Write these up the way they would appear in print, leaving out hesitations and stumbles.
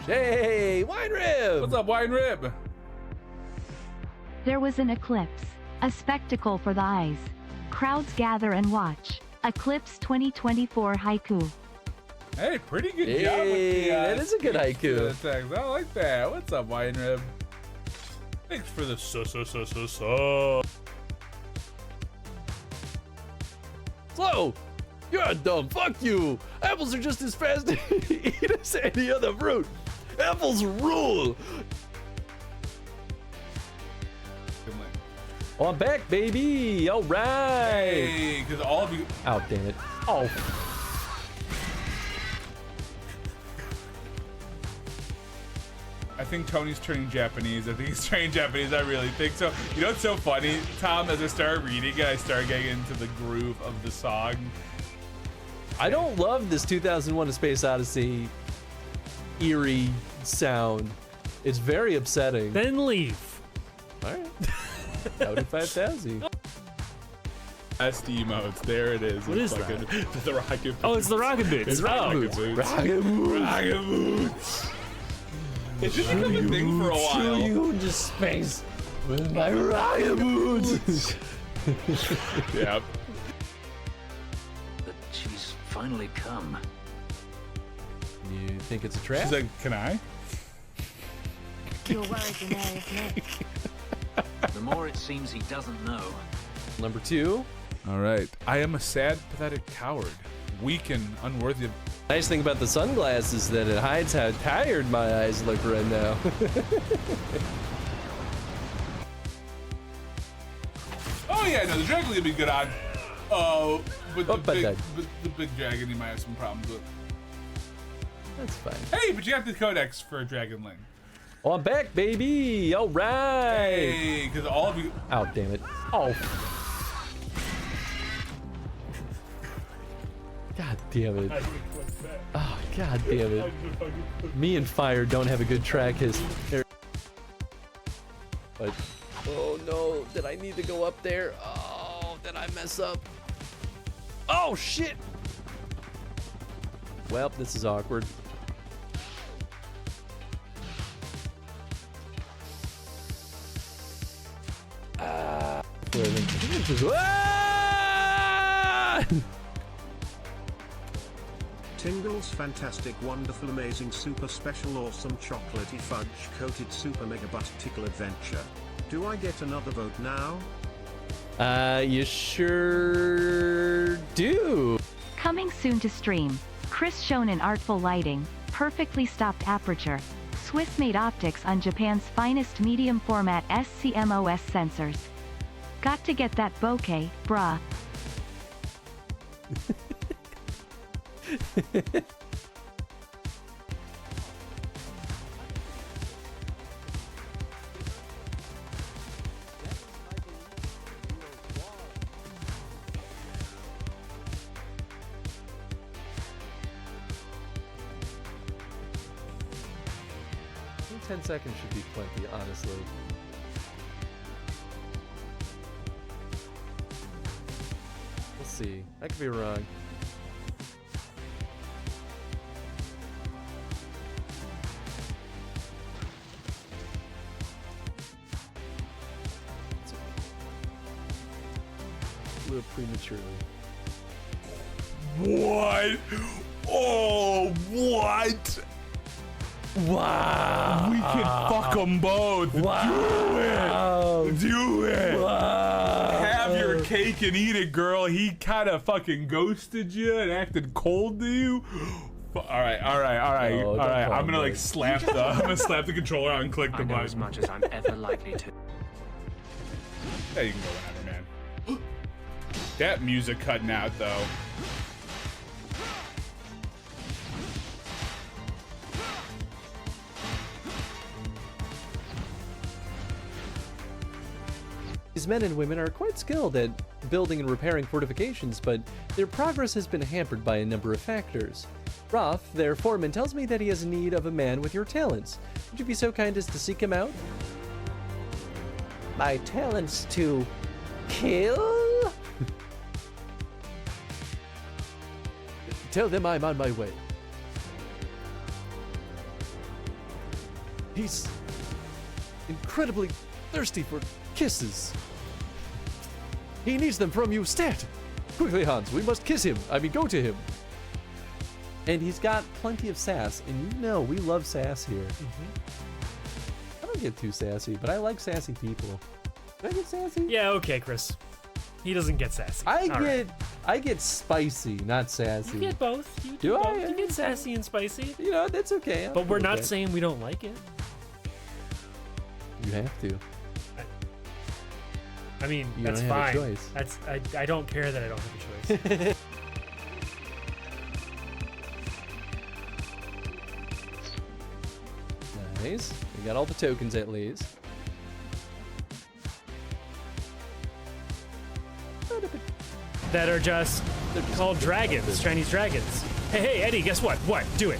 Hey, Wine Rib! What's up, Wine Rib? There was an eclipse, a spectacle for the eyes. Crowds gather and watch. Eclipse 2024 haiku. Hey, pretty good job with the, that is a good haiku. Text. I like that. What's up, Wine Rib? Thanks for the so. Slow! You're dumb. Fuck you. Apples are just as fast to eat as any other fruit. Apples rule. Oh, I'm back, baby. All right. Hey, because all of you. Oh, damn it. Oh. I think Tony's turning Japanese. I think he's turning Japanese. I really think so. You know what's so funny, Tom? As I started reading it, I started getting into the groove of the song. I don't love this 2001: A Space Odyssey eerie sound. It's very upsetting. Then leave. All right. Out of 5,000. Best emotes. There it is. What is that? The rocket boots. Oh, it's the rocket boots. It's rocket boots. Rocket boots. Rocket boots. It's just become a thing for a while. You into space with my rocket boots. Yep. But she's finally come. You think it's a trap? She's like, can I? You're worried the mayor is Nick. The more it seems he doesn't know. Number 2. All right. I am a sad, pathetic coward. Weak and unworthy of... Nice thing about the sunglasses is that it hides how tired my eyes look right now. Oh yeah, no, the dragon would be good on. Oh, but that. the big dragon he might have some problems with. That's fine. Hey, but you got the codex for Dragon Link. Oh, I'm back, baby. All right. Hey, because all of you... Oh, damn it. Oh. God damn it. Oh, god damn it. Me and Fire don't have a good track history. But, oh no, did I need to go up there? Oh, did I mess up? Oh, shit. Well, this is awkward. Ah! Tingles fantastic wonderful amazing super special awesome chocolatey fudge coated super mega butt tickle adventure. Do I get another vote now? You sure do. Coming soon to stream. Chris shown in artful lighting, perfectly stopped aperture, Swiss-made optics on Japan's finest medium format SCMOS sensors. Got to get that bokeh, bruh. 10 seconds should be plenty, honestly. We'll see. I could be wrong. A little prematurely. What? Oh, what? Wow. We can fuck them both. Wow. Do it. Do it. Wow. Have your cake and eat it, girl. He kind of fucking ghosted you and acted cold to you. All right. No, I'm gonna like slap the. I'm gonna slap the controller out and click the I know button. as much as I'm ever likely to. Yeah, you can go whenever, man. That music cutting out though. These men and women are quite skilled at building and repairing fortifications, but their progress has been hampered by a number of factors. Roth, their foreman, tells me that he has need of a man with your talents. Would you be so kind as to seek him out? My talents to kill? Tell them I'm on my way. He's incredibly thirsty for kisses. He needs them from you, stat! Quickly, Hans, we must kiss him. I mean, go to him. And he's got plenty of sass, and you know we love sass here. I don't get too sassy, but I like sassy people. Do I get sassy? Yeah, okay, Chris. He doesn't get sassy. I get spicy, not sassy. You get both. You Do I? both. You get sassy and spicy. You know, that's okay. But we're not saying we don't like it. You have to. I mean, You that's don't have a fine. choice. I don't care that I don't have a choice. Nice. We got all the tokens at least. That are just called dragons, Chinese dragons. Hey, Eddie, guess what? What? Do it.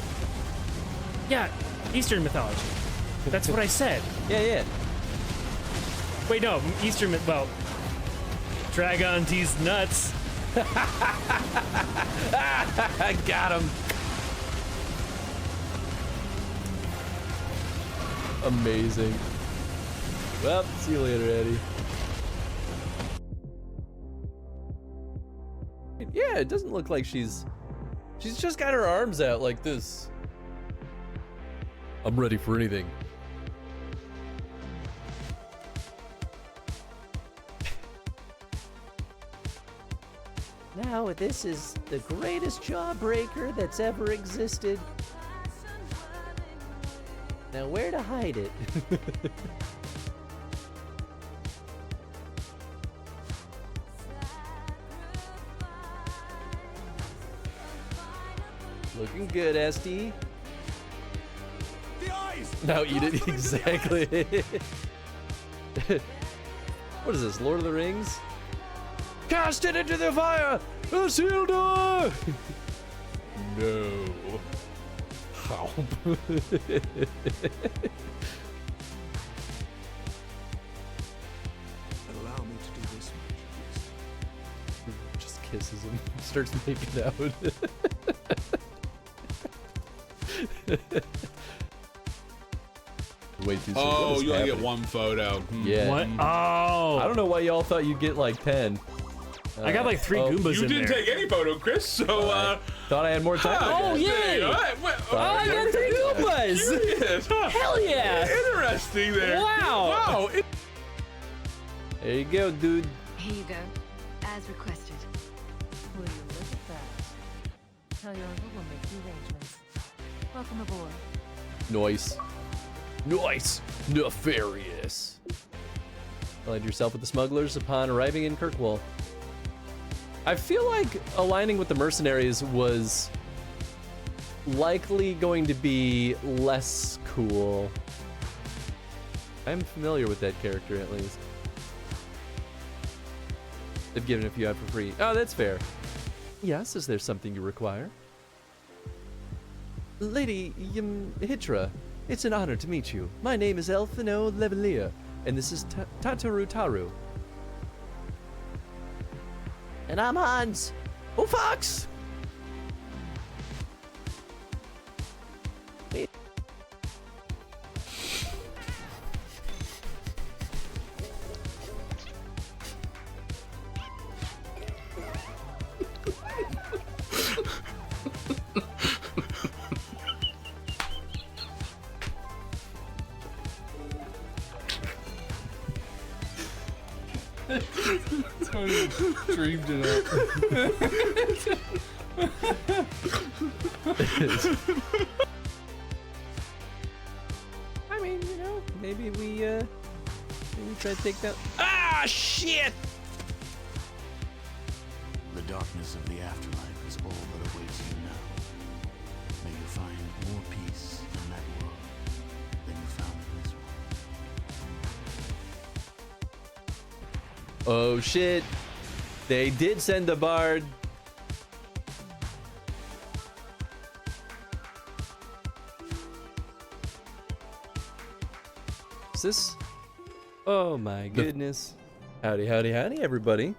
Yeah, Eastern mythology. That's what I said. Yeah. Wait, no, well, Dragon tease nuts. I got him. Amazing. Well, see you later, Eddie. Yeah, it doesn't look like she's just got her arms out like this. I'm ready for anything. Now, this is the greatest jawbreaker that's ever existed. Now, where to hide it? Looking good, SD. The eyes! Now eat it, exactly. What is this, Lord of the Rings? Cast it into the fire! Isildur! No. How? Allow me to do this much, please. Just kisses him, starts making out. Way too soon. What Oh, is you only get happening? one photo. Yeah. What? Oh. I don't know why y'all thought you'd get like 10. I got like 3 Goombas You in didn't there. take any photo, Chris, so, Thought I had more time. Oh, yay! I got 3 Goombas! Curious, huh? Hell yeah! Interesting there. Wow. Wow. There you go, dude. Here you go, as requested. Will you look at that? Tell your uncle we'll make the arrangements. Welcome aboard. Nice. Nice. Nefarious. Allied yourself with the smugglers upon arriving in Kirkwall. I feel like aligning with the mercenaries was likely going to be less cool. I'm familiar with that character at least. They've given a few out for free. Oh, that's fair. Yes, is there something you require? Lady Hitra, it's an honor to meet you. My name is Elfino Levelia, and this is Tataru Taru. And I'm Hans. Oh, Fox! Dreamed it up. I mean, you know, maybe we try to take that. Ah, shit! The darkness of the afterlife is all that awaits you now. May you find more peace in that world than you found in this one. Oh shit! They did send the bard. Is this? Oh my goodness! Howdy, howdy, howdy, everybody!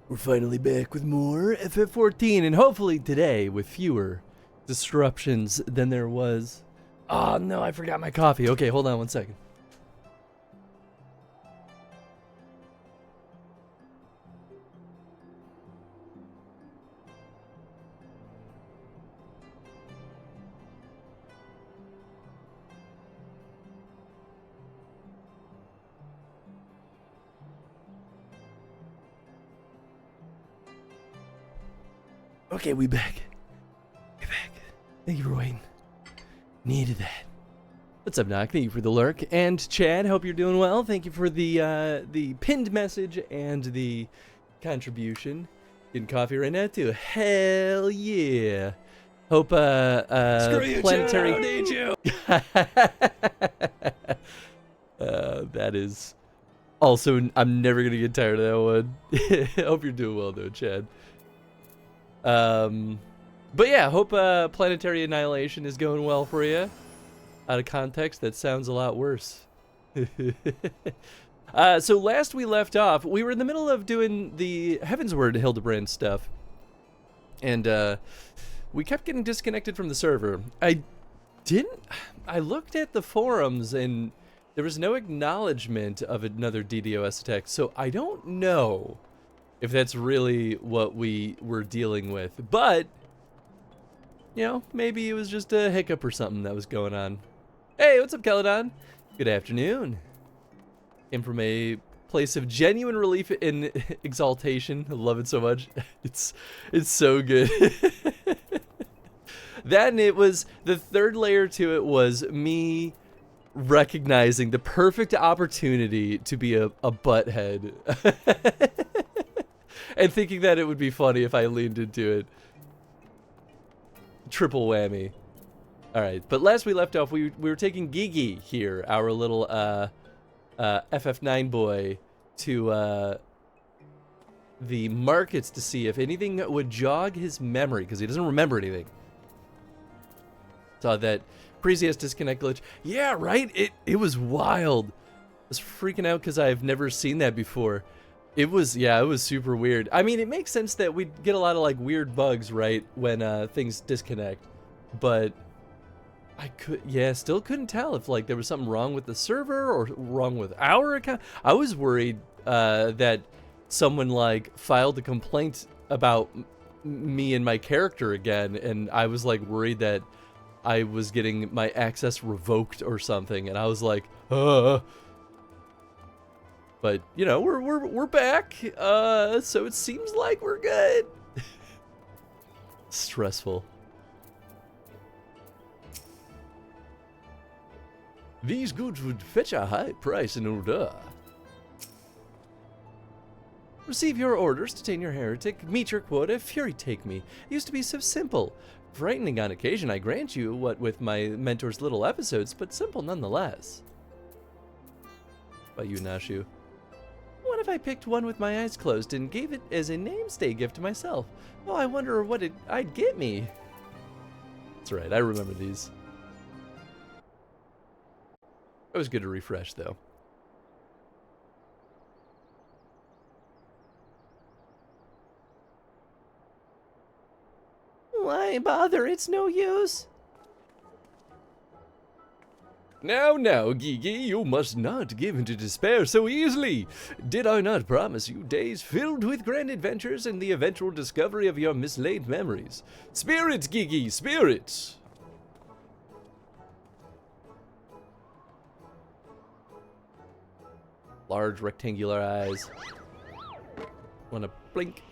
We're finally back with more FF14, and hopefully today with fewer disruptions than there was Oh no, I forgot my coffee. Okay, hold on one second. Okay, we back. We back. Thank you for waiting. Needed that. What's up, Nock? Thank you for the lurk. And Chad, hope you're doing well. Thank you for the pinned message and the contribution. Getting coffee right now too. Hell yeah. Hope Screw you, planetary. Chad, I don't need you. That is also, I'm never gonna get tired of that one. Hope you're doing well though, Chad. But yeah, hope planetary annihilation is going well for you. Out of context, that sounds a lot worse. So last we left off, we were in the middle of doing the Heavensward Hildibrand stuff. And we kept getting disconnected from the server. I looked at the forums and there was no acknowledgement of another DDoS attack. So I don't know if that's really what we were dealing with. But, you know, maybe it was just a hiccup or something that was going on. Hey, what's up, Caledon? Good afternoon. Came from a place of genuine relief and exaltation. I love it so much. It's so good. That, and it was, the third layer to it was me recognizing the perfect opportunity to be a butthead. And thinking that it would be funny if I leaned into it. Triple whammy. Alright, but last we left off, we were taking Gigi here, our little FF9 boy, to the markets to see if anything would jog his memory, because he doesn't remember anything. Saw that crazy ass disconnect glitch. Yeah, right? It was wild. I was freaking out because I've never seen that before. It was super weird. I mean, it makes sense that we'd get a lot of like weird bugs, right, when things disconnect. But I still couldn't tell if like there was something wrong with the server or wrong with our account. I was worried that someone like filed a complaint about me and my character again, and I was like worried that I was getting my access revoked or something, and I was like, But you know, we're back, so it seems like we're good. Stressful. These goods would fetch a high price in order. Receive your orders, detain your heretic, meet your quota, fury take me. It used to be so simple. Frightening on occasion, I grant you, what with my mentor's little episodes, but simple nonetheless. By you, Nashu. What if I picked one with my eyes closed and gave it as a namestay gift to myself? Oh, I wonder what I'd get me. That's right, I remember these. It was good to refresh, though. Why bother? It's no use. Now, Gigi, you must not give into despair so easily. Did I not promise you days filled with grand adventures and the eventual discovery of your mislaid memories? Spirit, Gigi, spirit! Large rectangular eyes. Wanna blink?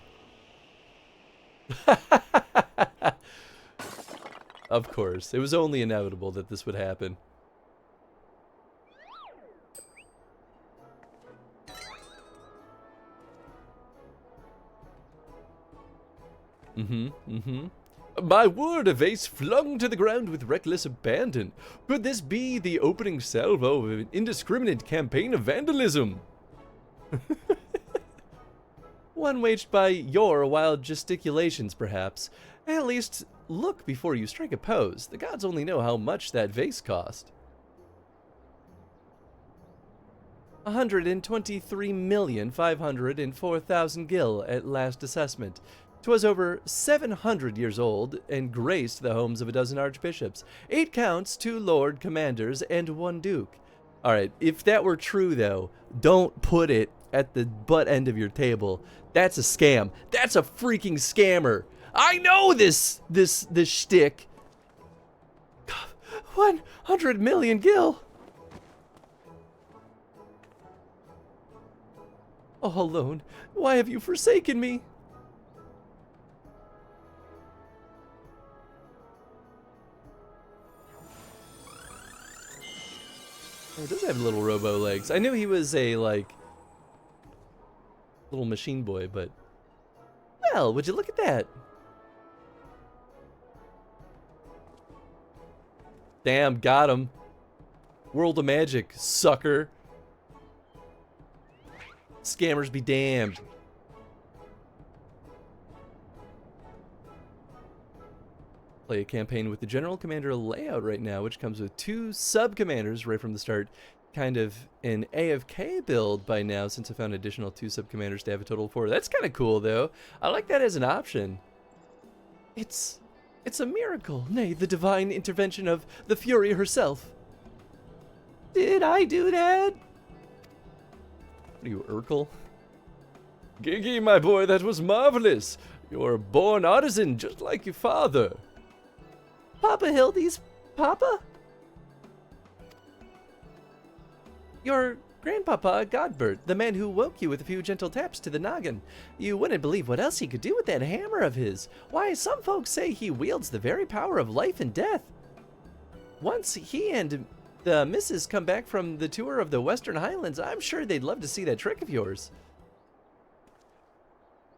Of course, it was only inevitable that this would happen. My word, a vase flung to the ground with reckless abandon. Could this be the opening salvo of an indiscriminate campaign of vandalism? One waged by your wild gesticulations, perhaps. At least, look before you strike a pose. The gods only know how much that vase cost. 123,504,000 gil at last assessment. 'Twas over 700 years old, and graced the homes of a dozen archbishops, 8 counts, 2 lord commanders, and 1 duke. Alright, if that were true though, don't put it at the butt end of your table. That's a scam. That's a freaking scammer. I know this shtick. 100 million gil. All alone, why have you forsaken me? Oh, it does have little robo legs. I knew he was a, like, little machine boy, but... Well, would you look at that? Damn, got him. World of Magic, sucker. Scammers be damned. Play a campaign with the General Commander layout right now, which comes with 2 sub-commanders right from the start. Kind of an AFK build by now, since I found additional 2 sub-commanders to have a total of 4. That's kind of cool, though. I like that as an option. It's a miracle, nay, the divine intervention of the Fury herself. Did I do that? What are you, Urkel? Gigi, my boy, that was marvelous. You're a born artisan, just like your father. Papa Hildy's papa? Your grandpapa, Godbert, the man who woke you with a few gentle taps to the noggin. You wouldn't believe what else he could do with that hammer of his. Why, some folks say he wields the very power of life and death. Once he and the missus come back from the tour of the Western Highlands, I'm sure they'd love to see that trick of yours.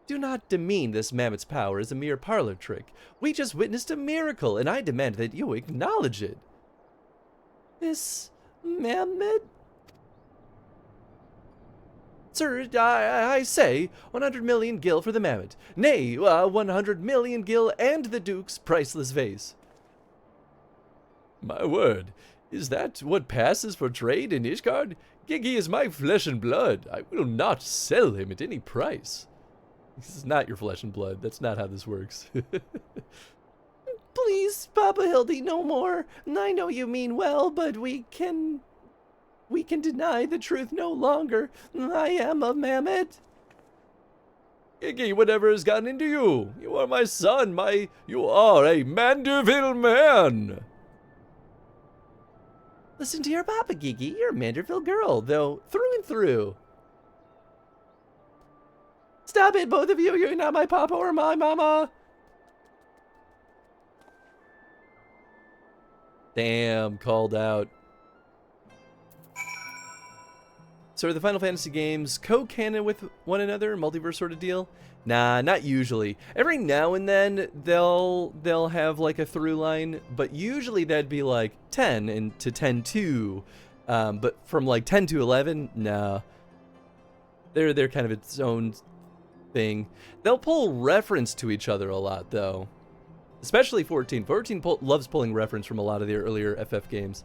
Do not demean this mammoth's power as a mere parlor trick. We just witnessed a miracle, and I demand that you acknowledge it. This mammoth? Sir, I say 100 million gil for the mammoth. Nay, 100 million gil and the Duke's priceless vase. My word, is that what passes for trade in Ishgard? Gigi is my flesh and blood. I will not sell him at any price. This is not your flesh and blood. That's not how this works. Please, Papa Hildy, no more. I know you mean well, but we can deny the truth no longer. I am a mammoth. Gigi, whatever has gotten into you? You are my son, you are a Mandeville man. Listen to your papa, Gigi. You're a Manderville girl, though, through and through. Stop it, both of you. You're not my papa or my mama. Damn, called out. So are the Final Fantasy games co-canon with one another, multiverse sort of deal? Nah, not usually. Every now and then they'll have like a through line, but usually that'd be like 10 and to 10-2. But from like 10 to 11, nah. They're kind of its own thing. They'll pull reference to each other a lot though. Especially 14. 14 loves pulling reference from a lot of the earlier FF games.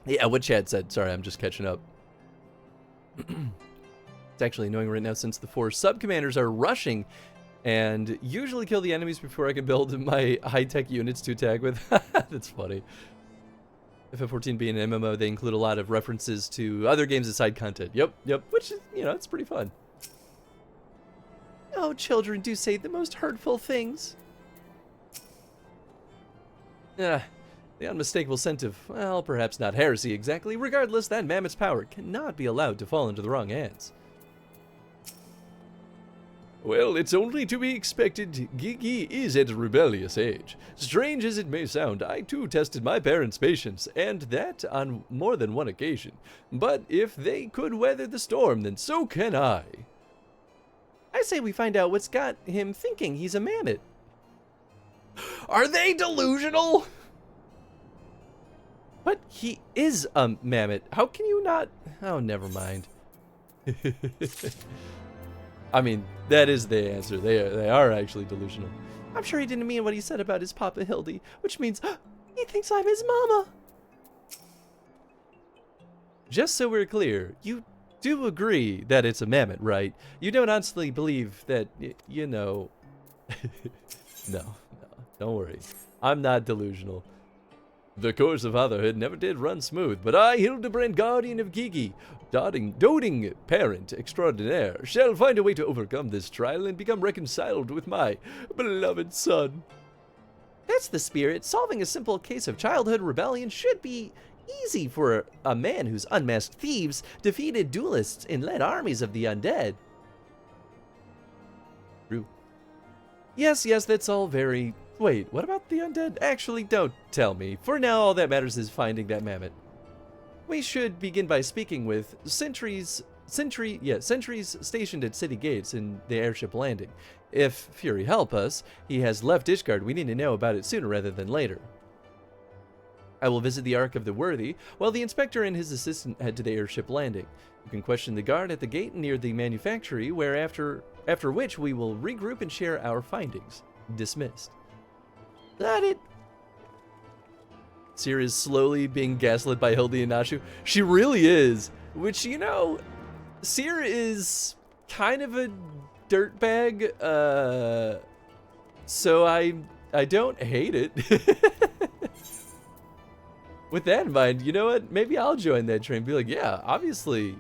Yeah, what Chad said. Sorry, I'm just catching up. It's actually annoying right now since the 4 sub-commanders are rushing and usually kill the enemies before I can build my high-tech units to tag with. That's funny. FF14 being an MMO, they include a lot of references to other games as side content. Yep, which is, it's pretty fun. Oh, children do say the most hurtful things. The unmistakable scent of, well, perhaps not heresy exactly. Regardless, that mammoth's power cannot be allowed to fall into the wrong hands. Well, it's only to be expected. Gigi is at a rebellious age. Strange as it may sound, I too tested my parents' patience, and that on more than one occasion. But if they could weather the storm, then so can I. I say we find out what's got him thinking he's a mammoth. Are they delusional? But he is a mammoth. How can you not? Oh, never mind. I mean, that is the answer. They are actually delusional. I'm sure he didn't mean what he said about his Papa Hildy, which means he thinks I'm his mama. Just so we're clear, you do agree that it's a mammoth, right? You don't honestly believe that, you know... No, don't worry. I'm not delusional. The course of fatherhood never did run smooth, but I, Hildibrand, guardian of Gigi, doting parent extraordinaire, shall find a way to overcome this trial and become reconciled with my beloved son. That's the spirit. Solving a simple case of childhood rebellion should be easy for a man whose unmasked thieves defeated duelists and led armies of the undead. True. Yes, that's all very... Wait, what about the undead? Actually, don't tell me. For now, all that matters is finding that mammoth. We should begin by speaking with sentries stationed at city gates in the airship landing. If Fury help us, he has left Ishgard. We need to know about it sooner rather than later. I will visit the Ark of the Worthy, while the inspector and his assistant head to the airship landing. You can question the guard at the gate near the manufactory, where after which we will regroup and share our findings. Dismissed. Got it. Seer is slowly being gaslit by Hildy and Nashu. She really is. Which, you know, Seer is kind of a dirtbag. So I don't hate it. With that in mind, you know what? Maybe I'll join that train. Be like, yeah, obviously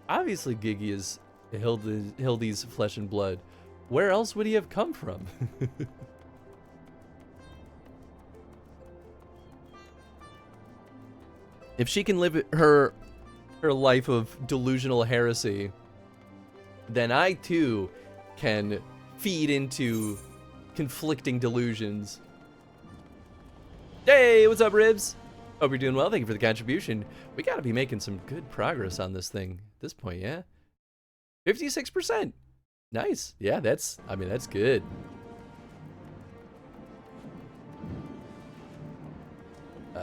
Gigi is Hildy's flesh and blood. Where else would he have come from? If she can live her life of delusional heresy, then I too can feed into conflicting delusions. Hey, what's up, Ribs? Hope you're doing well. Thank you for the contribution. We gotta be making some good progress on this thing at this point, yeah? 56%. Nice. Yeah, that's good. I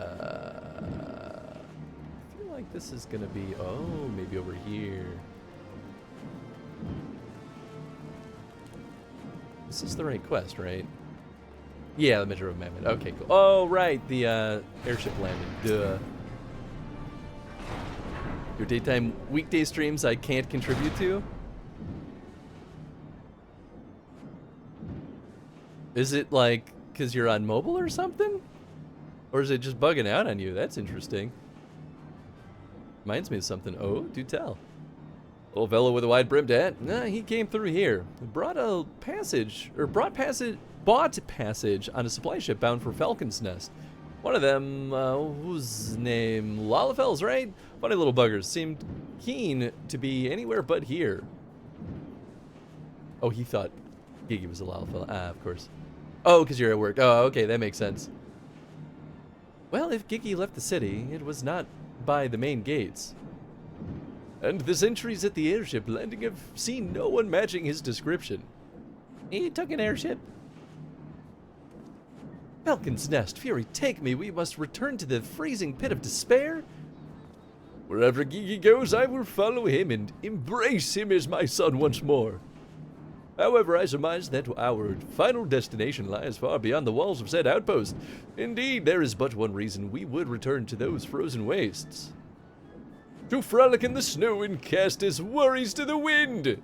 feel like this is gonna be, maybe over here. This is the right quest, right? Yeah, the Measure of Mammoth. Okay, cool. Oh, right, the airship landing. Duh. Your daytime weekday streams I can't contribute to? Is it like because you're on mobile or something? Or is it just bugging out on you? That's interesting. Reminds me of something. Oh, do tell. Little fellow with a wide brimmed hat. Nah, he came through here. Bought passage on a supply ship bound for Falcon's Nest. One of them, whose name? Lalafels, right? Funny little buggers. Seemed keen to be anywhere but here. Oh, he thought Gigi was a Lalafell. Ah, of course. Oh, because you're at work. Oh, okay, that makes sense. Well, if Gigi left the city, it was not by the main gates. And the sentries at the airship landing have seen no one matching his description. He took an airship. Falcon's Nest, Fury, take me. We must return to the freezing pit of despair. Wherever Gigi goes, I will follow him and embrace him as my son once more. However, I surmise that our final destination lies far beyond the walls of said outpost. Indeed, there is but one reason we would return to those frozen wastes. To frolic in the snow and cast his worries to the wind.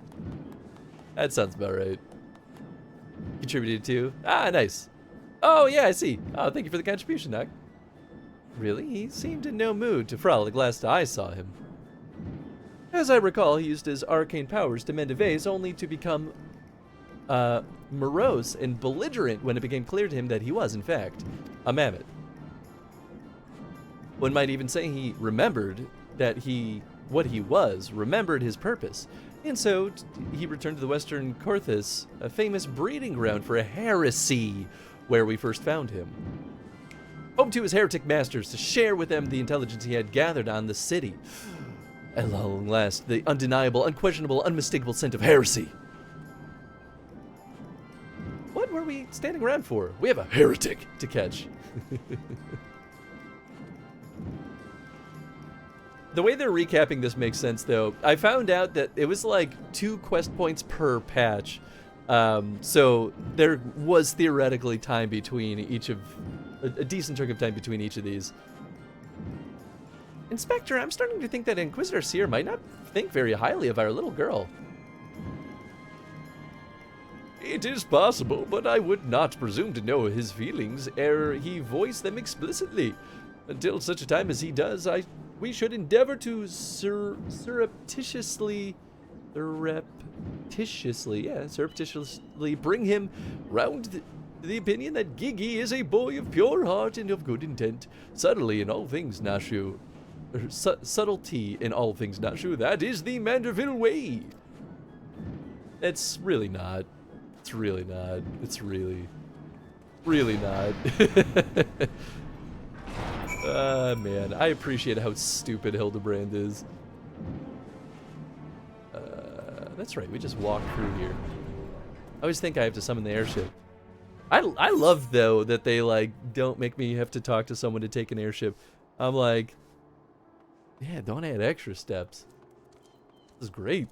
That sounds about right. Contributed to. Ah, nice. Oh, yeah, I see. Oh, thank you for the contribution, Doc. Really? He seemed in no mood to frolic last I saw him. As I recall, he used his arcane powers to mend a vase only to become morose and belligerent when it became clear to him that he was, in fact, a mammoth. One might even say he remembered that what he was, remembered his purpose. And so he returned to the Western Corthus, a famous breeding ground for a heresy, where we first found him. Home to his heretic masters to share with them the intelligence he had gathered on the city. At long last, the undeniable, unquestionable, unmistakable scent of heresy. What were we standing around for? We have a heretic to catch. The way they're recapping this makes sense, though. I found out that it was like 2 quest points per patch. So there was theoretically time between each of... a decent chunk of time between each of these. And Inspector, I'm starting to think that Inquisitor Seer might not think very highly of our little girl. It is possible, but I would not presume to know his feelings ere he voice them explicitly. Until such a time as he does, we should endeavor to surreptitiously bring him round to the opinion that Gigi is a boy of pure heart and of good intent. Subtlety in all things, Nashu. Subtlety in all things, Nashu. That is the Manderville way. It's really not. It's really not. It's really not. Man, I appreciate how stupid Hildibrand is. That's right, we just walk through here. I always think I have to summon the airship. I love, though, that they, like, don't make me have to talk to someone to take an airship. I'm like, yeah, don't add extra steps. This is great.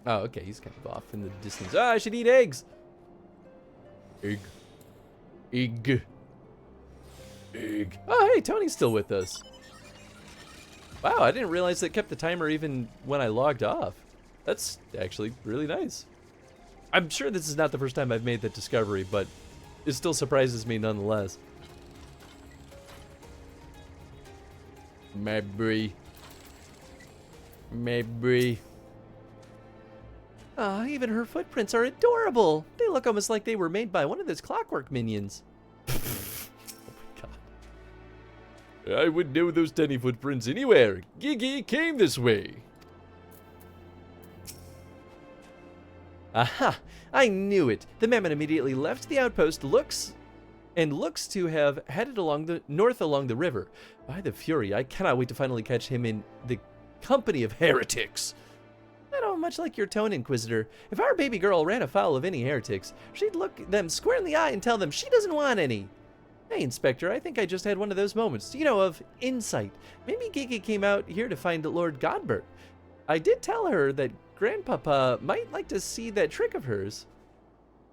Oh, okay, he's kind of off in the distance. Ah, I should eat eggs! Egg. Egg. Egg. Oh, hey, Tony's still with us. Wow, I didn't realize it kept the timer even when I logged off. That's actually really nice. I'm sure this is not the first time I've made that discovery, but it still surprises me nonetheless. Maybe. Ah, even her footprints are adorable. They look almost like they were made by one of those clockwork minions. Oh my god. I would know those tiny footprints anywhere. Gigi came this way. Aha! I knew it. The mammoth immediately left the outpost, looks to have headed north along the river. By the Fury, I cannot wait to finally catch him in the company of heretics. I don't much like your tone, Inquisitor. If our baby girl ran afoul of any heretics, she'd look them square in the eye and tell them she doesn't want any. Hey, Inspector, I think I just had one of those moments, of insight. Maybe Gigi came out here to find Lord Godbert. I did tell her that Grandpapa might like to see that trick of hers.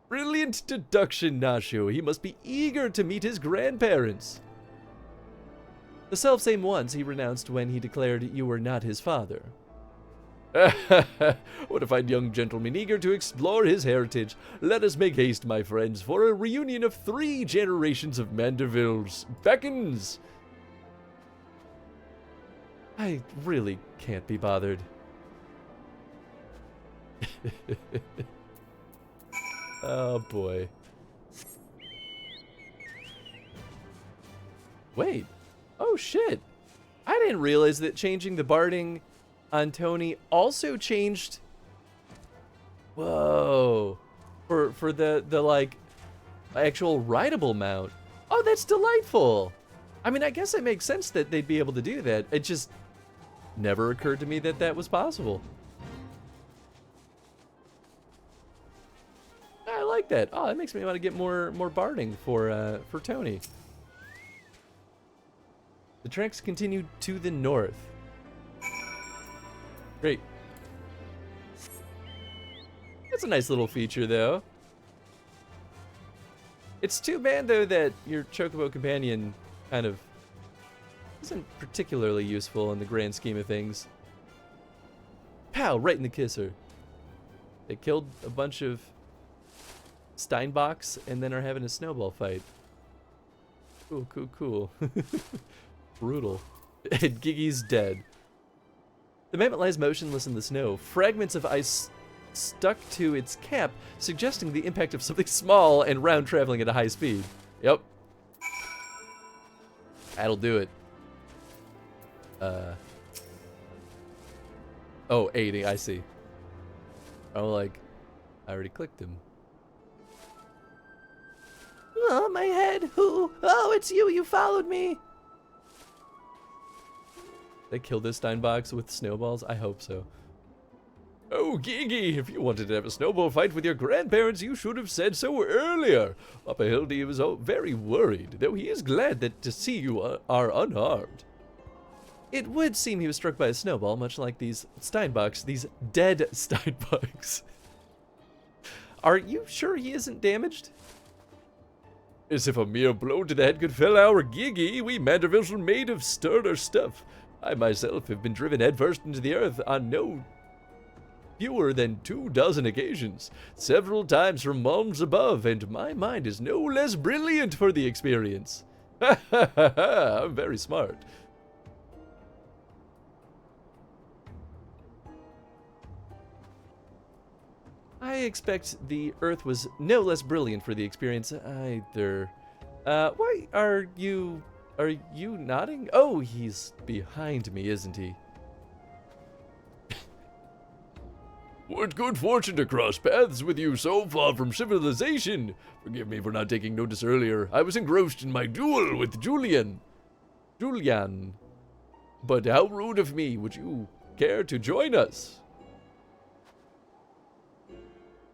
Brilliant deduction, Nashu. He must be eager to meet his grandparents. The selfsame ones he renounced when he declared you were not his father. What a fine young gentleman eager to explore his heritage. Let us make haste, my friends, for a reunion of 3 generations of Mandervilles beckons. I really can't be bothered. Oh boy. Wait. Oh shit. I didn't realize that changing the barding on Tony also changed. Whoa. For the like actual rideable mount. Oh, that's delightful. I mean, I guess it makes sense that they'd be able to do that. It just never occurred to me that that was possible. I like that. Oh, that makes me want to get more barding for Tony. The tracks continue to the north. Great. That's a nice little feature, though. It's too bad, though, that your Chocobo companion kind of isn't particularly useful in the grand scheme of things. Pow! Right in the kisser. They killed a bunch of Steinbocks and then are having a snowball fight. Cool, cool, cool. Brutal. And Gigi's dead. The mammoth lies motionless in the snow. Fragments of ice stuck to its cap, suggesting the impact of something small and round traveling at a high speed. Yep. That'll do it. Oh, 80, I see. Oh, like, I already clicked him. Oh, my head. Who? Oh, it's you. You followed me. They killed this Steinbox with snowballs? I hope so. Oh, Gigi, if you wanted to have a snowball fight with your grandparents, you should have said so earlier. Papa Hildy was very worried, though he is glad to see you are unharmed. It would seem he was struck by a snowball, much like these Steinbox, these dead Steinbox. Are you sure he isn't damaged? As if a mere blow to the head could fell our Gigi, we Mandervilles were made of sterner stuff. I myself have been driven headfirst into the earth on no fewer than 24 occasions, several times from realms above, and my mind is no less brilliant for the experience. Ha ha ha ha, I'm very smart. I expect the Earth was no less brilliant for the experience either. Why are you nodding? Oh, he's behind me, isn't he? What good fortune to cross paths with you so far from civilization. Forgive me for not taking notice earlier. I was engrossed in my duel with Julian. But how rude of me. Would you care to join us?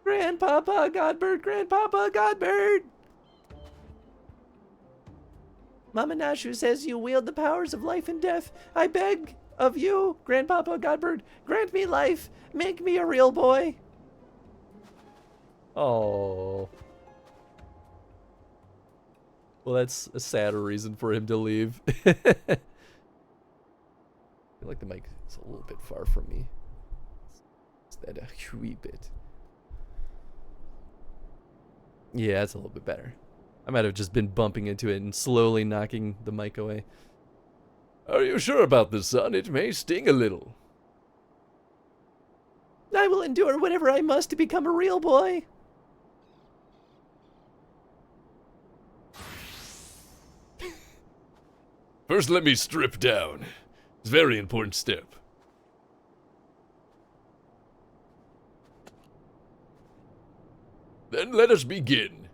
Grandpapa Godbird, Grandpapa Godbird! Mama Nashu says you wield the powers of life and death. I beg of you, Grandpapa Godbird, grant me life. Make me a real boy. Oh. Well, that's a sadder reason for him to leave. I feel like the mic is a little bit far from me. Is that a wee bit? Yeah, it's a little bit better. I might have just been bumping into it and slowly knocking the mic away. Are you sure about this, son? It may sting a little. I will endure whatever I must to become a real boy. First, let me strip down. It's a very important step. Then let us begin.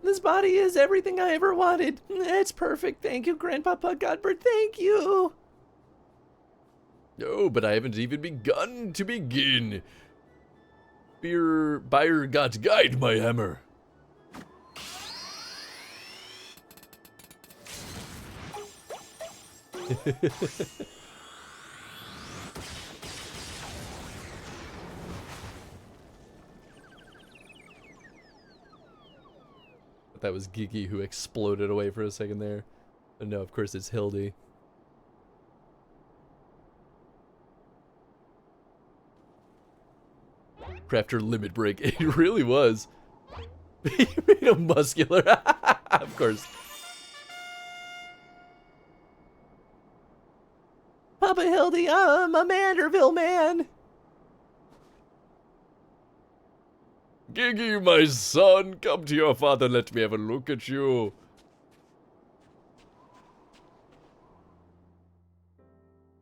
This body is everything I ever wanted. It's perfect. Thank you, Grandpapa Godbird. Thank you. No, but I haven't even begun to begin. Beer got guide my hammer. That was Geeky who exploded away for a second there. But no, of course it's Hildy. Crafter limit break. It really was. He made him muscular. Of course. Papa Hildy, I'm a Manderville man. Giggy, my son, come to your father. Let me have a look at you.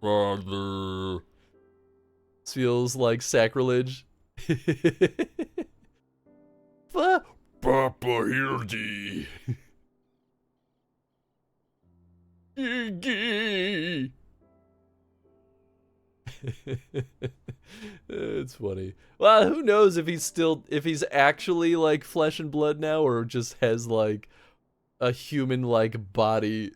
Father. This feels like sacrilege. Papa Hildy. Giggy. It's funny. Well, who knows if he's actually like flesh and blood now, or just has like a human like body.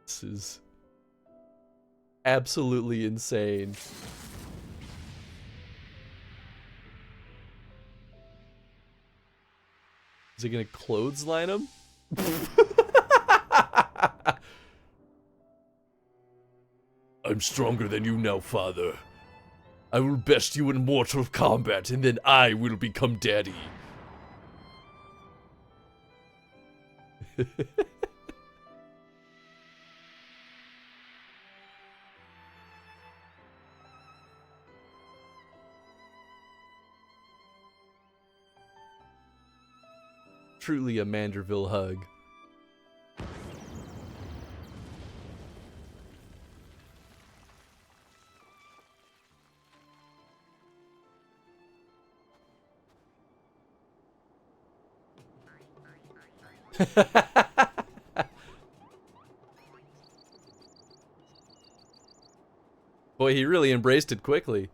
This is absolutely insane. Is he gonna clothesline him? I'm stronger than you now, father. I will best you in mortal combat, and then I will become daddy. Truly a Manderville hug. Boy, he really embraced it quickly.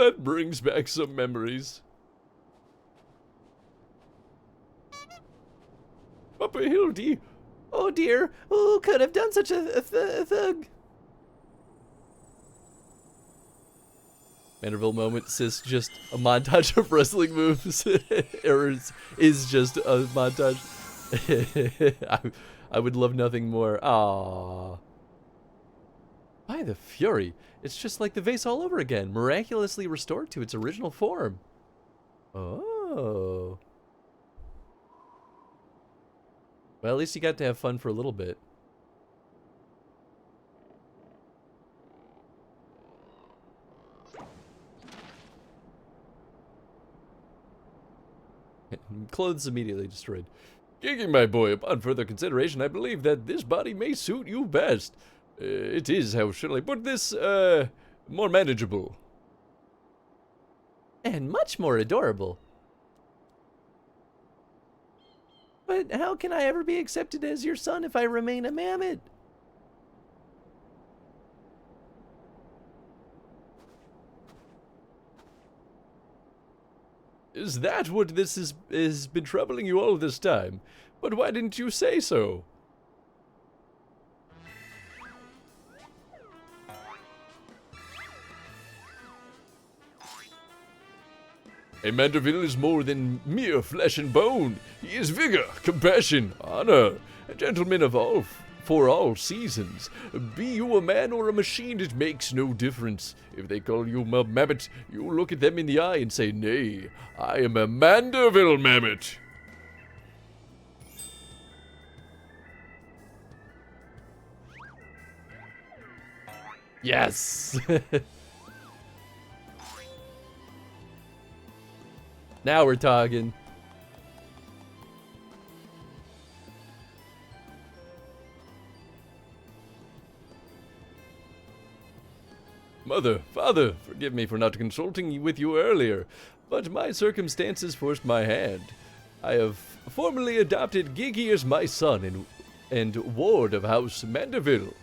That brings back some memories. Papa Hildy. Oh dear, who could have done such a thug? Manderville moment, sis, just a montage of wrestling moves. Or is just a montage. I would love nothing more. Aww. By the Fury, it's just like the vase all over again, miraculously restored to its original form. Oh. Well, at least you got to have fun for a little bit. Clothes immediately destroyed. Gigi, my boy, upon further consideration, I believe that this body may suit you best. It is, how shall I put this, more manageable. And much more adorable. But how can I ever be accepted as your son if I remain a mammoth? Is that what this has been troubling you all this time? But why didn't you say so? A Manderville is more than mere flesh and bone. He is vigor, compassion, honor, a gentleman of for all seasons. Be you a man or a machine, it makes no difference. If they call you a mammoth, you look at them in the eye and say, nay, I am a Manderville mammoth. Yes! Now we're talking. Mother, father, forgive me for not consulting with you earlier, but my circumstances forced my hand. I have formally adopted Gigi as my son and ward of House Manderville.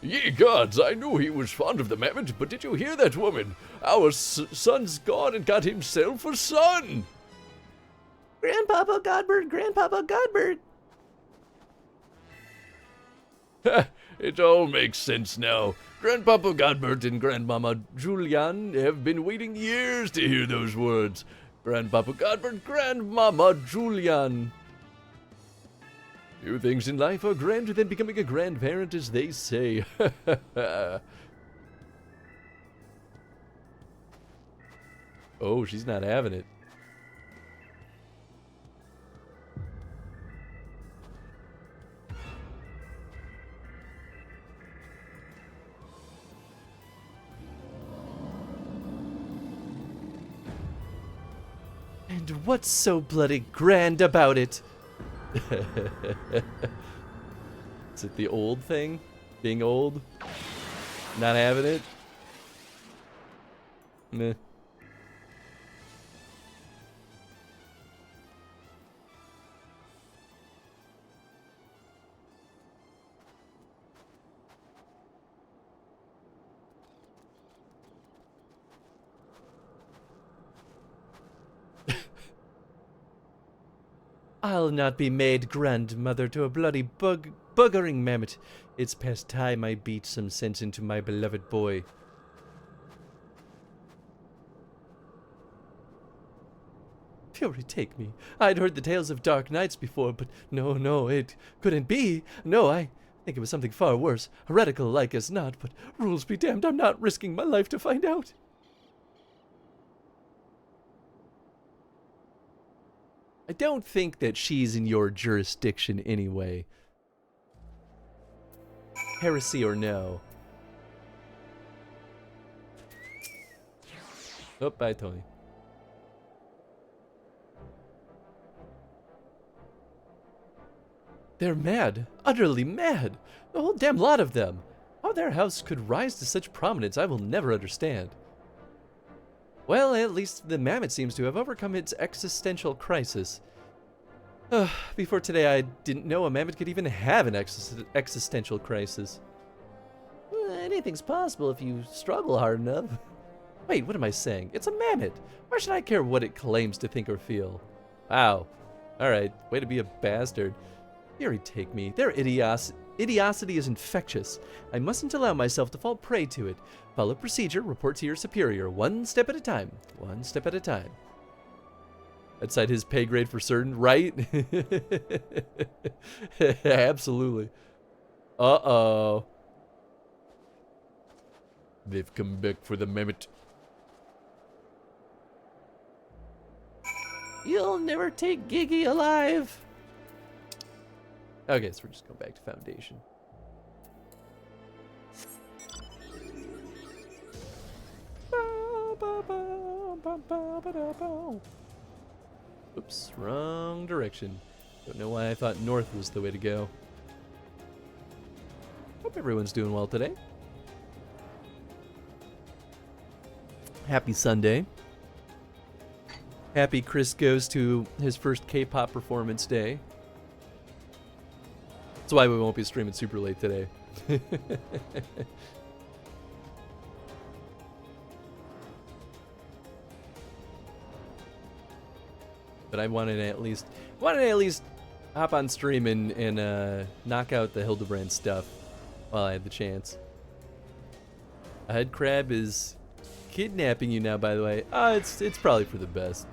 Ye gods, I knew he was fond of the mammoth, but did you hear that woman? Our son's gone and got himself a son! Grandpapa Godbird, Grandpapa Godbird! Ha! It all makes sense now. Grandpapa Godbert and Grandmama Julian have been waiting years to hear those words. Grandpapa Godbert, Grandmama Julian. Few things in life are grander than becoming a grandparent, as they say. Oh, she's not having it. And what's so bloody grand about it? Is it the old thing? Being old? Not having it? Meh. I'll not be made grandmother to a bloody buggering mammoth. It's past time I beat some sense into my beloved boy. Fury take me. I'd heard the tales of dark nights before, but no, it couldn't be. No, I think it was something far worse. Heretical like as not, but rules be damned, I'm not risking my life to find out. I don't think that she's in your jurisdiction anyway. Heresy or no. Oh, bye, Tony. They're mad. Utterly mad. A whole damn lot of them. How their house could rise to such prominence, I will never understand. Well, at least the mammoth seems to have overcome its existential crisis. Before today, I didn't know a mammoth could even have an existential crisis. Well, anything's possible if you struggle hard enough. Wait, what am I saying? It's a mammoth. Why should I care what it claims to think or feel? Wow. Alright, way to be a bastard. Fury take me. Their idiocity is infectious. I mustn't allow myself to fall prey to it. Follow procedure, report to your superior, one step at a time. One step at a time. Outside his pay grade for certain, right? Absolutely. Uh-oh. They've come back for the mammoth. You'll never take Giggy alive. Okay, so we're just going back to Foundation. Oops, wrong direction. Don't know why I thought north was the way to go. Hope everyone's doing well today. Happy Sunday. Happy Chris goes to his first K-pop performance day. That's why we won't be streaming super late today. But I wanted to at least hop on stream and knock out the Hildibrand stuff while I had the chance. A head crab is kidnapping you now, by the way. It's probably for the best.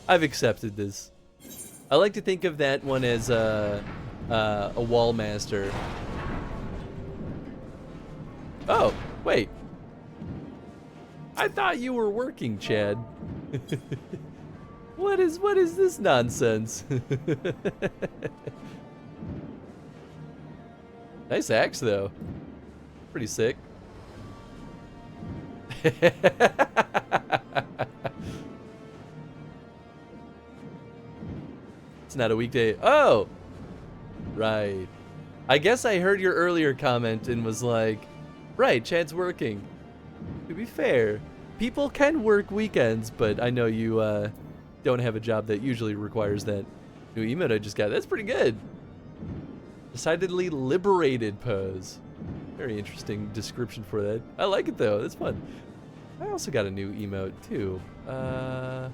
I've accepted this. I like to think of that one as a wall master. Oh, wait. I thought you were working, Chad. What is this nonsense? Nice axe, though. Pretty sick. It's not a weekday. Oh! Right. I guess I heard your earlier comment and was like, right, Chad's working. To be fair, people can work weekends, but I know you don't have a job that usually requires that. New emote I just got. That's pretty good. Decidedly liberated pose. Very interesting description for that. I like it though. That's fun. I also got a new emote too. Oh,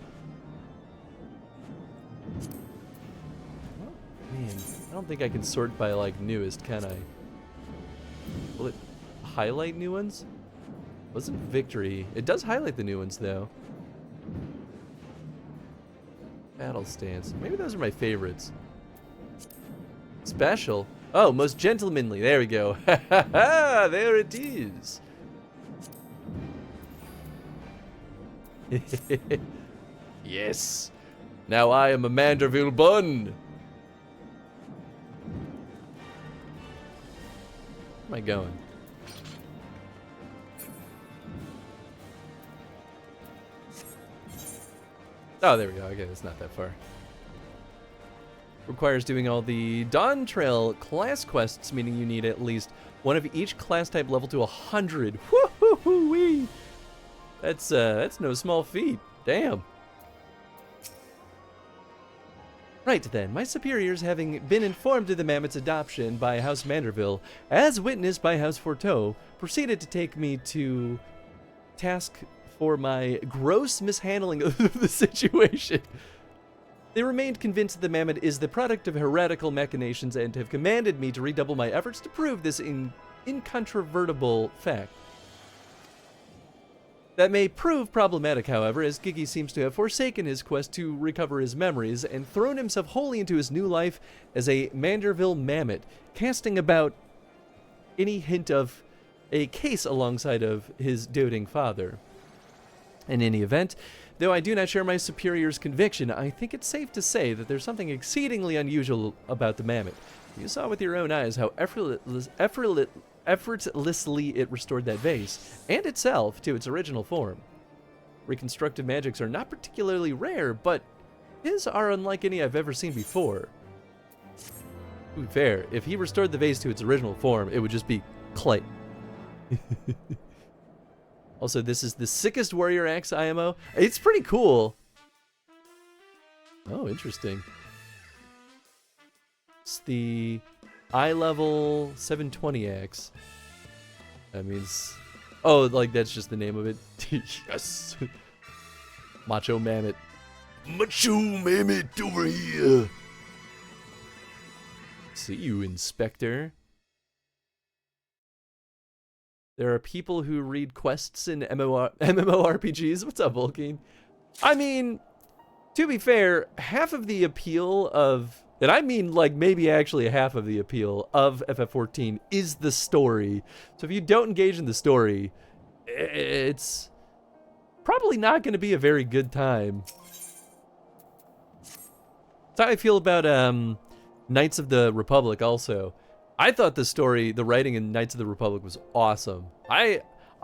man, I don't think I can sort by like newest, can I? Will it highlight new ones? Wasn't Victory? It does highlight the new ones though. Battle Stance. Maybe those are my favorites. Special. Oh, most gentlemanly. There we go. There it is. Yes. Now I am a Manderville bun. Where am I going? Oh, there we go. Okay, that's not that far. Requires doing all the Dawn Trail class quests, meaning you need at least one of each class type level to 100. Woo-hoo-hoo-wee! That's no small feat. Damn. Right then, my superiors, having been informed of the mammoth's adoption by House Manderville, as witnessed by House Forteau, proceeded to take me to task for my gross mishandling of the situation. They remained convinced the mammoth is the product of heretical machinations and have commanded me to redouble my efforts to prove this incontrovertible fact. That may prove problematic, however, as Giggy seems to have forsaken his quest to recover his memories and thrown himself wholly into his new life as a Manderville mammoth, casting about any hint of a case alongside of his doting father. In any event, though I do not share my superior's conviction, I think it's safe to say that there's something exceedingly unusual about the mammoth. You saw with your own eyes how effortlessly it restored that vase, and itself, to its original form. Reconstructive magics are not particularly rare, but his are unlike any I've ever seen before. To be fair, if he restored the vase to its original form, it would just be clay. Also, this is the sickest warrior axe IMO. It's pretty cool. Oh, interesting. It's the eye level 720 axe. That means... Oh, like, that's just the name of it? Yes! Macho Mammoth. Macho Mammoth over here! See you, Inspector. There are people who read quests in MMORPGs. What's up, Volkine? I mean, to be fair, half of the appeal of... And I mean, like, maybe actually half of the appeal of FF14 is the story. So if you don't engage in the story, it's probably not going to be a very good time. That's how I feel about Knights of the Republic also. I thought the story, the writing in Knights of the Republic was awesome. I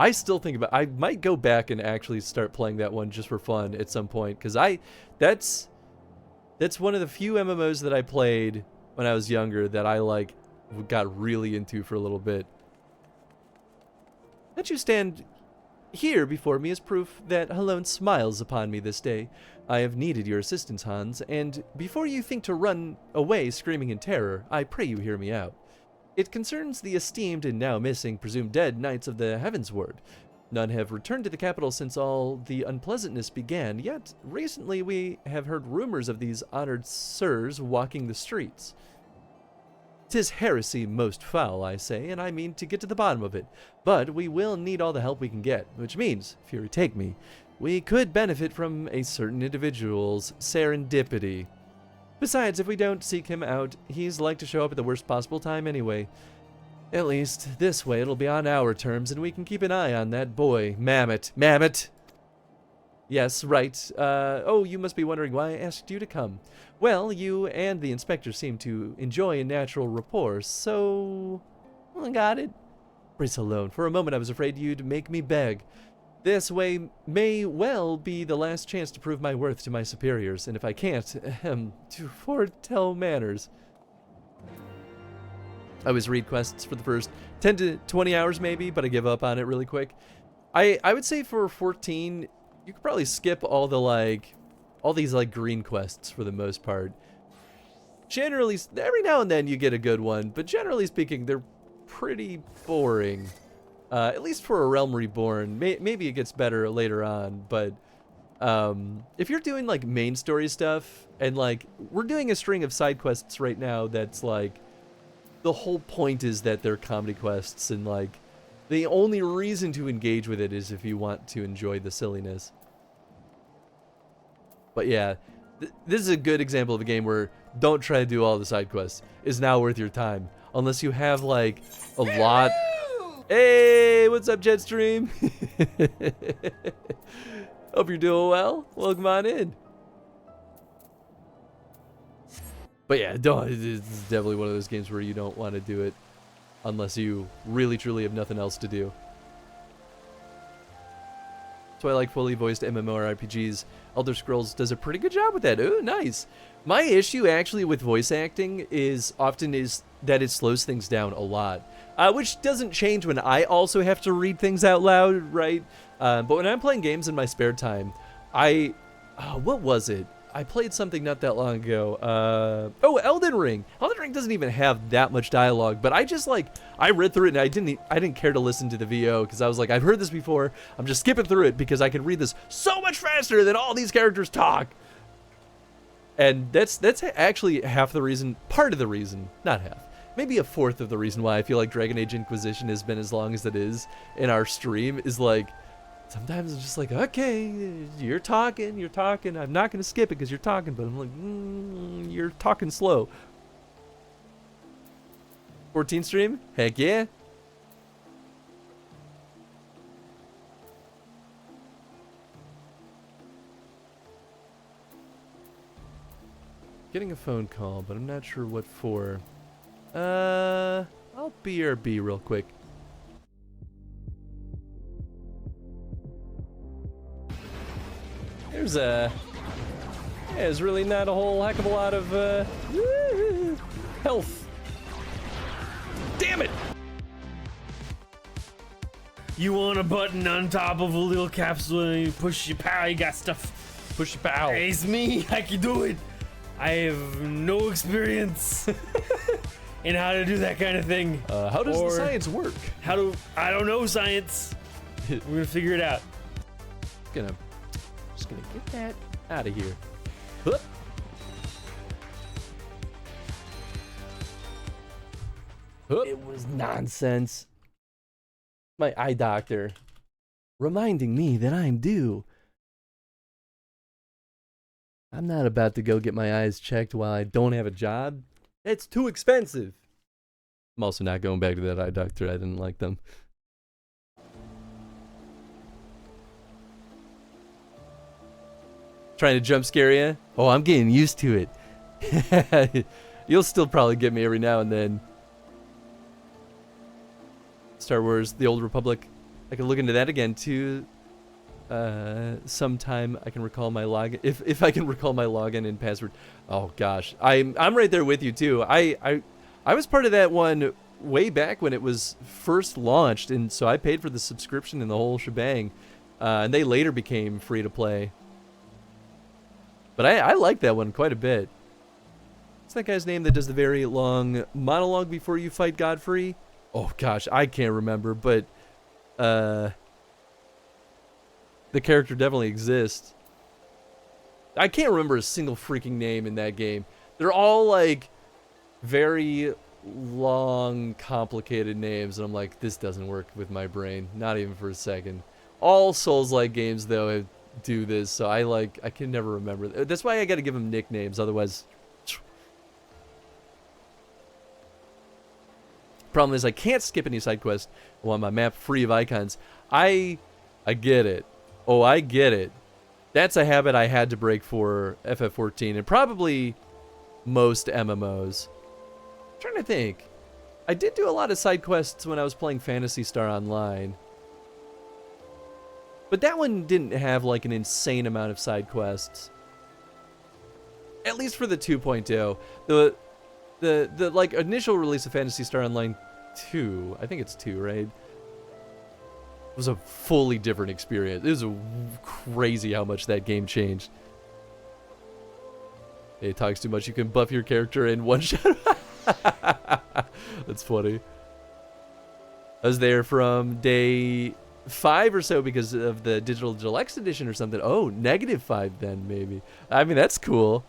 still think about... I might go back and actually start playing that one just for fun at some point. Because that's one of the few MMOs that I played when I was younger that I, like, got really into for a little bit. That you stand here before me is proof that Halone smiles upon me this day. I have needed your assistance, Hans, and before you think to run away screaming in terror, I pray you hear me out. It concerns the esteemed and now missing, presumed dead Knights of the Heavensward. None have returned to the capital since all the unpleasantness began, yet recently we have heard rumors of these honored sirs walking the streets. 'Tis heresy most foul, I say, and I mean to get to the bottom of it, but we will need all the help we can get, which means, Fury take me, we could benefit from a certain individual's serendipity. Besides, if we don't seek him out, he's like to show up at the worst possible time anyway. At least, this way it'll be on our terms, and we can keep an eye on that boy, Mammoth. Mammoth! Yes, right. Oh, you must be wondering why I asked you to come. Well, you and the inspector seem to enjoy a natural rapport, so... I got it. Brace alone. For a moment I was afraid you'd make me beg. This way may well be the last chance to prove my worth to my superiors, and if I can't, to foretell manners. I always read quests for the first 10 to 20 hours maybe, but I give up on it really quick. I would say for 14, you could probably skip all the all these green quests for the most part. Generally, every now and then you get a good one, but generally speaking, they're pretty boring. At least for a Realm Reborn. Maybe it gets better later on, but if you're doing main story stuff, and we're doing a string of side quests right now that's the whole point is that they're comedy quests, and the only reason to engage with it is if you want to enjoy the silliness. But yeah, this is a good example of a game where don't try to do all the side quests. It's not worth your time unless you have a lot. Hey, what's up, Jetstream? Hope you're doing well. Welcome on in. But yeah, it's definitely one of those games where you don't want to do it unless you really truly have nothing else to do. That's why I like fully voiced MMORPGs. Elder Scrolls does a pretty good job with that. Ooh, nice. My issue actually with voice acting is that it slows things down a lot. Which doesn't change when I also have to read things out loud, right? But when I'm playing games in my spare time, what was it? I played something not that long ago. Oh, Elden Ring. Elden Ring doesn't even have that much dialogue, but I just I read through it and I didn't care to listen to the VO because I was I've heard this before. I'm just skipping through it because I can read this so much faster than all these characters talk. And that's actually half the reason, part of the reason, not half. Maybe a fourth of the reason why I feel like Dragon Age Inquisition has been as long as it is in our stream is sometimes it's just okay, you're talking, I'm not going to skip it because you're talking, but I'm you're talking slow. 14 stream? Heck yeah. Getting a phone call, but I'm not sure what for. I'll BRB real quick. There's really not a whole heck of a lot of health. Damn it! You want a button on top of a little capsule and you push your pow, you got stuff. Push your pow. It's me, I can do it. I have no experience. in how to do that kind of thing. How does Or the science work? I don't know science. We're gonna figure it out. Just gonna get that out of here. Hup. Hup. It was nonsense. My eye doctor reminding me that I'm due. I'm not about to go get my eyes checked while I don't have a job. It's too expensive. I'm also not going back to that eye doctor. I didn't like them. Trying to jump scare you? Oh, I'm getting used to it. You'll still probably get me every now and then. Star Wars, The Old Republic. I can look into that again too. Sometime I can recall my login. If I can recall my login and password. Oh gosh, I'm right there with you too. I was part of that one way back when it was first launched, and so I paid for the subscription and the whole shebang. And they later became free to play. But I like that one quite a bit. What's that guy's name that does the very long monologue before you fight Godfrey? Oh gosh, I can't remember, but the character definitely exists. I can't remember a single freaking name in that game. They're all like very long, complicated names, and I'm like, this doesn't work with my brain, not even for a second. All Souls-like games though do this, so I can never remember. That's why I gotta give them nicknames, otherwise. Problem is I can't skip any side quests. I want my map free of icons. I get it. Oh, I get it. That's a habit I had to break for FF14 and probably most MMOs. I'm trying to think. I did do a lot of side quests when I was playing Phantasy Star Online. But that one didn't have like an insane amount of side quests. At least for the 2.0. The like initial release of Phantasy Star Online 2, I think it's 2, right? Was a fully different experience. It was crazy how much that game changed. Hey, it talks too much. You can buff your character in one shot. That's funny. I was there from day 5 or so because of the Digital Deluxe Edition or something. Oh, -5 then maybe. I mean, that's cool.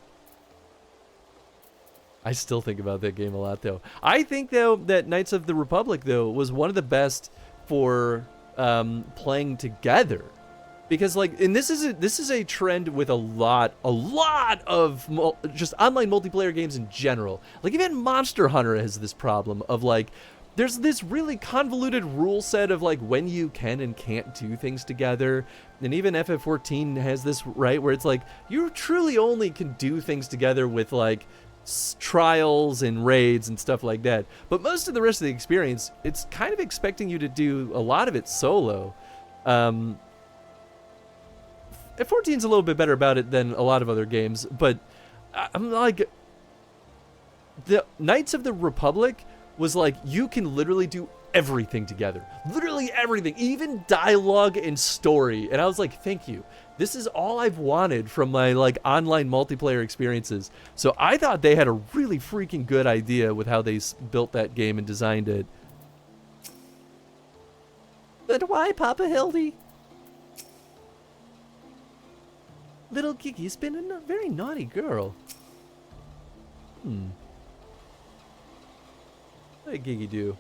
I still think about that game a lot though. I think though that Knights of the Republic though was one of the best for playing together, because like, and this is a trend with a lot of just online multiplayer games in general. Like even Monster Hunter has this problem of like, there's this really convoluted rule set of like when you can and can't do things together, and even FF14 has this, right, where it's like you truly only can do things together with like trials and raids and stuff like that, but most of the rest of the experience, it's kind of expecting you to do a lot of it solo. F14's a little bit better about it than a lot of other games, but I'm like, the Knights of the Republic was like, you can literally do everything together, literally everything, even dialogue and story, and I was like, thank you. This is all I've wanted from my like online multiplayer experiences. So I thought they had a really freaking good idea with how they built that game and designed it. But why, Papa Hildy? Little Gigi's been a very naughty girl. What did Gigi do?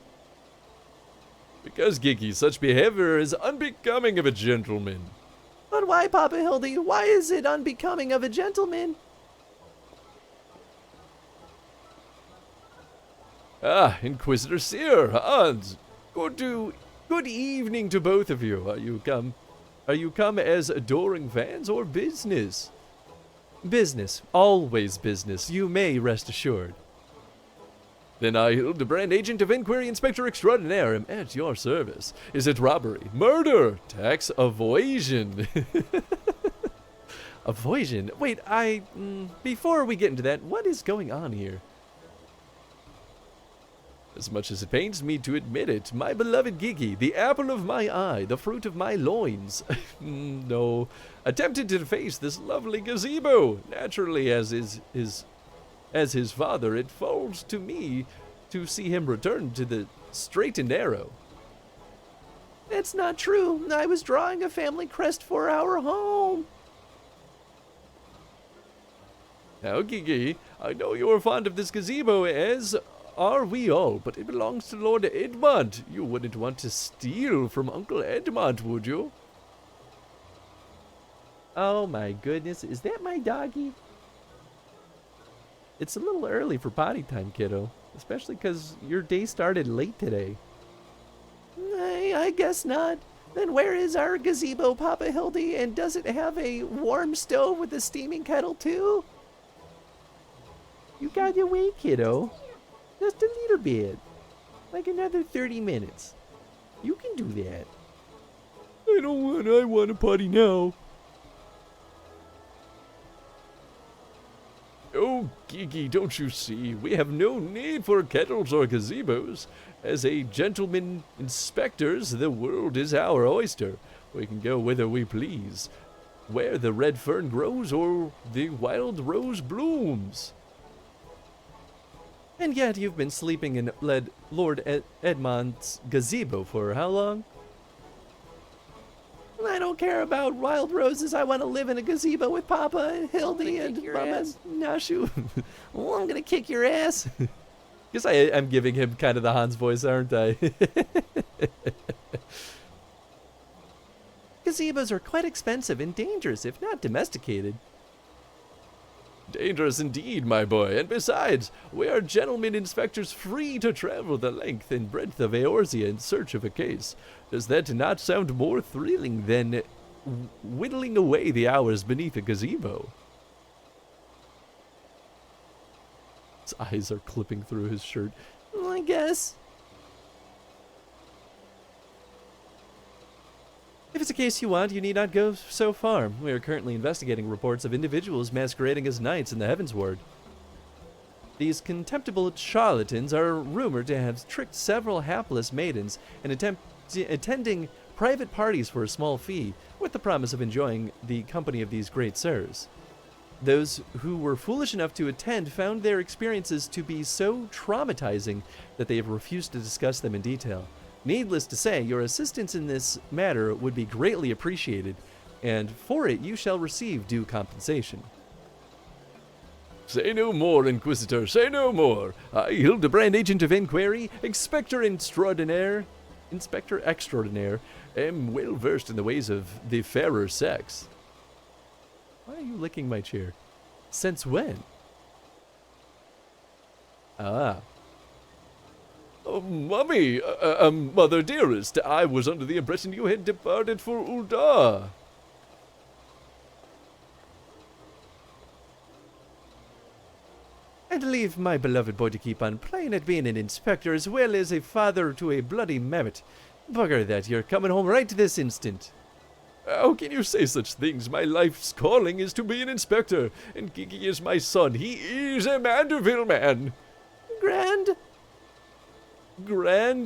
Because Gigi, such behavior is unbecoming of a gentleman. But why, Papa Hildy? Why is it unbecoming of a gentleman? Ah, Inquisitor Seer, Hans. Good evening to both of you. Are you come as adoring fans or business? Business. Always business. You may rest assured. Then I, Hildibrand, Agent of Inquiry Inspector Extraordinaire, am at your service. Is it robbery, murder, tax evasion? Evasion? Wait, before we get into that, what is going on here? As much as it pains me to admit it, my beloved Gigi, the apple of my eye, the fruit of my loins, no, attempted to deface this lovely gazebo. Naturally, as his father, it falls to me to see him return to the straight and narrow. That's not true. I was drawing a family crest for our home. Now, Gigi, I know you are fond of this gazebo, as are we all, but it belongs to Lord Edmund. You wouldn't want to steal from Uncle Edmund, would you? Oh my goodness, is that my doggy? It's a little early for potty time, kiddo, especially because your day started late today. I guess not. Then where is our gazebo, Papa Hildy? And does it have a warm stove with a steaming kettle too? You gotta wait, kiddo. Just a little bit. Like another 30 minutes. You can do that. I want a potty now. Oh, Gigi, don't you see? We have no need for kettles or gazebos. As a gentleman inspectors, the world is our oyster. We can go whither we please, where the red fern grows or the wild rose blooms. And yet you've been sleeping in Lord Edmond's gazebo for how long? I don't care about wild roses. I want to live in a gazebo with Papa and Hildy and Mama Nashu. Well, I'm gonna kick your ass. Guess I'm giving him kind of the Hans voice, aren't I? Gazebos are quite expensive and dangerous if not domesticated. Dangerous indeed, my boy, and besides, we are gentlemen inspectors free to travel the length and breadth of Eorzea in search of a case. Does that not sound more thrilling than whittling away the hours beneath a gazebo? His eyes are clipping through his shirt. Well, I guess. If it's a case you want, you need not go so far. We are currently investigating reports of individuals masquerading as knights in the Heavensward. These contemptible charlatans are rumored to have tricked several hapless maidens and attending private parties for a small fee, with the promise of enjoying the company of these great sirs. Those who were foolish enough to attend found their experiences to be so traumatizing that they have refused to discuss them in detail. Needless to say, your assistance in this matter would be greatly appreciated, and for it you shall receive due compensation. Say no more, Inquisitor, say no more. I, Hildibrand, Agent of Inquiry, Inspector Extraordinaire, am well versed in the ways of the fairer sex. Why are you licking my chair? Since when? Ah. Oh, Mummy, Mother dearest, I was under the impression you had departed for Uldar. And leave my beloved boy to keep on playing at being an inspector as well as a father to a bloody mammoth. Bugger that, you're coming home right this instant. How can you say such things? My life's calling is to be an inspector, and Gigi is my son. He is a Mandeville man. Grand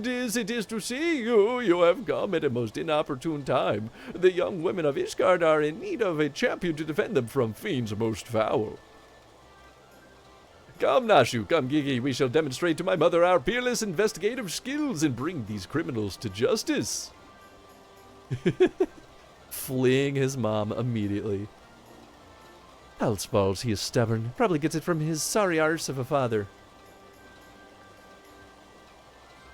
as it is to see you, you have come at a most inopportune time. The young women of Ishgard are in need of a champion to defend them from fiends most foul. Come, Nashu, come, Gigi, we shall demonstrate to my mother our peerless investigative skills and bring these criminals to justice. Fleeing his mom immediately. Else balls, he is stubborn. Probably gets it from his sorry arse of a father.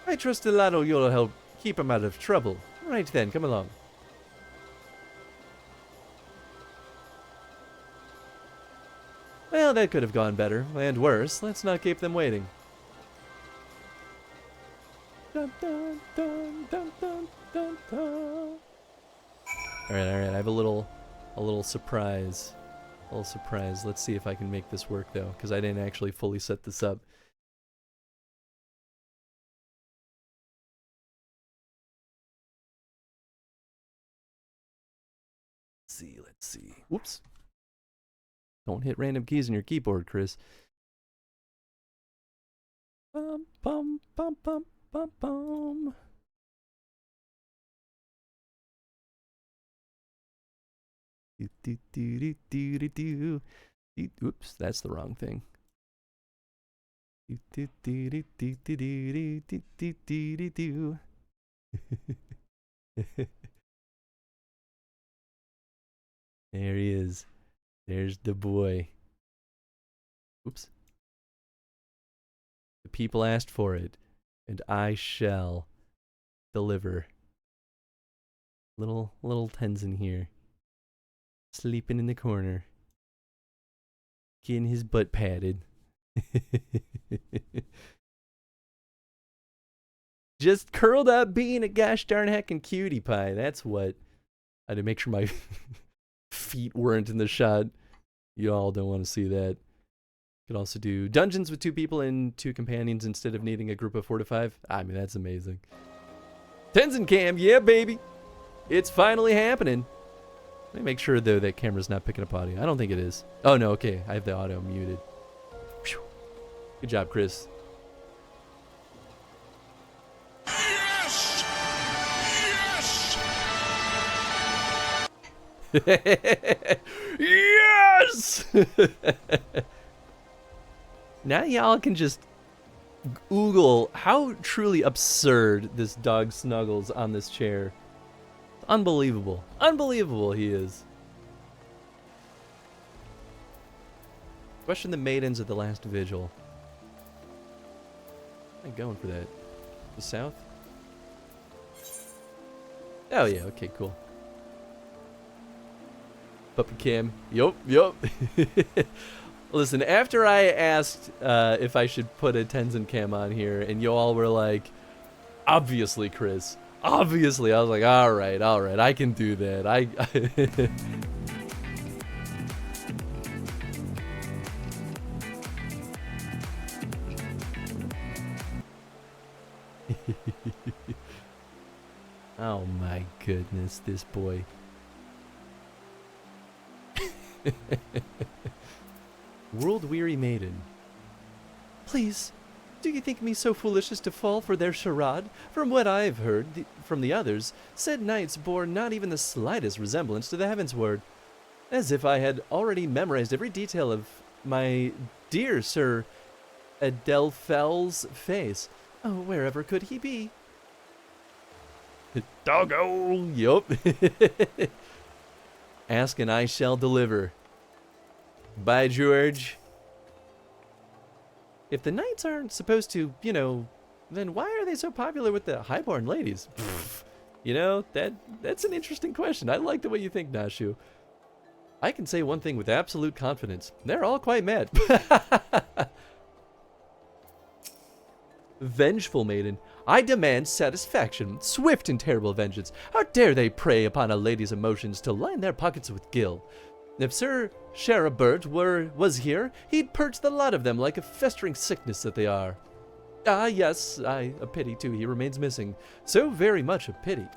I trust Delano you'll help keep him out of trouble. Right then, come along. Well, that could have gone better, and worse. Let's not keep them waiting. Dun, dun, dun, dun, dun, dun, dun. All right, I have a little surprise. A little surprise. Let's see if I can make this work, though, because I didn't actually fully set this up. Let's see. Whoops. Don't hit random keys on your keyboard, Chris. Bum, bum, bum, bum, bum, bum. Do, do, do, do, do, do, do. Oops, that's the wrong thing. Do, do, do, do, do, do, do, do, do, do, do. There he is. There's the boy. Oops. The people asked for it, and I shall deliver. Little Tenzin here, sleeping in the corner, getting his butt patted. Just curled up being a gosh darn heckin' cutie pie. That's what. I had to make sure my feet weren't in the shot. You all don't want to see that. Could also do dungeons with 2 people and 2 companions instead of needing a group of 4 to 5. I mean, that's amazing. Tenzin Cam, yeah, baby. It's finally happening. Let me make sure, though, that camera's not picking up audio. I don't think it is. Oh, no, okay. I have the audio muted. Whew. Good job, Chris. Yes! Yes! Now y'all can just Google how truly absurd this dog snuggles on this chair. Unbelievable. Unbelievable he is. Question the maidens of the last vigil. I'm going for that. The south? Oh yeah, okay, cool. Puppy cam. Yup. Listen, after I asked if I should put a Tenzin cam on here, and you all were like, obviously, Chris. Obviously. I was like, alright, I can do that. Oh my goodness, this boy. World-weary maiden. Please, do you think me so foolish as to fall for their charade? From what I've heard from the others, said knights bore not even the slightest resemblance to the Heavensward. As if I had already memorized every detail of my dear Sir Adelphel's face. Oh, wherever could he be? Doggo! Yup. Ask and I shall deliver. By George. If the knights aren't supposed to, then why are they so popular with the highborn ladies? That's an interesting question. I like the way you think, Nashu. I can say one thing with absolute confidence. They're all quite mad. Vengeful maiden. I demand satisfaction, swift and terrible vengeance. How dare they prey upon a lady's emotions to line their pockets with gil? If Sir Sherabert was here, he'd purge the lot of them like a festering sickness that they are. Ah, yes, a pity too. He remains missing. So very much a pity.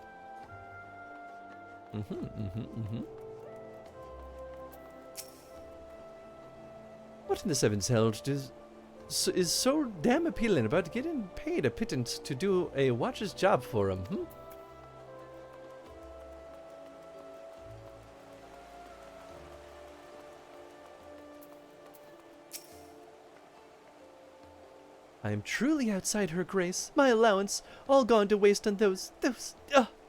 What in the seventh hells is so damn appealing about getting paid a pittance to do a watch's job for him, I am truly outside her grace. My allowance, all gone to waste on those,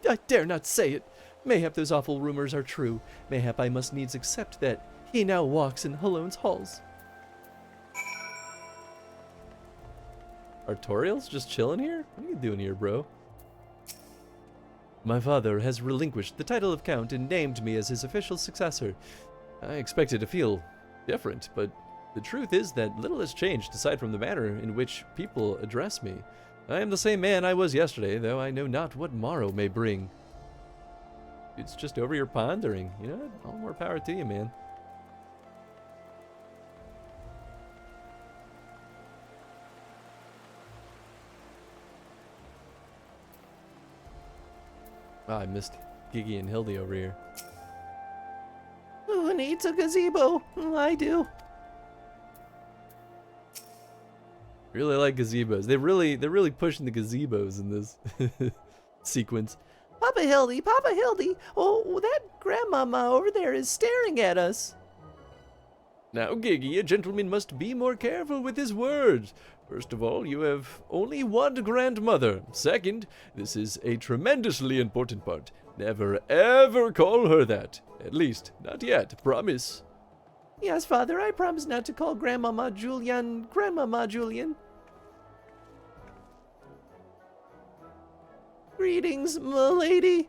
I dare not say it. Mayhap those awful rumors are true. Mayhap I must needs accept that he now walks in Halone's halls. Artorial's just chilling here? What are you doing here, bro? My father has relinquished the title of Count and named me as his official successor. I expected to feel different, but the truth is that little has changed aside from the manner in which people address me. I am the same man I was yesterday, though I know not what morrow may bring. It's just over your pondering. You know, all more power to you, man. Oh, I missed Gigi and Hildy over here. Who needs a gazebo? I do. Really like gazebos. They're really pushing the gazebos in this sequence. Papa Hildy, oh, that grandmama over there is staring at us. Now, Gigi, a gentleman must be more careful with his words. First of all, you have only one grandmother. Second, this is a tremendously important part. Never ever call her that. At least, not yet, promise. Yes, Father, I promise not to call Grandmama Julian Grandmama Julian. Greetings, m'lady.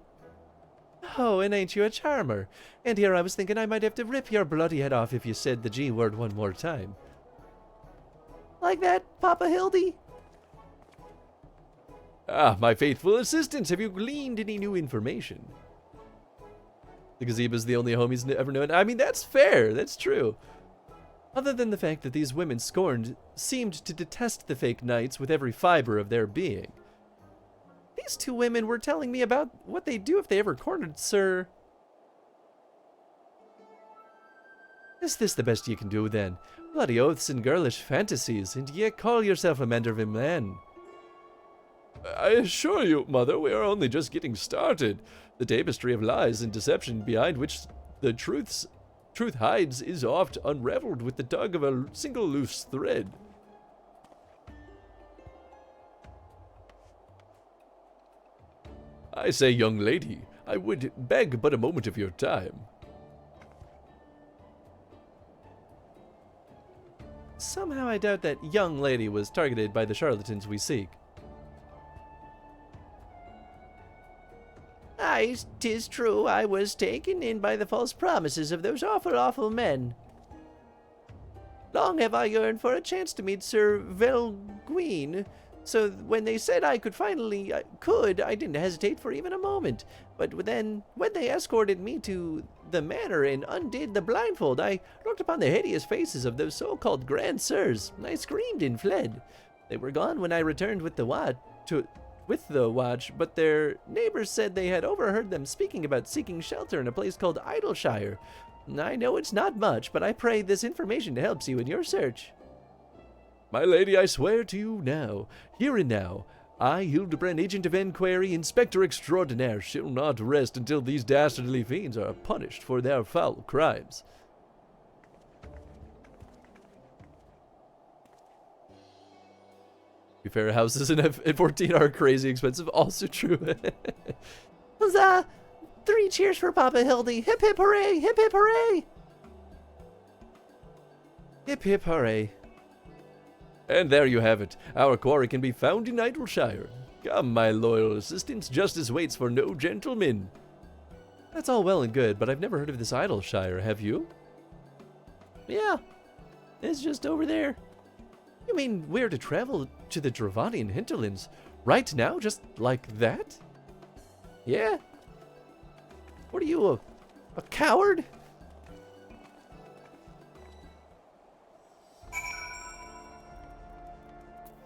Oh, and ain't you a charmer? And here I was thinking I might have to rip your bloody head off if you said the G word one more time. Like that, Papa Hildy? Ah, my faithful assistants, have you gleaned any new information? The gazebo's the only home he's ever known. I mean, that's fair. That's true. Other than the fact that these women seemed to detest the fake knights with every fiber of their being. These two women were telling me about what they'd do if they ever cornered Sir... Is this the best you can do, then? Bloody oaths and girlish fantasies, and ye call yourself a mandarin man. I assure you, Mother, we are only just getting started. The tapestry of lies and deception behind which the truth hides is oft unraveled with the tug of a single loose thread. I say, young lady, I would beg but a moment of your time. Somehow I doubt that young lady was targeted by the charlatans we seek. Aye, 'tis true, I was taken in by the false promises of those awful men. Long have I yearned for a chance to meet Sir Velguin, so when they said I didn't hesitate for even a moment. But then, when they escorted me to the manor and undid the blindfold, I looked upon the hideous faces of those so-called grand sirs. I screamed and fled. They were gone when I returned with the watch, but their neighbors said they had overheard them speaking about seeking shelter in a place called Idleshire. I know it's not much, but I pray this information helps you in your search. My lady, I swear to you now, here and now, I, Hildibrand, Agent of Enquiry, Inspector Extraordinaire, shall not rest until these dastardly fiends are punished for their foul crimes. To be fair, houses in F14 are crazy expensive. Also true. Huzzah! 3 cheers for Papa Hildy! Hip hip hooray! Hip hip hooray! Hip hip hooray. And there you have it. Our quarry can be found in Idleshire. Come, my loyal assistants, justice waits for no gentlemen. That's all well and good, but I've never heard of this Idleshire, have you? Yeah, it's just over there. You mean we're to travel to the Dravanian hinterlands right now, just like that? Yeah. What are you, a coward?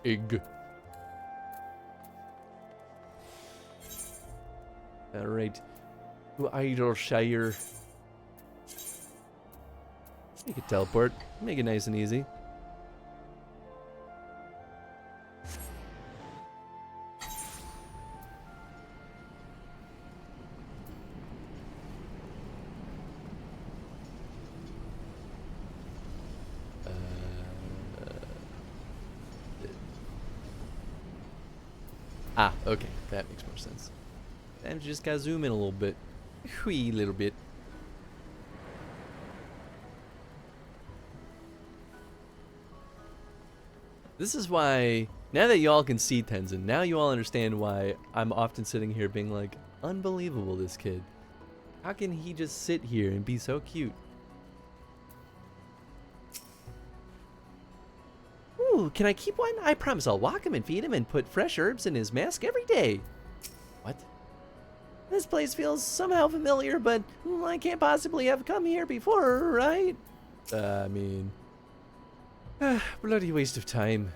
Egg. Alright. To Idleshire. Make it teleport. Make it nice and easy. Ah, okay. That makes more sense. And just gotta zoom in a little bit. Wee little bit. This is why, now that y'all can see Tenzin, now you all understand why I'm often sitting here being like, unbelievable, this kid. How can he just sit here and be so cute? Ooh, can I keep one? I promise I'll walk him and feed him and put fresh herbs in his mask every day. What? This place feels somehow familiar, but I can't possibly have come here before, right? I mean... bloody waste of time.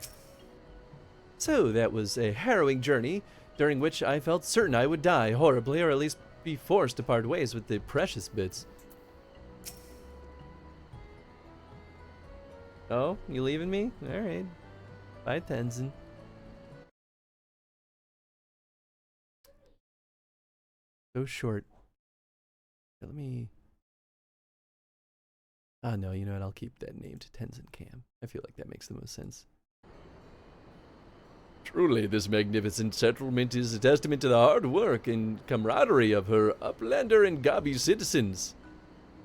So, that was a harrowing journey, during which I felt certain I would die horribly, or at least be forced to part ways with the precious bits. Oh, you leaving me? Alright. Bye, Tenzin. So short. Let me... Ah, no, you know what? I'll keep that name to Tenzin Cam. I feel like that makes the most sense. Truly, this magnificent settlement is a testament to the hard work and camaraderie of her Uplander and Gabi citizens.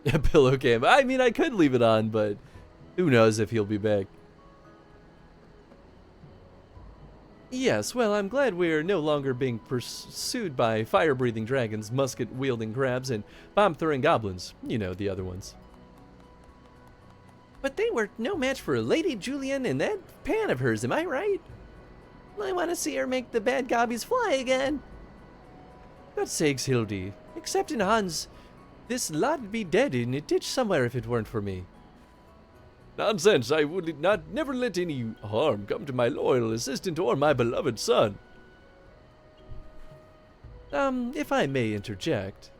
A pillow cam. I mean, I could leave it on, but who knows if he'll be back. Yes, well, I'm glad we're no longer being pursued by fire-breathing dragons, musket-wielding crabs, and bomb-throwing goblins. You know, the other ones. But they were no match for Lady Julian and that pan of hers, am I right? I want to see her make the bad gobbies fly again. God's sakes, Hildy. Except in Hans, this lot'd be dead in a ditch somewhere if it weren't for me. Nonsense, I would never let any harm come to my loyal assistant or my beloved son. If I may interject.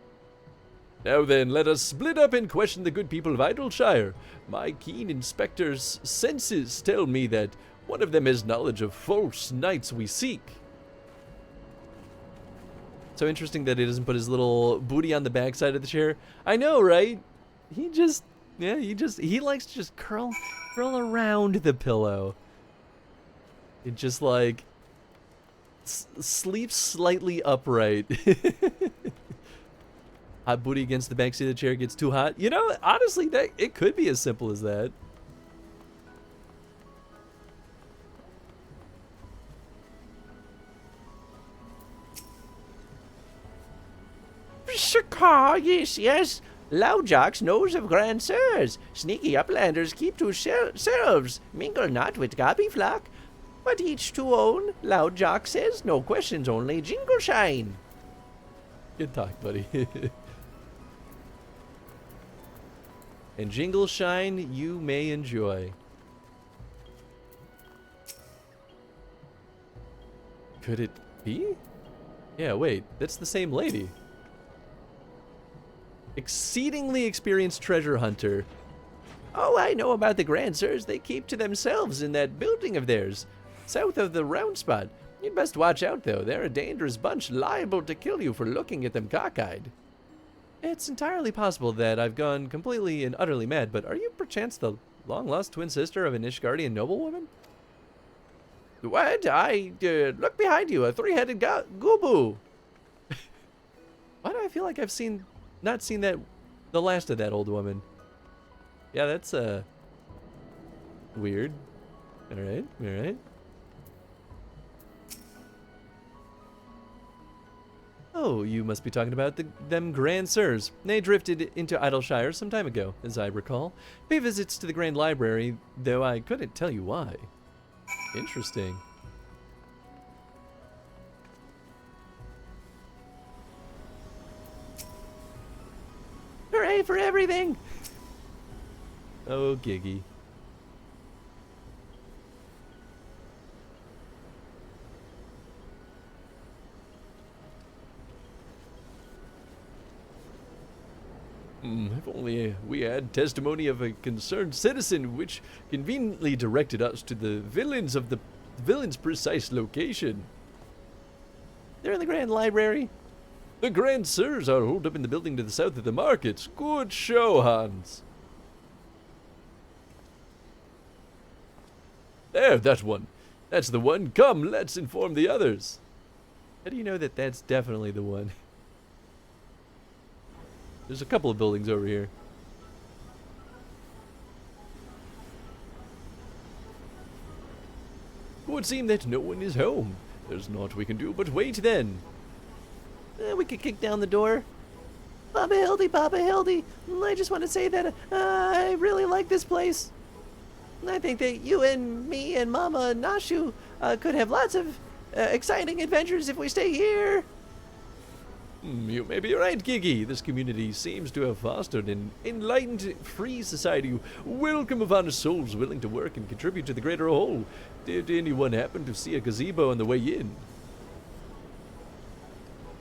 Now then, let us split up and question the good people of Idleshire. My keen inspector's senses tell me that one of them has knowledge of false knights we seek. So interesting that he doesn't put his little booty on the backside of the chair. I know, right? He likes to just curl around the pillow. It just like sleeps slightly upright. Hot booty against the backseat of the chair gets too hot. You know, honestly, it could be as simple as that. Shaka, yes. Loudjocks knows of grand sirs. Sneaky uplanders keep to selves. Mingle not with gobby flock. But each to own, Loudjock says. No questions, only jingle shine. Good talk, buddy. And jingle shine you may enjoy. Could it be? Yeah, wait, that's the same lady. Exceedingly experienced treasure hunter. Oh, I know about the Grand Sirs. They keep to themselves in that building of theirs, south of the round spot. You'd best watch out, though. They're a dangerous bunch, liable to kill you for looking at them cockeyed. It's entirely possible that I've gone completely and utterly mad, but are you perchance the long-lost twin sister of an Ishgardian noblewoman? What? Look behind you, a three-headed goobboo. Why do I feel like I've not seen the last of that old woman? Yeah, that's weird. All right. Oh, you must be talking about them Grand Sirs. They drifted into Idleshire some time ago, as I recall. Pay visits to the Grand Library, though I couldn't tell you why. Interesting. Hooray for everything! Oh, Giggy. If only we had testimony of a concerned citizen which conveniently directed us to the villain's precise location. They're in the Grand Library. The Grand Sirs are holed up in the building to the south of the markets. Good show, Hans. There, that one. That's the one. Come, let's inform the others. How do you know that that's definitely the one? There's a couple of buildings over here. It would seem that no one is home. There's naught we can do but wait then. We could kick down the door. Papa Hildy, I just want to say that I really like this place. I think that you and me and Mama Nashu could have lots of exciting adventures if we stay here. You may be right, Giggy. This community seems to have fostered an enlightened, free society, welcome of honest souls willing to work and contribute to the greater whole. Did anyone happen to see a gazebo on the way in?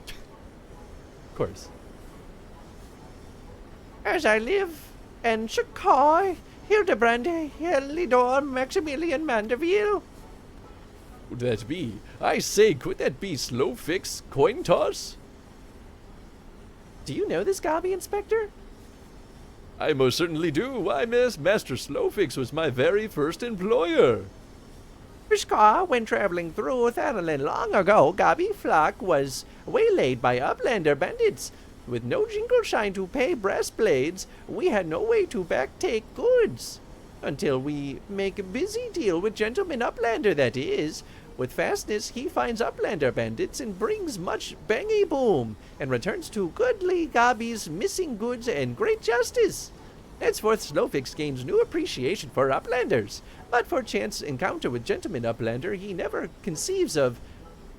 Of course. As I live, and Shakai, Hildibrand, Helidor, Maximilian Mandeville. Would that be? I say, could that be Slow Fix Coin Toss? Do you know this Gobby, Inspector? I most certainly do. Why, Miss, Master Slowfix was my very first employer. Bishka, when traveling through Thanalan long ago, Gabi Flock was waylaid by Uplander bandits. With no jingle shine to pay brass blades, we had no way to backtake goods. Until we make a busy deal with Gentleman Uplander, that is. With fastness, he finds Uplander bandits and brings much bangy boom, and returns to goodly Gabi's missing goods and great justice. Henceforth, Slowfix gains new appreciation for Uplanders, but for chance encounter with Gentleman Uplander, he never conceives of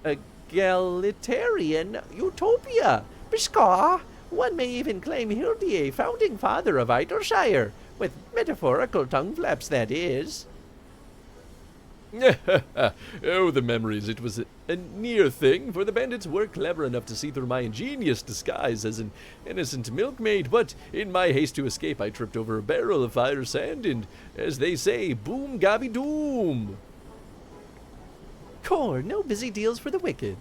egalitarian utopia. Bishka, one may even claim Hildy a founding father of Idleshire, with metaphorical tongue flaps, that is. Oh, the memories. It was a near thing, for the bandits were clever enough to see through my ingenious disguise as an innocent milkmaid, but in my haste to escape, I tripped over a barrel of fire sand, and, as they say, boom gabby doom. Core, no busy deals for the wicked.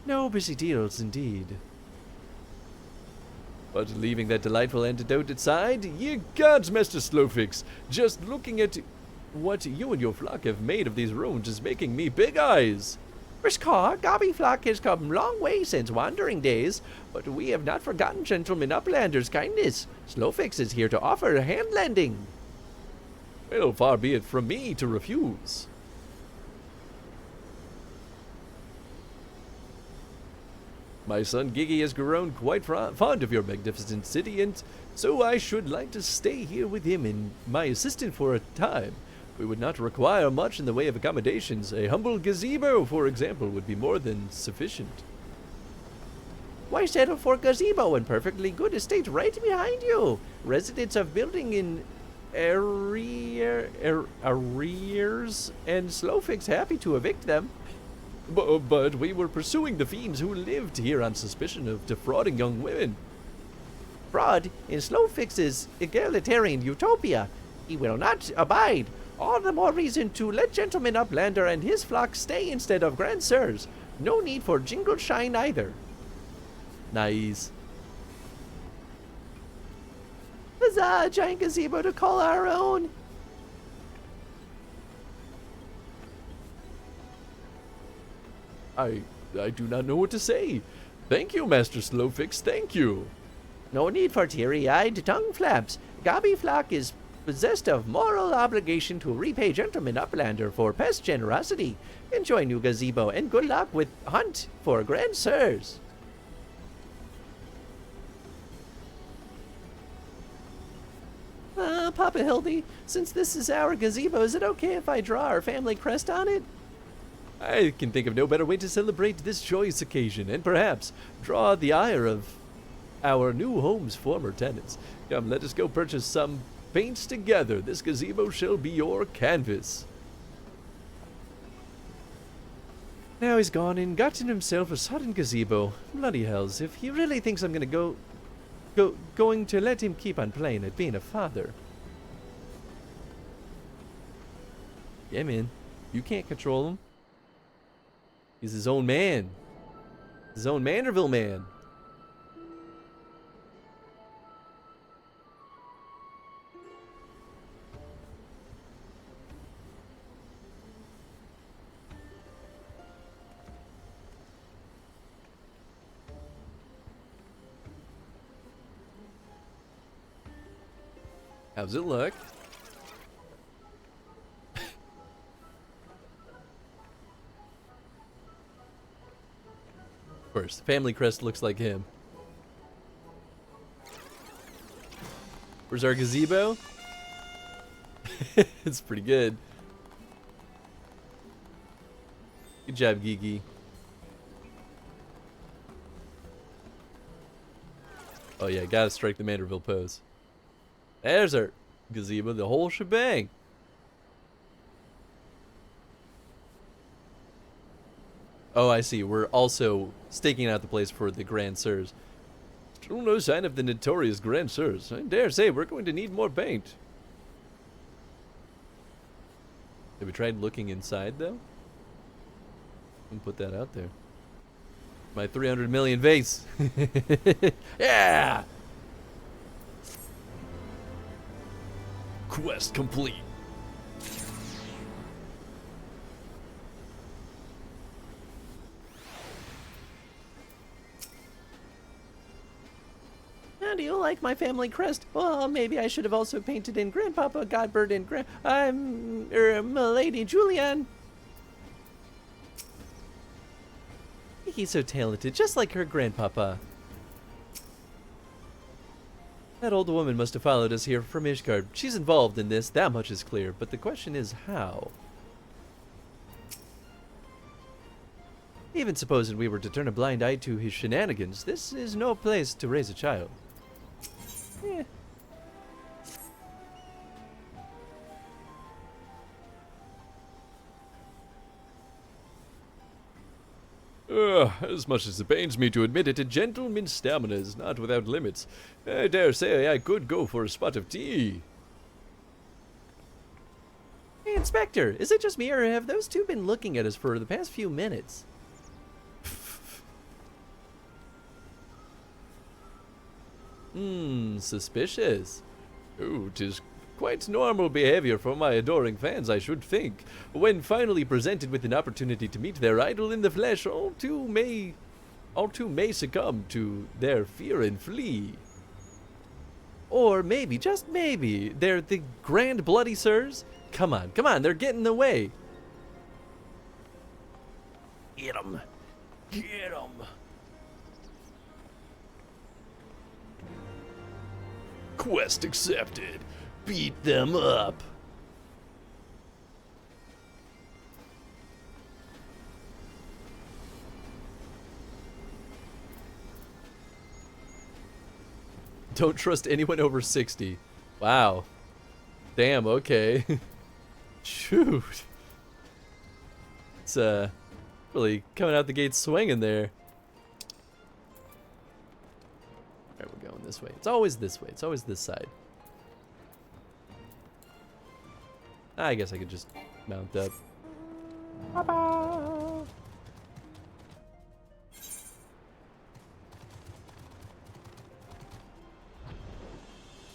No busy deals, indeed. But leaving that delightful antidote aside, ye gods, Master Slowfix, just looking at what you and your flock have made of these ruins is making me big eyes. Bishka, Gabi Flock has come long way since wandering days, but we have not forgotten Gentleman Uplander's kindness. Slowfix is here to offer a hand lending. Well, far be it from me to refuse. My son Gigi has grown quite fond of your magnificent city, and so I should like to stay here with him and my assistant for a time. We would not require much in the way of accommodations. A humble gazebo, for example, would be more than sufficient. Why settle for gazebo in perfectly good estate right behind you? Residents of building in arrears, and Slowfix happy to evict them. But we were pursuing the fiends who lived here on suspicion of defrauding young women. Fraud in Slowfix's egalitarian utopia. He will not abide. All the more reason to let Gentleman Uplander and his flock stay instead of Grand Sirs. No need for jingle shine either. Nice. Huzzah, a giant gazebo to call our own. I do not know what to say. Thank you, Master Slowfix, thank you. No need for teary-eyed tongue flaps. Gabi Flock is possessed of moral obligation to repay Gentleman Uplander for past generosity. Enjoy new gazebo and good luck with hunt for Grand Sirs. Papa Hildy, since this is our gazebo, is it okay if I draw our family crest on it? I can think of no better way to celebrate this joyous occasion, and perhaps draw the ire of our new home's former tenants. Come, let us go purchase some paints together. This gazebo shall be your canvas. Now he's gone and gotten himself a sodden gazebo. Bloody hells, if he really thinks I'm going to let him keep on playing at being a father. Yeah, man. You can't control him. He's his own man. His own Manderville man. How's it look? Of course, family crest looks like him. Where's our gazebo? It's pretty good. Good job, Gigi. Oh yeah, gotta strike the Manderville pose. There's our gazebo, the whole shebang. Oh, I see. We're also staking out the place for the Grand Sirs. Still no sign of the notorious Grand Sirs. I dare say we're going to need more paint. Have we tried looking inside, though? And put that out there. My 300 million vase. Yeah! Quest complete. do you like my family crest? Well, maybe I should have also painted in Grandpapa Godbird and Milady Julian. He's so talented, just like her grandpapa. That old woman must have followed us here from Ishgard. She's involved in this, that much is clear, but the question is how? Even supposing we were to turn a blind eye to his shenanigans, this is no place to raise a child. Eh. As much as it pains me to admit it, a gentleman's stamina is not without limits. I dare say I could go for a spot of tea. Hey, Inspector, is it just me or have those two been looking at us for the past few minutes? Suspicious. Oh, 'tis quite normal behavior for my adoring fans, I should think. When finally presented with an opportunity to meet their idol in the flesh, all two may succumb to their fear and flee. Or maybe, just maybe, they're the Grand Bloody Sirs? Come on, they're getting in the way. Get 'em. Get 'em. Quest accepted. Beat them up. Don't trust anyone over 60. Wow. Damn, okay. Shoot. It's really coming out the gate swinging there. Alright, we're going this way. It's always this way. It's always this side. I guess I could just mount up. Bye-bye.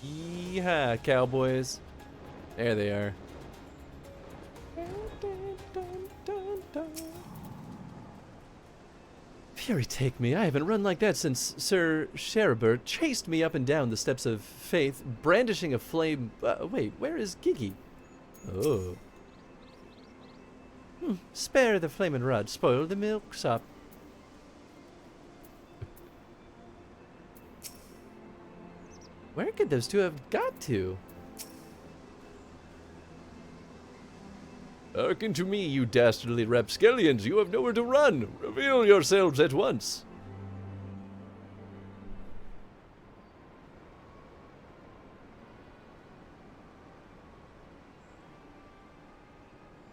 Yeehaw, cowboys. There they are. Fury take me. I haven't run like that since Sir Sherbert chased me up and down the steps of faith, brandishing a flame. Wait, where is Gigi? Oh. Spare the flaming rod, spoil the milksop. Where could those two have got to? Hearken to me, you dastardly rapscallions. You have nowhere to run. Reveal yourselves at once.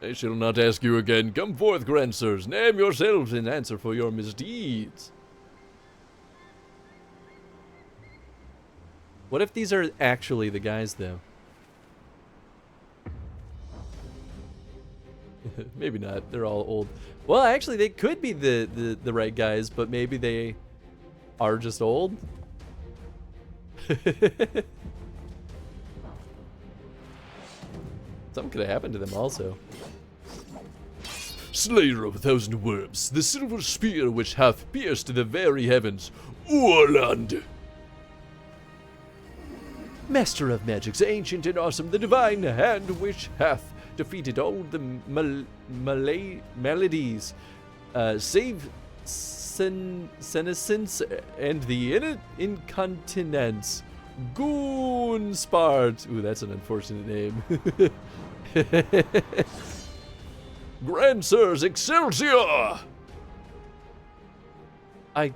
I shall not ask you again. Come forth, grandsirs. Name yourselves in answer for your misdeeds. What if these are actually the guys, though? Maybe not. They're all old. Well, actually, they could be the right guys, but maybe they are just old. Something could have happened to them also. Slayer of a thousand worms, the silver spear which hath pierced the very heavens, Orland! Master of magics, ancient and awesome, the divine hand which hath defeated all the melodies, save senescence and the incontinence. Goonspart. Ooh, that's an unfortunate name. Grandsirs, Excelsior! I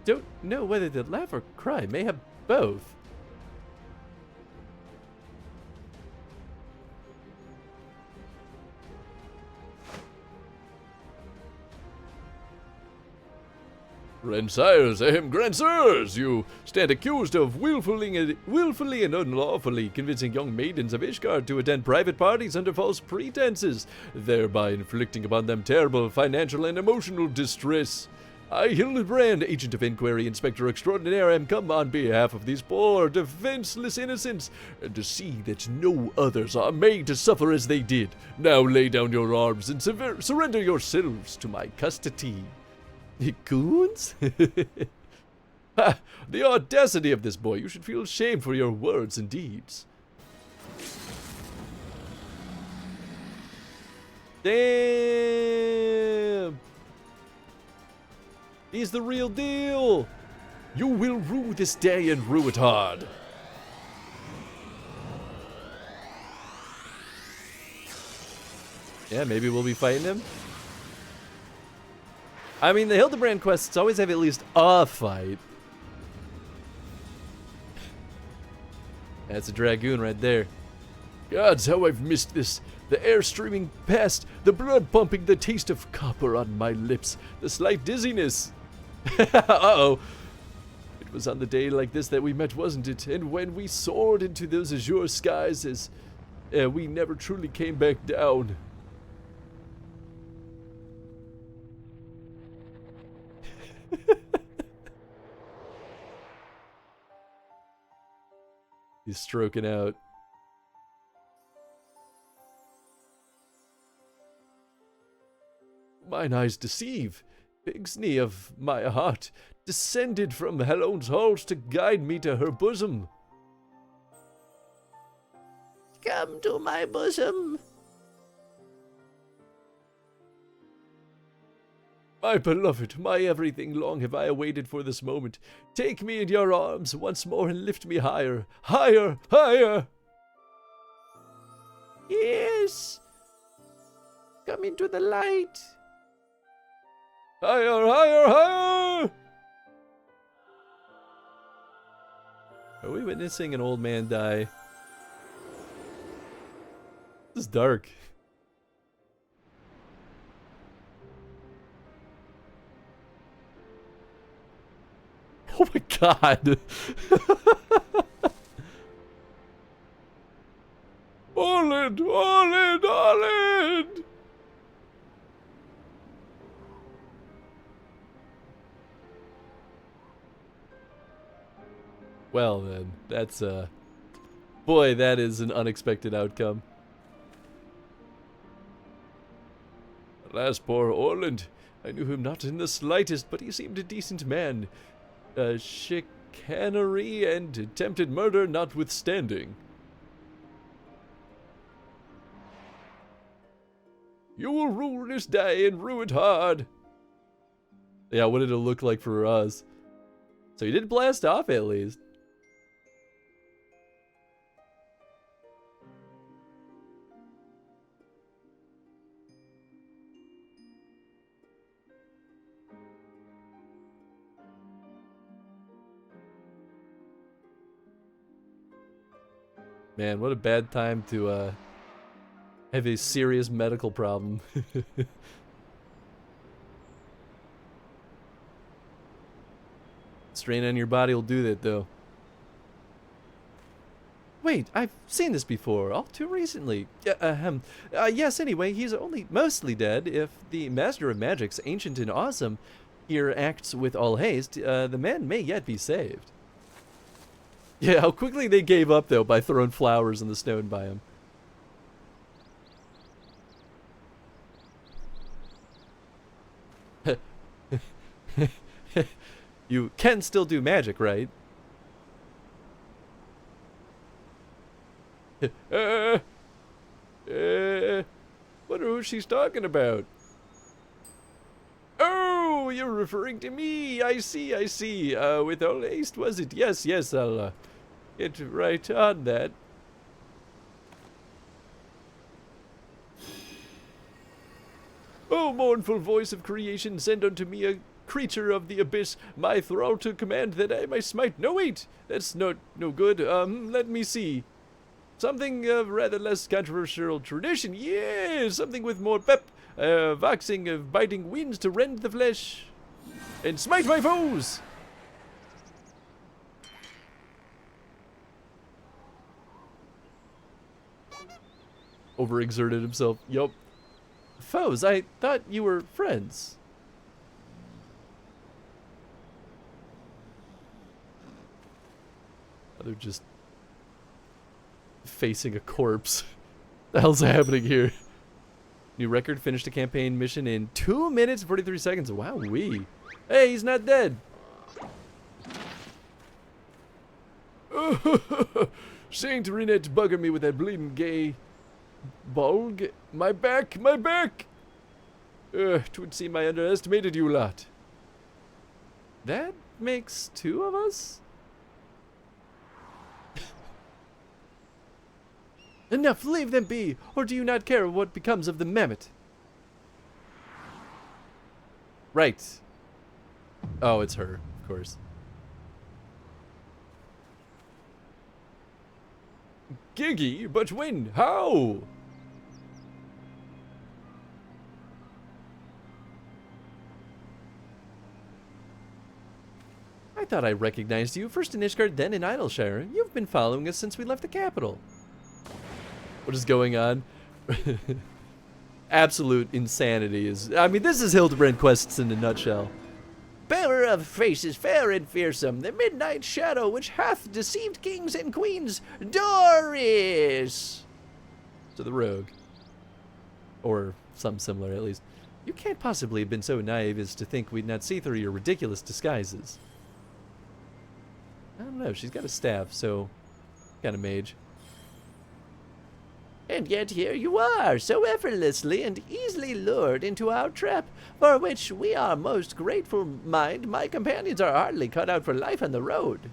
don't know whether to laugh or cry. May have both. Grandsires, grandsirs, you stand accused of willfully and unlawfully convincing young maidens of Ishgard to attend private parties under false pretenses, thereby inflicting upon them terrible financial and emotional distress. I, Hildibrand, Agent of Inquiry, Inspector Extraordinaire, am come on behalf of these poor, defenseless innocents, and to see that no others are made to suffer as they did. Now lay down your arms and surrender yourselves to my custody. Goons? Ha! The audacity of this boy. You should feel shame for your words and deeds. Damn! He's the real deal! You will rue this day and rue it hard. Yeah, maybe we'll be fighting him. I mean, the Hildibrand quests always have at least a fight. That's a Dragoon right there. Gods, how I've missed this. The air streaming past, the blood pumping, the taste of copper on my lips, the slight dizziness. Uh-oh. It was on the day like this that we met, wasn't it? And when we soared into those azure skies as we never truly came back down. He's stroking out. Mine eyes deceive. Pig's knee of my heart descended from Helone's halls to guide me to her bosom. Come to my bosom. My beloved, my everything, long have I awaited for this moment. Take me in your arms once more and lift me higher, higher, higher. Yes. Come into the light. Higher, higher, higher. Are we witnessing an old man die? This is dark. Oh my god. Orland, Orland, Orland. Well then, that's boy, that is an unexpected outcome. Alas, poor Orland. I knew him not in the slightest, but he seemed a decent man. Chicanery and attempted murder notwithstanding. You will rule this day and rue it hard. Yeah, what did it look like for us? So he did blast off at least. Man, what a bad time to have a serious medical problem. Strain on your body will do that, though. Wait, I've seen this before, all too recently. Yes, anyway, he's only mostly dead. If the Master of Magic's ancient and awesome here acts with all haste, the man may yet be saved. Yeah, how quickly they gave up, though, by throwing flowers in the stone by him. You can still do magic, right? Wonder who she's talking about. Oh, you're referring to me. I see, I see. With all haste, was it? Yes, yes, I'll get right on that. Oh, mournful voice of creation, send unto me a creature of the abyss, my thrall to command that I may smite. No, wait, that's no good. Let me see. Something of rather less controversial tradition. Yeah, something with more pep. Voxing of biting winds to rend the flesh. And smite my foes! Overexerted himself. Yup. Foes, I thought you were friends. They're just facing a corpse. The hell's happening here? New record, finished a campaign mission in 2 minutes 43 seconds. Wow, wee. Hey, he's not dead. Saint Renette bugger me with that bleeding gay bulg. My back, my back! 'Twould seem I underestimated you lot. That makes 2 of us? Enough, leave them be, or do you not care what becomes of the mammoth? Right. Oh, it's her, of course. Giggy, but when? How? I thought I recognized you, first in Ishgard, then in Idleshire. You've been following us since we left the capital. What is going on? Absolute insanity is... I mean, this is Hildibrand quests in a nutshell. Bearer of faces fair and fearsome, the midnight shadow which hath deceived kings and queens, Doris! To the rogue. Or something similar, at least. You can't possibly have been so naive as to think we'd not see through your ridiculous disguises. I don't know, she's got a staff, so... kind of mage. And yet here you are, so effortlessly and easily lured into our trap, for which we are most grateful. Mind, my companions are hardly cut out for life on the road.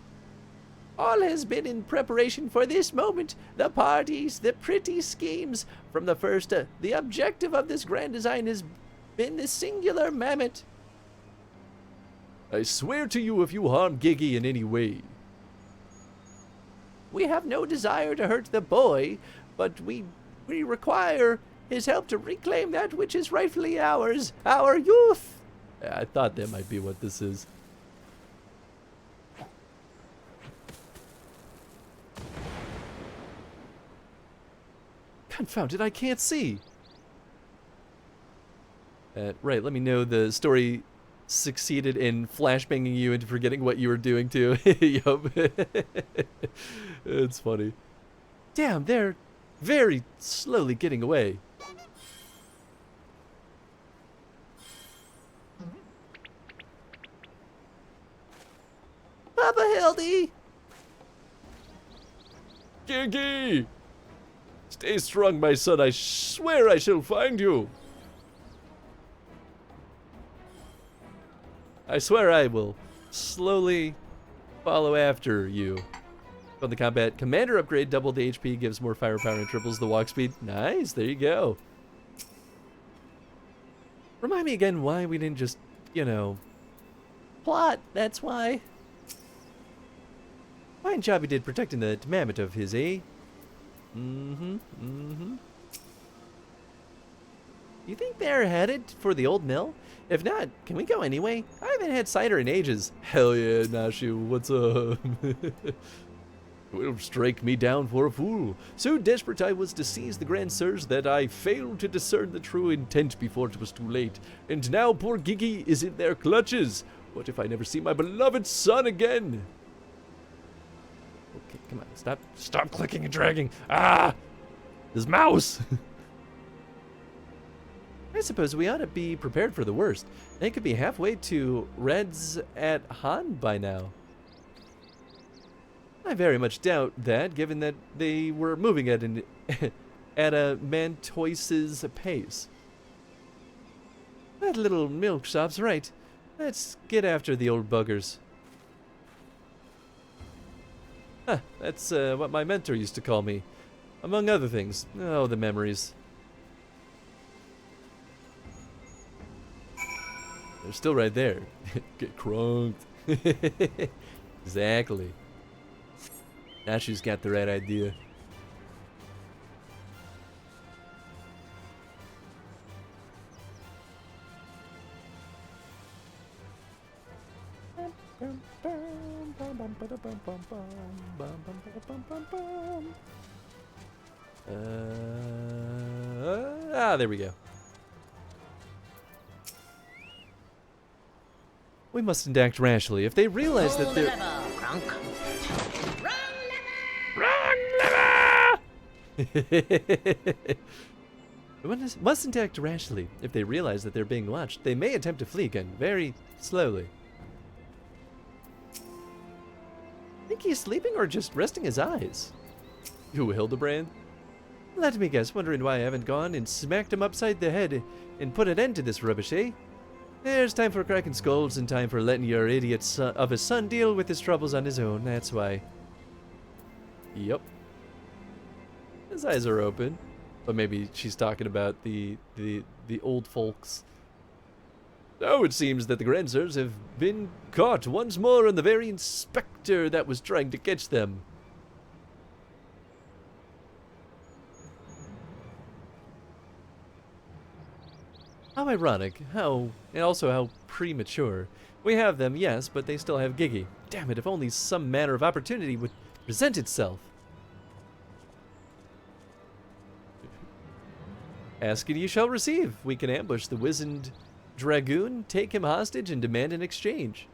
All has been in preparation for this moment, the parties, the pretty schemes. From the first, the objective of this grand design has been the singular mammoth. I swear to you if you harm Giggy in any way. We have no desire to hurt the boy, but we require his help to reclaim that which is rightfully ours, our youth. I thought that might be what this is. Confound it, I can't see. Right, let me know the story succeeded in flashbanging you into forgetting what you were doing too. Yup. It's funny. Damn, they're very slowly getting away. Papa Hildy! Giggy! Stay strong, my son. I swear I shall find you. I swear I will slowly follow after you. On the combat, commander upgrade, double the HP, gives more firepower and triples the walk speed. Nice, there you go. Remind me again why we didn't just, you know, plot, that's why. Fine job he did protecting the mammoth of his, eh? You think they're headed for the old mill? If not, can we go anyway? I haven't had cider in ages. Hell yeah, Nashu, what's up? Will strike me down for a fool. So desperate I was to seize the grand sirs that I failed to discern the true intent before it was too late. And now poor Giggy is in their clutches. What if I never see my beloved son again? Okay, come on, stop clicking and dragging. Ah! This mouse! I suppose we ought to be prepared for the worst. They could be halfway to Reds at Han by now. I very much doubt that, given that they were moving at a Mantoise's pace. That little milk shop's right. Let's get after the old buggers. Huh, that's what my mentor used to call me. Among other things. Oh, the memories. They're still right there. Get crunked. Exactly. Now she's got the right idea. There we go. We mustn't act rashly. If they realize that they're... We mustn't act rashly. If they realize that they're being watched, they may attempt to flee again, very slowly. I Think he's sleeping or just resting his eyes? You, Hildibrand? Let me guess, wondering why I haven't gone and smacked him upside the head and put an end to this rubbish, eh? There's time for cracking skulls and time for letting your idiot of a son deal with his troubles on his own, that's why. Yep. His eyes are open. But maybe she's talking about the old folks. Now it seems that the Grensers have been caught once more on the very inspector that was trying to catch them. How ironic, and also how premature. We have them, yes, but they still have Gigi. Damn it, if only some manner of opportunity would present itself. Ask and you shall receive. We can ambush the wizened dragoon, take him hostage, and demand an exchange.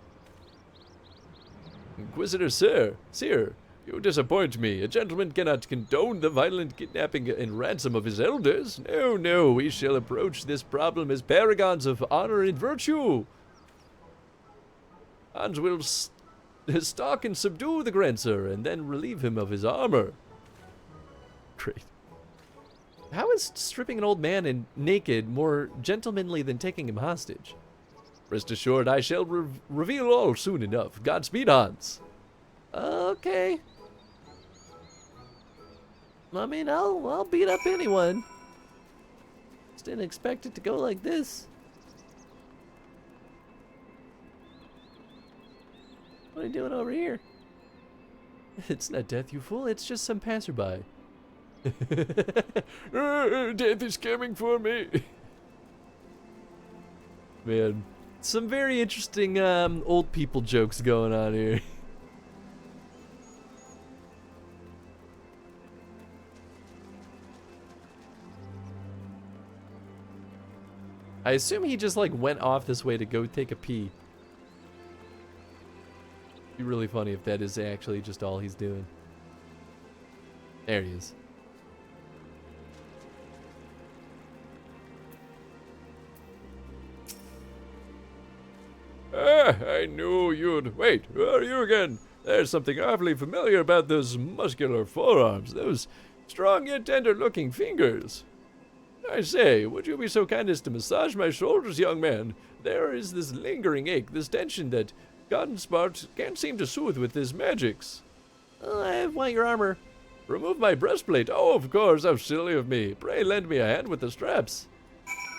Inquisitor Sir, you disappoint me. A gentleman cannot condone the violent kidnapping and ransom of his elders. No, we shall approach this problem as paragons of honor and virtue. Hans will stalk and subdue the Grenzer, and then relieve him of his armor. Great. How is stripping an old man and naked more gentlemanly than taking him hostage? Rest assured, I shall reveal all soon enough. Godspeed, Hans. Okay. I mean, I'll beat up anyone. Just didn't expect it to go like this. What are you doing over here? It's not death, you fool. It's just some passerby. Death is coming for me. Man, some very interesting old people jokes going on here. I assume he just like went off this way to go take a pee. It'd be really funny if that is actually just all he's doing. There he is. I knew you'd... Wait, who are you again? There's something awfully familiar about those muscular forearms, those strong yet tender-looking fingers. I say, would you be so kind as to massage my shoulders, young man? There is this lingering ache, this tension that Goddenspart can't seem to soothe with his magics. I want your armor. Remove my breastplate. Oh, of course, how silly of me. Pray lend me a hand with the straps.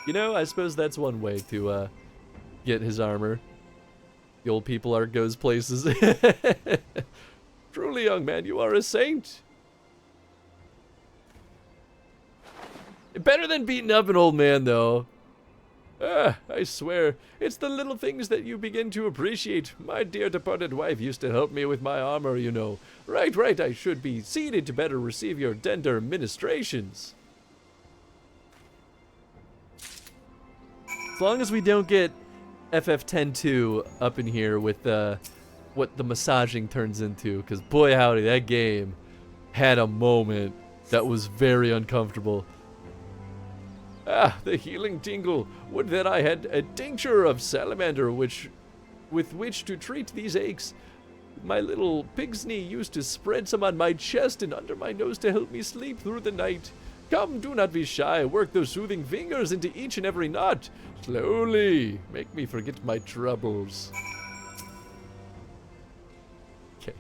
You know, I suppose that's one way to get his armor. The old people art goes places. Truly, young man, you are a saint. Better than beating up an old man, though. I swear, it's the little things that you begin to appreciate. My dear departed wife used to help me with my armor, you know. Right, I should be seated to better receive your tender ministrations. As long as we don't get FF10-2 up in here with what the massaging turns into, because boy howdy, that game had a moment that was very uncomfortable. The healing tingle. Would that I had a tincture of salamander with which to treat these aches. My little pig's knee used to spread some on my chest and under my nose to help me sleep through the night. Come, do not be shy. Work those soothing fingers into each and every knot. Slowly. Make me forget my troubles. Okay.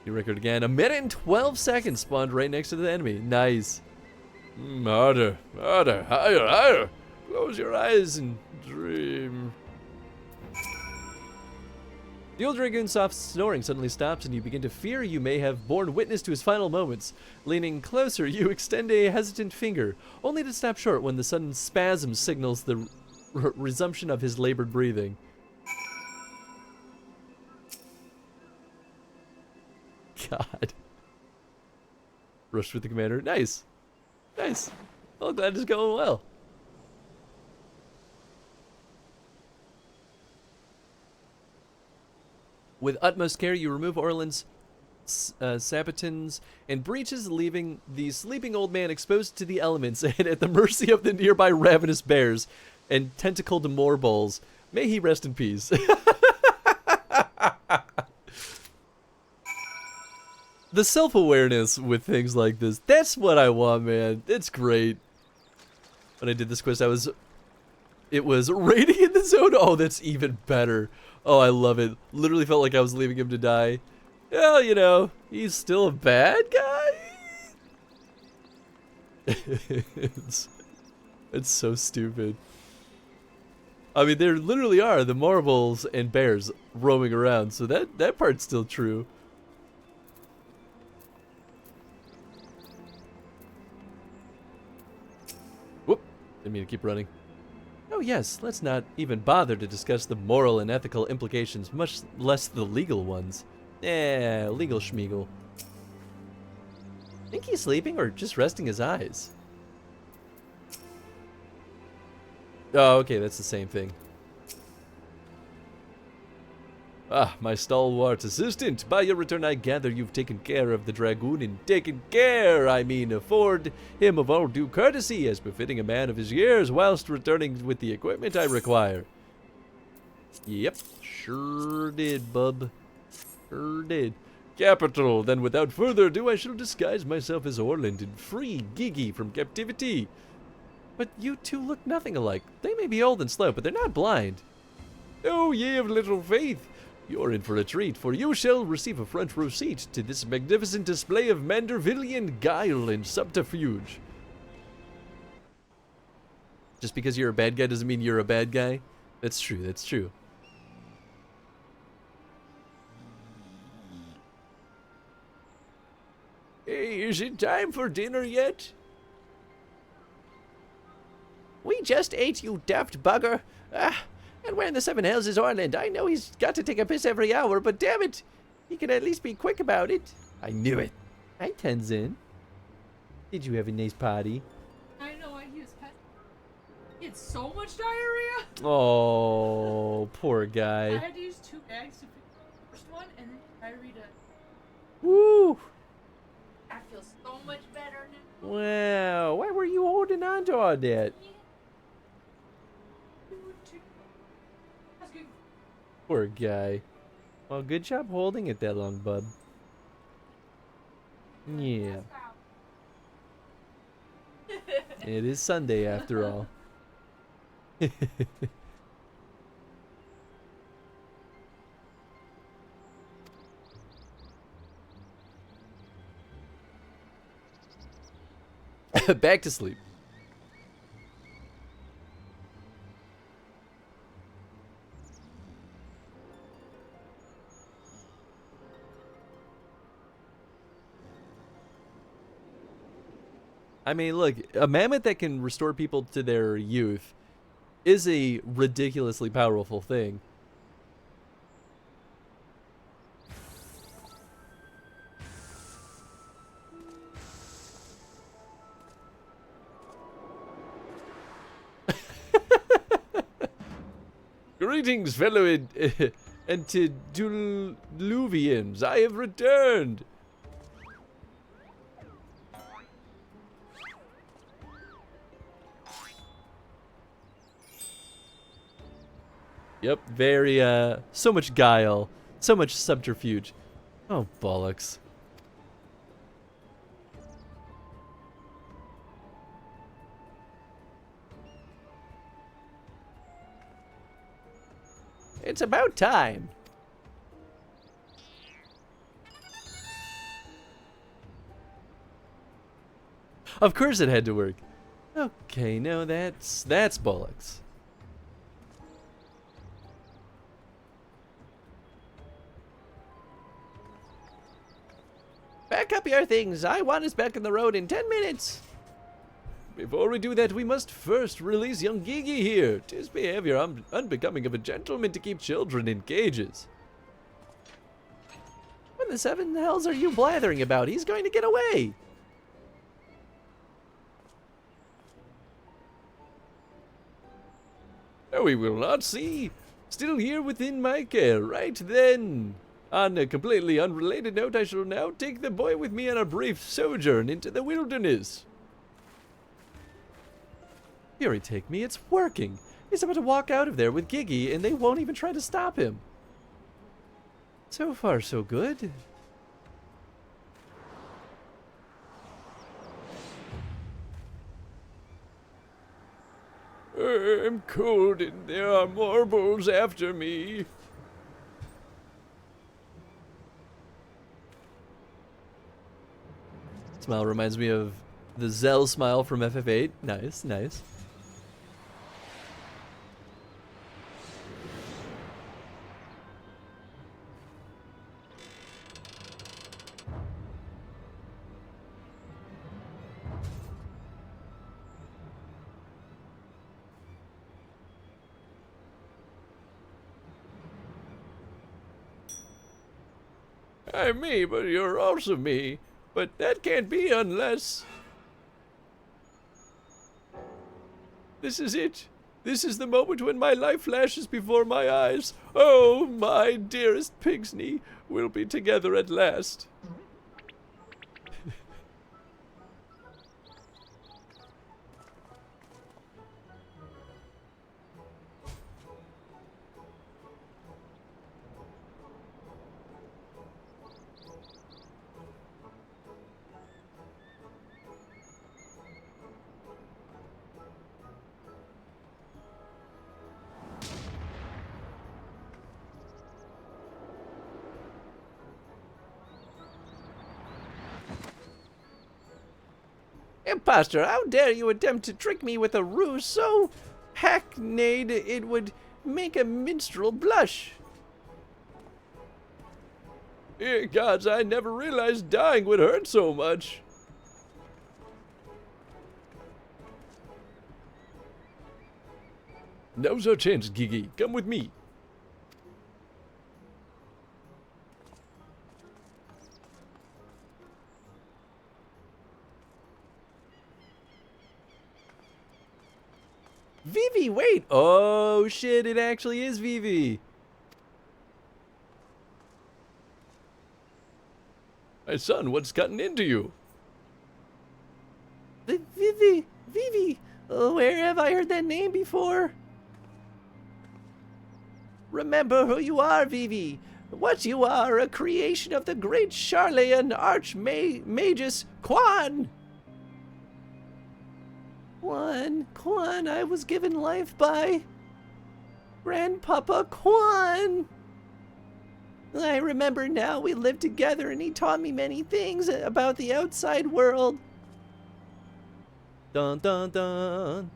New record again. 1 minute and 12 seconds spawned right next to the enemy. Nice. Harder, higher. Close your eyes and dream. The old dragoon's soft snoring suddenly stops, and you begin to fear you may have borne witness to his final moments. Leaning closer, you extend a hesitant finger, only to stop short when the sudden spasm signals the resumption of his labored breathing. God. Rushed with the commander. Nice. Well, glad it's going well. With utmost care, you remove Orland's sabatons and breeches, leaving the sleeping old man exposed to the elements and at the mercy of the nearby ravenous bears and tentacled moorballs. May he rest in peace. The self-awareness with things like this, that's what I want, man. It's great. When I did this quest, it was raiding in the zone. Oh, that's even better. Oh, I love it. Literally felt like I was leaving him to die. Well, you know, he's still a bad guy. it's so stupid. I mean, there literally are the marbles and bears roaming around, so that part's still true. Whoop, didn't mean to keep running. Oh yes, let's not even bother to discuss the moral and ethical implications, much less the legal ones. Legal schmeagle. Think he's sleeping or just resting his eyes? Oh, okay, that's the same thing. Ah, my stalwart assistant. By your return, I gather you've taken care of the dragoon, and taken care, I mean afford him of all due courtesy, as befitting a man of his years, whilst returning with the equipment I require. Yep, sure did, bub. Sure did. Capital. Then without further ado, I shall disguise myself as Orland and free Gigi from captivity. But you two look nothing alike. They may be old and slow, but they're not blind. Oh, ye of little faith. You're in for a treat, for you shall receive a front row seat to this magnificent display of Mandervillian guile and subterfuge. Just because you're a bad guy doesn't mean you're a bad guy. That's true, that's true. Hey, is it time for dinner yet? We just ate, you daft bugger. And where in the seven hells is Orland? I know he's got to take a piss every hour, but damn it, he can at least be quick about it. I knew it. Hi, Tenzin. Did you have a nice party? I know, he was pet. He had so much diarrhea. Oh, poor I guy. had to use 2 bags to pick the first one, and then diarrhea to... Woo! I feel so much better now. Wow, why were you holding on to all that? Poor guy. Well, good job holding it that long, bub. Yeah. It is Sunday after all. Back to sleep. I mean, look, a mammoth that can restore people to their youth is a ridiculously powerful thing. Greetings, fellow antediluvians. I have returned. Yep, very, so much guile, so much subterfuge. Oh, bollocks. It's about time. Of course it had to work. Okay, no, that's bollocks. Back up your things. I want us back on the road in 10 minutes. Before we do that, we must first release young Gigi here. 'Tis behavior unbecoming of a gentleman to keep children in cages. What the seven hells are you blathering about? He's going to get away. Oh, we will not see. Still here within my care. Right then. On a completely unrelated note, I shall now take the boy with me on a brief sojourn into the wilderness. Fury take me, it's working. He's about to walk out of there with Gigi, and they won't even try to stop him. So far, so good. I'm cold and there are marbles after me. Smile reminds me of the Zell smile from FF8. Nice, nice. I'm me, but you're also me. But that can't be unless... This is it. This is the moment when my life flashes before my eyes. Oh, my dearest Pigsney, we'll be together at last. Imposter, how dare you attempt to trick me with a ruse so hackneyed it would make a minstrel blush? Dear gods, I never realized dying would hurt so much. Now's our chance, Gigi. Come with me. Vivi, wait! Oh shit, it actually is Vivi. My son, what's gotten into you? Vivi, oh, where have I heard that name before? Remember who you are, Vivi. What you are, a creation of the great Charlatan Archmagus Quan. Quan, I was given life by Grandpapa Quan. I remember now, we lived together and he taught me many things about the outside world. Dun dun dun.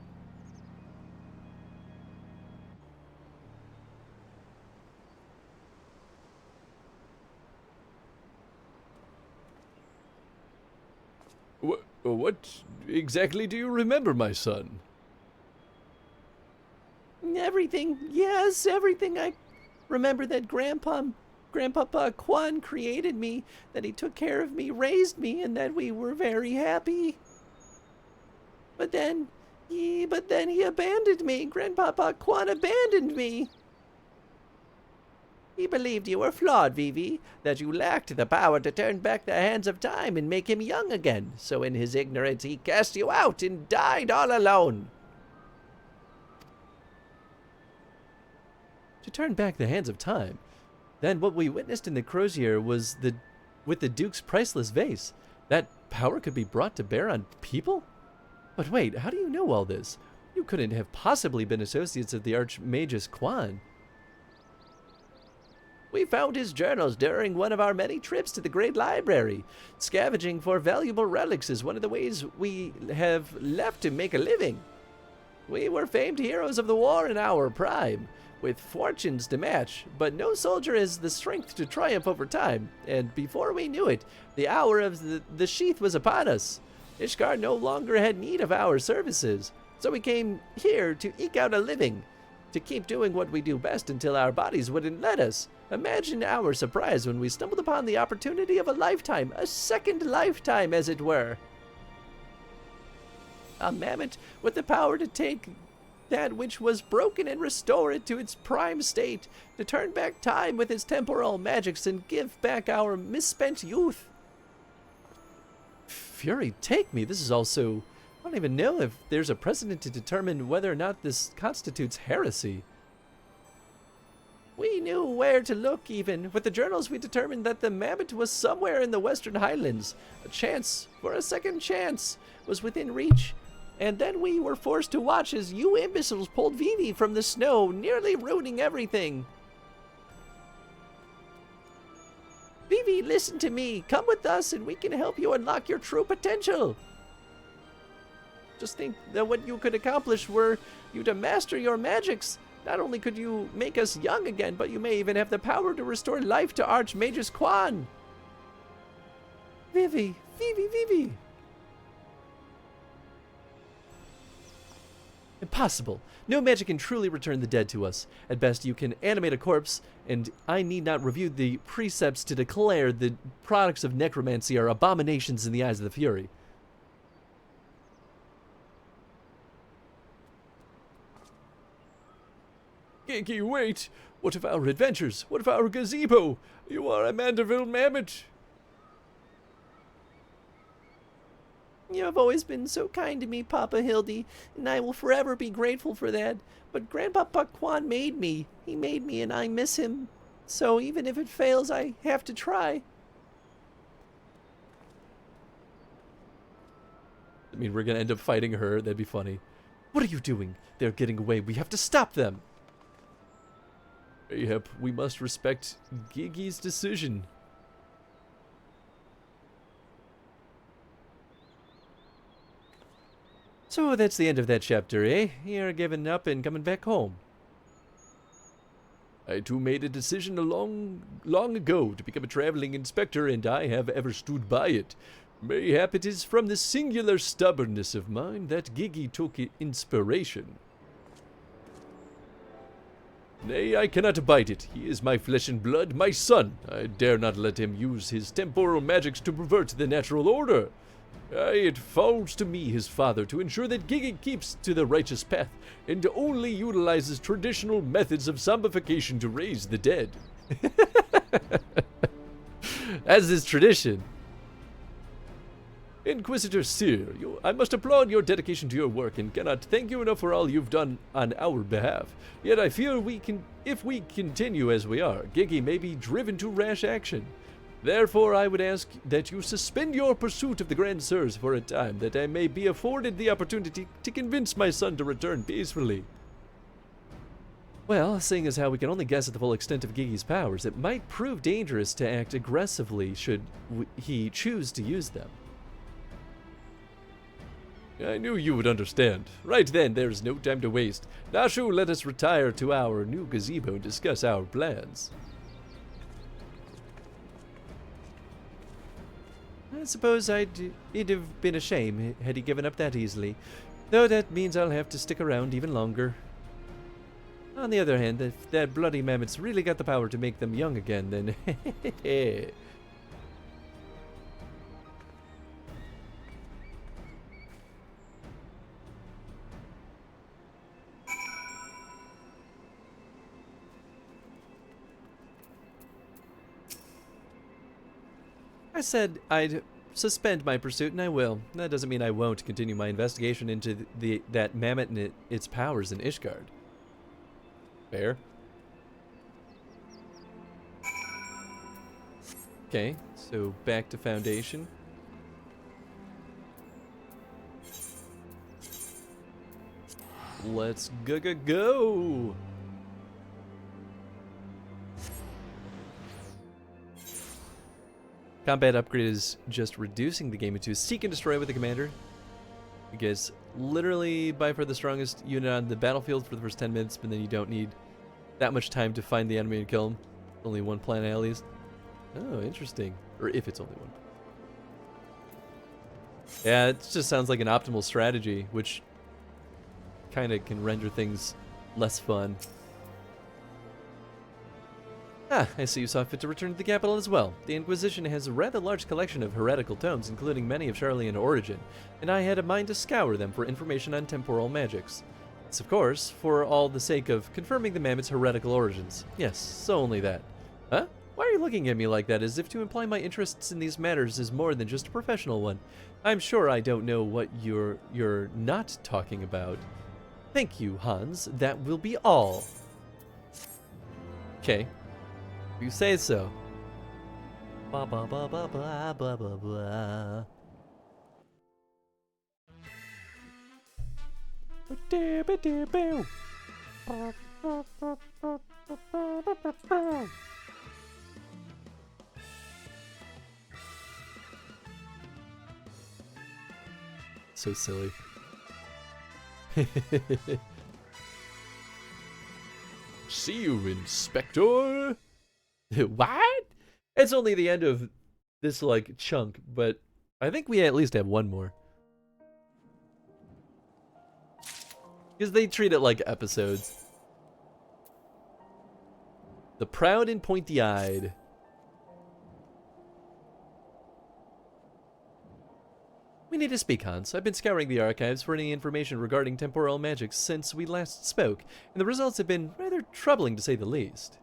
What exactly do you remember, my son? Everything. Yes, everything. I remember that Grandpapa Quan created me, that he took care of me, raised me, and that we were very happy. But then he abandoned me. Grandpapa Quan abandoned me. He believed you were flawed, Vivi, that you lacked the power to turn back the hands of time and make him young again. So in his ignorance, he cast you out and died all alone. To turn back the hands of time? Then what we witnessed in the Crozier was with the Duke's priceless vase. That power could be brought to bear on people? But wait, how do you know all this? You couldn't have possibly been associates of the Archmagus Quan. We found his journals during one of our many trips to the Great Library. Scavenging for valuable relics is one of the ways we have left to make a living. We were famed heroes of the war in our prime, with fortunes to match, but no soldier has the strength to triumph over time, and before we knew it, the hour of the sheath was upon us. Ishgard no longer had need of our services, so we came here to eke out a living, to keep doing what we do best until our bodies wouldn't let us. Imagine our surprise when we stumbled upon the opportunity of a lifetime, a second lifetime as it were. A mammoth with the power to take that which was broken and restore it to its prime state, to turn back time with its temporal magics and give back our misspent youth. Fury take me, this is also... I don't even know if there's a precedent to determine whether or not this constitutes heresy. We knew where to look even. With the journals, we determined that the mammoth was somewhere in the Western Highlands. A chance for a second chance was within reach. And then we were forced to watch as you imbeciles pulled Vivi from the snow, nearly ruining everything. Vivi, listen to me. Come with us and we can help you unlock your true potential. Just think that what you could accomplish were you to master your magics. Not only could you make us young again, but you may even have the power to restore life to Archmagus Quan. Vivi, Vivi, Vivi. Impossible. No magic can truly return the dead to us. At best, you can animate a corpse, and I need not review the precepts to declare the products of necromancy are abominations in the eyes of the Fury. Gigi, wait! What of our adventures? What of our gazebo? You are a Mandeville mammoth. You have always been so kind to me, Papa Hildy, and I will forever be grateful for that. But Grandpapa Quan made me. He made me, and I miss him. So even if it fails, I have to try. I mean, we're gonna end up fighting her. That'd be funny. What are you doing? They're getting away. We have to stop them. Yep, we must respect Gigi's decision. So that's the end of that chapter, eh? You're giving up and coming back home. I too made a decision long ago to become a traveling inspector, and I have ever stood by it. Mayhap it is from the singular stubbornness of mine that Gigi took inspiration. Nay, I cannot abide it. He is my flesh and blood, my son. I dare not let him use his temporal magics to pervert the natural order. It falls to me, his father, to ensure that Gigi keeps to the righteous path and only utilizes traditional methods of zombification to raise the dead. As is tradition. Inquisitor Cyr, I must applaud your dedication to your work and cannot thank you enough for all you've done on our behalf. Yet I fear if we continue as we are, Gigi may be driven to rash action. Therefore, I would ask that you suspend your pursuit of the Grand Sirs for a time, that I may be afforded the opportunity to convince my son to return peacefully. Well, seeing as how we can only guess at the full extent of Gigi's powers, it might prove dangerous to act aggressively should he choose to use them. I knew you would understand. Right then, there is no time to waste. Nashu, let us retire to our new gazebo and discuss our plans. I suppose it'd have been a shame had he given up that easily, though that means I'll have to stick around even longer. On the other hand, if that bloody mammoth's really got the power to make them young again, then I said I'd suspend my pursuit, and I will. That doesn't mean I won't continue my investigation into that mammoth and its powers in Ishgard. Fair. Okay, so back to Foundation. Let's go! Combat upgrade is just reducing the game into seek and destroy with the commander. Because literally by far the strongest unit on the battlefield for the first 10 minutes, but then you don't need that much time to find the enemy and kill him. Only one planet at least. Oh, interesting. Or if it's only one. Yeah, it just sounds like an optimal strategy, which kind of can render things less fun. Ah, I see you saw fit to return to the capital as well. The Inquisition has a rather large collection of heretical tomes, including many of Charlian origin, and I had a mind to scour them for information on temporal magics. This, of course, for all the sake of confirming the mammoth's heretical origins. Yes, so only that. Huh? Why are you looking at me like that, as if to imply my interests in these matters is more than just a professional one? I'm sure I don't know what you're not talking about. Thank you, Hans. That will be all. Okay. You say so. Ba ba ba ba ba ba ba ba. So silly. See you, Inspector. What? It's only the end of this like chunk, but I think we at least have one more. Because they treat it like episodes. The Proud and Pointy-Eyed. We need to speak, Hans. I've been scouring the archives for any information regarding temporal magic since we last spoke, and the results have been rather troubling to say the least.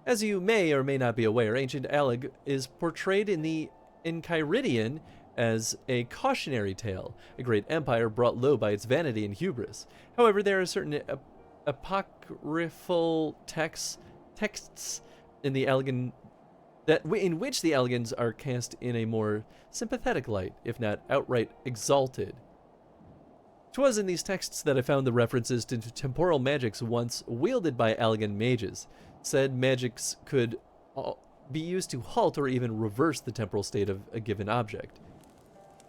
As you may or may not be aware, ancient Alleg is portrayed in the Enchiridion as a cautionary tale, a great empire brought low by its vanity and hubris. However, there are certain apocryphal texts in the Allegan in which the Allegans are cast in a more sympathetic light, if not outright exalted. 'Twas in these texts that I found the references to temporal magics once wielded by Allegan mages. Said magics could be used to halt or even reverse the temporal state of a given object.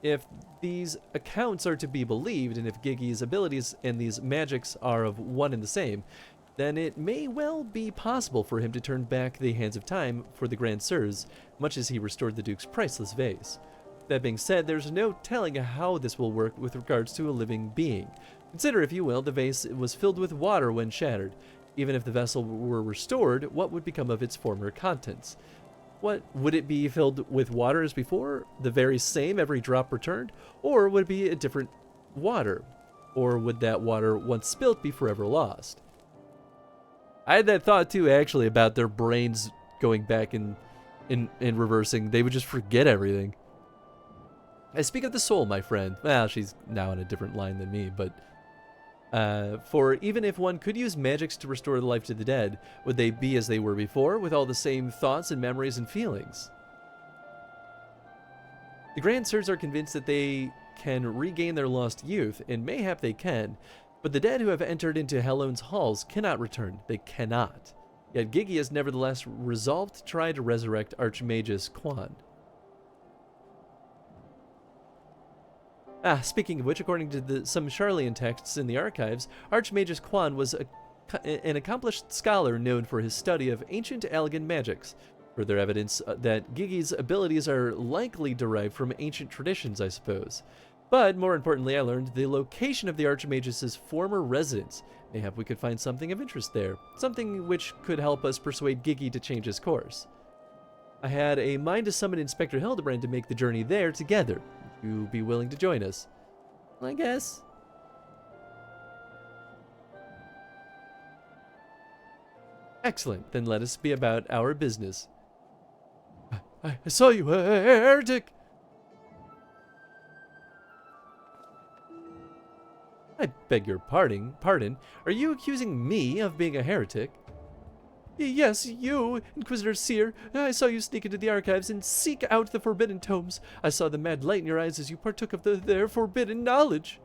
If these accounts are to be believed, and if Gigi's abilities and these magics are of one and the same, then it may well be possible for him to turn back the hands of time for the Grand Sirs, much as he restored the Duke's priceless vase. That being said, there's no telling how this will work with regards to a living being. Consider, if you will, the vase was filled with water when shattered. Even if the vessel were restored, what would become of its former contents? What would it be filled with water as before, the very same every drop returned, or would it be a different water? Or would that water once spilt be forever lost? I had that thought too, actually, about their brains going back and reversing. They would just forget everything. I speak of the soul, my friend. Well, she's now on a different line than me, but for even if one could use magics to restore the life to the dead, would they be as they were before, with all the same thoughts and memories and feelings? The Grand Sirs are convinced that they can regain their lost youth, and mayhap they can, but the dead who have entered into Helon's halls cannot return. They cannot. Yet Gigi has nevertheless resolved to try to resurrect Archmagus Quan. Speaking of which, according to some Charlian texts in the archives, Archmagus Quan was an accomplished scholar known for his study of ancient Allegan magics. Further evidence that Gigi's abilities are likely derived from ancient traditions, I suppose. But more importantly, I learned the location of the Archmagus' former residence. Mayhap we could find something of interest there, something which could help us persuade Gigi to change his course. I had a mind to summon Inspector Hildibrand to make the journey there together. Would you be willing to join us? I guess. Excellent, then let us be about our business. I saw you, heretic! I beg your pardon. Are you accusing me of being a heretic? Yes, you, Inquisitor Seer. I saw you sneak into the archives and seek out the forbidden tomes. I saw the mad light in your eyes as you partook of their forbidden knowledge.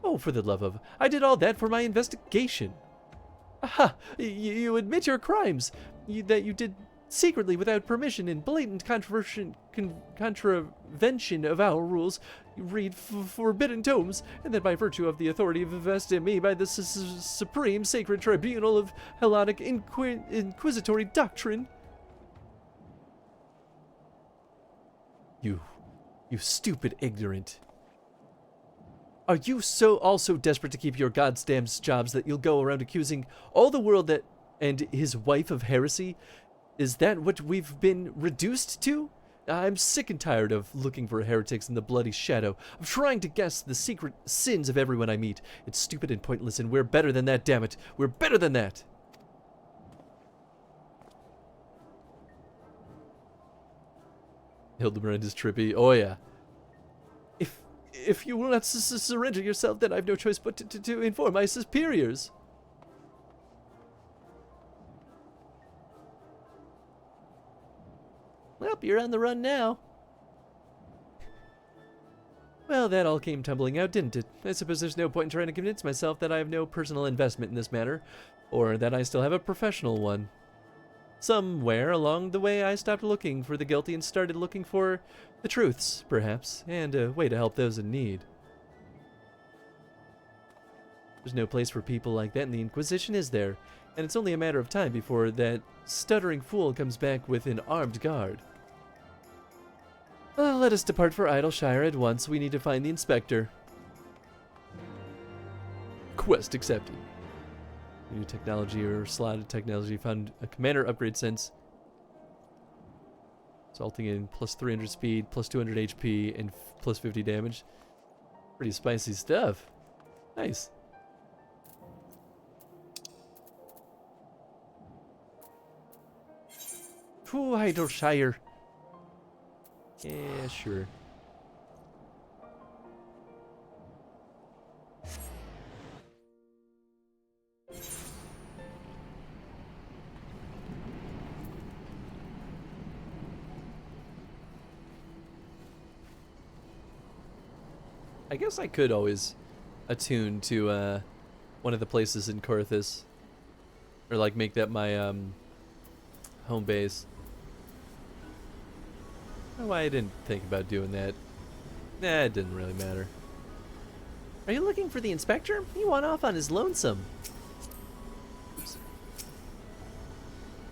Oh, for the love of... I did all that for my investigation. Aha! You admit your crimes. That you did secretly without permission in blatant contravention of our rules. You read forbidden tomes, and that by virtue of the authority vested in me by the supreme sacred tribunal of Hellenic inquisitory doctrine. You stupid ignorant. Are you also desperate to keep your goddamn jobs that you'll go around accusing all the world and his wife of heresy? Is that what we've been reduced to? I'm sick and tired of looking for heretics in the bloody shadow, of trying to guess the secret sins of everyone I meet. It's stupid and pointless, and we're better than that, damn it. We're better than that. Hildibrand is trippy. Oh yeah. If you will not surrender yourself, then I've no choice but to inform my superiors. Well, you're on the run now. Well, that all came tumbling out, didn't it? I suppose there's no point in trying to convince myself that I have no personal investment in this matter, or that I still have a professional one. Somewhere along the way, I stopped looking for the guilty and started looking for the truths, perhaps, and a way to help those in need. There's no place for people like that in the Inquisition, is there? And it's only a matter of time before that stuttering fool comes back with an armed guard. Let us depart for Idleshire at once. We need to find the inspector. Quest accepted. New technology or slotted technology found a commander upgrade sense, resulting in plus 300 speed, plus 200 HP, and plus 50 damage. Pretty spicy stuff. Nice. Ooh, Idleshire. Yeah, sure. I guess I could always attune to one of the places in Korthus, or like make that my home base. I don't know why I didn't think about doing that. Nah, it didn't really matter. Are you looking for the inspector? He went off on his lonesome. Oops.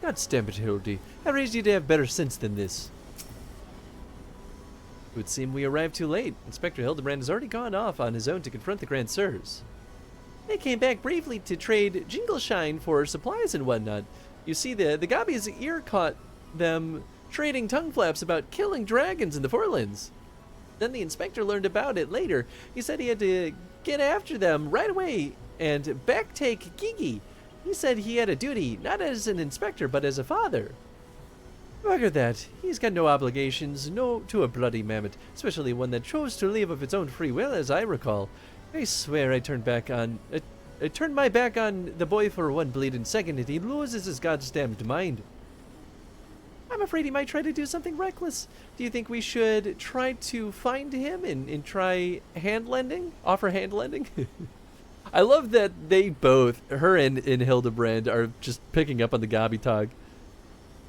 God damn it, Hildy. I raised you to have better sense than this. It would seem we arrived too late. Inspector Hildibrand has already gone off on his own to confront the Grand Sirs. They came back briefly to trade Jingleshine for supplies and whatnot. You see, the Gabi's ear caught them trading tongue flaps about killing dragons in the Forelands. Then the inspector learned about it later. He said he had to get after them right away and backtake Gigi. He said he had a duty, not as an inspector, but as a father. Bugger that. He's got no obligations, no to a bloody mammoth, especially one that chose to leave of its own free will, as I recall. I swear I turned my back on the boy for one bleeding second, and he loses his goddamned mind. I'm afraid he might try to do something reckless. Do you think we should try to find him and try hand-lending? Offer hand-lending? I love that they both, her and Hildibrand, are just picking up on the Gabi talk.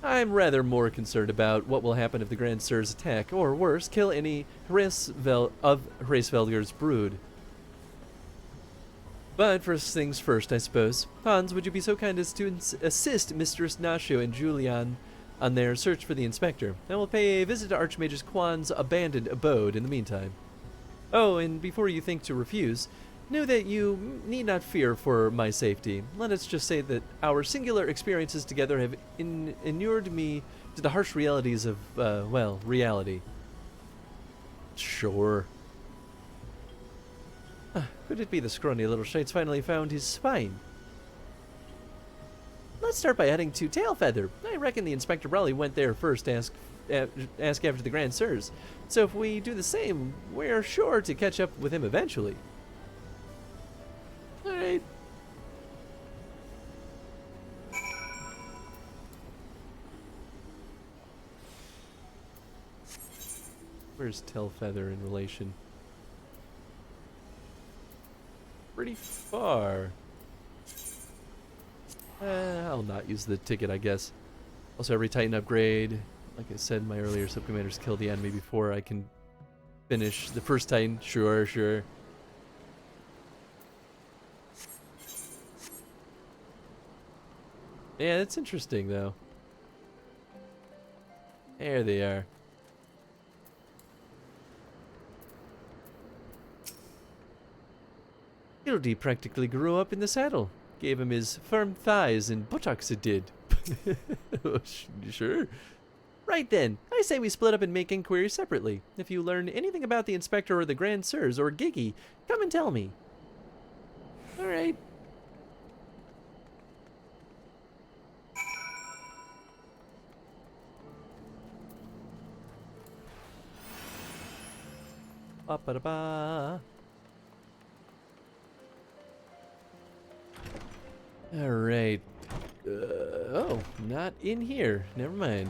I'm rather more concerned about what will happen if the Grand Sirs attack, or worse, kill any of Hraesvelgur's brood. But first things first, I suppose. Hans, would you be so kind as to assist Mistress Nasho and Julian on their search for the inspector? I will pay a visit to Archmagus Quan's abandoned abode in the meantime. Oh, and before you think to refuse, know that you need not fear for my safety. Let us just say that our singular experiences together have inured me to the harsh realities of, well, reality. Sure. Could it be the scrawny little shite's finally found his spine? Let's start by heading to Tailfeather. I reckon the Inspector probably went there first to ask after the Grand Sirs. So if we do the same, we're sure to catch up with him eventually. Alright. Where's Tailfeather in relation? Pretty far. I'll not use the ticket, I guess. Also, every Titan upgrade, like I said, my earlier subcommanders kill the enemy before I can finish the first Titan. Sure, sure. Yeah, that's interesting, though. There they are. Hildy practically grew up in the saddle. Gave him his firm thighs and buttocks, it did. Sure. Right then, I say we split up and make inquiries separately. If you learn anything about the Inspector or the Grand Sirs or Gigi, come and tell me. Alright. Ba-ba-da-ba. Alright. Oh, not in here. Never mind.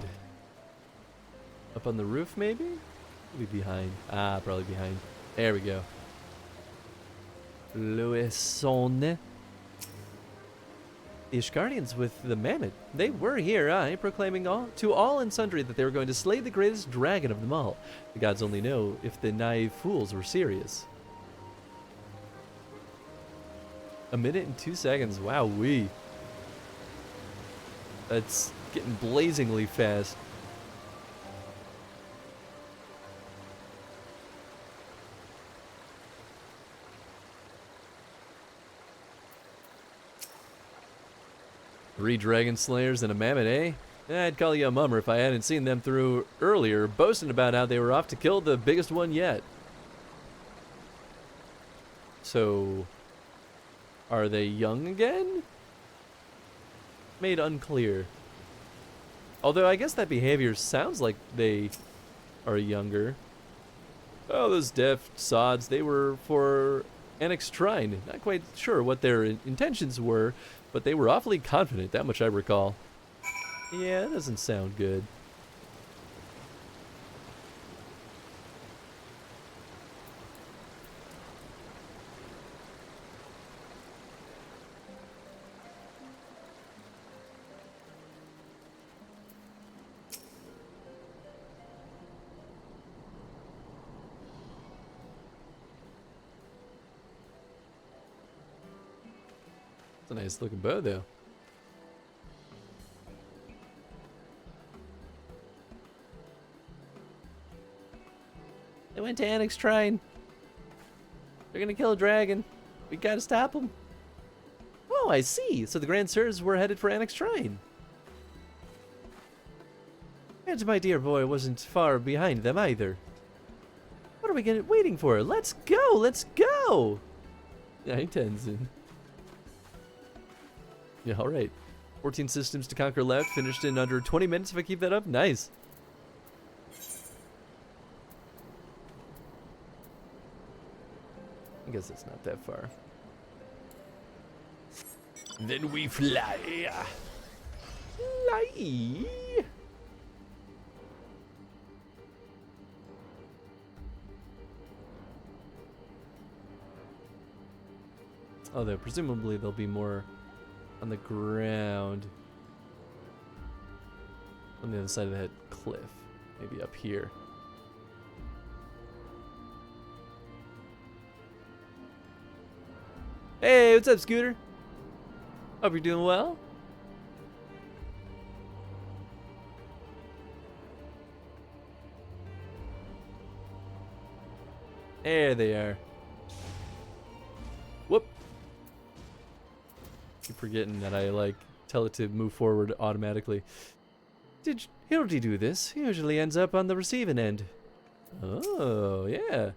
Up on the roof, maybe? Maybe behind. Ah, probably behind. There we go. Louison. The Ishgardians with the mammoth. They were here, proclaiming to all and sundry that they were going to slay the greatest dragon of them all. The gods only know if the naive fools were serious. A minute and 2 seconds. Wow-wee. That's getting blazingly fast. Three dragon slayers and a mammoth, eh? I'd call you a mummer if I hadn't seen them through earlier, boasting about how they were off to kill the biggest one yet. So, are they young again? Made unclear. Although I guess that behavior sounds like they are younger. Oh, those deaf sods, they were for Annex Shrine. Not quite sure what their intentions were, but they were awfully confident, that much I recall. Yeah, that doesn't sound good. It's a nice looking bow, though. They went to Annex Shrine. They're gonna kill a dragon. We gotta stop them. Oh, I see. So the Grand Sirs were headed for Annex Shrine. And my dear boy wasn't far behind them either. What are we waiting for? Let's go! Let's go! Yeah, Tenzin. Yeah, alright. 14 systems to conquer left. Finished in under 20 minutes if I keep that up. Nice. I guess it's not that far. Then we fly. Fly. Although presumably there'll be more on the ground on the other side of that cliff, maybe up here. Hey, what's up, Scooter? Hope you're doing well. There they are. Whoop. Keep forgetting that I tell it to move forward automatically. Did Hildy do this? He usually ends up on the receiving end. Oh, yeah.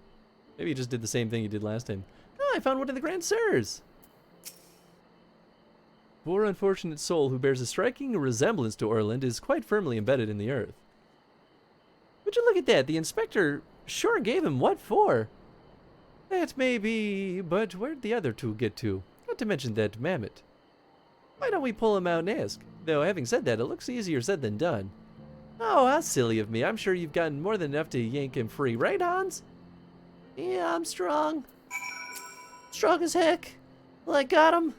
Maybe he just did the same thing he did last time. Oh, I found one of the Grand Sirs. Poor unfortunate soul who bears a striking resemblance to Orland is quite firmly embedded in the earth. Would you look at that? The inspector sure gave him what for. That may be, but where'd the other two get to? Not to mention that mammoth. Why don't we pull him out and ask? Though, having said that, it looks easier said than done. Oh, how silly of me. I'm sure you've gotten more than enough to yank him free, right, Hans? Yeah, I'm strong. Strong as heck. Well, I got him.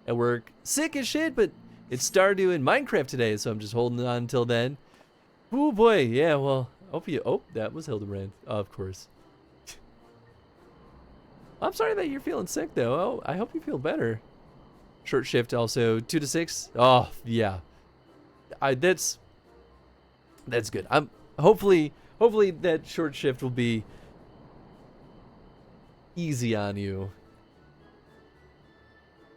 At work, sick as shit, but it's Stardew in Minecraft today, so I'm just holding on until then. Oh boy, yeah, well, hope you... Oh, that was Hildibrand, of course. I'm sorry that you're feeling sick, though. Oh, I hope you feel better. Short shift also 2 to 6. Oh, yeah. That's good. Hopefully that short shift will be easy on you.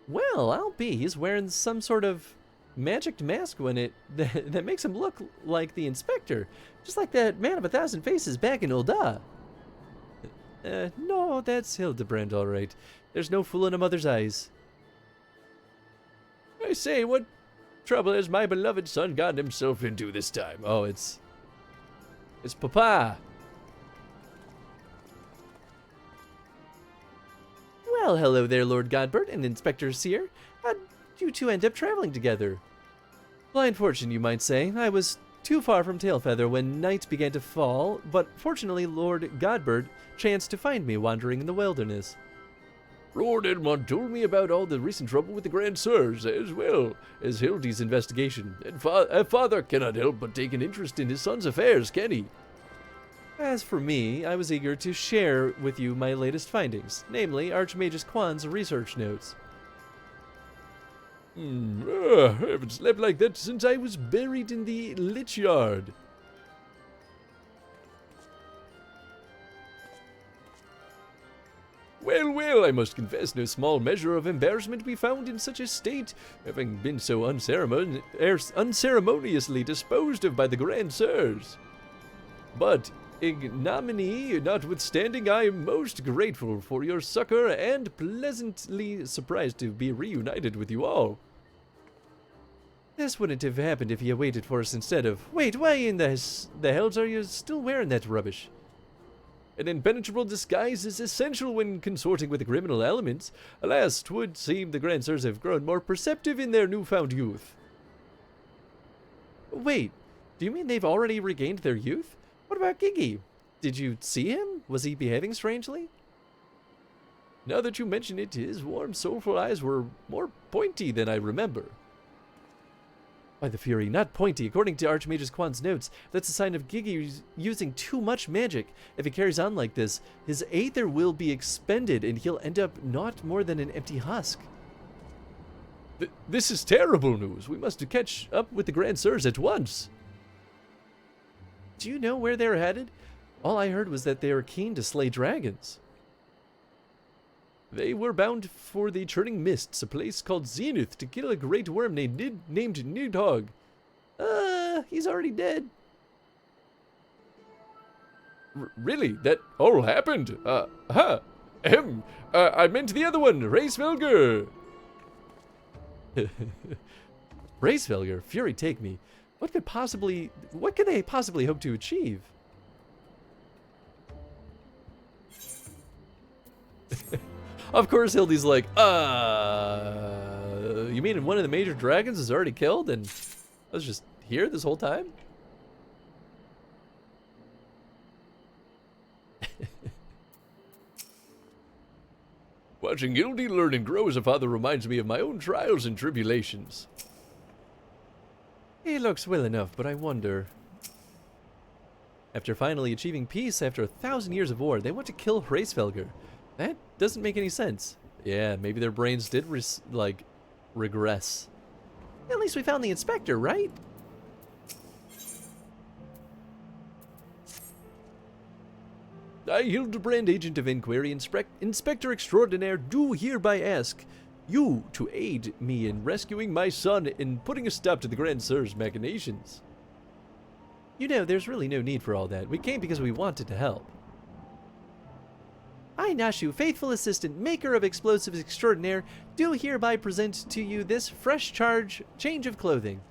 Well, I'll be. He's wearing some sort of magic mask that makes him look like the inspector, just like that man of 1,000 faces back in Ul'dah. No, that's Hildibrand, all right. There's no fooling a mother's eyes. I say, what trouble has my beloved son gotten himself into this time? Oh, it's Papa. Well, hello there, Lord Godbert and Inspector Seer. How'd you two end up traveling together? Blind fortune, you might say. I was too far from Tailfeather when night began to fall, but fortunately Lord Godbert chanced to find me wandering in the wilderness. Lord Edmond told me about all the recent trouble with the Grand Sirs, as well as Hildy's investigation, and a father cannot help but take an interest in his son's affairs, can he? As for me, I was eager to share with you my latest findings, namely Archmagus Quan's research notes. I haven't slept like that since I was buried in the Lich Yard. Well, I must confess no small measure of embarrassment we found in such a state, having been so unceremoniously disposed of by the Grand Sirs. But, ignominy notwithstanding, I am most grateful for your succor and pleasantly surprised to be reunited with you all. This wouldn't have happened if you waited for us instead of... Wait, why in the hells are you still wearing that rubbish? An impenetrable disguise is essential when consorting with the criminal elements. Alas, 'twould seem the Grand Sirs have grown more perceptive in their newfound youth. Wait, do you mean they've already regained their youth? What about Gigi? Did you see him? Was he behaving strangely? Now that you mention it, his warm, soulful eyes were more pointy than I remember. By the Fury, not pointy. According to Archmagus Quan's notes, that's a sign of Gigi using too much magic. If he carries on like this, his aether will be expended and he'll end up not more than an empty husk. This is terrible news. We must catch up with the Grand Sirs at once. Do you know where they're headed? All I heard was that they are keen to slay dragons. They were bound for the Churning Mists, a place called Zenith, to kill a great worm named Nidhogg. He's already dead. Really? That all happened? I meant the other one, Racevelger. Racevelger, Fury take me. What could they possibly hope to achieve? Of course, Hildy's like, you mean one of the major dragons is already killed and I was just here this whole time? Watching Hildy learn and grow as a father reminds me of my own trials and tribulations. He looks well enough, but I wonder... After finally achieving peace after 1,000 years of war, they want to kill Hraesvelgr. That doesn't make any sense. Yeah, maybe their brains did, regress. At least we found the inspector, right? I, Hildibrand, agent of inquiry, inspector extraordinaire, do hereby ask you to aid me in rescuing my son and putting a stop to the Grand Sir's machinations. You know, there's really no need for all that. We came because we wanted to help. I, Nashu, faithful assistant, maker of explosives extraordinaire, do hereby present to you this fresh change of clothing.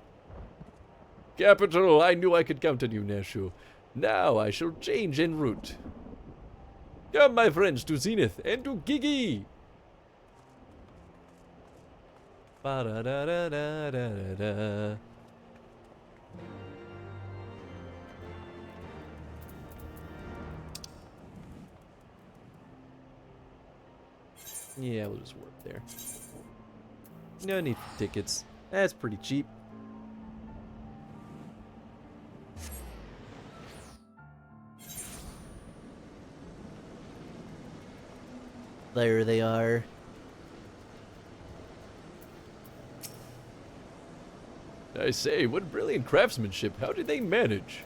Capital! I knew I could count on you, Nashu. Now I shall change en route. Come, my friends, to Zenith and to Gigi! Ba-da-da-da-da-da-da. Yeah, we'll just work there. No need for tickets. That's pretty cheap. There they are. I say, what brilliant craftsmanship. How did they manage?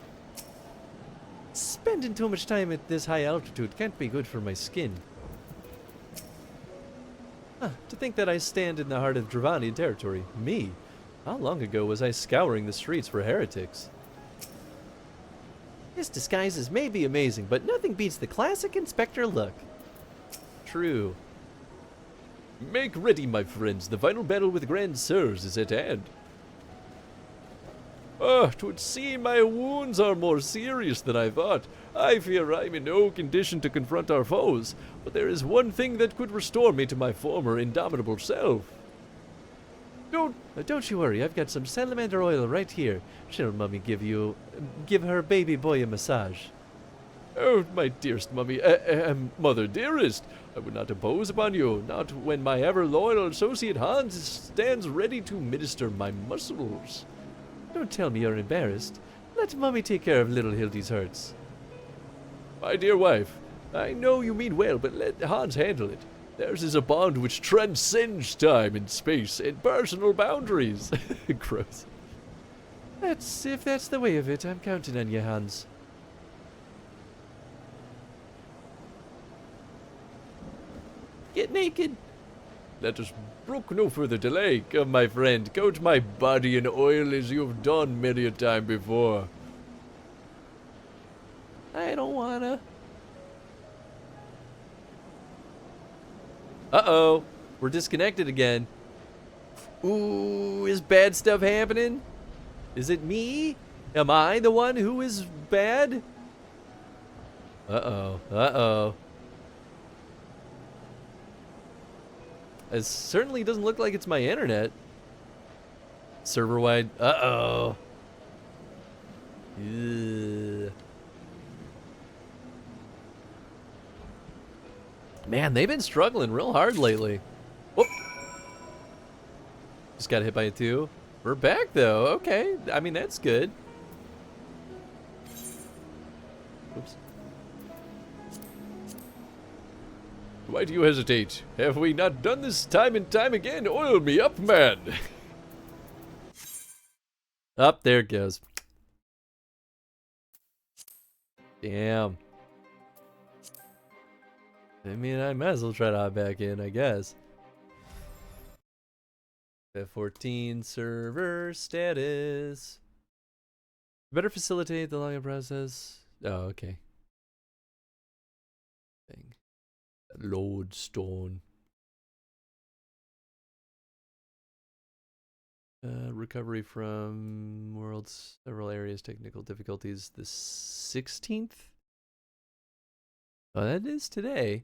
Spending too much time at this high altitude can't be good for my skin. To think that I stand in the heart of Dravanian territory. Me? How long ago was I scouring the streets for heretics? His disguises may be amazing, but nothing beats the classic Inspector look. True. Make ready, my friends. The final battle with the Grand Sirs is at hand. 'Twould seem my wounds are more serious than I thought. I fear I'm in no condition to confront our foes, but there is one thing that could restore me to my former indomitable self. Don't you worry. I've got some salamander oil right here. Shall Mummy give her baby boy a massage? Oh, my dearest Mummy, Mother dearest, I would not impose upon you, not when my ever-loyal associate Hans stands ready to minister my muscles. Don't tell me you're embarrassed. Let Mummy take care of little Hildy's hurts. My dear wife, I know you mean well, but let Hans handle it. Theirs is a bond which transcends time and space and personal boundaries. Gross. If that's the way of it, I'm counting on you, Hans. Get naked. Let us brook no further delay. Come, my friend, coat my body in oil as you have done many a time before. I don't wanna. Uh-oh. We're disconnected again. Ooh, is bad stuff happening? Is it me? Am I the one who is bad? Uh-oh. Uh-oh. It certainly doesn't look like it's my internet. Server-wide. Uh-oh. Ugh. Man, they've been struggling real hard lately. Whoop. Just got hit by it too. We're back though. Okay. I mean, that's good. Oops. Why do you hesitate? Have we not done this time and time again? Oil me up, man. Up there it goes. Damn. I mean, I might as well try to hop back in, I guess. F14 server status. Better facilitate the login process. Oh, okay. Thing. Lodestone. Recovery from world's several areas, technical difficulties. The 16th? Oh, that is today.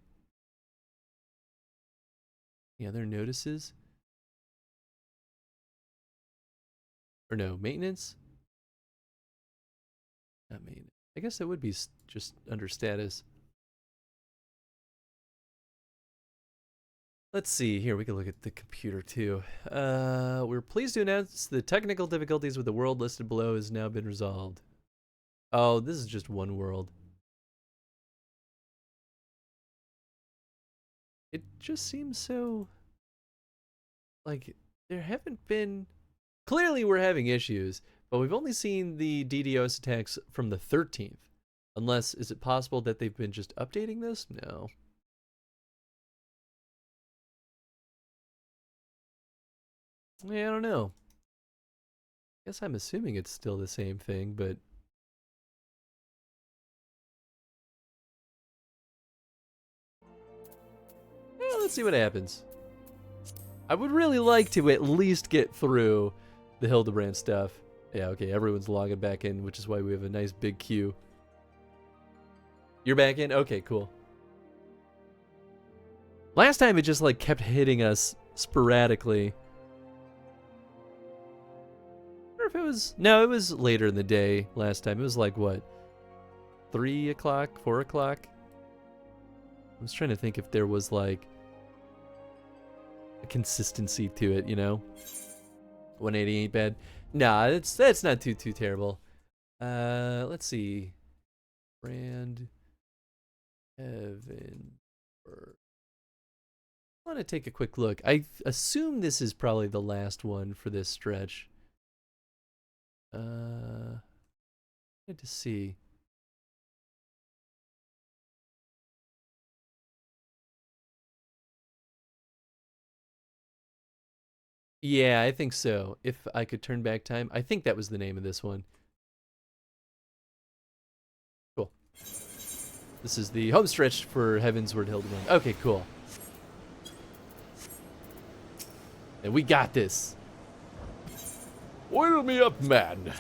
Any other notices? Or no, maintenance? Not maintenance. I guess that would be just under status. Let's see. Here, we can look at the computer too. We're pleased to announce the technical difficulties with the world listed below has now been resolved. Oh, this is just one world. It just seems so... like, there haven't been... Clearly we're having issues, but we've only seen the DDoS attacks from the 13th. Unless, is it possible that they've been just updating this? No. Yeah, I don't know. Guess I'm assuming it's still the same thing, but... yeah, let's see what happens. I would really like to at least get through the Hildibrand stuff. Yeah, okay, everyone's logging back in, which is why we have a nice big queue. You're back in? Okay, cool. Last time it just like kept hitting us sporadically. I wonder if it was... no, it was later in the day last time. It was like, what? 3 o'clock? 4 o'clock? I was trying to think if there was like a consistency to it, you know? 180 ain't bad. Nah, that's not too terrible. Let's see. Brand Heavensward. I want to take a quick look. I assume this is probably the last one for this stretch. Good to see. Yeah, I think so. If I could turn back time. I think that was the name of this one. Cool. This is the home stretch for Heavensward Hildibrand. Okay, cool. And we got this. Oil me up, man.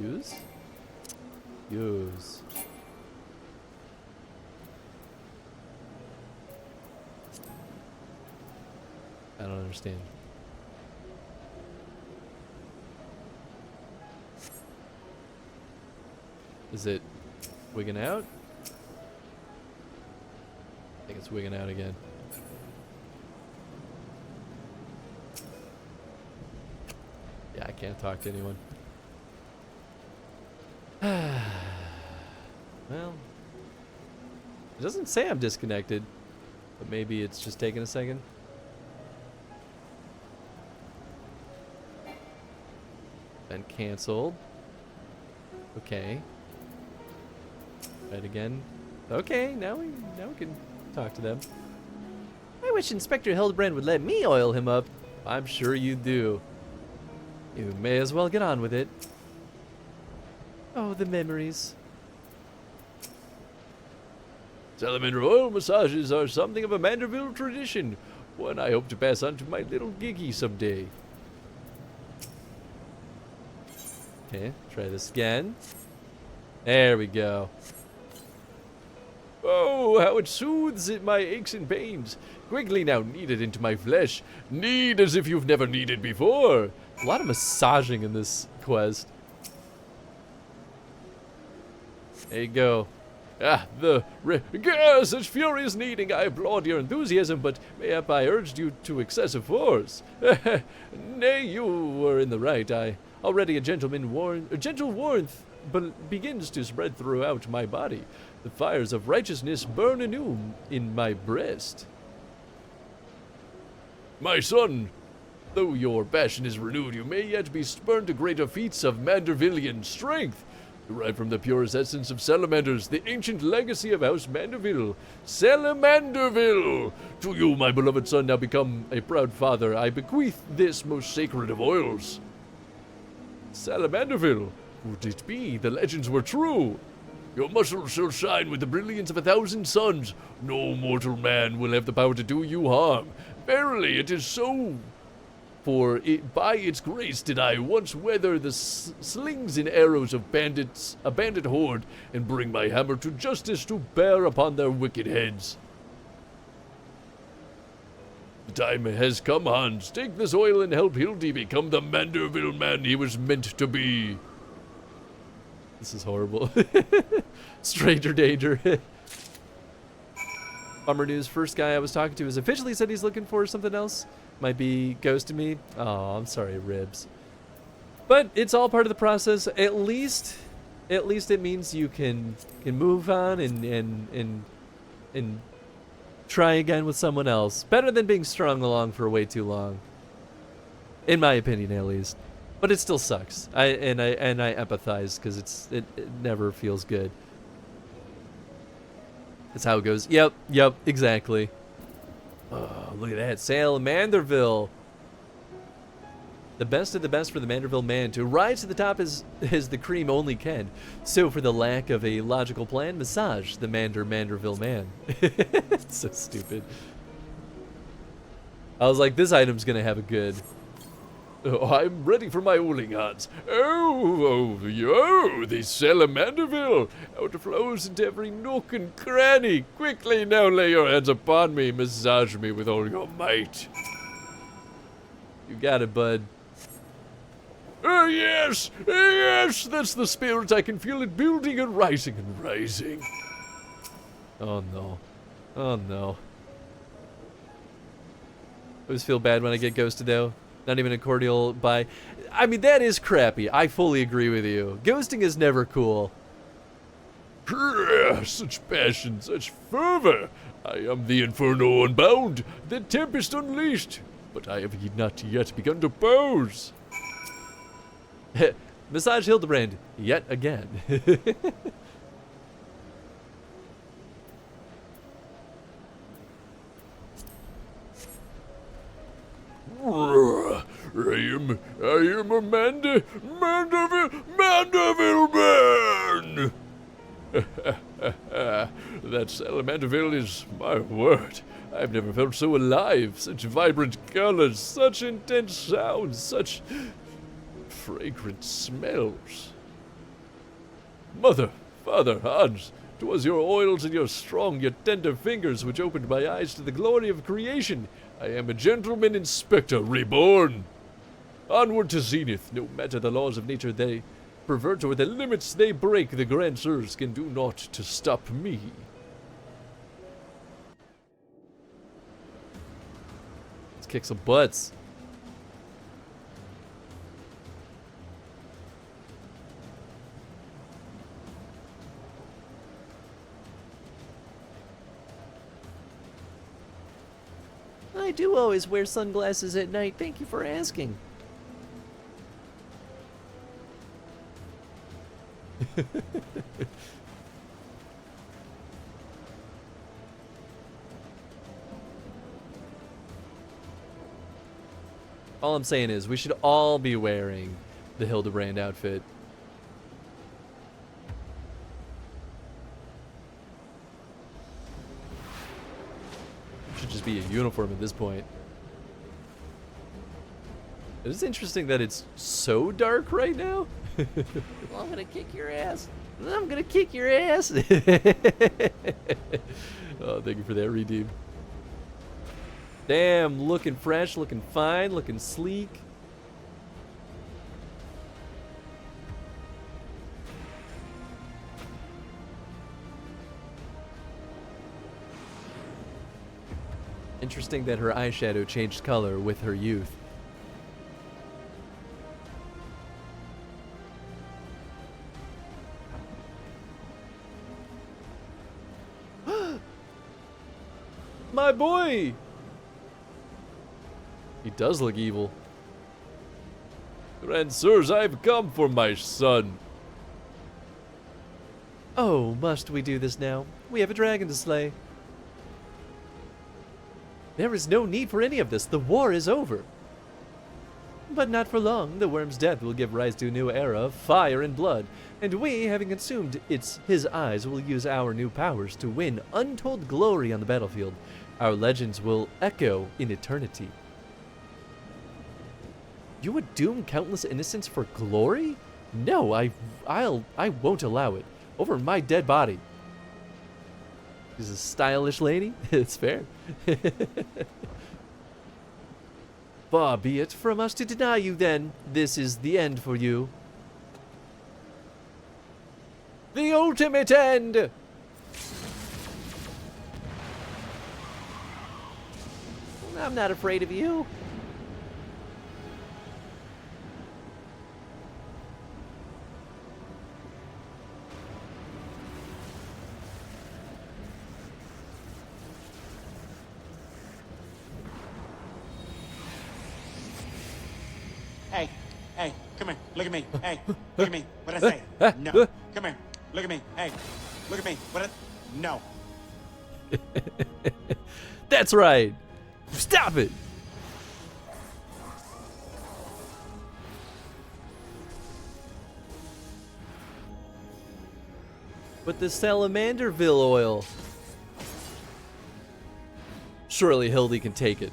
Use? Use. I don't understand. Is it wigging out? I think it's wigging out again. Yeah, I can't talk to anyone. Well, it doesn't say I'm disconnected, but maybe it's just taking a second. Been canceled. Okay. Right again. Okay, now we can talk to them. I wish Inspector Hildibrand would let me oil him up. I'm sure you do. You may as well get on with it. Oh, the memories. Salamander oil massages are something of a Manderville tradition, one I hope to pass on to my little Giggy someday. Okay, try this again. There we go. Oh, how it soothes my aches and pains. Quickly now, knead it into my flesh. Knead as if you've never kneaded before. A lot of massaging in this quest. There you go. Such furious kneading. I applaud your enthusiasm, but mayhap I urged you to excessive force. Nay, you were in the right. Already a gentle warmth begins to spread throughout my body. The fires of righteousness burn anew in my breast. My son, though your passion is renewed, you may yet be spurned to greater feats of Mandervillian strength. Derived from the purest essence of salamanders, the ancient legacy of House Manderville. Salamanderville! To you, my beloved son, now become a proud father, I bequeath this most sacred of oils. Salamanderville, would it be the legends were true? Your muscles shall shine with the brilliance of 1,000 suns. No mortal man will have the power to do you harm. Verily, it is so. For by its grace did I once weather the slings and arrows of a bandit horde, and bring my hammer to justice to bear upon their wicked heads. The time has come, Hans. Take this oil and help Hildy become the Manderville man he was meant to be. This is horrible. Stranger danger. Bummer news. First guy I was talking to has officially said he's looking for something else. Might be ghosting me. Oh, I'm sorry, Ribs. But it's all part of the process. At least it means you can move on and try again with someone else. Better than being strung along for way too long. In my opinion, at least. But it still sucks. I empathize because it never feels good. That's how it goes. Yep, exactly. Oh, look at that. Salamanderville. The best of the best for the Manderville man. To rise to the top as the cream only can. So for the lack of a logical plan, massage the Manderville man. It's so stupid. I was like, this item's gonna have a good... Oh, I'm ready for my oiling, Hans. Oh, the Salamanderville. Out it flows into every nook and cranny. Quickly now lay your hands upon me. Massage me with all your might. You got it, bud. Yes, that's the spirit. I can feel it building and rising and rising. Oh, no. Oh, no. I always feel bad when I get ghosted, though. Not even a cordial bye. I mean, that is crappy. I fully agree with you. Ghosting is never cool. Such passion, such fervor. I am the inferno unbound, the tempest unleashed. But I have not yet begun to pose. Massage Hildibrand, yet again. I am a Manderville man! That Salamanderville is my word. I've never felt so alive. Such vibrant colors, such intense sounds, such fragrant smells. Mother, Father, Hans, 'Twas your oils and your strong yet tender fingers which opened my eyes to the glory of creation. I am a gentleman inspector reborn. Onward to zenith, no matter the laws of nature they pervert or the limits they break, the Grand Sirs can do naught to stop me. Let's kick some butts. I do always wear sunglasses at night. Thank you for asking. All I'm saying is we should all be wearing the Hildibrand outfit. Should just be a uniform at this point. It is interesting that it's so dark right now. Well, I'm gonna kick your ass. I'm gonna kick your ass. Oh, thank you for that redeem. Damn, looking fresh, looking fine, looking sleek. Interesting that her eyeshadow changed color with her youth. My boy! He does look evil. Grand Sirs, I've come for my son. Oh, must we do this now? We have a dragon to slay. There is no need for any of this. The war is over. But not for long. The worm's death will give rise to a new era of fire and blood, and we, having consumed his eyes, will use our new powers to win untold glory on the battlefield. Our legends will echo in eternity. You would doom countless innocents for glory? No, I won't allow it. Over my dead body. She's a stylish lady. It's fair. Far be it from us to deny you then. This is the end for you. The ultimate end! I'm not afraid of you. Hey, hey, come here. Look at me. Hey, look at me. What'd I say? No. Come here. Look at me. Hey, look at me. No. That's right. Stop it. But the Salamanderville oil. Surely Hildy can take it.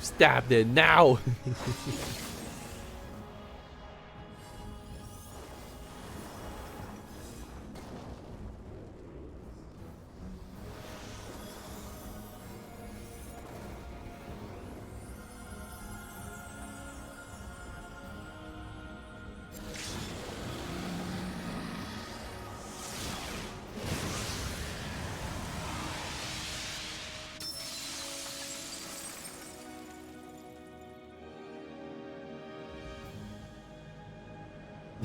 Stop it now.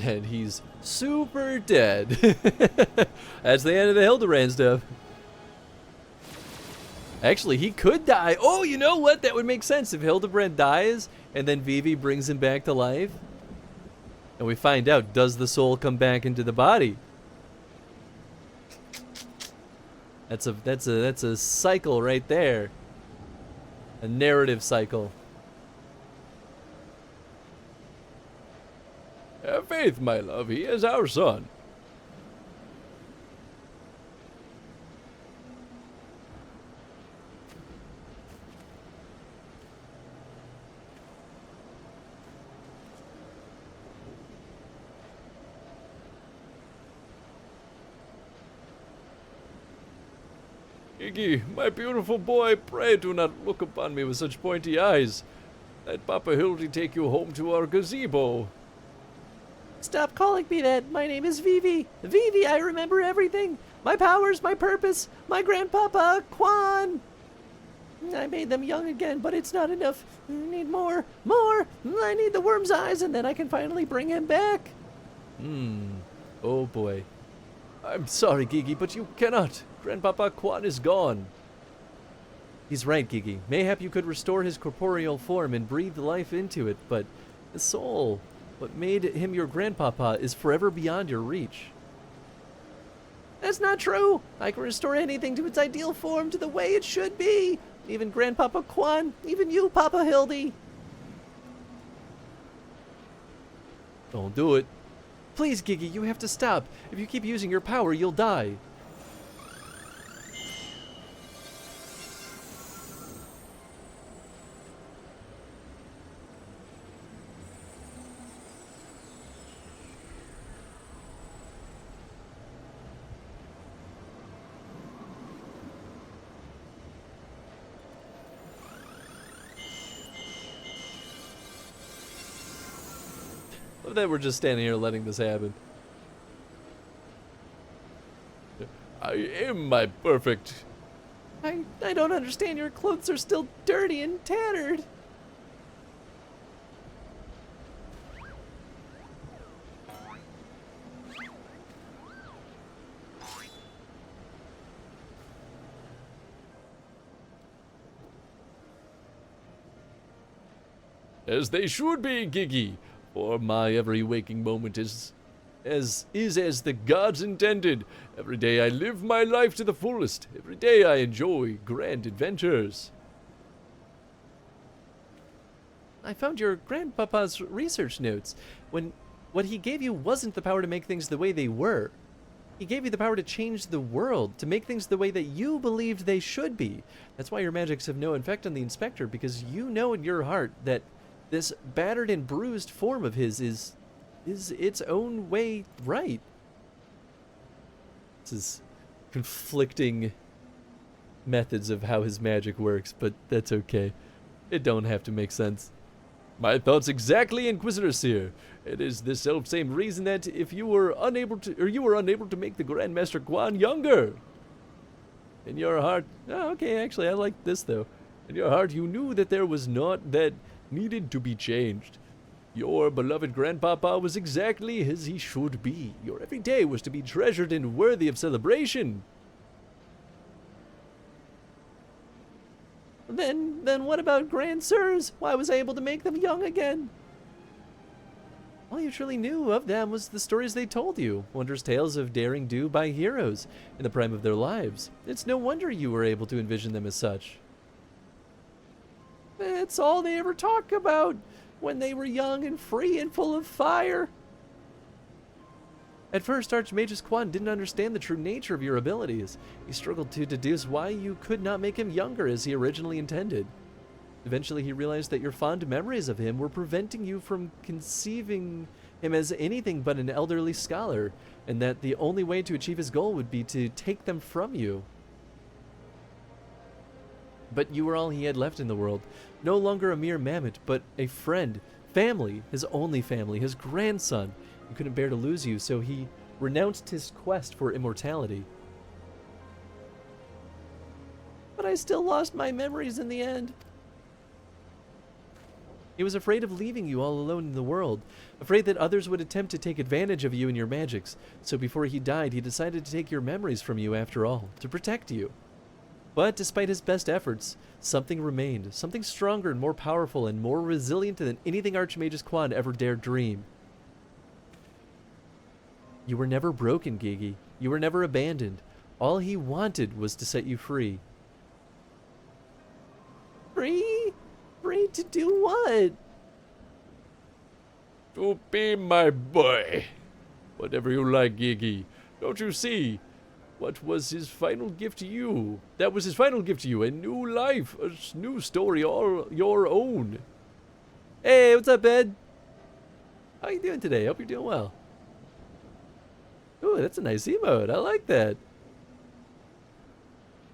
And he's super dead. That's the end of the Hildibrand stuff. Actually, he could die. Oh, you know what? That would make sense if Hildibrand dies and then Vivi brings him back to life. And we find out, does the soul come back into the body? That's a cycle right there. A narrative cycle. Have faith, my love. He is our son. Iggy, my beautiful boy, pray do not look upon me with such pointy eyes. Let Papa Hildy take you home to our gazebo. Stop calling me that. My name is Vivi. Vivi, I remember everything. My powers, my purpose, my grandpapa, Quan. I made them young again, but it's not enough. I need more. More. I need the worm's eyes, and then I can finally bring him back. Oh boy. I'm sorry, Gigi, but you cannot. Grandpapa Quan is gone. He's right, Gigi. Mayhap you could restore his corporeal form and breathe life into it, but his soul, what made him your grandpapa, is forever beyond your reach. That's not true. I can restore anything to its ideal form, to the way it should be. Even Grandpapa Quan, even you, Papa Hildy. Don't do it. Please, Gigi, you have to stop. If you keep using your power, you'll die. That we're just standing here letting this happen. I am my perfect. I don't understand. Your clothes are still dirty and tattered. As they should be, Gigi. For my every waking moment is as the gods intended. Every day I live my life to the fullest. Every day I enjoy grand adventures. I found your grandpapa's research notes. What he gave you wasn't the power to make things the way they were. He gave you the power to change the world, to make things the way that you believed they should be. That's why your magics have no effect on the Inspector, because you know in your heart that this battered and bruised form of his is its own way right. This is conflicting methods of how his magic works, but that's okay. It don't have to make sense. My thoughts exactly, Inquisitor Seer. It is this self-same reason that if you were unable to make the Grandmaster Quan younger. In your heart, okay, actually I like this though. In your heart you knew that there was naught that needed to be changed. Your beloved grandpapa was exactly as he should be. Your every day was to be treasured and worthy of celebration. Then what about Grand Sirs? Why was I able to make them young again? All you truly knew of them was the stories they told you, wondrous tales of daring do by heroes in the prime of their lives. It's no wonder you were able to envision them as such. It's all they ever talk about when they were young and free and full of fire. At first, Archmagus Quan didn't understand the true nature of your abilities. He struggled to deduce why you could not make him younger as he originally intended. Eventually, he realized that your fond memories of him were preventing you from conceiving him as anything but an elderly scholar, and that the only way to achieve his goal would be to take them from you. But you were all he had left in the world. No longer a mere mammoth, but a friend, family, his only family, his grandson. He couldn't bear to lose you, so he renounced his quest for immortality. But I still lost my memories in the end. He was afraid of leaving you all alone in the world, afraid that others would attempt to take advantage of you and your magics, so before he died, he decided to take your memories from you after all, to protect you. But despite his best efforts, something remained, something stronger and more powerful and more resilient than anything Archmagus Quan ever dared dream. You were never broken, Gigi. You were never abandoned. All he wanted was to set you free. Free? Free to do what? To be my boy. Whatever you like, Gigi. Don't you see? What was his final gift to you? That was his final gift to you. A new life. A new story all your own. Hey, what's up, Ed? How you doing today? Hope you're doing well. Ooh, that's a nice emote. I like that.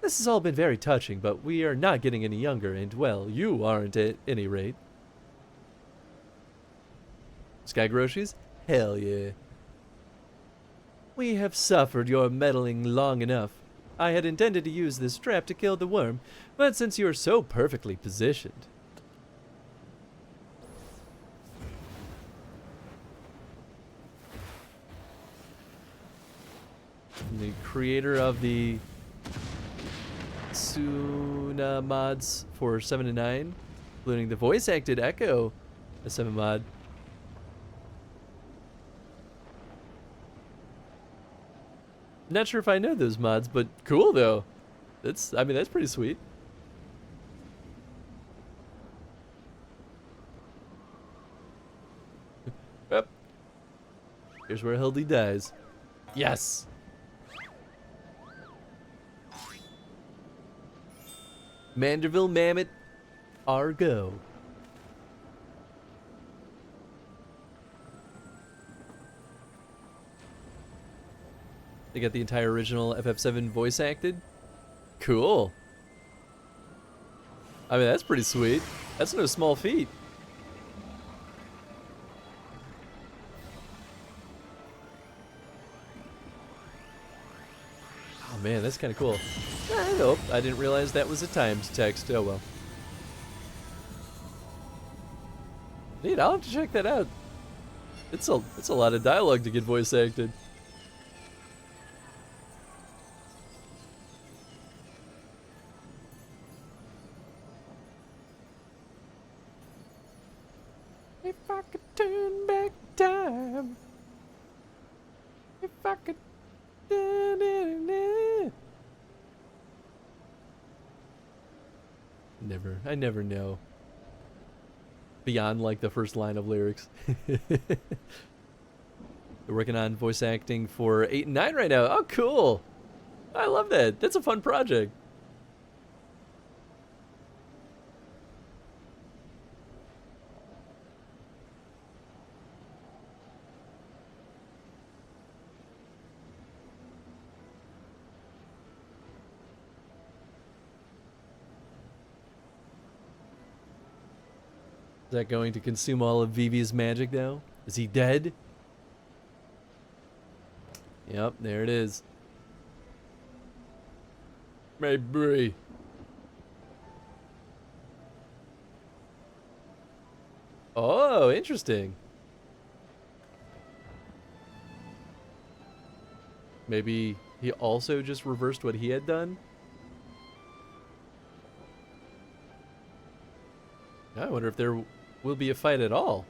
This has all been very touching, but we are not getting any younger, and, well, you aren't at any rate. Sky groceries? Hell yeah. We have suffered your meddling long enough. I had intended to use this trap to kill the worm, but since you are so perfectly positioned... The creator of the Suna mods for 7 and 9, including the voice-acted Echo, a 7 mod. Not sure if I know those mods, but cool though. I mean, that's pretty sweet. Yep. Here's where Hildy dies. Yes. Manderville Mammoth, Argo. They got the entire original FF7 voice acted. Cool. I mean, that's pretty sweet. That's no small feat. Oh man, that's kind of cool. Nope, I didn't realize that was a timed text. Oh well. Neat, I'll have to check that out. It's a lot of dialogue to get voice acted. If I could turn back time. If I could. I never know. Beyond like the first line of lyrics. They're working on voice acting for 8 and 9 right now. Oh, cool. I love that. That's a fun project. Is that going to consume all of Vivi's magic now? Is he dead? Yep, there it is. Maybe. Oh, interesting. Maybe he also just reversed what he had done? I wonder if there will be a fight at all.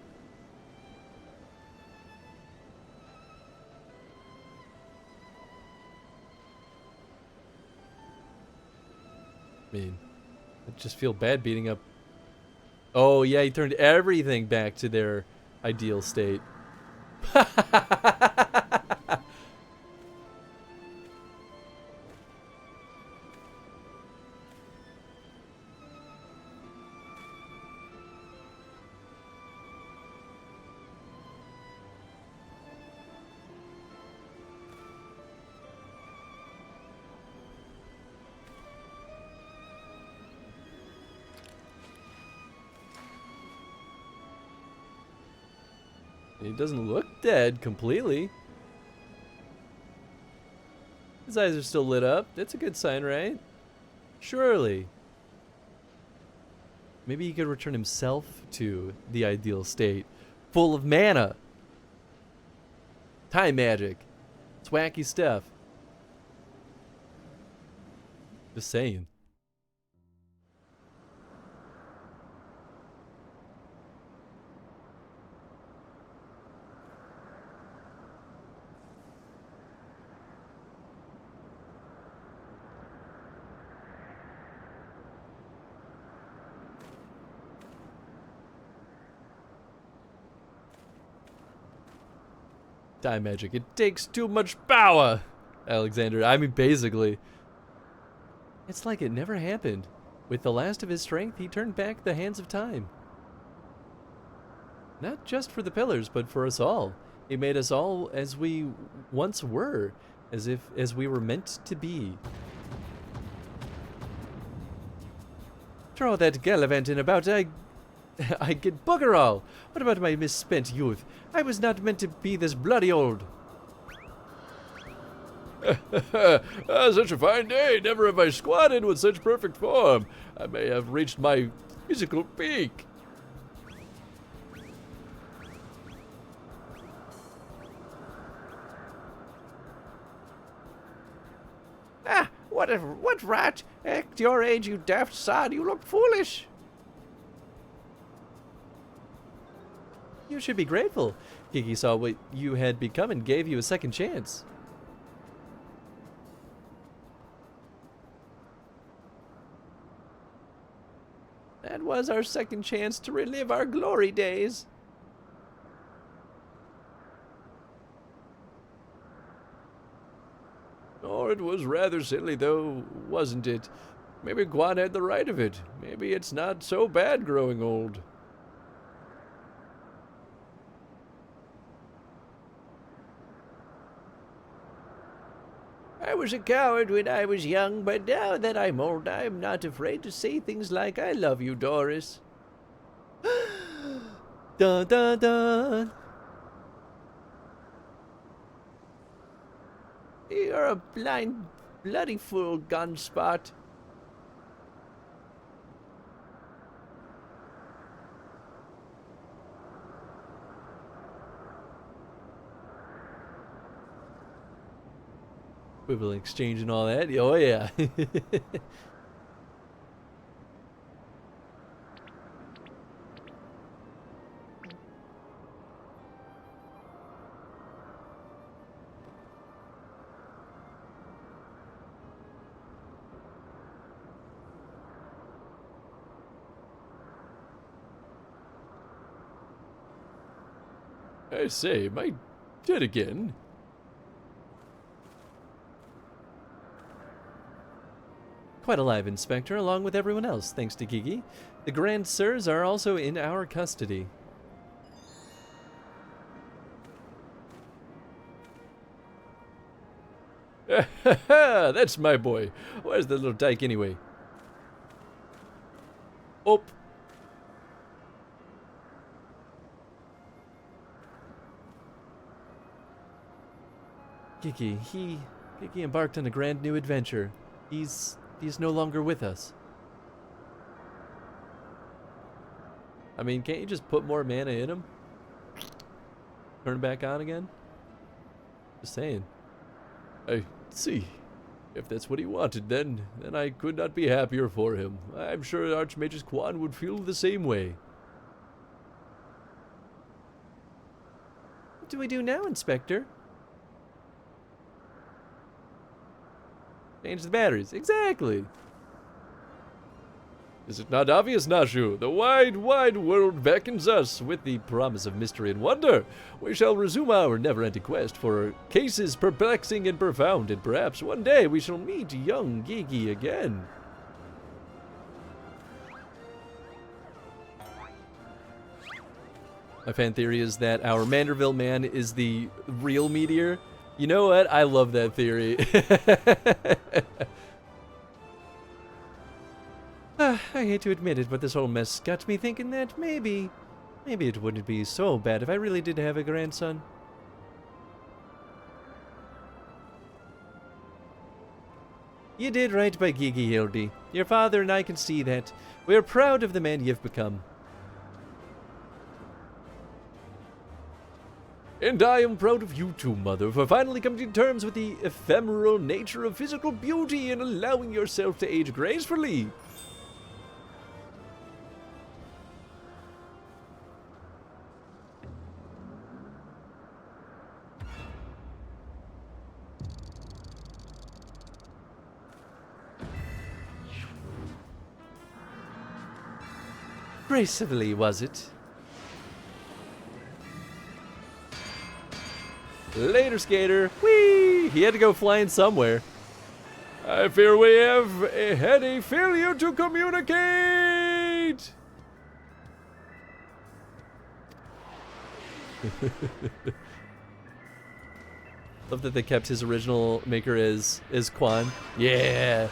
I mean, I just feel bad beating up. Oh yeah, he turned everything back to their ideal state. He doesn't look dead completely. His eyes are still lit up. That's a good sign, right? Surely. Maybe he could return himself to the ideal state. Full of mana. Time magic. It's wacky stuff. Just saying. Time magic. It takes too much power, Alexander. I mean, basically. It's like it never happened. With the last of his strength, he turned back the hands of time. Not just for the pillars, but for us all. He made us all as we once were, as we were meant to be. Throw that gallivanting about, I get bugger all. What about my misspent youth? I was not meant to be this bloody old. Such a fine day. Never have I squatted with such perfect form. I may have reached my physical peak. Ah, what rat? At your age, you daft sod, you look foolish. You should be grateful. Kiki saw what you had become and gave you a second chance. That was our second chance to relive our glory days. Oh, it was rather silly, though, wasn't it? Maybe Guan had the right of it. Maybe it's not so bad growing old. I was a coward when I was young, but now that I'm old, I'm not afraid to say things like, I love you, Doris. Dun dun dun. You're a blind, bloody fool, Gunspot. Equivalent exchange and all that. Oh, yeah. I say, am I dead again? Quite alive, Inspector, along with everyone else, thanks to Gigi. The Grand Sirs are also in our custody. That's my boy. Where's the little dyke anyway? Oh. Gigi embarked on a grand new adventure. He's no longer with us. I mean, can't you just put more mana in him? Turn it back on again? Just saying. I see. If that's what he wanted, then I could not be happier for him. I'm sure Archmage's Quan would feel the same way. What do we do now, Inspector? Change the batteries. Exactly. Is it not obvious, Nashu? The wide, wide world beckons us with the promise of mystery and wonder. We shall resume our never-ending quest for cases perplexing and profound, and perhaps one day we shall meet young Gigi again. My fan theory is that our Manderville man is the real meteor. You know what? I love that theory. I hate to admit it, but this whole mess got me thinking that maybe it wouldn't be so bad if I really did have a grandson. You did right by Gigi, Hildy. Your father and I can see that. We are proud of the man you've become. And I am proud of you too, Mother, for finally coming to terms with the ephemeral nature of physical beauty and allowing yourself to age gracefully. Gracefully, was it? Later, skater. Whee! He had to go flying somewhere. I fear we have had a failure to communicate. Love that they kept his original maker as Quan. Yeah.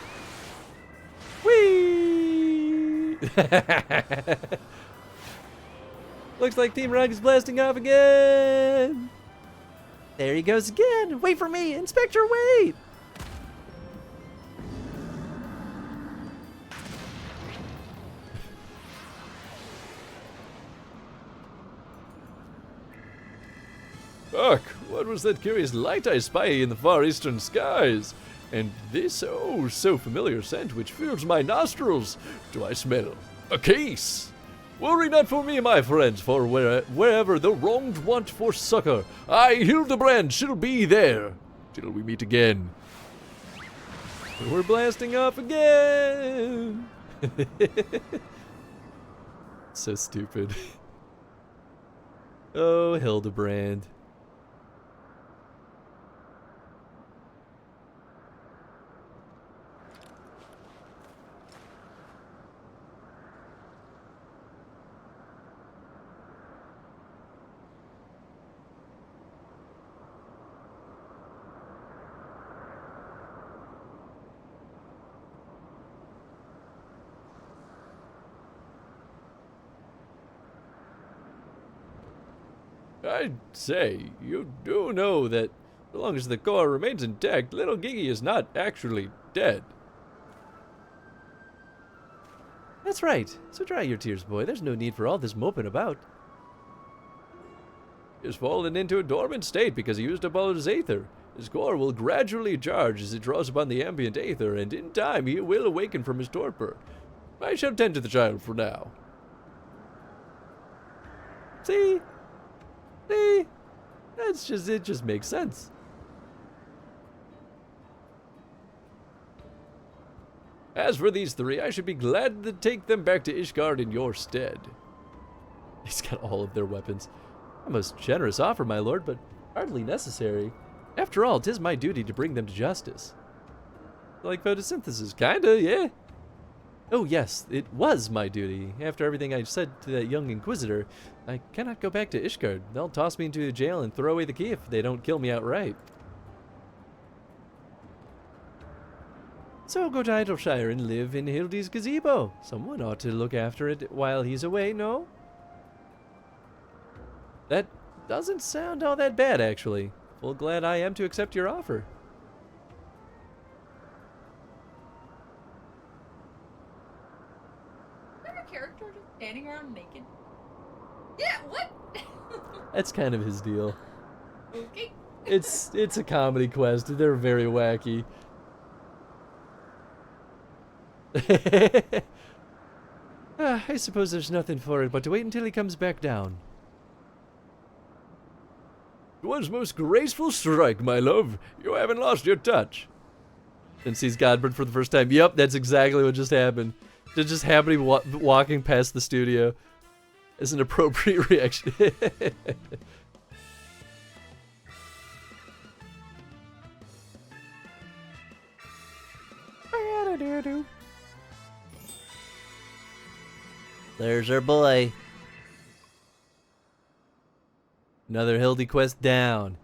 Whee! me. Looks like Team Rock is blasting off again. There he goes again. Wait for me, Inspector, wait. Ugh, what was that curious light I spy in the far eastern skies? And this, oh, so familiar scent which fills my nostrils. Do I smell a case? Worry not for me, my friends, for wherever the wronged want for succor, I, Hildibrand, shall be there, till we meet again. We're blasting off again! So stupid. Oh, Hildibrand. I'd say, you do know that so long as the core remains intact, little Gigi is not actually dead. That's right. So dry your tears, boy. There's no need for all this moping about. He has fallen into a dormant state because he used up all his aether. His core will gradually charge as it draws upon the ambient aether, and in time he will awaken from his torpor. I shall tend to the child for now. See? See? It just makes sense. As for these three, I should be glad to take them back to Ishgard in your stead. He's got all of their weapons. A most generous offer, my lord, but hardly necessary. After all, 'tis my duty to bring them to justice. Like photosynthesis, kinda, yeah. Oh yes, it was my duty. After everything I said to that young inquisitor, I cannot go back to Ishgard. They'll toss me into jail and throw away the key if they don't kill me outright. So I'll go to Idleshire and live in Hildy's gazebo. Someone ought to look after it while he's away, no? That doesn't sound all that bad, actually. Full glad I am to accept your offer. Character just standing around naked. Yeah, what? That's kind of his deal. Okay. It's a comedy quest. They're very wacky. I suppose there's nothing for it but to wait until he comes back down. It was most graceful strike, my love. You haven't lost your touch. And sees Godbird for the first time. Yep, that's exactly what just happened. Just happening walking past the studio is an appropriate reaction. There's our boy. Another Hildy quest down.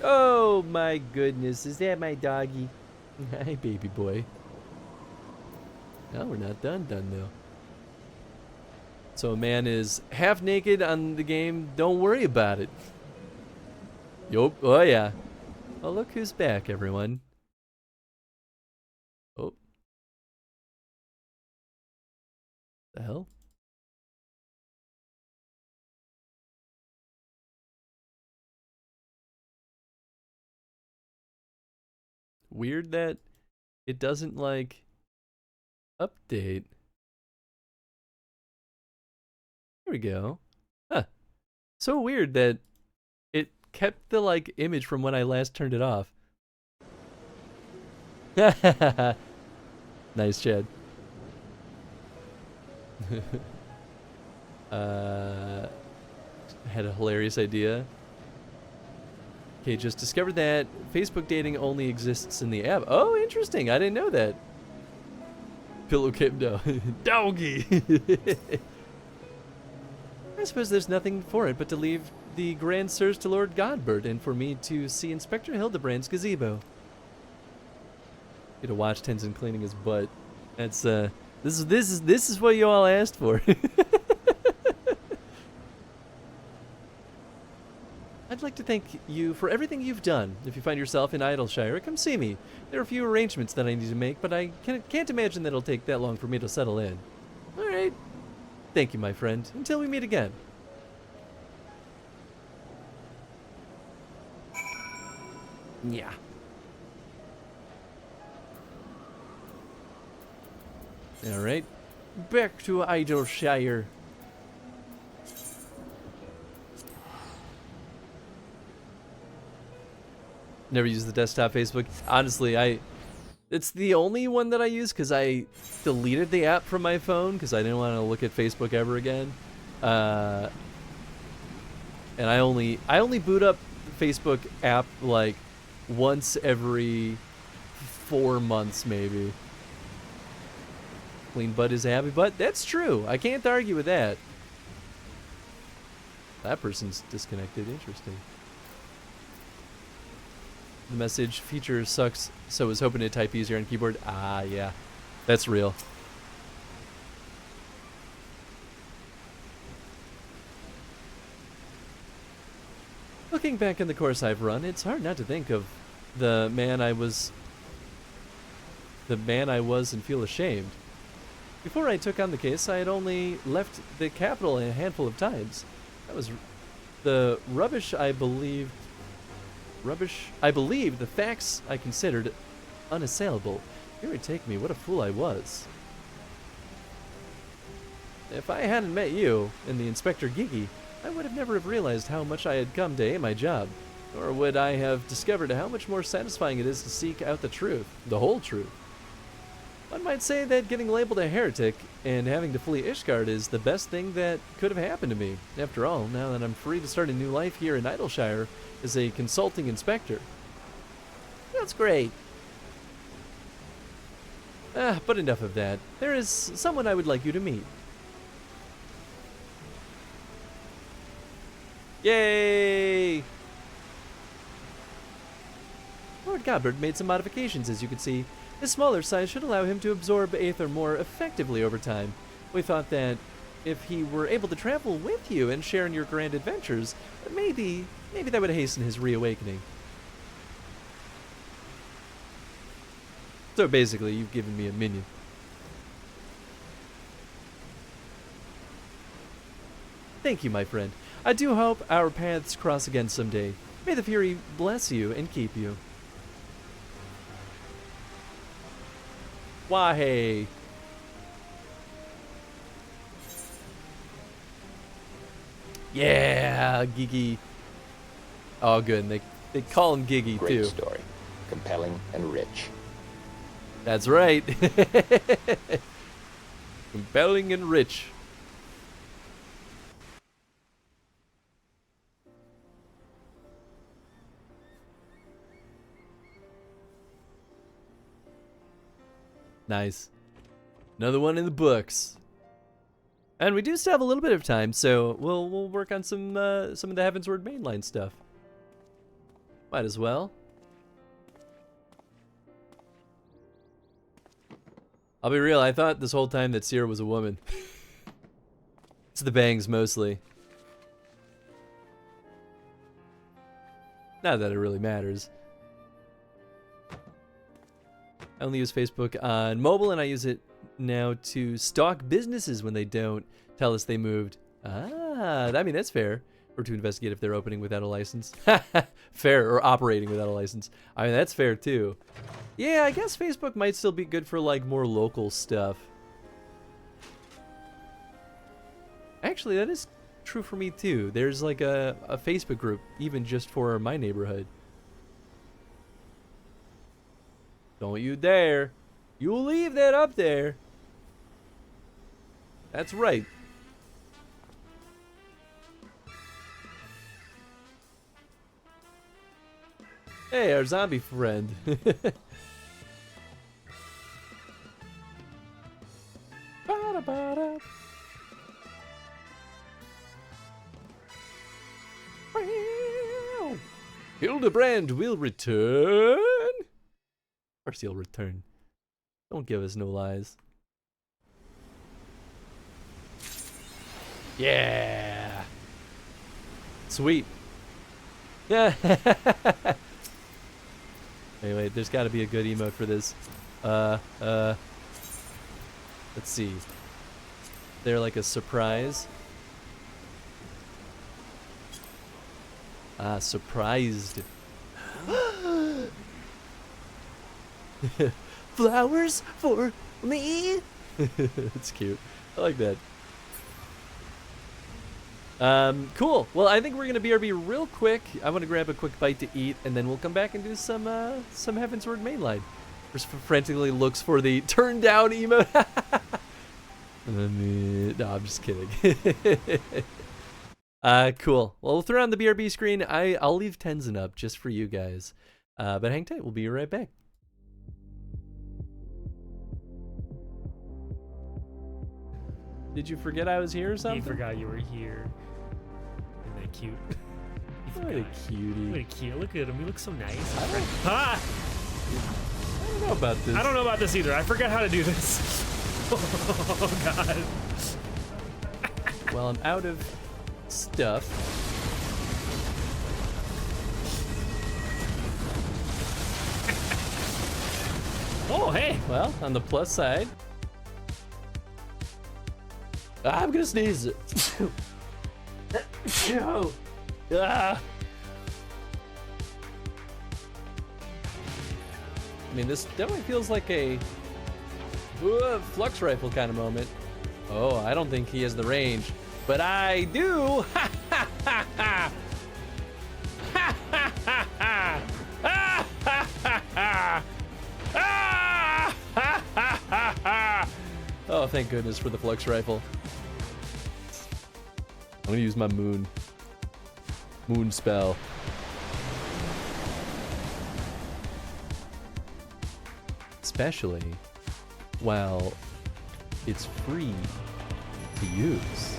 Oh my goodness, is that my doggy? Hi, baby boy. No, we're not done though. So a man is half naked on the game, don't worry about it. Yup, oh yeah. Oh, look who's back, everyone. Oh. The hell? Weird that it doesn't, like, update. Here we go. Huh. So weird that it kept the, like, image from when I last turned it off. Nice, Chad. Had a hilarious idea. Okay, just discovered that Facebook dating only exists in the app. Oh, interesting. I didn't know that. Pillow came down. Doggy! I suppose there's nothing for it but to leave the grand sirs to Lord Godbird and for me to see Inspector Hildibrand's gazebo. You to watch Tenzin cleaning his butt. That's this is what you all asked for. I'd like to thank you for everything you've done. If you find yourself in Idleshire, come see me. There are a few arrangements that I need to make, but I can't imagine that it'll take that long for me to settle in. All right. Thank you, my friend. Until we meet again. Yeah. All right. Back to Idleshire. Never use the desktop Facebook. Honestly, it's the only one that I use because I deleted the app from my phone because I didn't want to look at Facebook ever again. And I only boot up the Facebook app like once every 4 months maybe. Clean butt is a happy butt. That's true. I can't argue with that. That person's disconnected. Interesting. The message feature sucks, so I was hoping to type easier on keyboard. Ah, yeah. That's real. Looking back on the course I've run, it's hard not to think of the man I was and feel ashamed. Before I took on the case, I had only left the capital a handful of times. That was the rubbish I believed the facts I considered unassailable. Here would take me, what a fool I was. If I hadn't met you and the Inspector Gigi, I would have never have realized how much I had come to hate my job, nor would I have discovered how much more satisfying it is to seek out the truth, the whole truth. One might say that getting labeled a heretic and having to flee Ishgard is the best thing that could have happened to me. After all, now that I'm free to start a new life here in Idleshire as a consulting inspector. That's great. But enough of that. There is someone I would like you to meet. Yay! Lord Godbert made some modifications, as you can see. His smaller size should allow him to absorb Aether more effectively over time. We thought that if he were able to travel with you and share in your grand adventures, maybe that would hasten his reawakening. So basically, you've given me a minion. Thank you, my friend. I do hope our paths cross again someday. May the Fury bless you and keep you. Why? Yeah, Gigi. Oh, good. And they call him Gigi, Great too. story. Compelling and rich. That's right. Compelling and rich. Nice. Another one in the books. And we do still have a little bit of time, so we'll work on some of the Heavensward mainline stuff. Might as well. I'll be real, I thought this whole time that Seer was a woman. It's the bangs mostly. Not that it really matters. I only use Facebook on mobile, and I use it now to stalk businesses when they don't tell us they moved. Ah, I mean, that's fair. Or to investigate if they're opening without a license. Fair, or operating without a license. I mean, that's fair, too. Yeah, I guess Facebook might still be good for, like, more local stuff. Actually, that is true for me, too. There's, like, a Facebook group, even just for my neighborhood. Don't you dare. You'll leave that up there. That's right. Hey, our zombie friend. Ba-da-ba-da. Hildibrand will return. Of course he'll return. Don't give us no lies. Yeah. Sweet. Yeah. Anyway, there's got to be a good emote for this. Let's see. They're like a surprise. Ah, surprised. Flowers for me. It's cute. I like that. Cool. Well, I think we're gonna BRB real quick. I want to grab a quick bite to eat, and then we'll come back and do some Heavensward mainline. Chris frantically looks for the turn down emote. No, I'm just kidding. Cool. Well, we'll throw on the BRB screen. I'll leave Tenzin up just for you guys. But hang tight. We'll be right back. Did you forget I was here or something? He forgot you were here. Isn't that cute? What a cutie. What a cute. Look at him. He looks so nice. I don't know about this. I don't know about this either. I forgot how to do this. Oh, God. Well, I'm out of stuff. Oh, hey. Well, on the plus side, I'm gonna sneeze. No. Ah. I mean, this definitely feels like a flux rifle kind of moment. Oh, I don't think he has the range, but I do. Ha ha ha ha. Ha ha ha ha. Ah ha ha ha. Ah ha ha ha ha. Oh, thank goodness for the flux rifle. I'm gonna use my moon spell. Especially while it's free to use.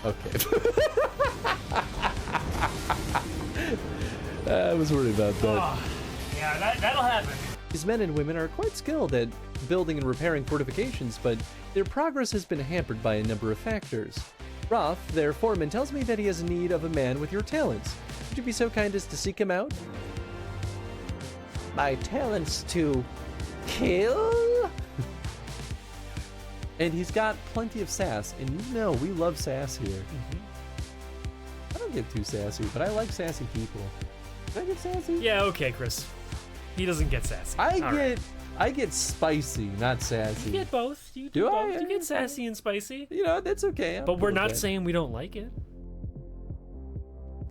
Okay. I was worried about that. Oh, yeah, that'll happen. These men and women are quite skilled at building and repairing fortifications, but their progress has been hampered by a number of factors. Roth, their foreman, tells me that he has need of a man with your talents. Would you be so kind as to seek him out? My talents to kill? And he's got plenty of sass, and you know we love sass here. I don't get too sassy, but I like sassy people. Can I get sassy? Yeah, okay, Chris. He doesn't get sassy. I get spicy, not sassy. You get both. You Do both. I? You get sassy and spicy. You know, that's okay. But we're not saying we don't like it.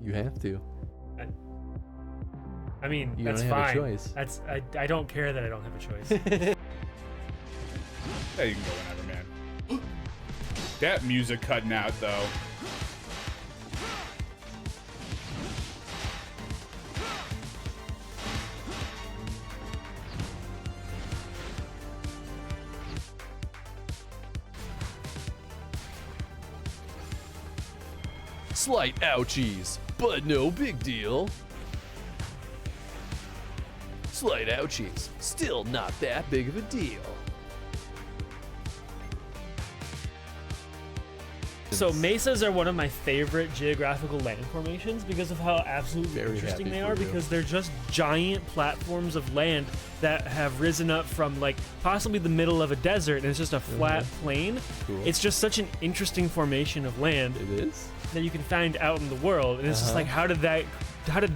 You have to. I mean, You that's don't have fine. a choice. I don't care that I don't have a choice. Yeah, you can go whenever, man. That music cutting out, though. Slight ouchies, but no big deal. Slight ouchies, still not that big of a deal. So mesas are one of my favorite geographical land formations because of how absolutely Very interesting happy they for are, you. because they're just giant platforms of land that have risen up from like possibly the middle of a desert, and it's just a flat plain. Cool. It's just such an interesting formation of land It is? that you can find out in the world, and it's just like, how did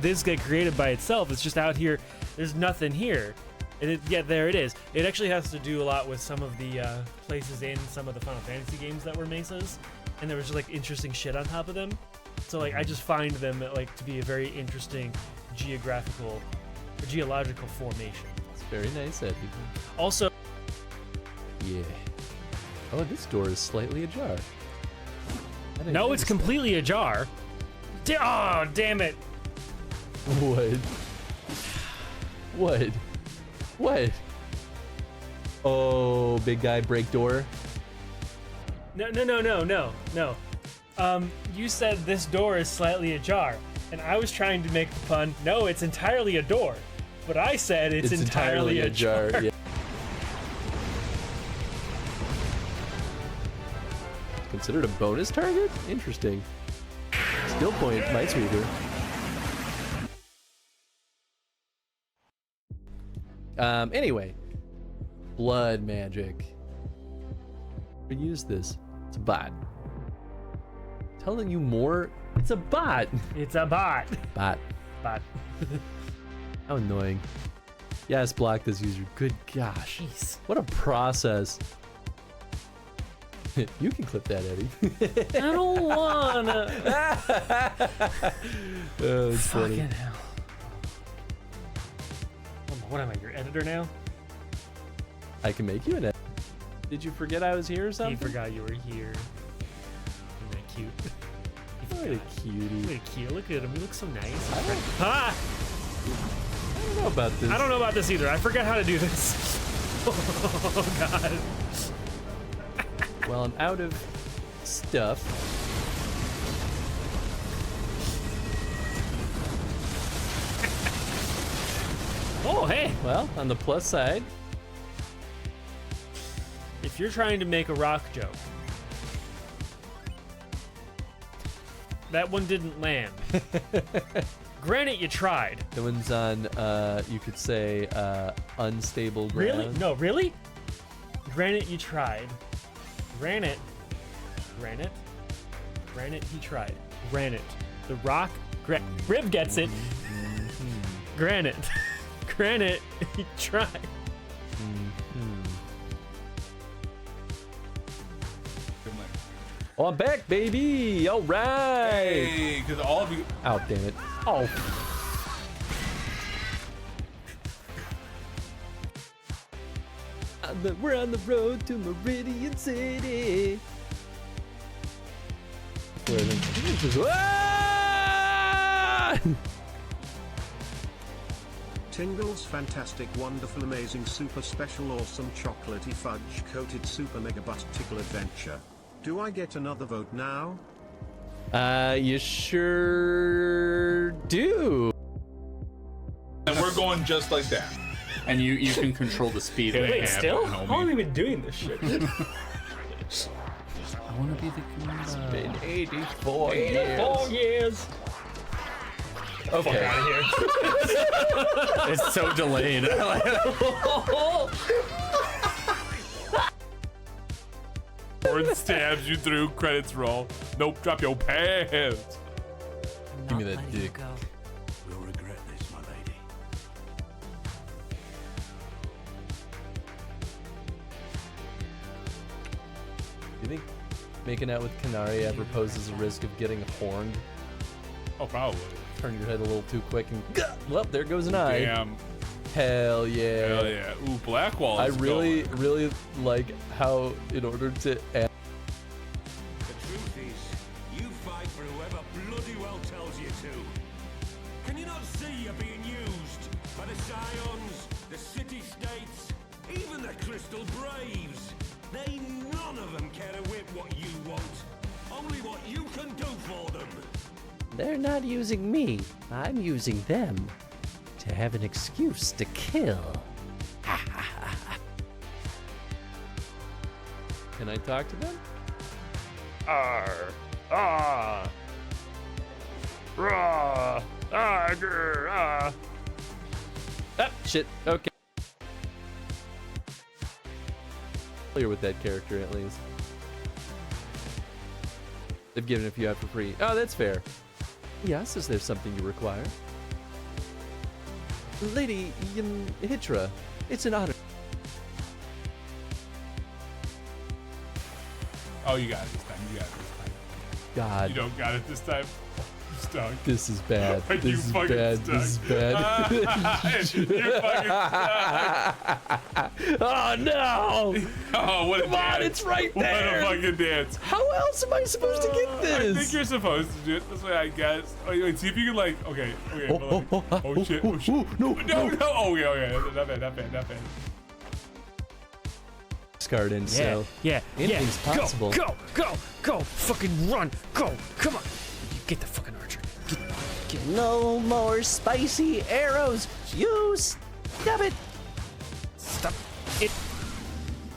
this get created by itself? It's just out here. There's nothing here. And yet there it is. It actually has to do a lot with some of the places in some of the Final Fantasy games that were mesas, and there was just like interesting shit on top of them. So like I just find them like to be a very interesting geological formation. It's very nice, Eddie. Also, Yeah. Oh, this door is slightly ajar. I didn't no, it's notice completely ajar. Oh, damn it. that. What? What? Oh, big guy break door. No. You said this door is slightly ajar, and I was trying to make the pun, no, it's entirely a door. But I said it's entirely a jar. Yeah. Considered a bonus target? Interesting. Skill point, Minesweeper. Anyway. Blood magic. We use this. It's a bot. Telling you more. It's a bot. It's a bot. Bot. Bot. How annoying. Yes, block this user. Good gosh. Jeez. What a process. You can clip that, Eddie. I don't wanna. Oh, it's funny. Fucking hell. What am I, your editor now? I can make you an editor. Did you forget I was here or something? He forgot you were here. Isn't that cute? What a cutie. Look at cute. Look at him. He looks so nice. I don't know about this. I don't know about this either. I forgot how to do this. Oh god. Well, I'm out of stuff. Oh, hey. Well, on the plus side. If you're trying to make a rock joke, that one didn't land. Granted, you tried. The one's on, you could say, unstable ground. Really? No, really? Granted, you tried. Granite, he tried. Granite. The rock, Rib gets it. Granite. Granite, he tried. Oh, I'm back, baby! All right! Hey, because all of you... Oh, damn it. Oh. We're on the road to Meridian City. Ah! Tingle's fantastic, wonderful, amazing, super special, awesome, chocolatey, fudge-coated, super mega butt tickle adventure. Do I get another vote now? You sure do. And we're going just like that. And you can control the speed. Wait, still? How long have we been doing this shit? I want to be the commander. It's been 84 years. 84 years. Okay. Fuck out of here. It's so delayed. Sword stabs you through, credits roll. Nope, drop your pants. Give me that dick. We'll regret this, my lady. You think making out with Canary ever poses a risk of getting horned? Oh, probably. Turn your head a little too quick and well, there goes an eye. Damn. Hell yeah. Hell yeah. Ooh, Blackwall I is really, going. really like how in order to add The truth is, you fight for whoever bloody well tells you to. Can you not see you're being used by the Scions, the City-States, even the Crystal Braves? They none of them care a whit what you want, only what you can do for them. They're not using me. I'm using them to have an excuse to kill. Can I talk to them? Arr. Ah. Rah. Ah, grr, ah. Ah, shit. Okay. Familiar with that character at least. They've given a few out for free. Oh, that's fair. Yes, is there something you require? Lady Hitra, it's an honor. Oh, you got it this time. You got it this time. God. You don't got it this time. You're stuck. This is bad. You This is fucking bad. stuck. This is bad. You're fucking stuck. Oh no! Oh, what a Come on, dance. it's right there. What a fucking dance. How else am I supposed to get this? I think you're supposed to do it this way, I guess. Oh, wait, see if you can, like, okay. Oh shit. Oh, shit. No. No. Oh, yeah. Not bad. Discard in, so anything's possible. Go. Fucking run. Go. Come on. You get the fucking archer. Get No more spicy arrows. You stop it. Stop it.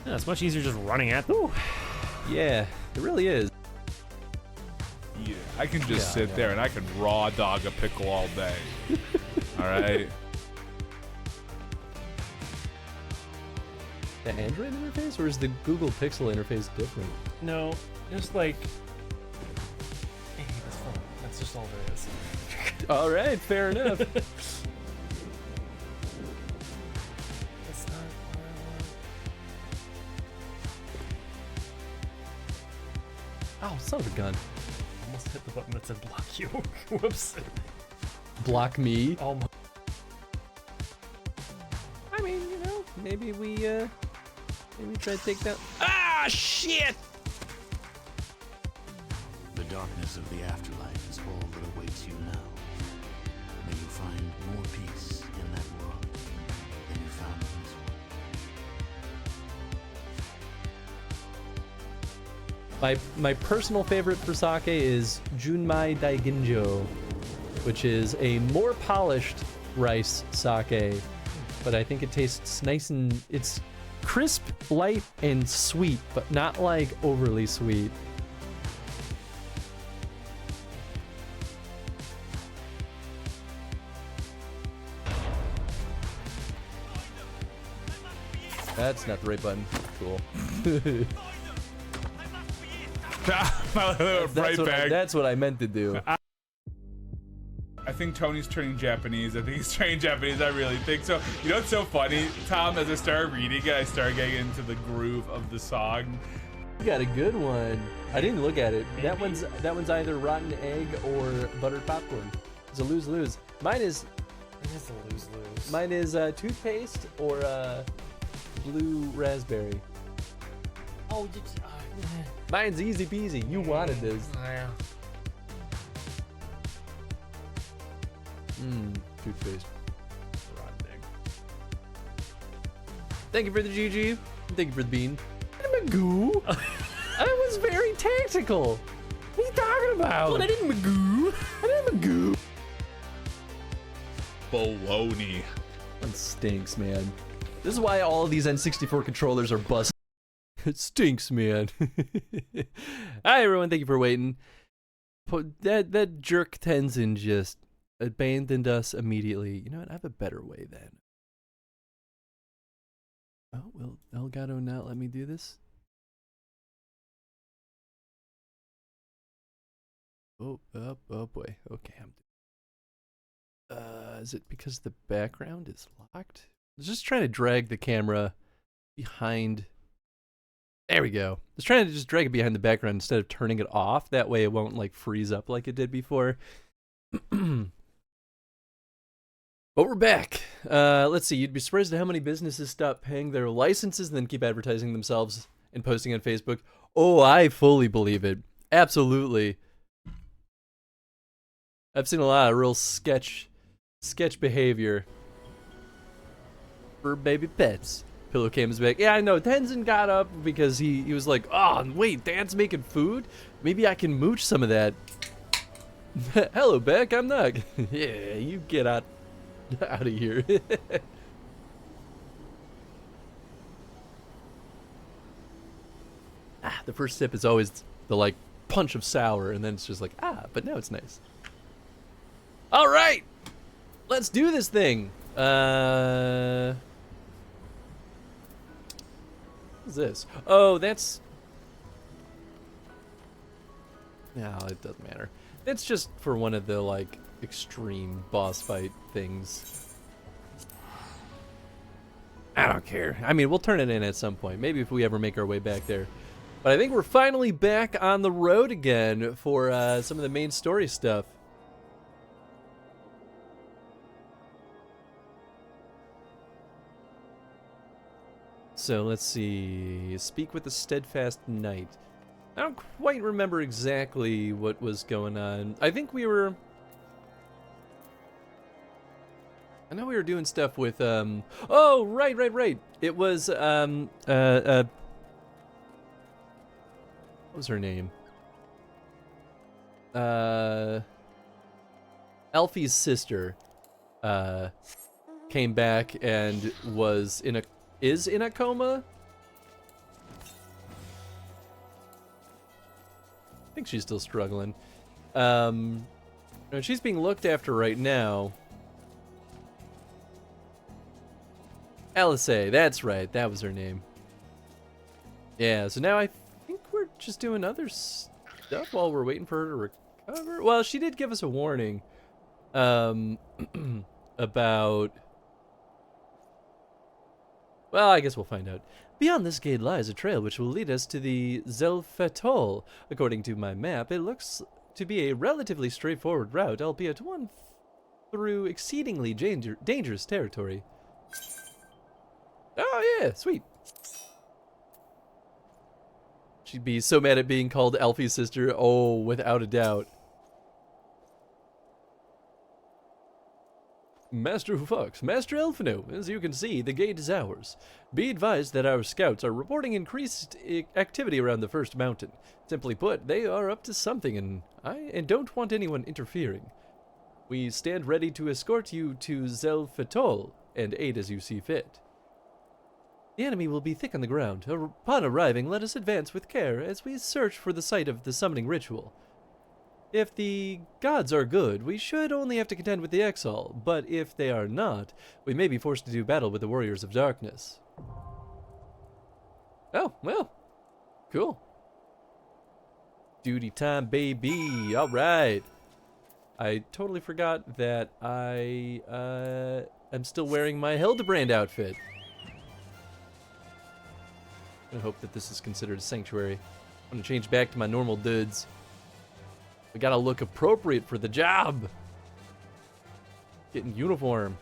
Yeah, it's much easier just running at them. Ooh. Yeah, it really is. Yeah, I can just sit there and I can raw dog a pickle all day. All right. The Android interface, or is the Google Pixel interface different? No, just like. Hey, that's fun. That's just all there is. All right, fair enough. That's not what I want. Oh, son of a gun. Almost hit the button that said block you. Whoops. Block me? Almost. I mean, you know, maybe we try to take that. Ah, shit! The darkness of the afterlife is all that awaits you now. May you find more peace in that world than you found in this one. My personal favorite for sake is Junmai Daiginjo, which is a more polished rice sake, but I think it tastes nice and it's crisp, light, and sweet, but not like overly sweet. That's not the right button. Cool. That's what I meant to do. I think Tony's turning Japanese. I think he's turning Japanese. I really think so. You know what's so funny, Tom? As I started reading it, I started getting into the groove of the song. You got a good one. I didn't look at it. That one's either rotten egg or buttered popcorn. It's a lose-lose. Mine is. It is a lose-lose. Mine is toothpaste or blue raspberry. Oh, mine's easy peasy. You wanted this. Yeah. Toothpaste. Rotten egg. Thank you for the GG. Thank you for the bean. Magoo. I was very tactical. What are you talking about? Well, I didn't magoo. I didn't magoo. Baloney. That stinks, man. This is why all of these N64 controllers are busted. It stinks, man. Hi, everyone. Thank you for waiting. That jerk Tenzin just abandoned us immediately. You know what? I have a better way then. Oh, will Elgato not let me do this? Oh boy. Okay, is it because the background is locked? I was just trying to drag the camera behind. There we go. I was trying to just drag it behind the background instead of turning it off. That way it won't like freeze up like it did before. But we're back. Let's see. You'd be surprised at how many businesses stop paying their licenses and then keep advertising themselves and posting on Facebook. Oh, I fully believe it. Absolutely. I've seen a lot of real sketch behavior for baby pets. Pillowcam is back. Yeah, I know. Tenzin got up because he was like, oh, wait, Dad's making food? Maybe I can mooch some of that. Hello, Beck. I'm not. Yeah, you get out of here. The first sip is always the like punch of sour, and then it's just like, but now it's nice. All right, let's do this thing. What's this? Oh, that's. No, it doesn't matter. It's just for one of the like extreme boss fight things. I don't care. I mean, we'll turn it in at some point. Maybe if we ever make our way back there. But I think we're finally back on the road again for some of the main story stuff. So let's see. Speak with the steadfast knight. I don't quite remember exactly what was going on. I think we were. I know we were doing stuff with oh, right. It was what was her name? Alfie's sister came back and is in a coma. I think she's still struggling. She's being looked after right now. Alice, that's right. That was her name. Yeah, so now I think we're just doing other stuff while we're waiting for her to recover. Well, she did give us a warning about... Well, I guess we'll find out. Beyond this gate lies a trail which will lead us to the Zelfatol. According to my map, it looks to be a relatively straightforward route, albeit one through exceedingly dangerous territory. Oh yeah, sweet. She'd be so mad at being called Alfie's sister. Oh, without a doubt. Master Fox, Master Elfino, as you can see, the gate is ours. Be advised that our scouts are reporting increased activity around the first mountain. Simply put, they are up to something, and don't want anyone interfering. We stand ready to escort you to Zelfatol and aid as you see fit. The enemy will be thick on the ground. Upon arriving, let us advance with care as we search for the site of the summoning ritual. If the gods are good, we should only have to contend with the Exile, but if they are not, we may be forced to do battle with the Warriors of Darkness. Oh, well, cool. Duty time, baby. All right. I totally forgot that I am still wearing my Hildibrand outfit. I hope that this is considered a sanctuary. I'm gonna change back to my normal dudes. We gotta look appropriate for the job. Getting uniform.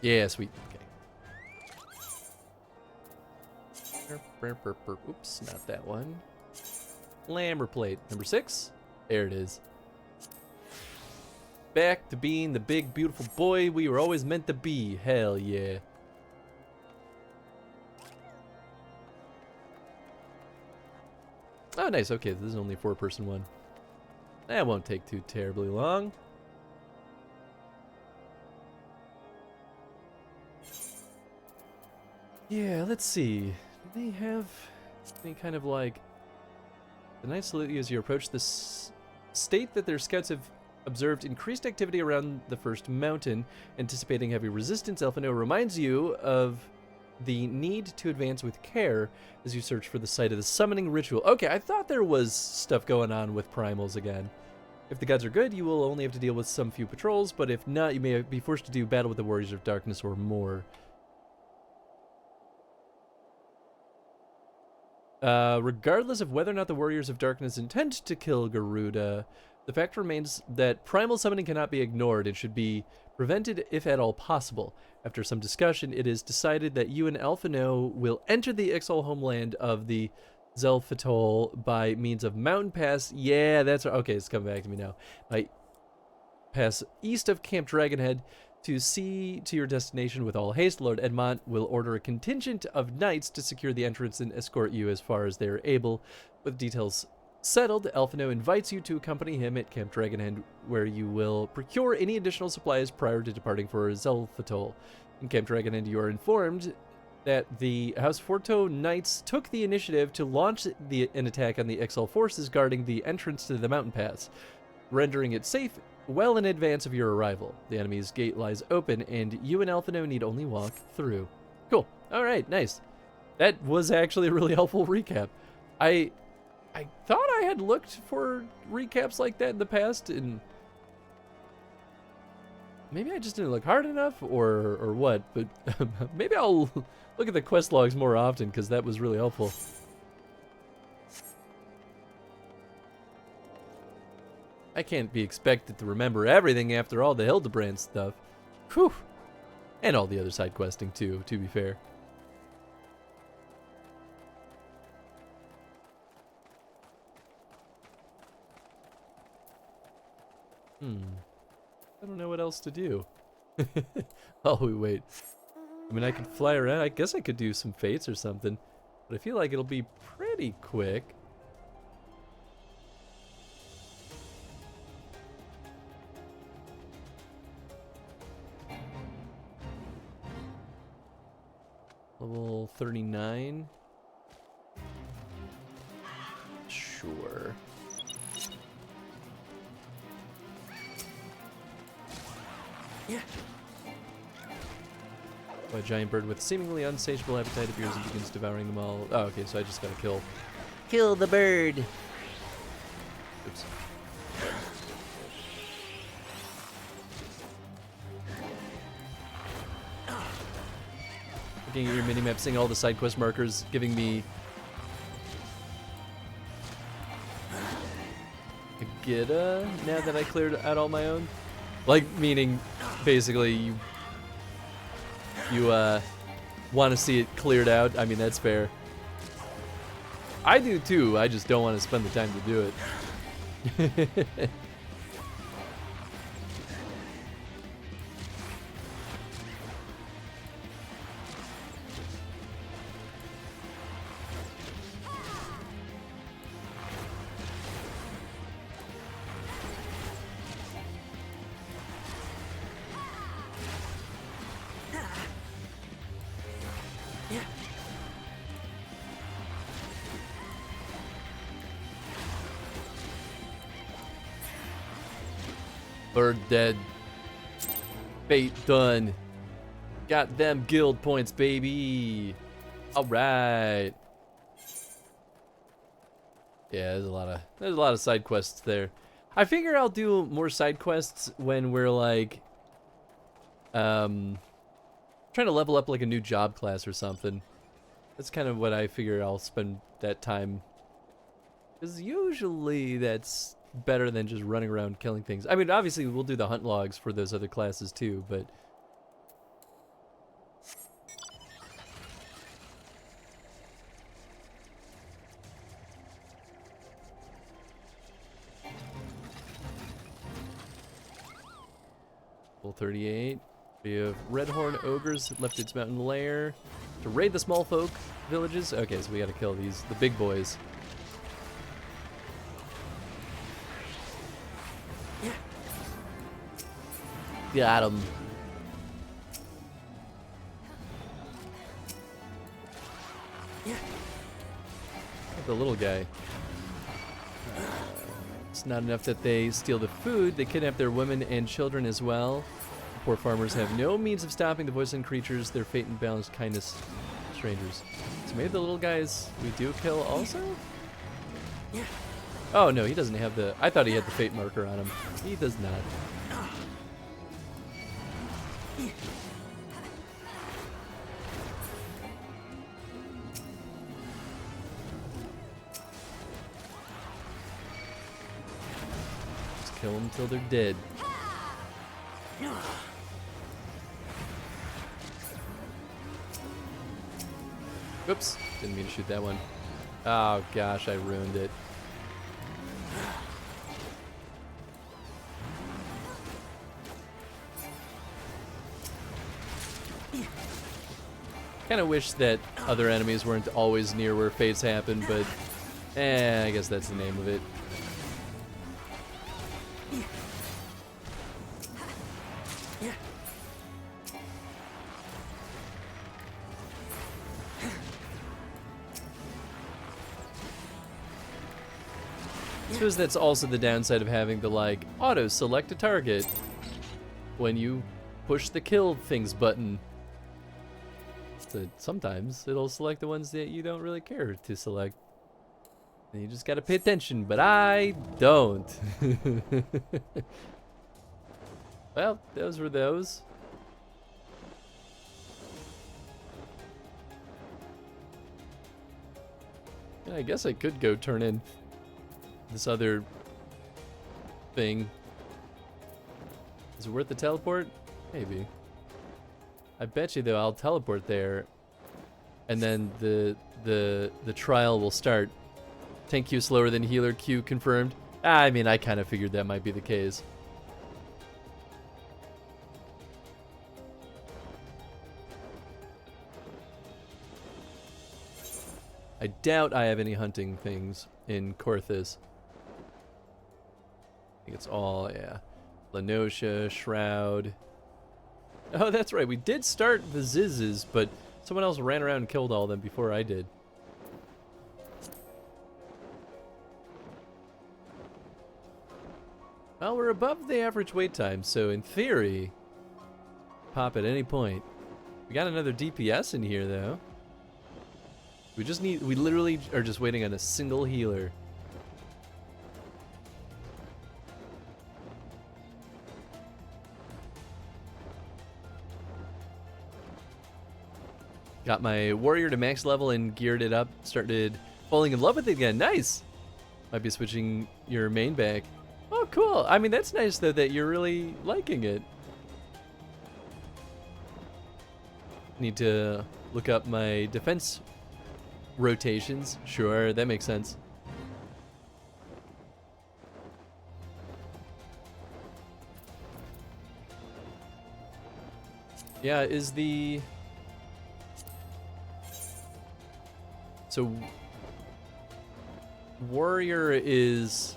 Yeah, sweet. Okay. Oops, not that one. Lamber plate. Number 6. There it is. Back to being the big, beautiful boy we were always meant to be. Hell yeah. Oh, nice. Okay, this is only a 4-person one. That won't take too terribly long. Yeah, let's see. Do they have any kind of like... The knights salute you as you approach this state that their scouts have observed increased activity around the first mountain, anticipating heavy resistance. Elfino reminds you of the need to advance with care as you search for the site of the summoning ritual. Okay, I thought there was stuff going on with primals again. If the gods are good, you will only have to deal with some few patrols, but if not, you may be forced to do battle with the Warriors of Darkness or more. Regardless of whether or not the Warriors of Darkness intend to kill Garuda, the fact remains that primal summoning cannot be ignored and should be prevented if at all possible. After some discussion, it is decided that you and Elfino will enter the Ixal homeland of the Zelfatol by means of Mountain Pass. Yeah, that's right. Okay, it's coming back to me now. By pass east of Camp Dragonhead to see to your destination with all haste. Lord Edmont will order a contingent of knights to secure the entrance and escort you as far as they are able. With details settled, Elfino invites you to accompany him at Camp Dragonhead, where you will procure any additional supplies prior to departing for Zelfatol. In Camp Dragonhead, you are informed that the House Forto Knights took the initiative to launch an attack on the Exile forces guarding the entrance to the mountain pass, rendering it safe well in advance of your arrival. The enemy's gate lies open, and you and Elfino need only walk through. Cool. All right, nice. That was actually a really helpful recap. I thought I had looked for recaps like that in the past, and maybe I just didn't look hard enough, or what, but maybe I'll look at the quest logs more often, because that was really helpful. I can't be expected to remember everything after all the Hildibrand stuff. Whew. And all the other side questing too, to be fair. I don't know what else to do. Oh, wait. I mean, I could fly around. I guess I could do some fates or something. But I feel like it'll be pretty quick. Level 39. Sure. Yeah. A giant bird with seemingly unsatiable appetite appears and begins devouring them all. Oh, okay, so I just gotta kill the bird. Oops. Looking at your minimap, seeing all the side quest markers, giving me a Gita now that I cleared out all my own. Like, meaning, basically, you want to see it cleared out. I mean, that's fair. I do too, I just don't want to spend the time to do it. Bird dead. Fate done. Got them guild points, baby. All right. Yeah, there's a lot of side quests there. I figure I'll do more side quests when we're like trying to level up like a new job class or something. That's kind of what I figure I'll spend that time. Because usually that's better than just running around killing things. I mean, obviously we'll do the hunt logs for those other classes too, but level 38. We have Redhorn Ogres left its mountain lair to raid the small folk villages. Okay, so we gotta kill the big boys. Got him. The little guy. It's not enough that they steal the food, they kidnap their women and children as well. Poor farmers have no means of stopping the voicing creatures, their fate and balanced kindness strangers. So maybe the little guys we do kill also? Oh no, he doesn't have the... I thought he had the fate marker on him. He does not. Just kill them until they're dead. Whoops, didn't mean to shoot that one. Oh gosh, I ruined it. Kind of wish that other enemies weren't always near where fates happen, but I guess that's the name of it. I suppose that's also the downside of having the like auto select a target when you push the kill things button. So sometimes it'll select the ones that you don't really care to select. And you just gotta pay attention, but I don't. Well, those were those. Yeah, I guess I could go turn in this other thing. Is it worth the teleport? Maybe. I bet you though I'll teleport there and then the trial will start. Tank Q slower than healer Q confirmed. I mean, I kind of figured that might be the case. I doubt I have any hunting things in Korthus. I think it's all, yeah. Lenosha, Shroud. Oh, that's right. We did start the Zizzes, but Someone else ran around and killed all of them before I did. Well, we're above the average wait time, so in theory, pop at any point. We got another DPS in here, though. We literally are just waiting on a single healer. Got my warrior to max level and geared it up. Started falling in love with it again. Nice! Might be switching your main back. Oh, cool. I mean, that's nice, though, that you're really liking it. Need to look up my defense rotations. Sure, that makes sense. Yeah, is the... So... Warrior is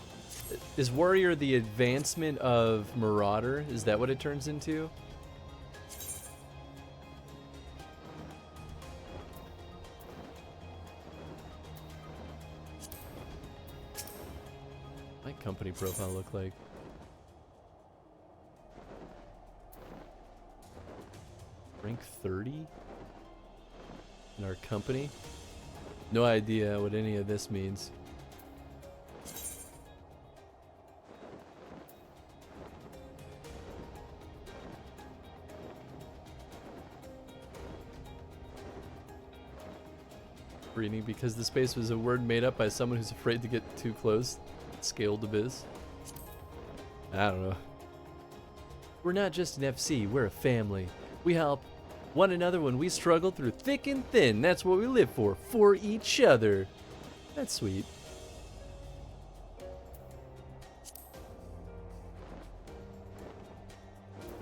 Warrior the advancement of Marauder? Is that what it turns into? My company profile look like? Rank 30? In our company? No idea what any of this means. Reading because the space was a word made up by someone who's afraid to get too close. Scaled abyss. I don't know. We're not just an FC, we're a family. We help one another when we struggle through thick and thin. That's what we live for each other. That's sweet.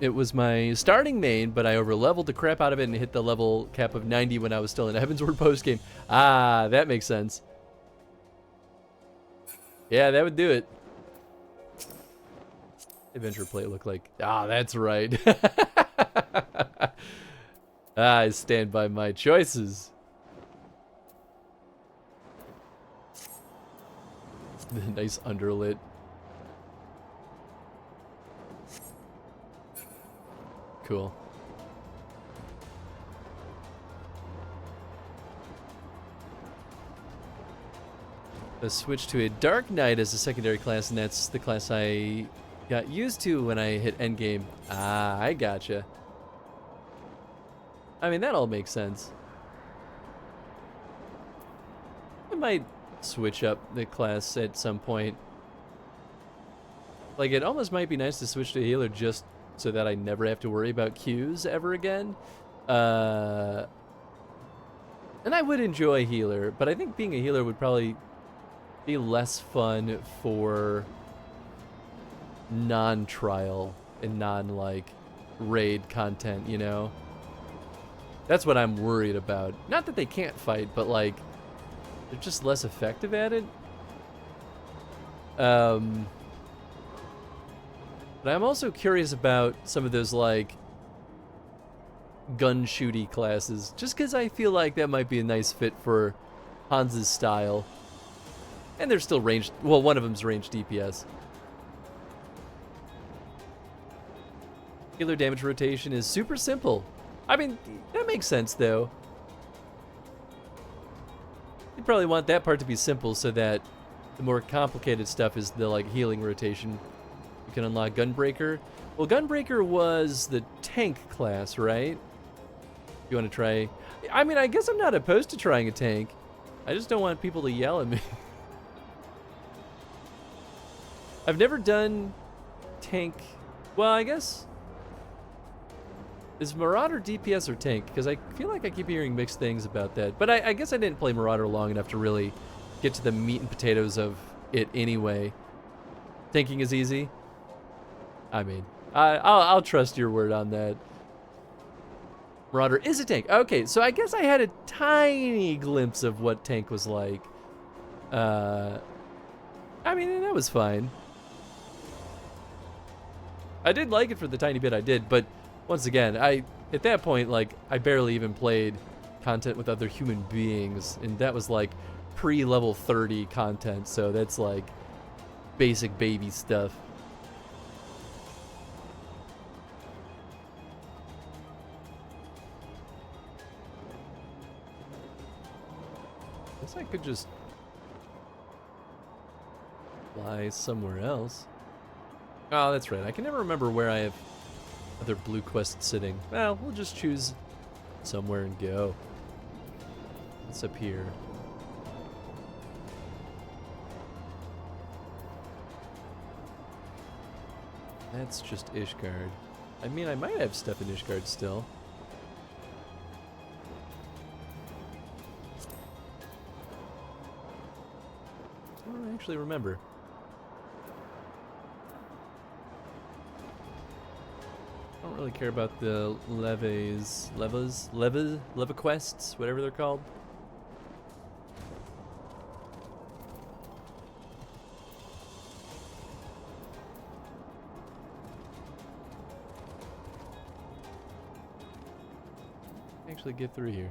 It was my starting main, but I overleveled the crap out of it and hit the level cap of 90 when I was still in Heavensward postgame. Ah, that makes sense. Yeah, that would do it. Adventure plate look like... Ah, that's right. I stand by my choices. Nice underlit. Cool. Let's switch to a Dark Knight as a secondary class, and that's the class I got used to when I hit endgame. Ah, I gotcha. I mean, that all makes sense. I might switch up the class at some point. Like, it almost might be nice to switch to a healer just so that I never have to worry about Qs ever again. And I would enjoy healer, but I think being a healer would probably be less fun for non-trial and non-like raid content, you know? That's what I'm worried about. Not that they can't fight, but like they're just less effective at it. But I'm also curious about some of those like gun shooty classes, just because I feel like that might be a nice fit for Hans's style. And they're still ranged. Well, one of them's ranged DPS. Healer damage rotation is super simple. I mean, that makes sense though. You probably want that part to be simple so that the more complicated stuff is the like healing rotation. You can unlock Gunbreaker. Well, Gunbreaker was the tank class, right? You want to try... I mean, I guess I'm not opposed to trying a tank. I just don't want people to yell at me. I've never done tank... Well, I guess... Is Marauder DPS or tank? Because I feel like I keep hearing mixed things about that. But I guess I didn't play Marauder long enough to really get to the meat and potatoes of it anyway. Tanking is easy? I mean, I'll trust your word on that. Marauder is a tank. Okay, so I guess I had a tiny glimpse of what tank was like. I mean, that was fine. I did like it for the tiny bit I did, but once again, at that point, like, I barely even played content with other human beings, and that was like pre-level 30 content, so that's like basic baby stuff. Guess I could just fly somewhere else. Oh, that's right. I can never remember where I have other blue quests sitting. Well, we'll just choose somewhere and go. What's up here? That's just Ishgard. I mean, I might have stuff in Ishgard still. I don't actually remember. I don't really care about the leva quests, whatever they're called. Actually get through here.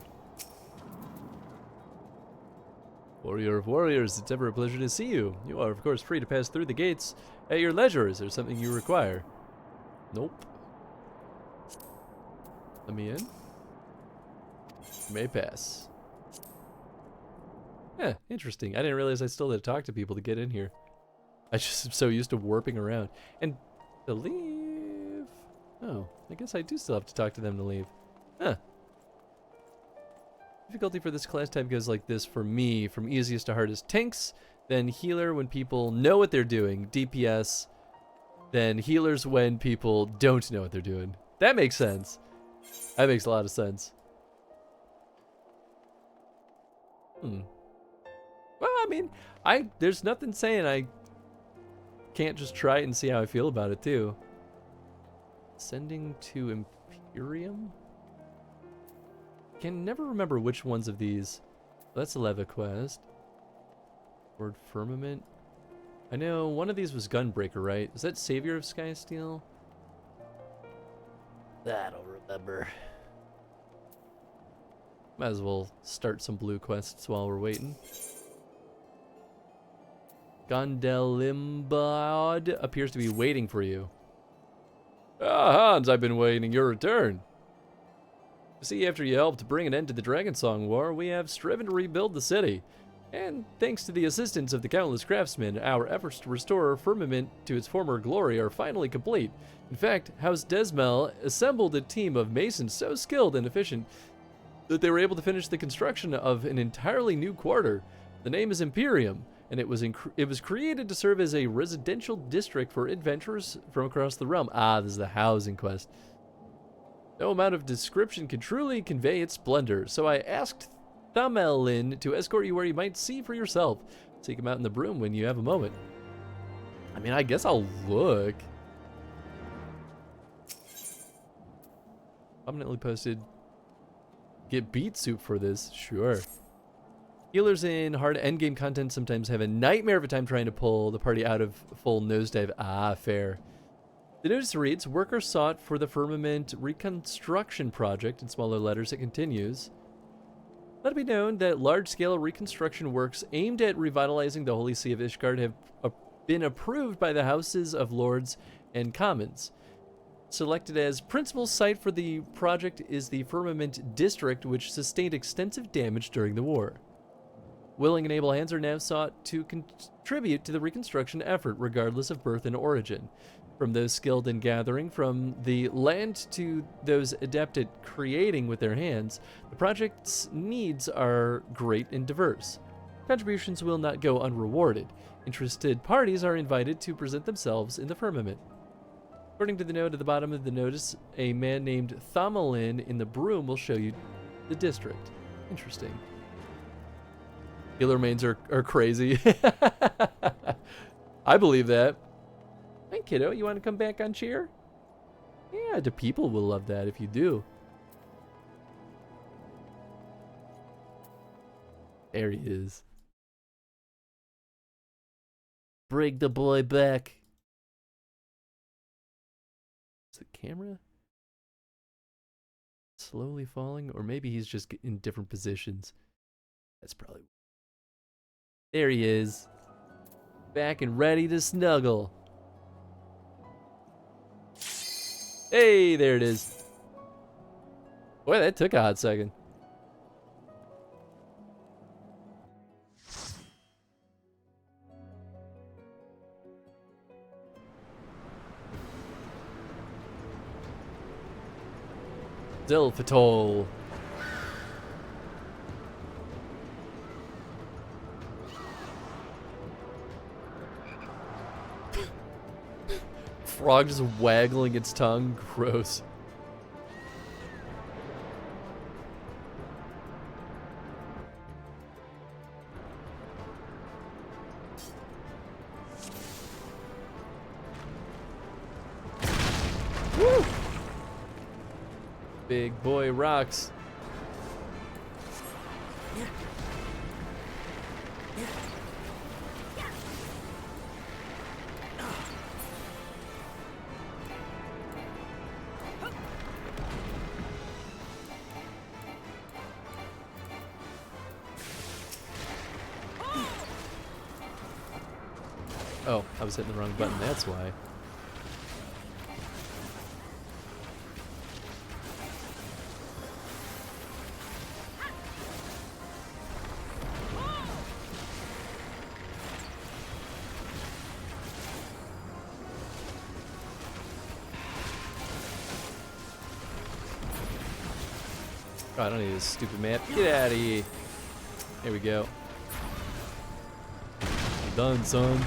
Warrior of warriors, it's ever a pleasure to see you. You are, of course, free to pass through the gates at your leisure. Is there something you require? Nope. Let me in. You may pass. Yeah, interesting. I didn't realize I still had to talk to people to get in here. I just am so used to warping around. And to leave... Oh, I guess I do still have to talk to them to leave. Huh. Difficulty for this class type goes like this for me, from easiest to hardest. Tanks, then healer when people know what they're doing. DPS, then healers when people don't know what they're doing. That makes sense. That makes a lot of sense. Well, I mean, there's nothing saying I can't just try it and see how I feel about it too. Sending to Imperium? Can never remember which ones of these. That's a Leva quest. Word Firmament. I know one of these was Gunbreaker, right? Is that Savior of Skysteel? I don't remember. Might as well start some blue quests while we're waiting. Gondelimbad appears to be waiting for you. Ah, Hans, I've been waiting your return. See, after you helped bring an end to the Dragonsong War, we have striven to rebuild the city. And thanks to the assistance of the countless craftsmen, our efforts to restore Firmament to its former glory are finally complete. In fact, House Desmel assembled a team of masons so skilled and efficient that they were able to finish the construction of an entirely new quarter. The name is Imperium, and it was created to serve as a residential district for adventurers from across the realm. Ah, this is the housing quest. No amount of description can truly convey its splendor, so I asked Thamelin to escort you where you might see for yourself. Take him out in the broom when you have a moment. I mean, I guess I'll look. Prominently posted. Get beet soup for this, sure. Healers in hard endgame content sometimes have a nightmare of a time trying to pull the party out of full nosedive. Ah, fair. The notice reads, workers sought for the Firmament Reconstruction Project. In smaller letters, it continues. Let it be known that large-scale reconstruction works aimed at revitalizing the Holy See of Ishgard have been approved by the Houses of Lords and Commons. Selected as principal site for the project is the Firmament District, which sustained extensive damage during the war. Willing and able hands are now sought to contribute to the reconstruction effort, regardless of birth and origin. From those skilled in gathering from the land to those adept at creating with their hands, the project's needs are great and diverse. Contributions will not go unrewarded. Interested parties are invited to present themselves in the Firmament. According to the note at the bottom of the notice, a man named Thamelin in the broom will show you the district. Interesting. Healer mains are crazy. I believe that. Hey, kiddo, you want to come back on cheer? Yeah, the people will love that if you do. There he is. Bring the boy back. Is the camera? slowly falling, or maybe he's just in different positions. That's probably... There he is. Back and ready to snuggle. Hey, there it is. Boy, that took a hot second. Dilfatol. Frog just waggling its tongue. Gross. Woo! Big boy rocks. Oh, I was hitting the wrong button, that's why. Oh, I don't need this stupid map. Get out of here. There we go. Done, son.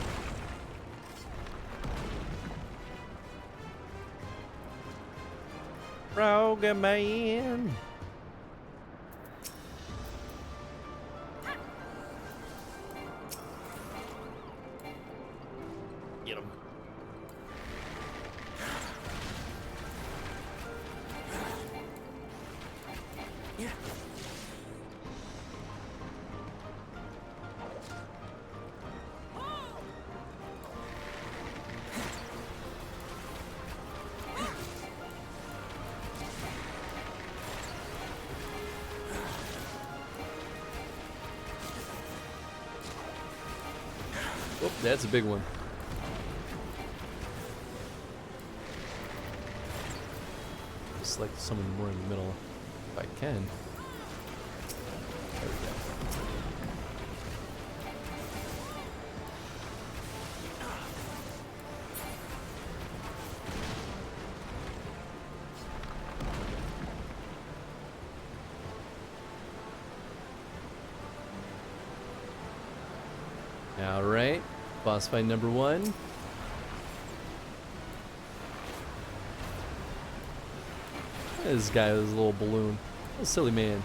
Frog man. Get him. Oh, that's a big one. Just like someone more in the middle, if I can. There we go. All right. Boss fight number 1. This guy with his little balloon. Little silly man.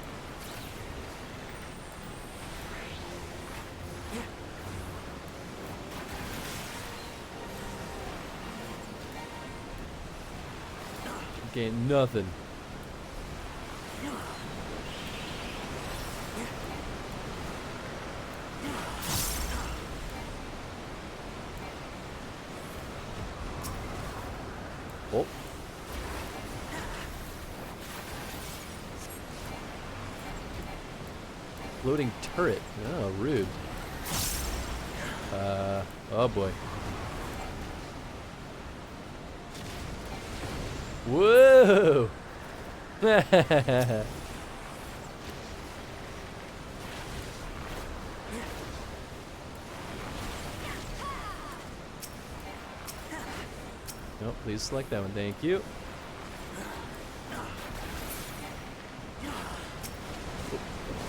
Getting nothing. Oh. Floating turret. Oh, rude. Oh boy. Whoa! Nope, please select that one, thank you. Oh,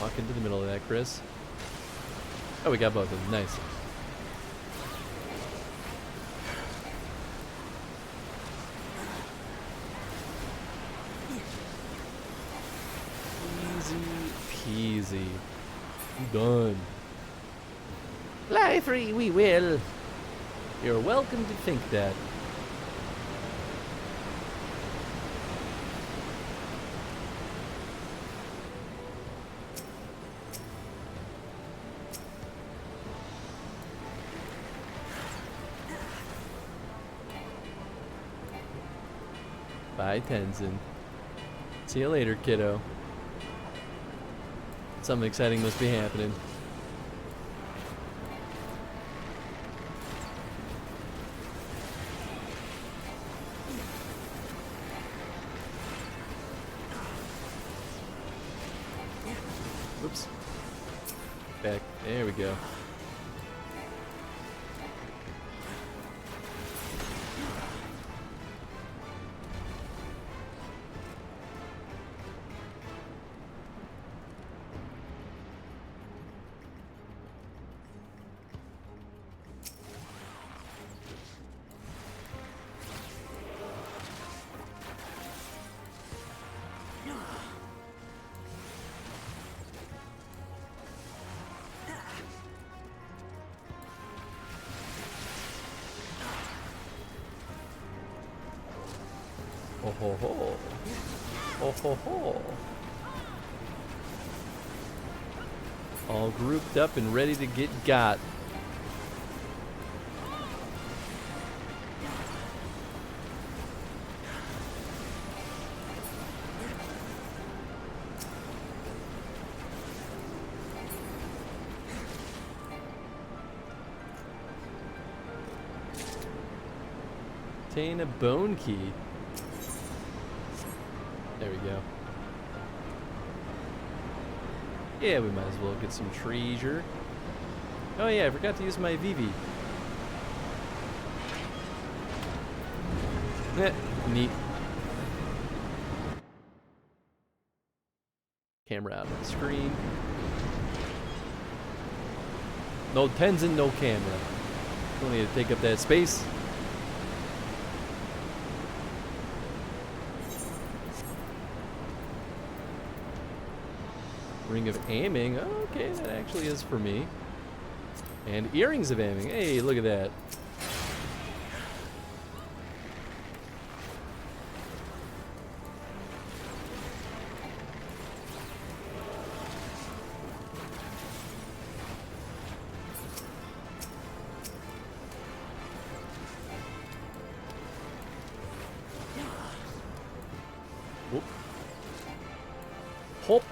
walk into the middle of that, Chris. Oh, we got both of them, nice. Easy peasy. Done. Fly free, we will. You're welcome to think that. By Tenzin. See you later, kiddo. Something exciting must be happening. Whoops. Back. There we go. Oh ho ho. Oh ho ho. All grouped up and ready to get got. Obtain a bone key. There we go. Yeah, we might as well get some treasure. Oh yeah, I forgot to use my VV. Neat. Camera out on the screen. No Tenzin, no camera. Don't need to take up that space. Ring of aiming. Oh, okay, that actually is for me. And earrings of aiming. Hey, look at that. Whoop. Hop.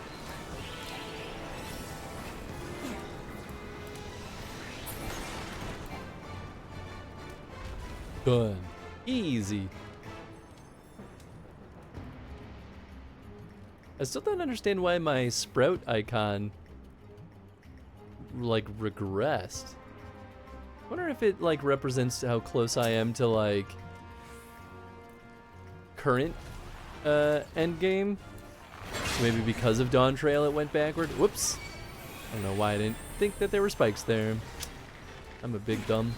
Done. Easy. I still don't understand why my sprout icon like regressed. I wonder if it like represents how close I am to like current end game. Maybe because of Dawn Trail it went backward. Whoops. I don't know why I didn't think that there were spikes there. I'm a big dumb.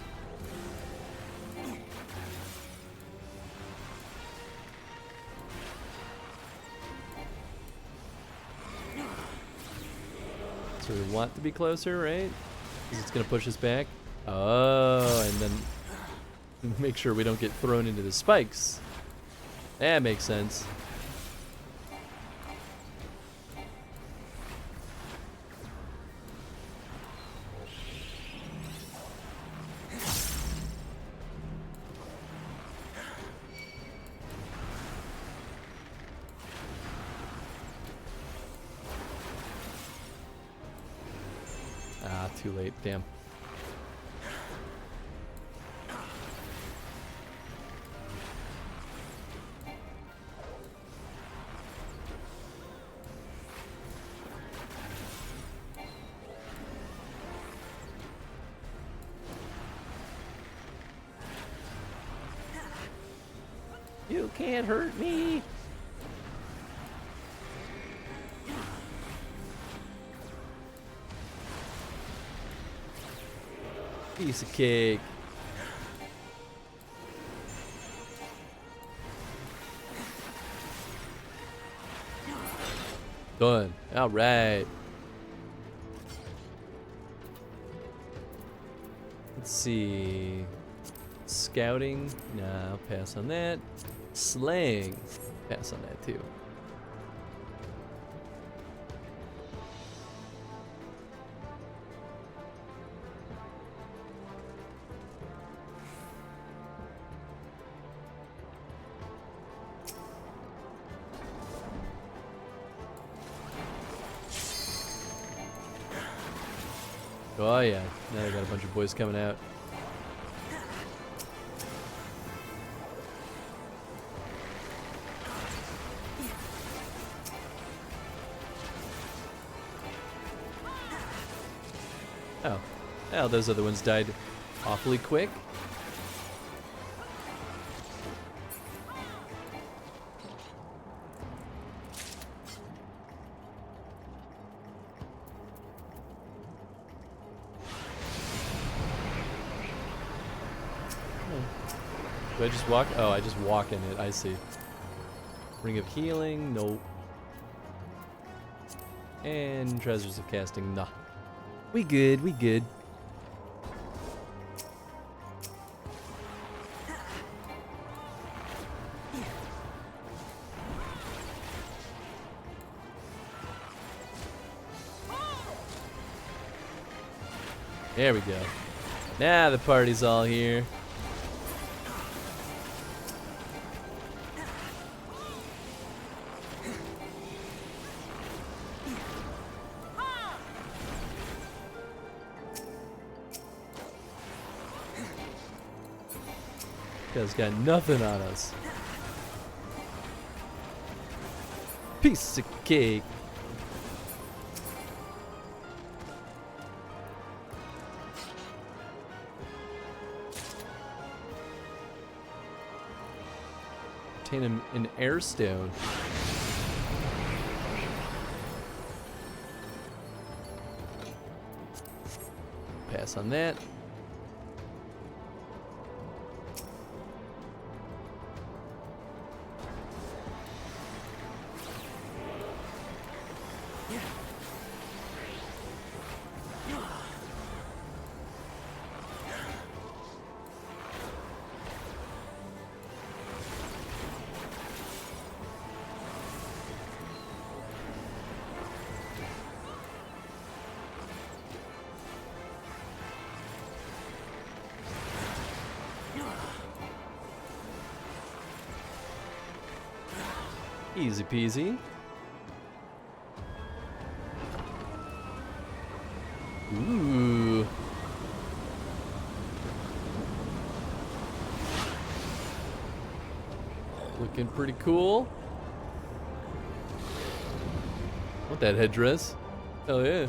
So we want to be closer, right? Because it's going to push us back. Oh, and then make sure we don't get thrown into the spikes. That makes sense. Too late, damn. You can't hurt me. Piece of cake. Done. All right. Let's see. Scouting. Nah, I'll pass on that. Slaying. Pass on that too. Oh yeah, now they got a bunch of boys coming out. Oh. Well, those other ones died awfully quick. Do I just walk? Oh, I just walk in it. I see. Ring of Healing? Nope. And Treasures of Casting? Nah. We good, we good. There we go. Now the party's all here. Guy's got nothing on us. Piece of cake. Obtain an air stone. Pass on that. Easy peasy. Ooh. Looking pretty cool. Want that headdress? Hell yeah.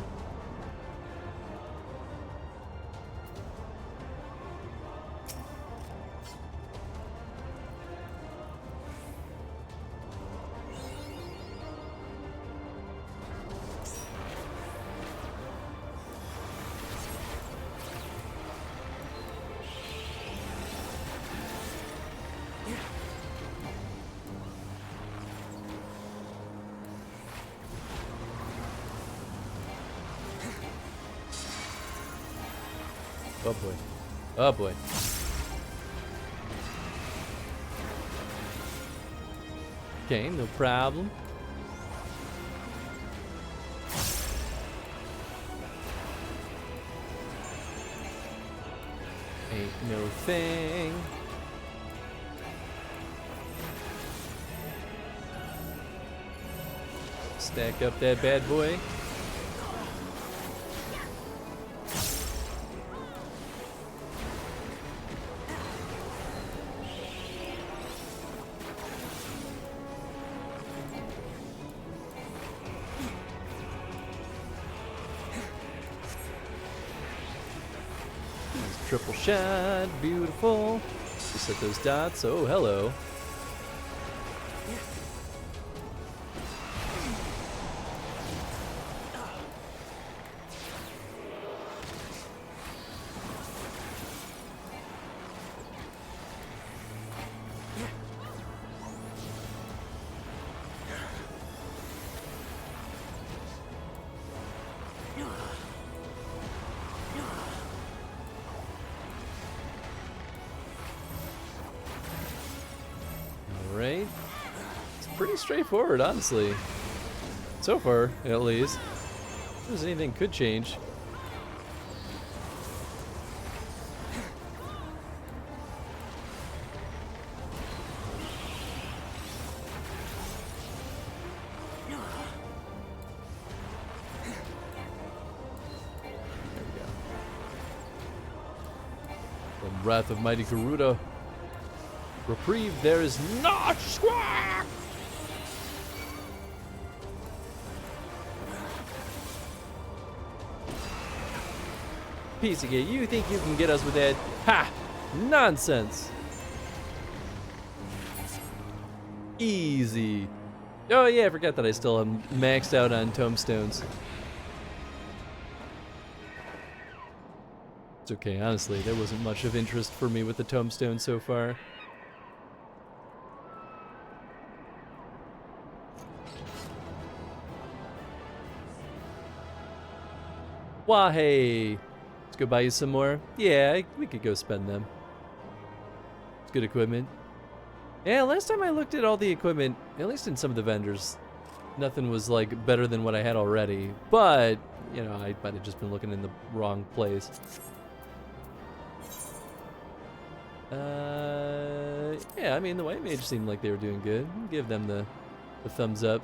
Oh boy. Oh boy. Okay, no problem. Ain't no thing. Stack up that bad boy. Triple shot, beautiful. Just set those dots. Oh, hello. Alright. It's pretty straightforward, honestly. So far, at least. If there's anything could change. There we go. wrath of mighty Garuda. Reprieve there is not. Squawk! Piece of you think you can get us with that? Ha! Nonsense. Easy. Oh yeah, I forgot that I still am maxed out on tombstones. It's okay, honestly, there wasn't much of interest for me with the tombstone so far. Wah hey! Let's go buy you some more. Yeah, we could go spend them. It's good equipment. Yeah, last time I looked at all the equipment, at least in some of the vendors, nothing was like better than what I had already. But, you know, I might have just been looking in the wrong place. Yeah, I mean, the White Mage seemed like they were doing good. I'll give them the thumbs up.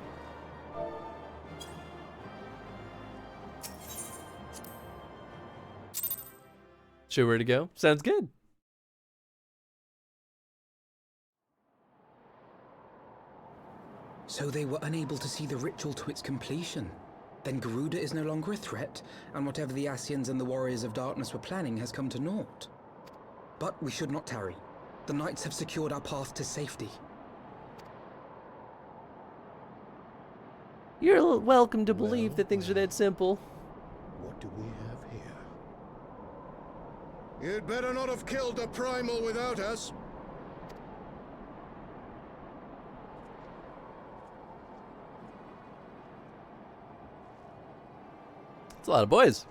Show where to go? Sounds good. So they were unable to see the ritual to its completion. Then Garuda is no longer a threat, and whatever the Ascians and the Warriors of Darkness were planning has come to naught. But we should not tarry. The Knights have secured our path to safety. You're welcome to believe that things are that simple. What do we have here? You'd better not have killed the Primal without us. It's a lot of boys.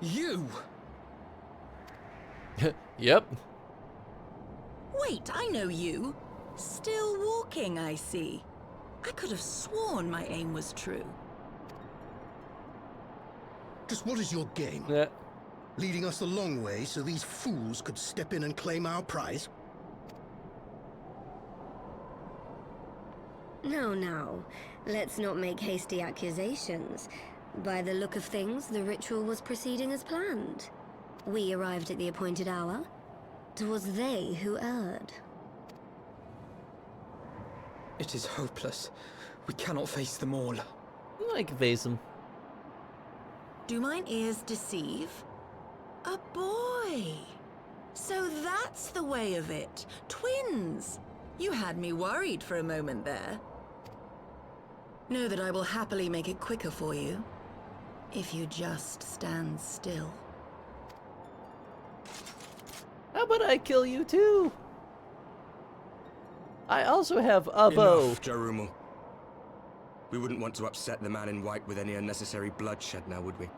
You! Yep. Wait, I know you. Still walking, I see. I could have sworn my aim was true. Just what is your game? Yeah. Leading us a long way so these fools could step in and claim our prize? No. Let's not make hasty accusations. By the look of things, the ritual was proceeding as planned. We arrived at the appointed hour. 'Twas they who erred. It is hopeless. We cannot face them all. I can face them. Do mine ears deceive? A boy! So that's the way of it. Twins! You had me worried for a moment there. Know that I will happily make it quicker for you. If you just stand still. How about I kill you too? I also have a bow. Enough, Jarumul. We wouldn't want to upset the man in white with any unnecessary bloodshed now, would we?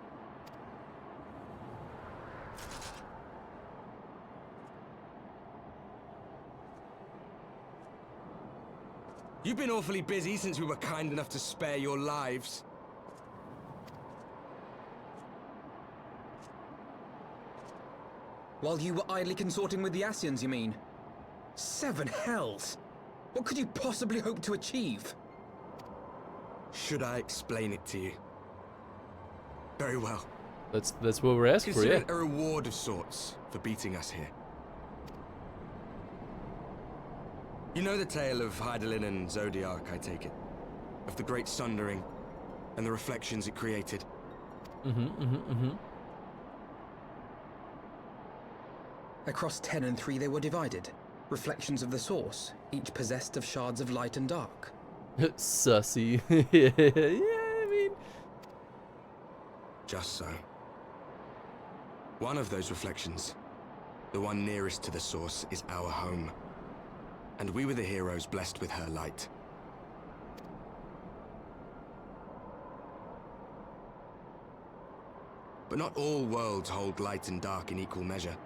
You've been awfully busy since we were kind enough to spare your lives. While you were idly consorting with the Ascians, you mean? 7 hells! What could you possibly hope to achieve? Should I explain it to you? Very well. That's what we're asking for, Consider yeah. it a reward of sorts for beating us here. You know the tale of Hydaelyn and Zodiac, I take it? Of the Great Sundering and the reflections it created? Across 10 and 3 they were divided. Reflections of the source, each possessed of shards of light and dark. Sussy. Yeah, I mean... Just so. One of those reflections, the one nearest to the source, is our home. And we were the heroes blessed with her light. But not all worlds hold light and dark in equal measure.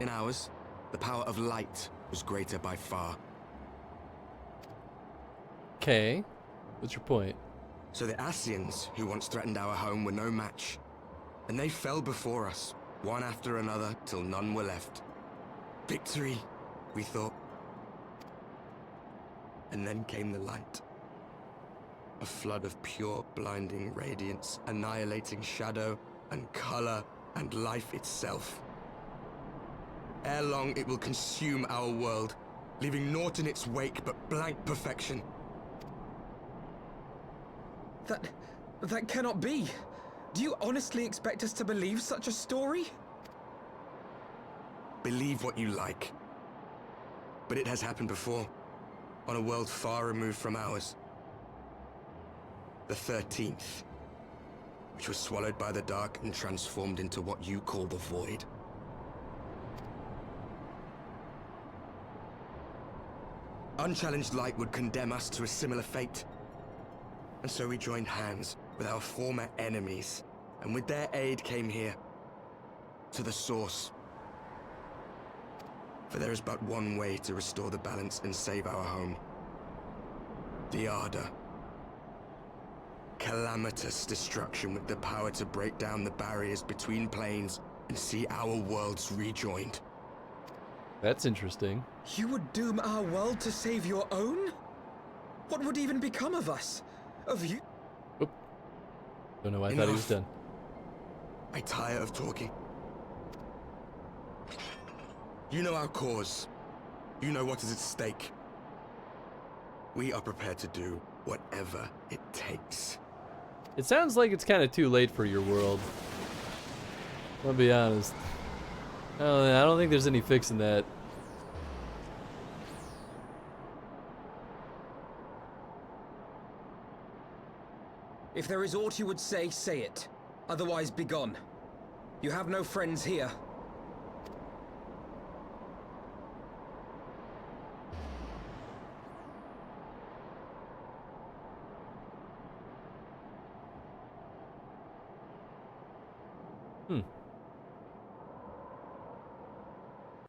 In ours, the power of light was greater by far. Okay. What's your point? So the Ascians, who once threatened our home, were no match. And they fell before us, one after another, till none were left. Victory, we thought. And then came the light. A flood of pure, blinding radiance, annihilating shadow and color and life itself. Ere long, it will consume our world, leaving naught in its wake but blank perfection. That cannot be. Do you honestly expect us to believe such a story? Believe what you like. But it has happened before, on a world far removed from ours. The 13th, which was swallowed by the dark and transformed into what you call the Void. Unchallenged light would condemn us to a similar fate. And so we joined hands with our former enemies, and with their aid came here, to the Source. For there is but one way to restore the balance and save our home. The Ardor. Calamitous destruction with the power to break down the barriers between planes and see our worlds rejoined. That's interesting. You would doom our world to save your own? What would even become of us? Of you? Oop. Don't know why I thought he was done. I tire of talking. You know our cause. You know what is at stake. We are prepared to do whatever it takes. It sounds like it's kind of too late for your world. I'll be honest. I don't think there's any fixing that. If there is aught you would say, say it. Otherwise, be gone. You have no friends here.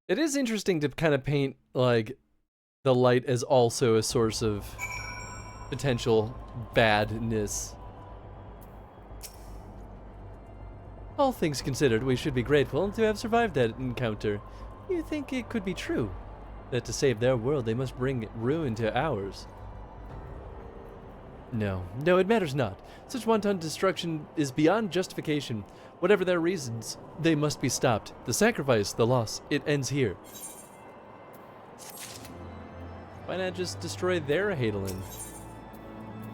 It is interesting to kind of paint, like, the light as also a source of potential badness. All things considered, we should be grateful to have survived that encounter. You think it could be true that to save their world they must bring ruin to ours? No, it matters not. Such wanton destruction is beyond justification. Whatever their reasons, they must be stopped. The sacrifice, the loss, it ends here. Why not just destroy their Heidelin?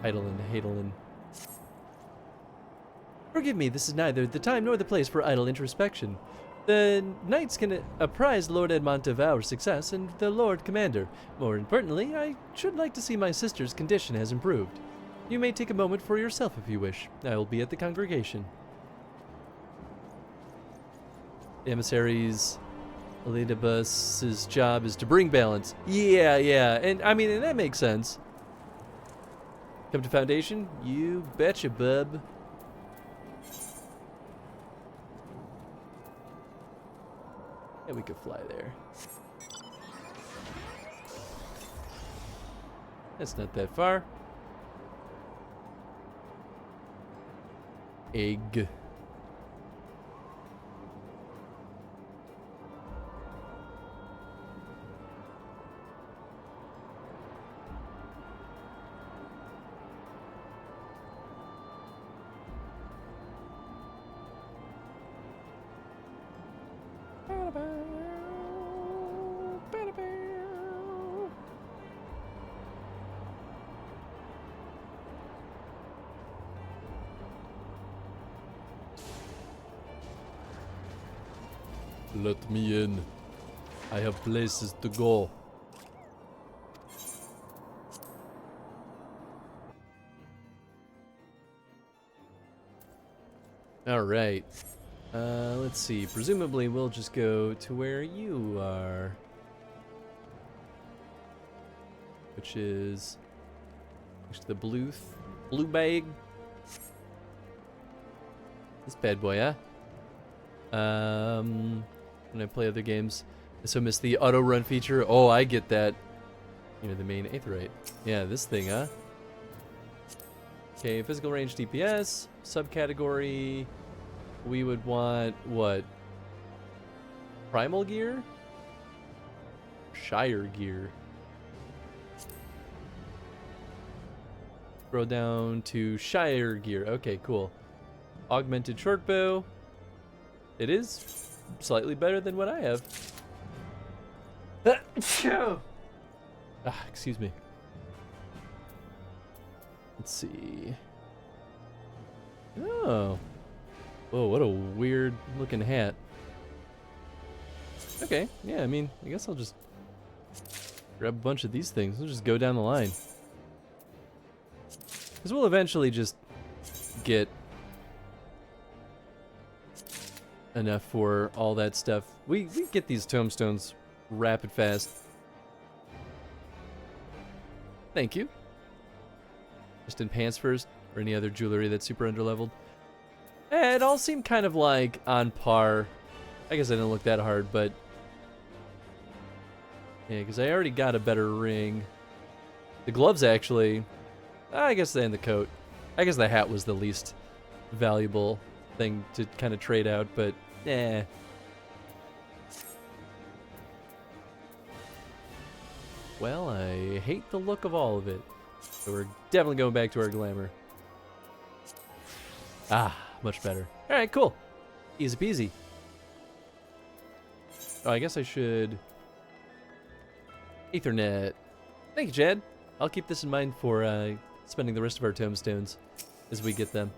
Heidelin. Forgive me, this is neither the time nor the place for idle introspection. The knights can apprise Lord Edmont of our success and the Lord Commander. More importantly, I should like to see my sister's condition has improved. You may take a moment for yourself if you wish. I will be at the congregation. The emissary's Elidibus's job is to bring balance. Yeah, and I mean, and that makes sense. Come to Foundation? You betcha, bub. Yeah, we could fly there. That's not that far. Egg. Let me in. I have places to go. Alright. Let's see. Presumably we'll just go to where you are. Which is next to the blue bag. This bad boy, huh? When I play other games, I so miss the auto run feature. Oh, I get that. You know, the main Aetheryte. Yeah, this thing, huh? Okay, physical range DPS, subcategory. We would want what? Primal gear? Shire gear. Scroll down to Shire gear. Okay, cool. Augmented short bow. It is slightly better than what I have. Excuse me. Let's see. Oh. Whoa, what a weird looking hat. Okay, yeah, I mean, I guess I'll just grab a bunch of these things. We'll just go down the line. Because we'll eventually just get enough for all that stuff. We get these tombstones rapid fast. Thank you. Just in pants first, or any other jewelry that's super underleveled. It all seemed kind of like on par. I guess I didn't look that hard, but yeah, because I already got a better ring. The gloves actually, I guess, and the coat. I guess the hat was the least valuable thing to kind of trade out, but eh. Well, I hate the look of all of it. So we're definitely going back to our glamour. Ah, much better. All right, cool. Easy peasy. Oh, I guess I should... Ethernet. Thank you, Chad. I'll keep this in mind for spending the rest of our tombstones as we get them.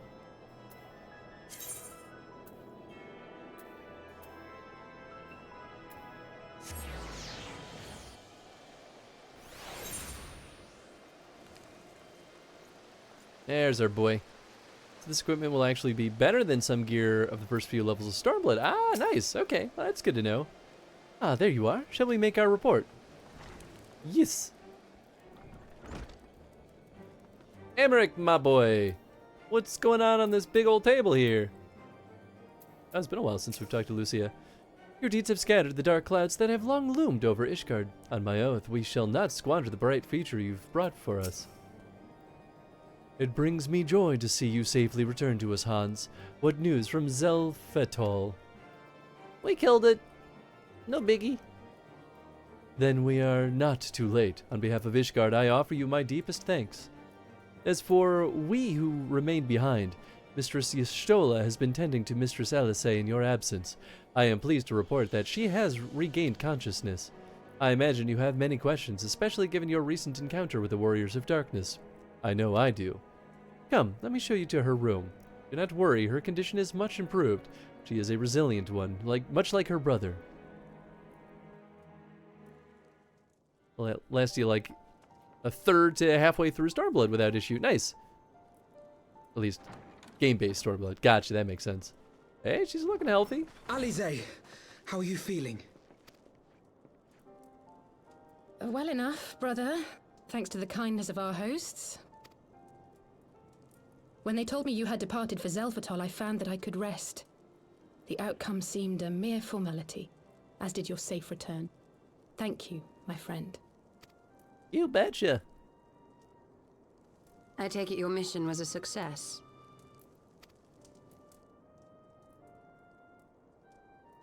There's our boy. So this equipment will actually be better than some gear of the first few levels of Stormblood. Ah, nice. Okay, well, that's good to know. Ah, there you are. Shall we make our report? Yes. Emmerich, my boy. What's going on this big old table here? Oh, it's been a while since we've talked to Lucia. Your deeds have scattered the dark clouds that have long loomed over Ishgard. On my oath, we shall not squander the bright future you've brought for us. It brings me joy to see you safely return to us, Hans. What news from Zelfetol? We killed it. No biggie. Then we are not too late. On behalf of Ishgard, I offer you my deepest thanks. As for we who remained behind, Mistress Y'shtola has been tending to Mistress Alice in your absence. I am pleased to report that she has regained consciousness. I imagine you have many questions, especially given your recent encounter with the Warriors of Darkness. I know I do. Come, let me show you to her room. Do not worry, her condition is much improved. She is a resilient one, much like her brother. Well, that lasts you like a third to halfway through Stormblood without issue. Nice. At least game-based Stormblood. Gotcha, that makes sense. Hey, she's looking healthy. Alize, how are you feeling? Well enough, brother. Thanks to the kindness of our hosts. When they told me you had departed for Zelfetol, I found that I could rest. The outcome seemed a mere formality, as did your safe return. Thank you, my friend. You betcha. I take it your mission was a success.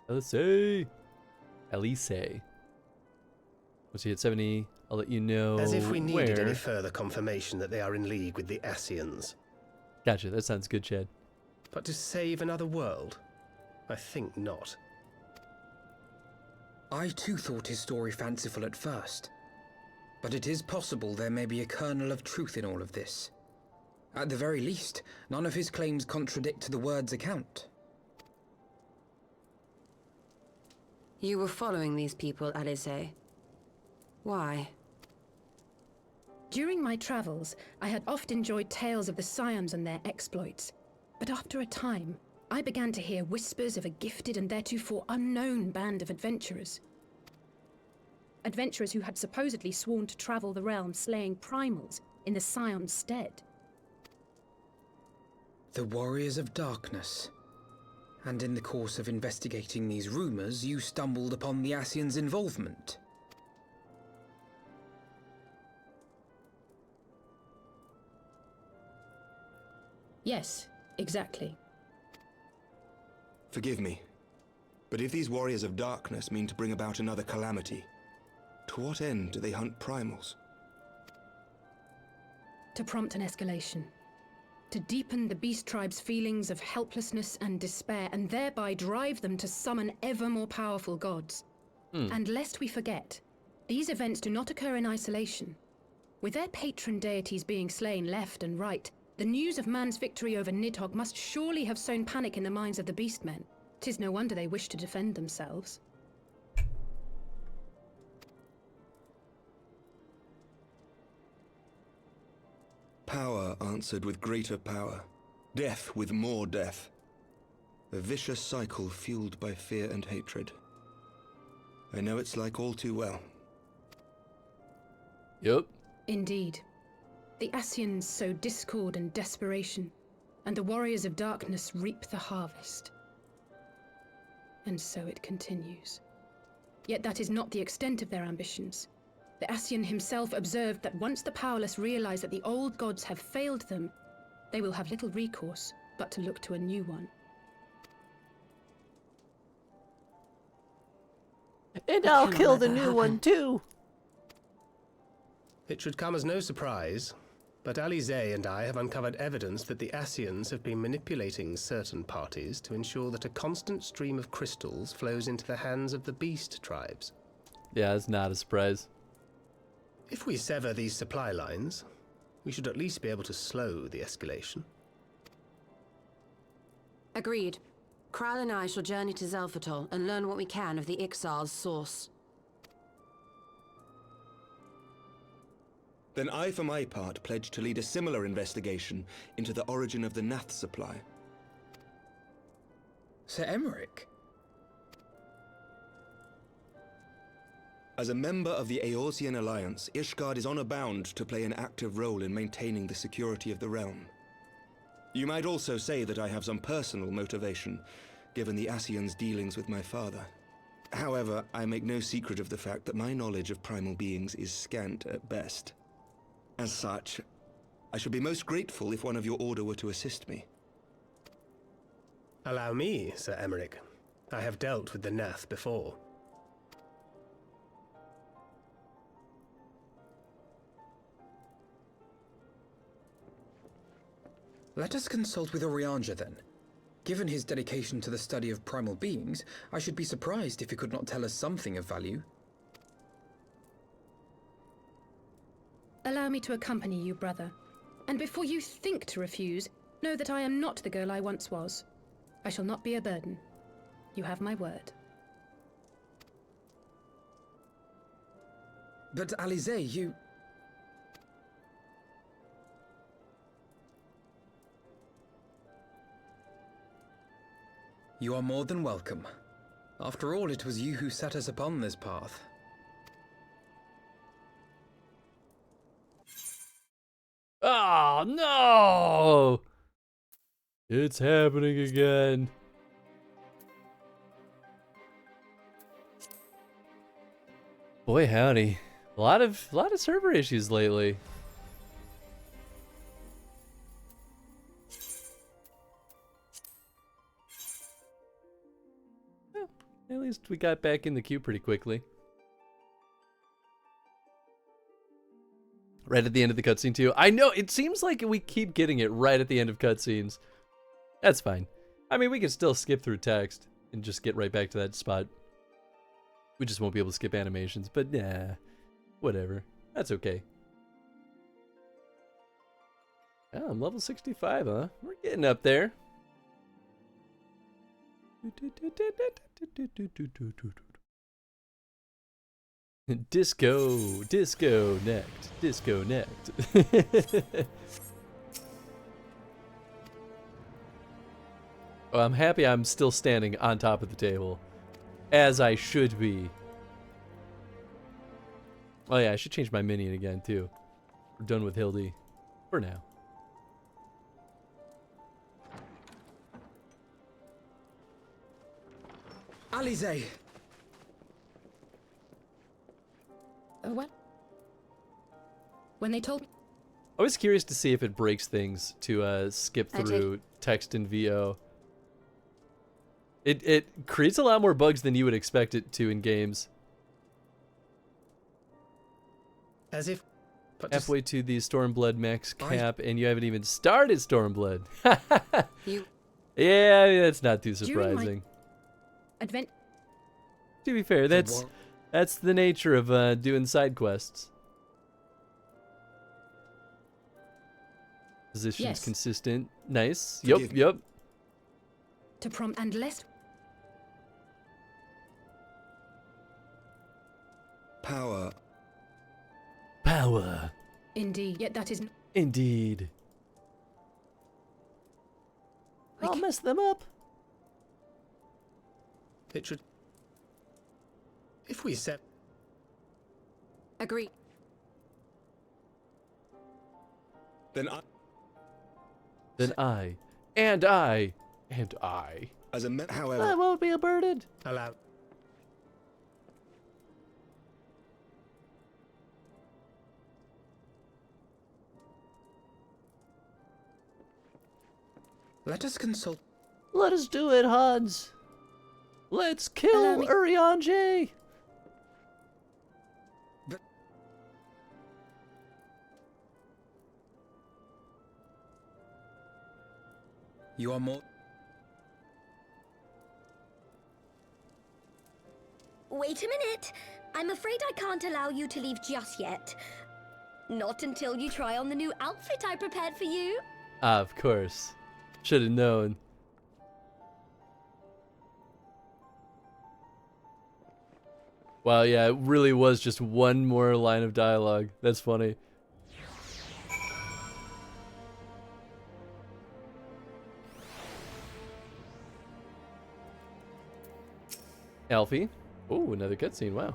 Alice. Once you hit 70, I'll let you know. As if we needed where. any further confirmation that they are in league with the Ascians. Gotcha, that sounds good, Chad. But to save another world? I think not. I too thought his story fanciful at first. But it is possible there may be a kernel of truth in all of this. At the very least, none of his claims contradict the word's account. You were following these people, Alice. Why? During my travels, I had oft enjoyed tales of the Scions and their exploits. But after a time, I began to hear whispers of a gifted and theretofore unknown band of adventurers. Adventurers who had supposedly sworn to travel the realm slaying primals in the Scion's stead. The Warriors of Darkness. And in the course of investigating these rumors, you stumbled upon the Ascians' involvement. Yes, exactly. Forgive me, but if these Warriors of Darkness mean to bring about another calamity, to what end do they hunt primals? to prompt an escalation. To deepen the beast tribe's feelings of helplessness and despair, and thereby drive them to summon ever more powerful gods. And lest we forget, these events do not occur in isolation. With their patron deities being slain left and right, the news of man's victory over Nidhogg must surely have sown panic in the minds of the beastmen. 'Tis no wonder they wish to defend themselves. Power answered with greater power, death with more death. A vicious cycle fueled by fear and hatred. I know it's like all too well. Yep. Indeed. The Ascians sow discord and desperation, and the warriors of darkness reap the harvest. And so it continues. Yet that is not the extent of their ambitions. The Ascian himself observed that once the powerless realize that the old gods have failed them, they will have little recourse but to look to a new one. And I'll kill the new one too. It should come as no surprise, but Alizé and I have uncovered evidence that the Ascians have been manipulating certain parties to ensure that a constant stream of crystals flows into the hands of the beast tribes. Yeah, it's not a surprise. If we sever these supply lines, we should at least be able to slow the escalation. Agreed. Kral and I shall journey to Zelphatol and learn what we can of the Ixal's source. Then I, for my part, pledge to lead a similar investigation into the origin of the Nath supply. Sir Emmerich? As a member of the Eorzean Alliance, Ishgard is honor-bound to play an active role in maintaining the security of the realm. You might also say that I have some personal motivation, given the Ascians' dealings with my father. However, I make no secret of the fact that my knowledge of primal beings is scant at best. As such, I should be most grateful if one of your order were to assist me. Allow me, Sir Emmerich. I have dealt with the Nath before. Let us consult with Orianja then. Given his dedication to the study of primal beings, I should be surprised if he could not tell us something of value. Allow me to accompany you, brother. And before you think to refuse, know that I am not the girl I once was. I shall not be a burden. You have my word. But Alizé, you... You are more than welcome. After all, it was you who set us upon this path. Oh, no! It's happening again. Boy, howdy. A lot of server issues lately. Well, at least we got back in the queue pretty quickly. Right at the end of the cutscene too. I know, it seems like we keep getting it right at the end of cutscenes. That's fine. I mean, we can still skip through text and just get right back to that spot. We just won't be able to skip animations, but nah, whatever. That's okay. Oh, I'm level 65, huh? We're getting up there. Disco necked. Well, I'm happy I'm still standing on top of the table, as I should be. Oh yeah, I should change my minion again too. We're done with Hildy, for now. Alizé! What? When they told me... I was curious to see if it breaks things to skip through text and VO. It creates a lot more bugs than you would expect it to in games. As if Halfway to the Stormblood max cap, and you haven't even started Stormblood. Yeah, that's not too surprising. To be fair, that's the nature of doing side quests. Position's Yes. consistent. Nice. Forgive Yep. To prompt and lest Power. Power. indeed, yet that is Indeed. I'll mess them up. It should. If we set. agree. Then I. And I. As a however. I won't be a burden. Allow. Let us consult. Let us do it, Hans. Let's kill Urianger. You are more. Wait a minute. I'm afraid I can't allow you to leave just yet. Not until you try on the new outfit I prepared for you. Of course. Should have known. Wow, yeah, it really was just one more line of dialogue. That's funny. Alfie. Oh, another cutscene, wow.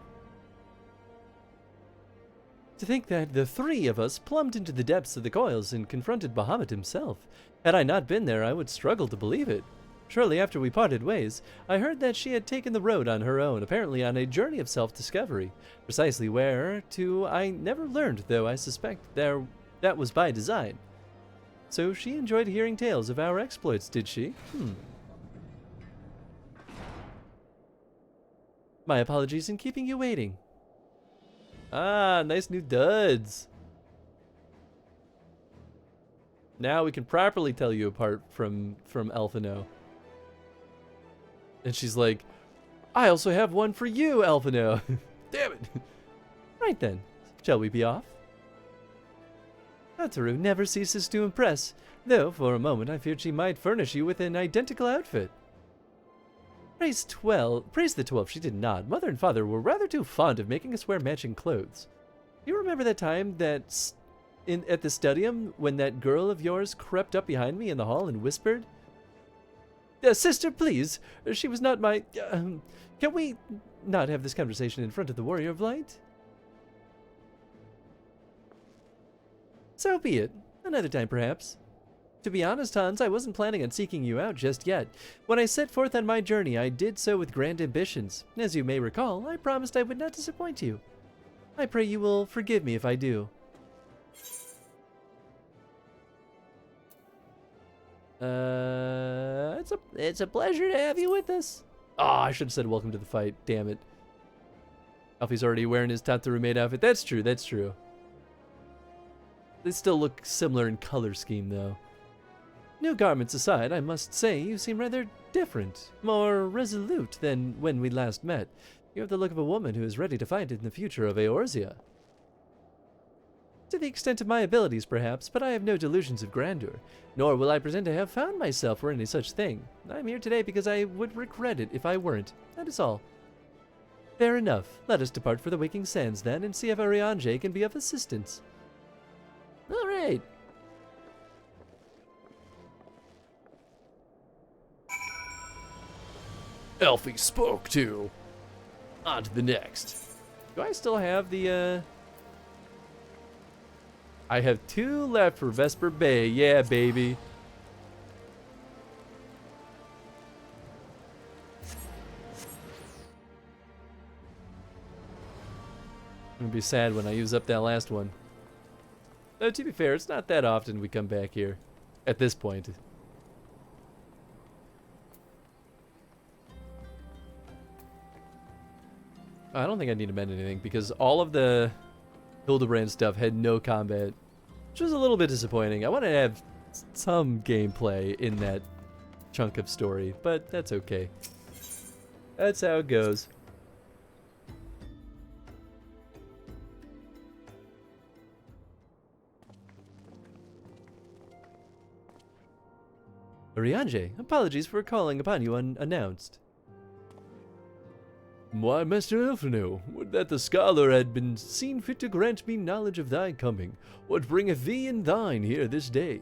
To think that the three of us plumbed into the depths of the coils and confronted Bahamut himself. Had I not been there, I would struggle to believe it. Shortly after we parted ways, I heard that she had taken the road on her own, apparently on a journey of self-discovery. Precisely where to, I never learned, though I suspect that was by design. So she enjoyed hearing tales of our exploits, did she? My apologies in keeping you waiting. Ah, nice new duds. Now we can properly tell you apart from Elfino. And she's like, I also have one for you, Elfino. Damn it. Right then, shall we be off? Ataru never ceases to impress, though for a moment I feared she might furnish you with an identical outfit. Praise the 12, she did not. Mother and father were rather too fond of making us wear matching clothes. You remember that time at the studium when that girl of yours crept up behind me in the hall and whispered? Sister, please, she was not my... can we not have this conversation in front of the Warrior of Light? So be it. Another time, perhaps. To be honest, Hans, I wasn't planning on seeking you out just yet. When I set forth on my journey, I did so with grand ambitions. As you may recall, I promised I would not disappoint you. I pray you will forgive me if I do. It's a pleasure to have you with us. Oh, I should have said welcome to the fight. Damn it. Alfie's already wearing his Tataru maid outfit. That's true, that's true. They still look similar in color scheme, though. New garments aside, I must say you seem rather different, more resolute than when we last met. You have the look of a woman who is ready to fight in the future of Eorzea. To the extent of my abilities, perhaps, but I have no delusions of grandeur, nor will I pretend to have found myself or any such thing. I'm here today because I would regret it if I weren't. That is all. Fair enough. Let us depart for the Waking Sands, then, and see if Urianger can be of assistance. All right. Elfie spoke to. On to the next. Do I still have the, I have 2 left for Vesper Bay. Yeah, baby. I'm gonna be sad when I use up that last one. Though, to be fair, it's not that often we come back here. At this point. I don't think I need to mend anything because all of the Hildibrand stuff had no combat, which was a little bit disappointing. I wanted to have some gameplay in that chunk of story, but that's okay. That's how it goes. Urianger, apologies for calling upon you unannounced. Why, Master Elfino, would that the scholar had been seen fit to grant me knowledge of thy coming. What bringeth thee and thine here this day?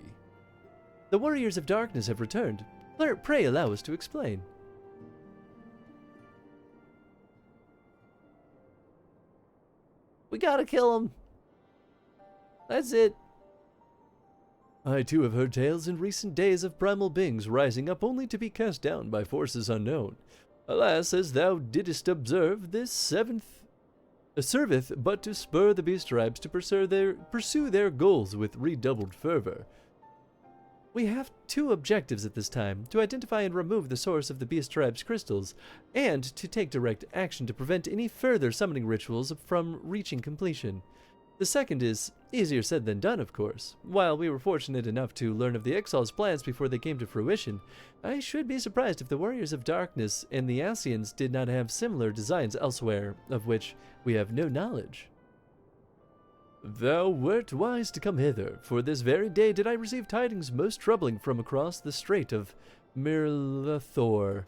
The warriors of darkness have returned. Pray allow us to explain. We gotta kill him. That's it. I too have heard tales in recent days of primal beings rising up only to be cast down by forces unknown. Alas, as thou didst observe, this serveth but to spur the beast tribes to pursue their goals with redoubled fervor. We have two objectives at this time, to identify and remove the source of the beast tribe's crystals, and to take direct action to prevent any further summoning rituals from reaching completion. The second is easier said than done, of course. While we were fortunate enough to learn of the Exiles' plans before they came to fruition, I should be surprised if the Warriors of Darkness and the Ascians did not have similar designs elsewhere, of which we have no knowledge. Thou wert wise to come hither, for this very day did I receive tidings most troubling from across the strait of Mirlthor.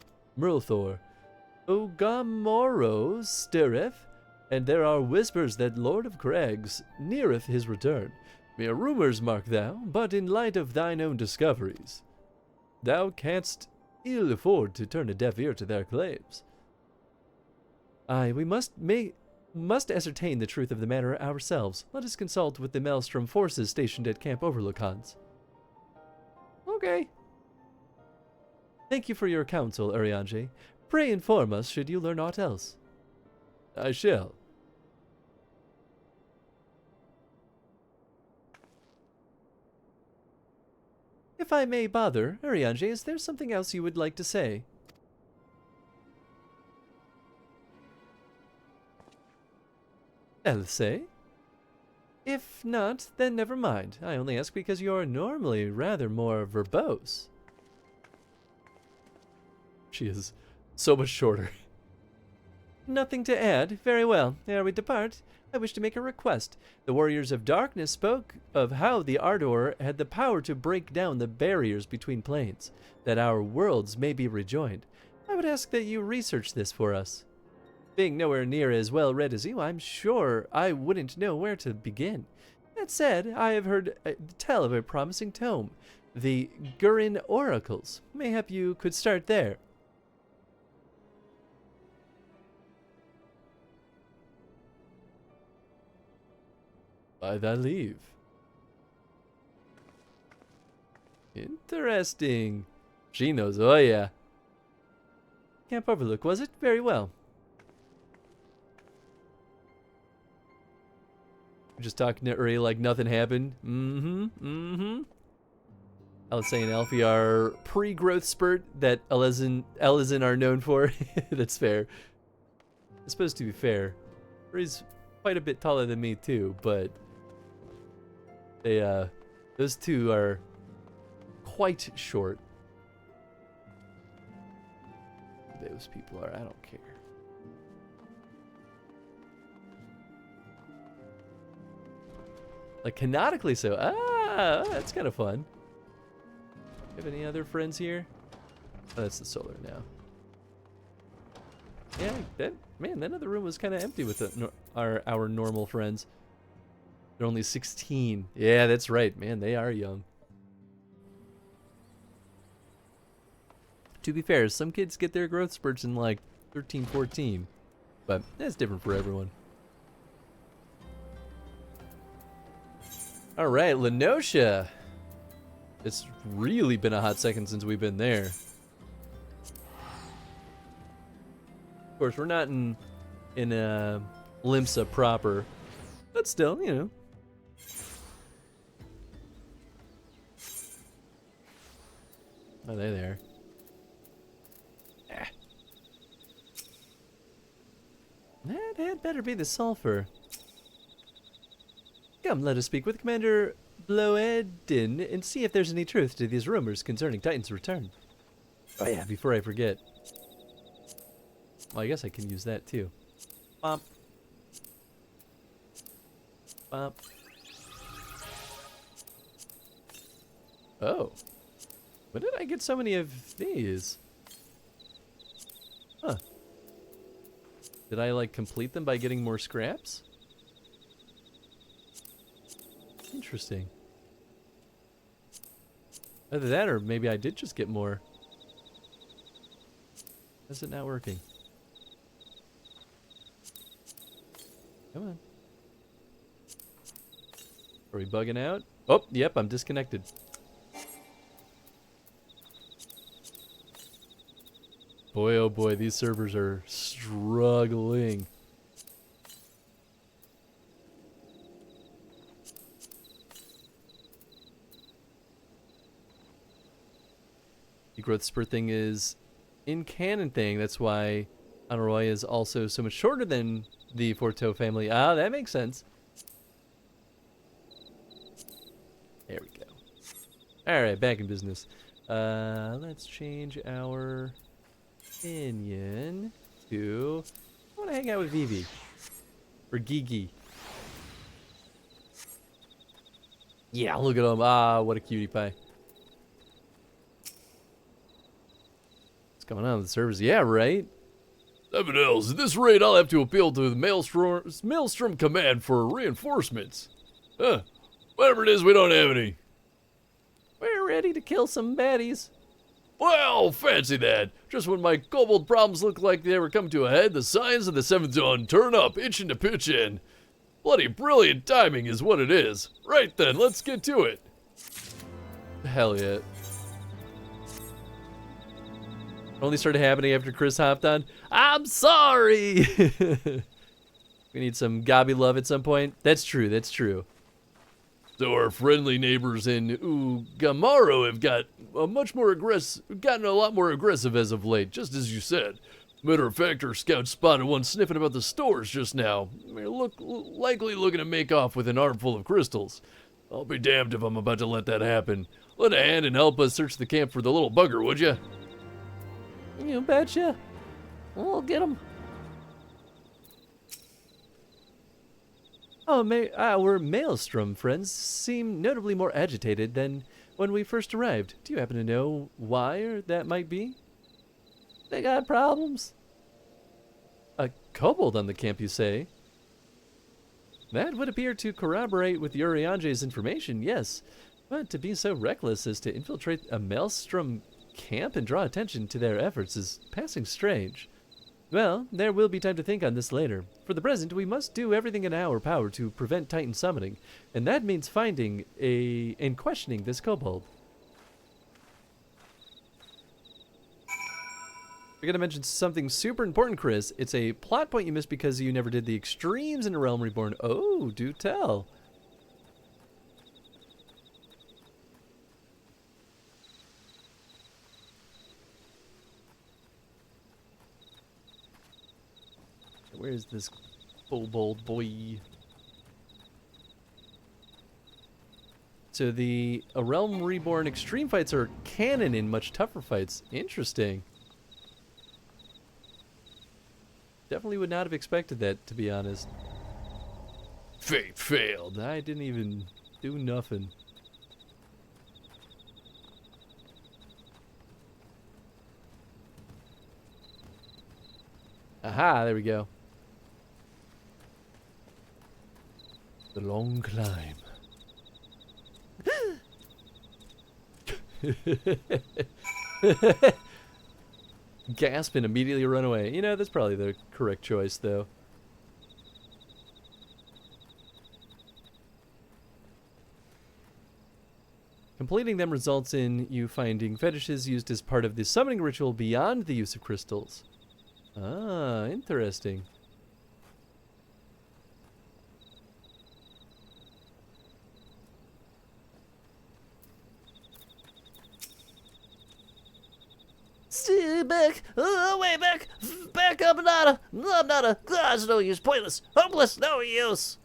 Ogamoro stirreth, and there are whispers that Lord of Crags neareth his return. Mere rumors, mark thou, but in light of thine own discoveries, thou canst ill afford to turn a deaf ear to their claims. Aye, we must ascertain the truth of the matter ourselves. Let us consult with the Maelstrom forces stationed at Camp Overlook, Hans. Okay. Thank you for your counsel, Urianger. Pray inform us should you learn aught else. I shall. If I may bother, Urianger, is there something else you would like to say? Else? If not, then never mind. I only ask because you are normally rather more verbose. She is so much shorter. Nothing to add. Very well. Ere we depart, I wish to make a request. The Warriors of Darkness spoke of how the Ardor had the power to break down the barriers between planes, that our worlds may be rejoined. I would ask that you research this for us. Being nowhere near as well read as you, I'm sure I wouldn't know where to begin. That said, I have heard tell of a promising tome, the Gurin Oracles. Mayhap you could start there. By thy leave. Interesting. She knows, oh yeah. Camp Overlook, was it? Very well. Just talking to Uri like nothing happened. I was saying Elfie are pre-growth spurt that Elizin are known for. That's fair. It's supposed to be fair. Uri's quite a bit taller than me too, but they those two are quite short. Those people are, I don't care. Like canonically so. Ah, that's kind of fun. You have any other friends here? Oh, that's the solar now. Yeah, that other room was kind of empty with our normal friends. They're only 16. Yeah, that's right, man. They are young. To be fair, some kids get their growth spurts in like 13, 14, but that's different for everyone. All right, Lenosha. It's really been a hot second since we've been there. Of course, we're not in Limsa proper, but still, you know. Are they there? That had better be the sulfur. Come, let us speak with Commander Bloedin and see if there's any truth to these rumors concerning Titan's return. Oh yeah, before I forget. Well, I guess I can use that too. Bump. Bump. Oh. When did I get so many of these? Huh. Did I, like, complete them by getting more scraps? Interesting. Either that or maybe I did just get more. Why is it not working? Come on. Are we bugging out? Oh, yep, I'm disconnected. Boy, oh boy, these servers are struggling. The growth spurt thing is in canon thing. That's why Honoroi is also so much shorter than the Forteau family. Ah, that makes sense. There we go. Alright, back in business. Let's change our opinion to... I want to hang out with Vivi. Or Gigi. Yeah, look at him. Ah, what a cutie pie. What's going on with the servers? Yeah, right? 7Ls, at this rate I'll have to appeal to the Maelstrom Command for reinforcements. Whatever it is, we don't have any. We're ready to kill some baddies. Well, fancy that. Just when my kobold problems look like they were coming to a head, the signs of the 7th Dawn turn up, itching to pitch in. Bloody brilliant timing is what it is. Right then, let's get to it. Hell yeah. Only started happening after Chris hopped on. I'm sorry! We need some Gabi love at some point. That's true, that's true. So our friendly neighbors in Gamaro have gotten a lot more aggressive as of late, just as you said. Matter of fact, our scouts spotted one sniffing about the stores just now. They're likely looking to make off with an armful of crystals. I'll be damned if I'm about to let that happen. Lend a hand and help us search the camp for the little bugger, would ya? You betcha. We'll get him. Oh, our Maelstrom friends seem notably more agitated than when we first arrived. Do you happen to know why that might be? They got problems. A kobold on the camp, you say? That would appear to corroborate with Uriange's information, yes. But to be so reckless as to infiltrate a Maelstrom camp and draw attention to their efforts is passing strange. Well, there will be time to think on this later. For the present, we must do everything in our power to prevent Titan summoning, and that means finding and questioning this kobold. I gotta mention something super important, Chris. It's a plot point you missed because you never did the extremes in A Realm Reborn. Oh, do tell. Where's this kobold boy? So the A Realm Reborn extreme fights are canon in much tougher fights. Interesting. Definitely would not have expected that, to be honest. Fate failed. I didn't even do nothing. Aha, there we go. The long climb. Gasp and immediately run away. You know, that's probably the correct choice, though. Completing them results in you finding fetishes used as part of the summoning ritual beyond the use of crystals. Ah, interesting. Stay back, way back, back up, nada. I'm nada. It's no use, pointless, hopeless, no use.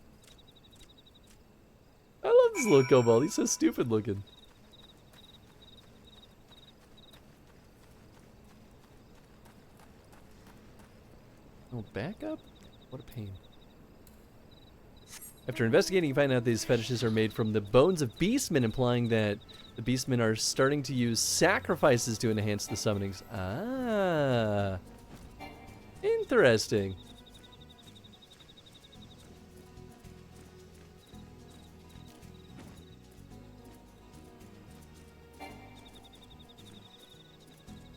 this little kobold. He's so stupid looking. Oh, back up? What a pain. After investigating, you find out these fetishes are made from the bones of beastmen, implying that the beastmen are starting to use sacrifices to enhance the summonings. Ah. Interesting.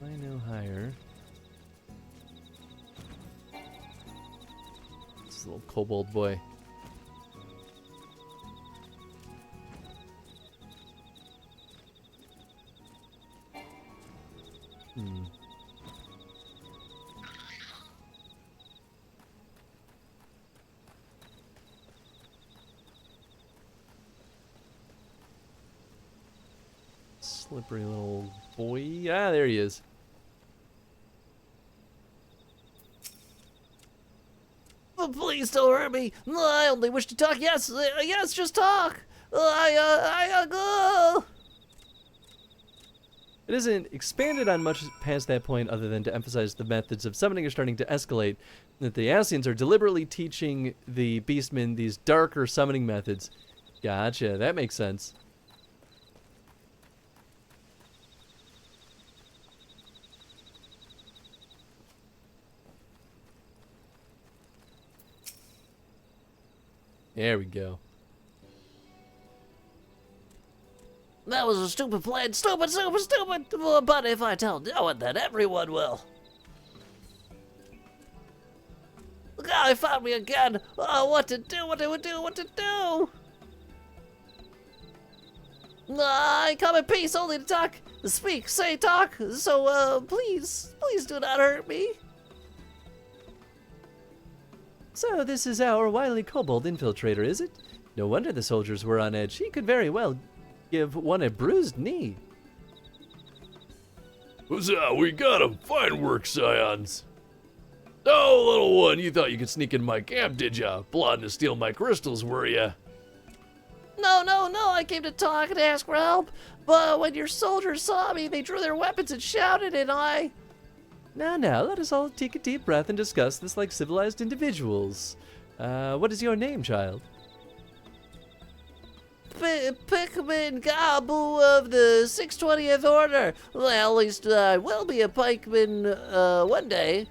I know higher. This little kobold boy. Slippery little boy. Ah, there he is. Oh, please don't hurt me. I only wish to talk. Yes, yes, just talk. It isn't expanded on much past that point other than to emphasize the methods of summoning are starting to escalate, that the Ascians are deliberately teaching the Beastmen these darker summoning methods. Gotcha, that makes sense. There we go. That was a stupid plan. Stupid, stupid, stupid. But if I tell no one, then everyone will. The guy found me again. Oh, what to do, what to do, what to do. I come in peace only to talk, speak, say, talk. So, please, please do not hurt me. So this is our wily kobold infiltrator, is it? No wonder the soldiers were on edge. He could very well give one a bruised knee. Huzzah, we got him. Fine work, Scions. Oh, little one, you thought you could sneak in my camp, did ya? Plotting to steal my crystals, were ya? No, no, no, I came to talk and ask for help. But when your soldiers saw me, they drew their weapons and shouted, and I... Now, let us all take a deep breath and discuss this like civilized individuals. What is your name, child? Pikmin Gabu of the 620th Order. Well, at least I will be a pikeman one day.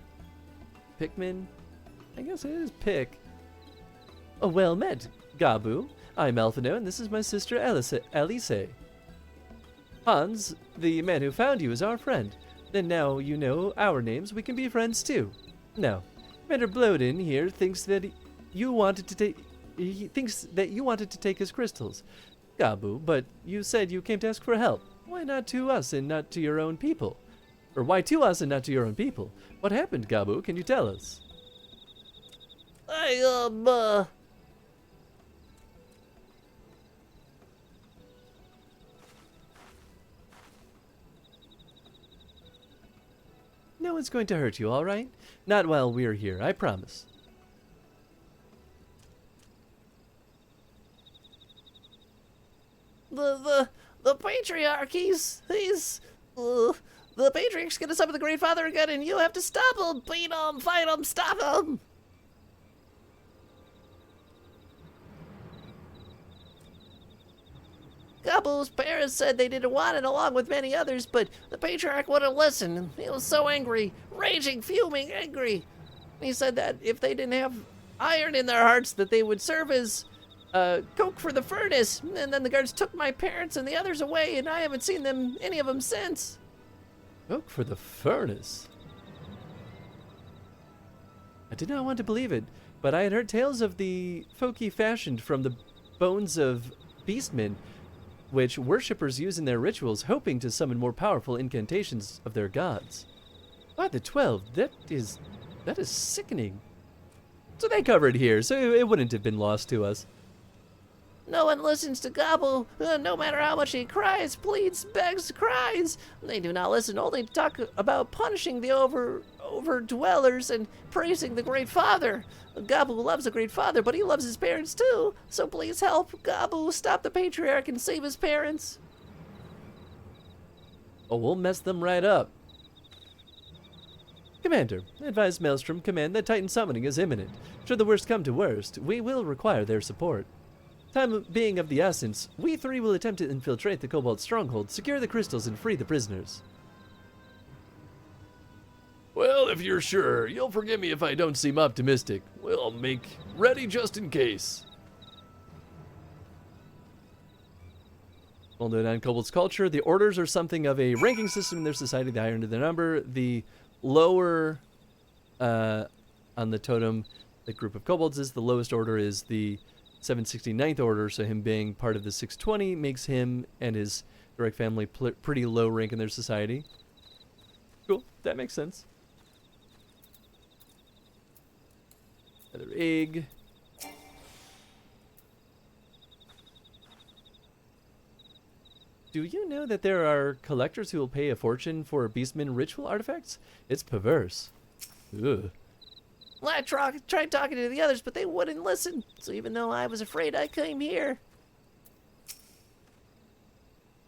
Pikmin? I guess it is Pick. Oh, well met, Gabu. I'm Alphino, and this is my sister Alice. Hans, the man who found you, is our friend. And now you know our names, we can be friends too. Now, Commander Bloden here thinks that you wanted to take... He thinks that you wanted to take his crystals, Gabu, but you said you came to ask for help. Why not to us and not to your own people? Or why to us and not to your own people? What happened, Gabu? Can you tell us? No one's going to hurt you, all right? Not while we're here, I promise. The Patriarch, the Patriarch's gonna summon the Great Father again, and you have to stop him! Beat him, fight him, stop him! Gabu's parents said they didn't want it, along with many others, but the Patriarch wouldn't listen. He was so angry, raging, fuming, angry. He said that if they didn't have iron in their hearts, that they would serve as coke for the furnace. And then the guards took my parents and the others away, and I haven't seen any of them since. Coke for the furnace? I did not want to believe it, but I had heard tales of the folk he fashioned from the bones of beastmen, which worshippers use in their rituals, hoping to summon more powerful incantations of their gods. By the 12, that is sickening. So they covered here, so it wouldn't have been lost to us. No one listens to Gabu, no matter how much he cries, pleads, begs, cries. They do not listen, only to talk about punishing the over dwellers and praising the Great Father. Gabu loves the Great Father, but he loves his parents too. So please help Gabu stop the Patriarch and save his parents. Oh, we'll mess them right up. Commander, advise Maelstrom Command that Titan summoning is imminent. Should the worst come to worst, we will require their support. Time being of the essence, we three will attempt to infiltrate the Cobalt stronghold, secure the crystals, and free the prisoners. Well, if you're sure, you'll forgive me if I don't seem optimistic. We'll make ready just in case. Well known on Cobalt's culture, the orders are something of a ranking system in their society. The higher the number, the lower on the totem the group of kobolds is, the lowest order is the 769th order, so him being part of the 620 makes him and his direct family pretty low rank in their society. Cool, that makes sense. Another egg. Do you know that there are collectors who will pay a fortune for Beastman ritual artifacts? It's perverse. Ugh. Well, I tried talking to the others, but they wouldn't listen. So even though I was afraid, I came here.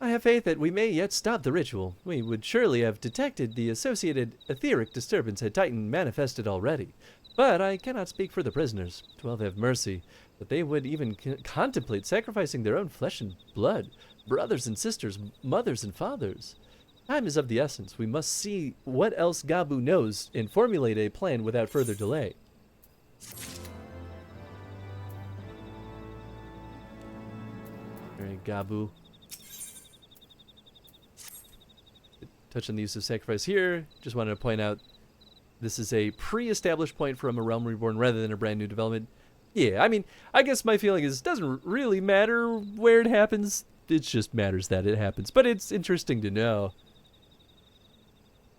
I have faith that we may yet stop the ritual. We would surely have detected the associated etheric disturbance had Titan manifested already. But I cannot speak for the prisoners. 12 have mercy, that they would even contemplate sacrificing their own flesh and blood, brothers and sisters, mothers and fathers. Time is of the essence. We must see what else Gabu knows and formulate a plan without further delay. Alright, Gabu. Touch on the use of sacrifice here. Just wanted to point out this is a pre-established point from a Realm Reborn rather than a brand new development. Yeah, I mean, I guess my feeling is it doesn't really matter where it happens. It just matters that it happens. But it's interesting to know.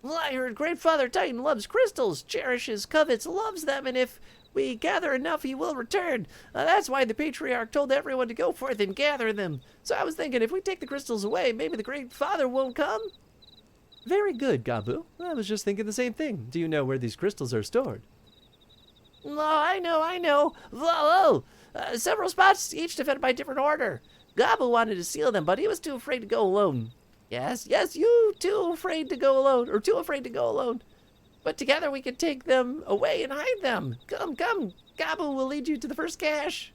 Well, I heard Great Father Titan loves crystals, cherishes, covets, loves them, and if we gather enough, he will return. That's why the Patriarch told everyone to go forth and gather them. So I was thinking, if we take the crystals away, maybe the Great Father won't come? Very good, Gabu. I was just thinking the same thing. Do you know where these crystals are stored? No, I know. Whoa. Several spots, each defended by different order. Gabu wanted to seal them, but he was too afraid to go alone. Yes, you too afraid to go alone, or too afraid to go alone. But together we can take them away and hide them. Come, Gabu will lead you to the first cache.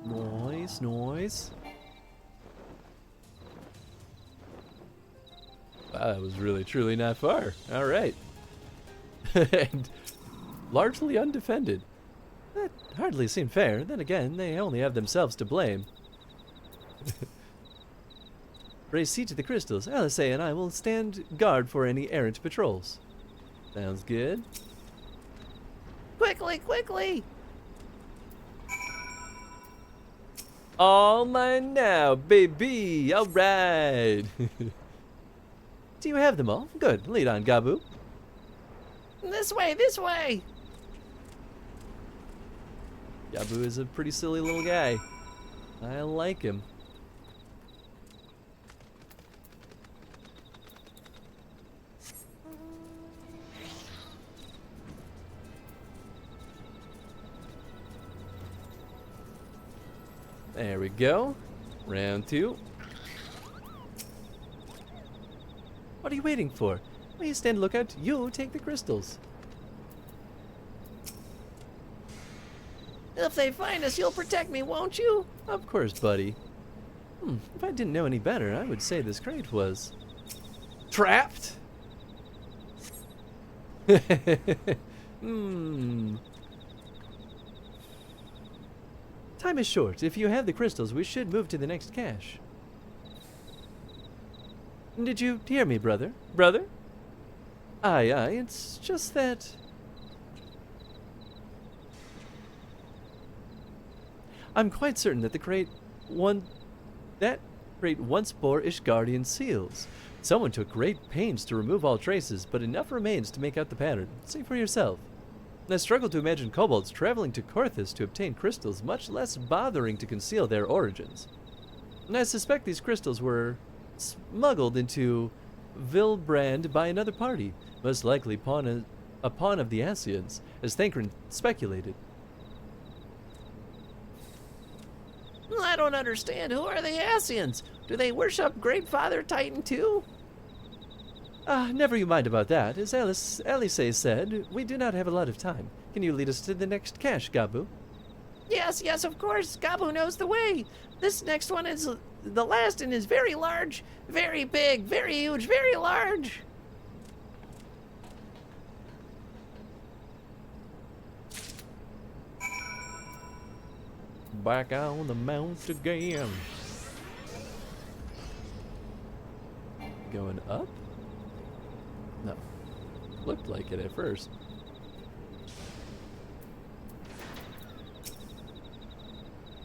Nice. Wow, that was really, truly not far. All right. And largely undefended. That hardly seemed fair. Then again, they only have themselves to blame. Raise siege to the crystals. LSA and I will stand guard for any errant patrols. Sounds good. Quickly! All mine now, baby. All right. Do you have them all? Good. Lead on, Gabu. This way! Gabu is a pretty silly little guy. I like him. There we go. Round 2. What are you waiting for? Will you stand lookout? You take the crystals. If they find us, you'll protect me, won't you? Of course, buddy. If I didn't know any better, I would say this crate was trapped. Time is short. If you have the crystals, we should move to the next cache. Did you hear me, brother? Brother? Aye, it's just that... I'm quite certain that the crate once bore Ishgardian seals. Someone took great pains to remove all traces, but enough remains to make out the pattern. See for yourself. I struggle to imagine kobolds traveling to Korthus to obtain crystals, much less bothering to conceal their origins. And I suspect these crystals were smuggled into Hildibrand by another party, most likely a pawn of the Asians, as Thancred speculated. I don't understand. Who are the Asians? Do they worship Great Father Titan too? Never you mind about that. As Alice said, we do not have a lot of time. Can you lead us to the next cache, Gabu? Yes, of course. Gabu knows the way. This next one is the last and is very large, very big, very huge, very large. Back on the mount again. Going up? No. Looked like it at first.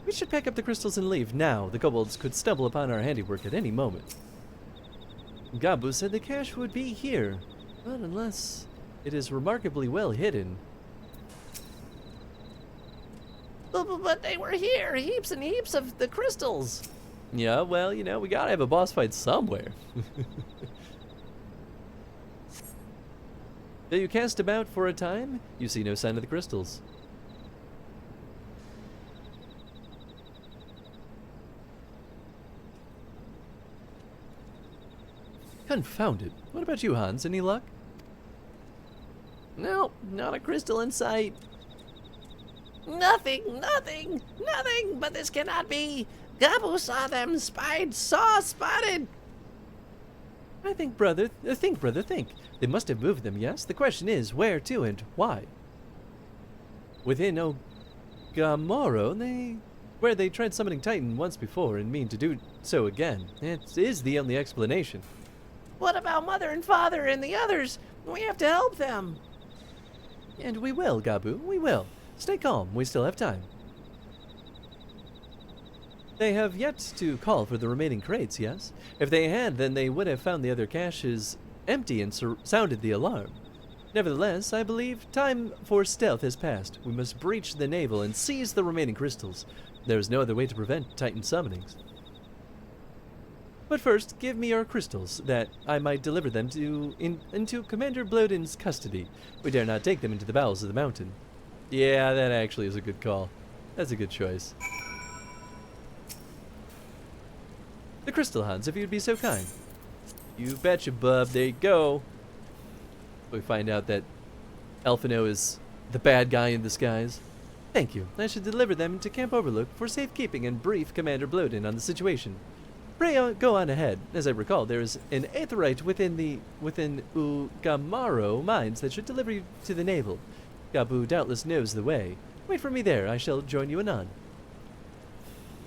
We should pack up the crystals and leave now. The kobolds could stumble upon our handiwork at any moment. Gabu said the cache would be here, but unless it is remarkably well hidden. But they were here, heaps and heaps of the crystals. Yeah, well, we gotta have a boss fight somewhere. Though you cast about for a time, you see no sign of the crystals. Confounded. What about you, Hans? Any luck? No, not a crystal in sight. Nothing, but this cannot be. Gabu saw them, spotted. Think, brother, think. They must have moved them, yes? The question is, where to and why? Within Ogamoro, where they tried summoning Titan once before and mean to do so again. It is the only explanation. What about Mother and Father and the others? We have to help them. And we will, Gabu, we will. Stay calm, we still have time. They have yet to call for the remaining crates, yes? If they had, then they would have found the other caches empty and sounded the alarm. Nevertheless, I believe time for stealth has passed. We must breach the navel and seize the remaining crystals. There is no other way to prevent Titan summonings. But first, give me your crystals, that I might deliver them into Commander Bloden's custody. We dare not take them into the bowels of the mountain. Yeah, that actually is a good call. That's a good choice. The crystal, Hans, if you'd be so kind. You betcha, bub. There you go. We find out that Elfino is the bad guy in disguise. Thank you. I should deliver them to Camp Overlook for safekeeping and brief Commander Bloden on the situation. Pray go on ahead. As I recall, there is an aetherite within Ugamaro mines that should deliver you to the navel. Gabu doubtless knows the way. Wait for me there. I shall join you anon.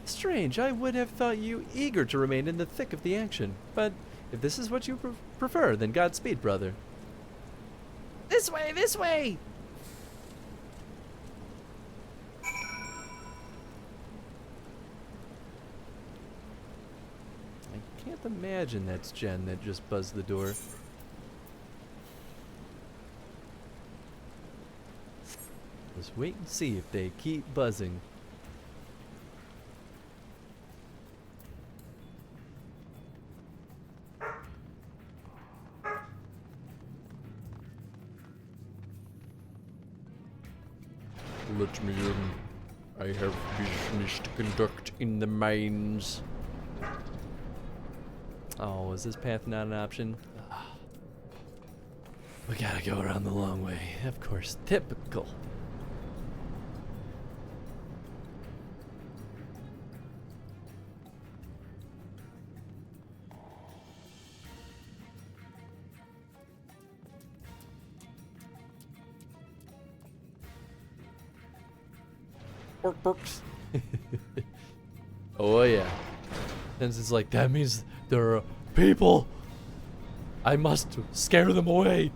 Strange. I would have thought you eager to remain in the thick of the action. But if this is what you prefer, then Godspeed, brother. This way! I can't imagine that's Jen that just buzzed the door. Let's wait and see if they keep buzzing. Let me in. I have business to conduct in the mines. Oh, is this path not an option? We gotta go around the long way. Of course, typical. Books. Oh yeah. And it's like, that means there are people. I must scare them away.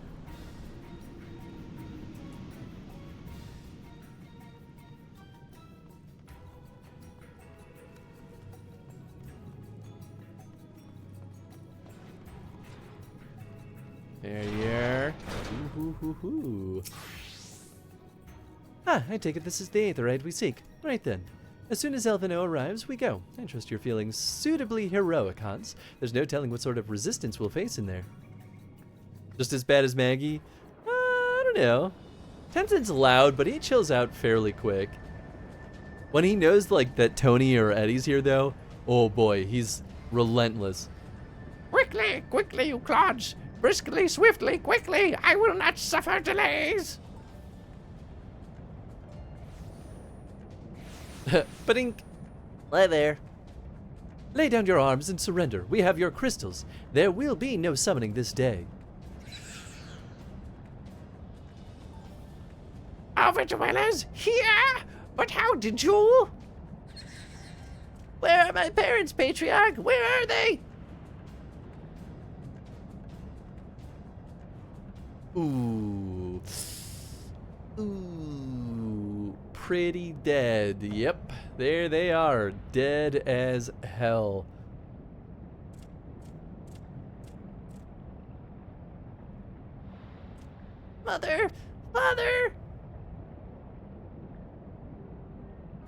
There you are. Ooh. Ah, I take it this is the aetherite we seek. Right then. As soon as Elvino arrives, we go. I trust you're feeling suitably heroic, Hans. There's no telling what sort of resistance we'll face in there. Just as bad as Maggie? I don't know. Tenzin's loud, but he chills out fairly quick. When he knows, like, that Tony or Eddie's here, though, oh boy, he's relentless. Quickly, quickly, you clods! Briskly, swiftly, quickly! I will not suffer delays! Badink. Lie there. Lay down your arms and surrender. We have your crystals. There will be no summoning this day. Overdwellers, here? But how did you? Where are my parents, Patriarch? Where are they? Ooh. Ooh. Pretty dead. Yep. There they are. Dead as hell. Mother! Father!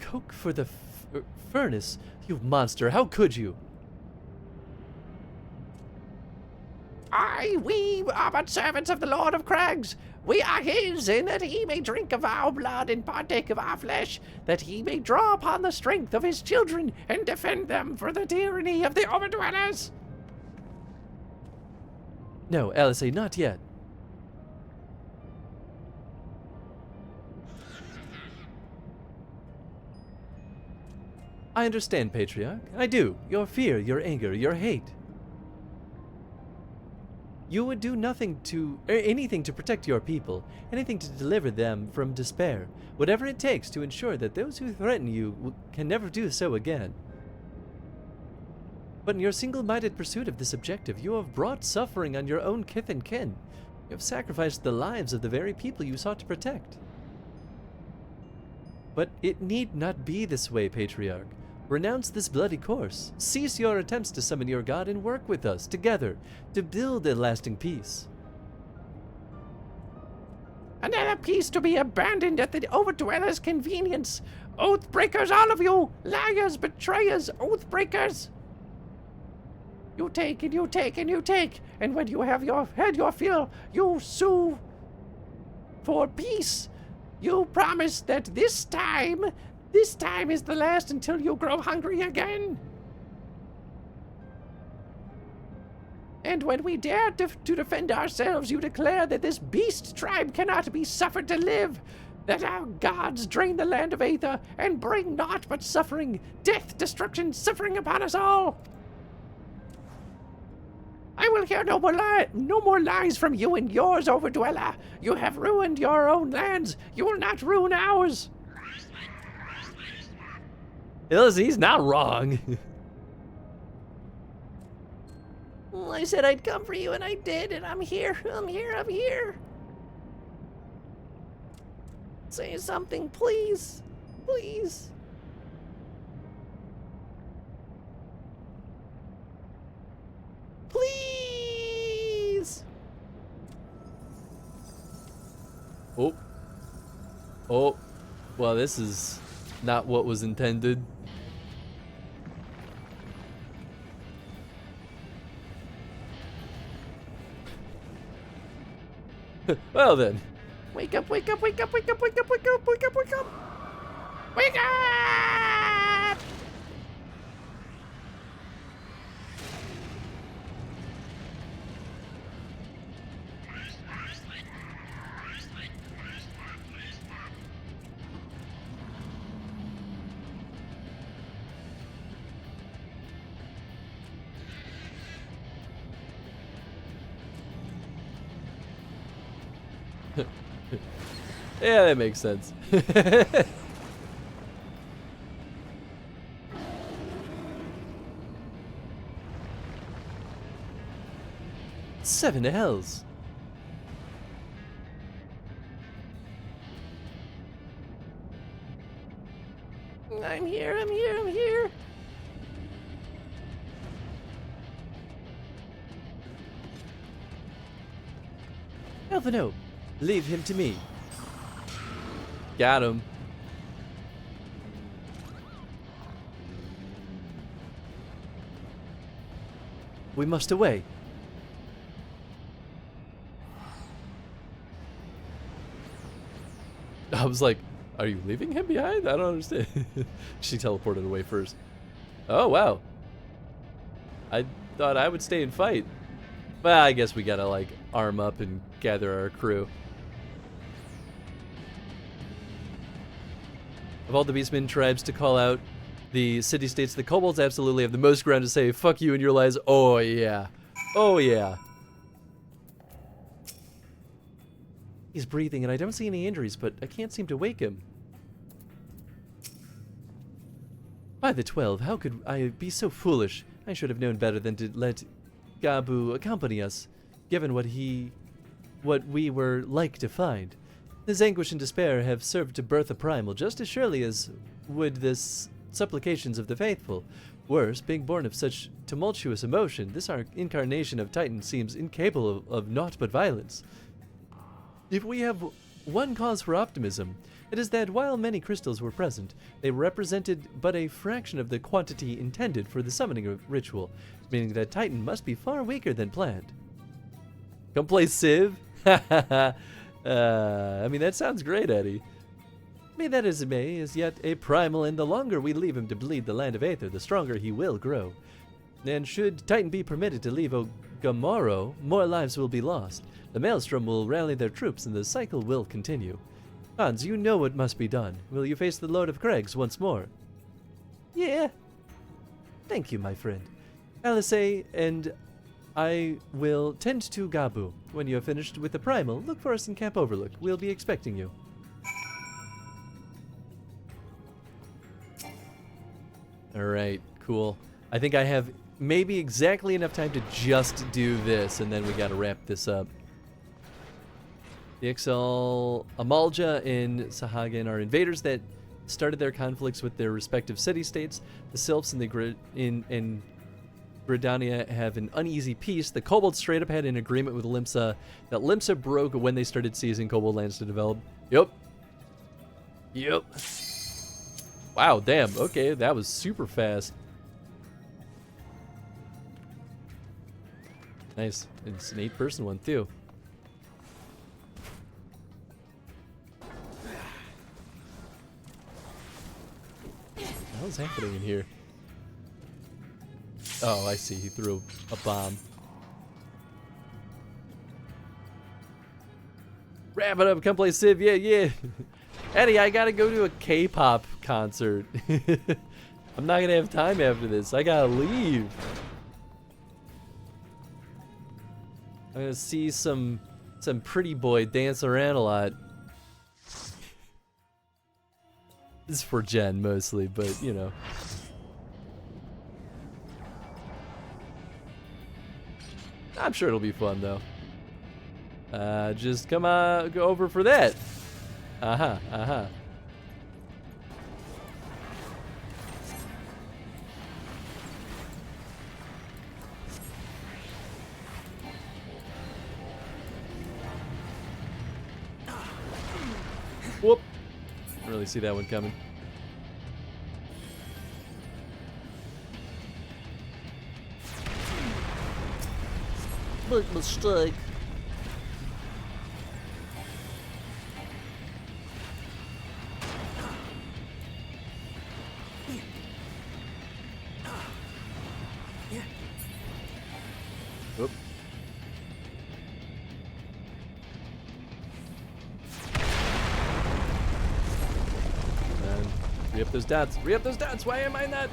Coke for the furnace? You monster, how could you? We are but servants of the Lord of Crags. We are his, in that he may drink of our blood and partake of our flesh, that he may draw upon the strength of his children and defend them for the tyranny of the Overdwellers. No, Alice, not yet. I understand, Patriarch. I do. Your fear, your anger, your hate. You would do anything to protect your people, anything to deliver them from despair, whatever it takes to ensure that those who threaten you can never do so again. But in your single-minded pursuit of this objective, you have brought suffering on your own kith and kin. You have sacrificed the lives of the very people you sought to protect. But it need not be this way, Patriarch. Renounce this bloody course. Cease your attempts to summon your god and work with us, together, to build a lasting peace. Another peace to be abandoned at the Overdwellers' convenience. Oath-breakers, all of you! Liars, betrayers, oath-breakers! You take and you take and you take, and when you have had your fill, you sue for peace. You promise that this time is the last until you grow hungry again. And when we dare to defend ourselves, you declare that this beast tribe cannot be suffered to live, that our gods drain the land of Aether and bring naught but suffering, death, destruction, suffering upon us all. I will hear no more lies from you and yours, Overdweller. You have ruined your own lands. You will not ruin ours. He's not wrong. Well, I said I'd come for you, and I did, and I'm here. I'm here. Say something, please. Please. Please. Oh. Well, this is not what was intended. Well then. Wake up, wake up, wake up, wake up, wake up, wake up, wake up, wake up. Wake up! Yeah, that makes sense. Seven hells. I'm here, I'm here, I'm here. Elvino, leave him to me. Got him. we must away. I was like, are you leaving him behind? I don't understand. She teleported away first. Oh, wow. I thought I would stay and fight. Well, I guess we gotta, like, arm up and gather our crew. Of all the Beastmen tribes to call out the city-states, the kobolds absolutely have the most ground to say, fuck you and your lies. Oh, yeah. Oh, yeah. He's breathing, and I don't see any injuries, but I can't seem to wake him. By the 12, how could I be so foolish? I should have known better than to let Gabu accompany us, given what we were like to find. His anguish and despair have served to birth a primal just as surely as would the supplications of the faithful. Worse, being born of such tumultuous emotion, this incarnation of Titan seems incapable of naught but violence. If we have one cause for optimism, it is that while many crystals were present, they represented but a fraction of the quantity intended for the summoning ritual, meaning that Titan must be far weaker than planned. Come play Civ? I mean, that sounds great, Eddie. May that as it may, is yet a primal, and the longer we leave him to bleed the land of Aether, the stronger he will grow. And should Titan be permitted to leave Ogamoro, more lives will be lost. The Maelstrom will rally their troops, and the cycle will continue. Hans, you know what must be done. Will you face the Lord of Craigs once more? Yeah. Thank you, my friend. Alisei and I will tend to Gabu. When you have finished with the primal, look for us in Camp Overlook. We'll be expecting you. Alright, cool. I think I have maybe exactly enough time to just do this, and then we gotta wrap this up. The XL Amalja and Sahagin are invaders that started their conflicts with their respective city-states. The Sylphs and the Gridania have an uneasy peace. The Kobolds straight up had an agreement with Limsa that Limsa broke when they started seizing Kobold lands to develop. Yep. Wow, damn. Okay, that was super fast. Nice. It's an 8-person one, too. What's happening in here? Oh, I see. He threw a bomb. Wrap it up. Come play Civ. Yeah. Eddie, I gotta go to a K-pop concert. I'm not gonna have time after this. I gotta leave. I'm gonna see some pretty boy dance around a lot. This is for Jen mostly, but you know. I'm sure it'll be fun though. Just come on, go over for that. Whoop. Didn't really see that one coming. Big mistake. Whoop. And re-up those dots. Re-up those dots. Why am I not?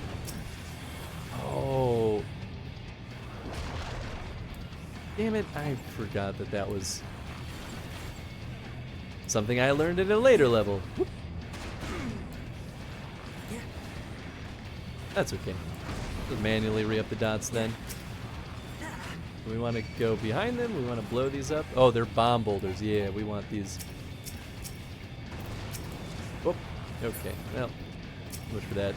Oh. Damn it, I forgot that that was something I learned at a later level. Whoop. That's okay. Just manually re-up the dots then. We want to go behind them. We want to blow these up. Oh, they're bomb boulders. Yeah, we want these. Whoop. Okay, well, much for that.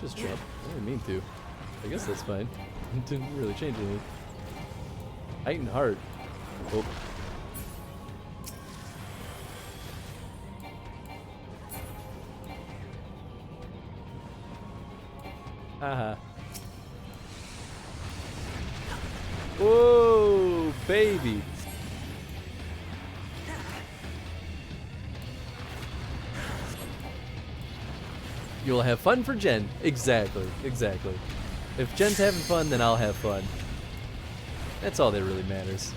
just jump. I didn't mean to. I guess that's fine. Didn't really change anything. Height and heart. Oh. Haha. Whoa, baby. You'll have fun for Jen. Exactly, exactly. If Jen's having fun, then I'll have fun. That's all that really matters.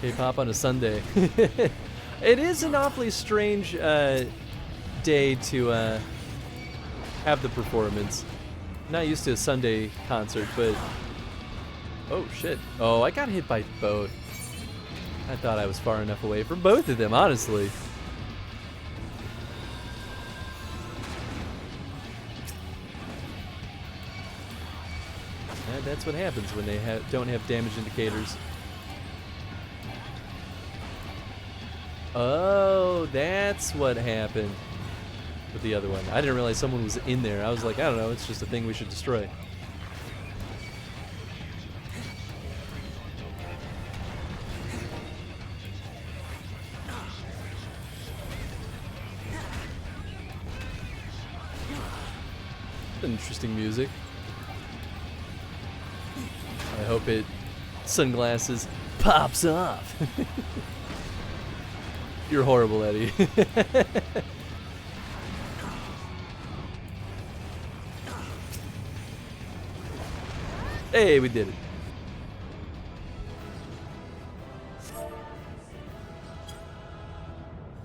K-pop on a Sunday. It is an awfully strange day to have the performance. Not used to a Sunday concert, but... Oh, shit. Oh, I got hit by both. I thought I was far enough away from both of them, honestly. And that's what happens when they don't have damage indicators. Oh, that's what happened with the other one. I didn't realize someone was in there. I was like, I don't know, it's just a thing we should destroy. Interesting music. I hope it sunglasses pops off. You're horrible, Eddie. Hey, we did it.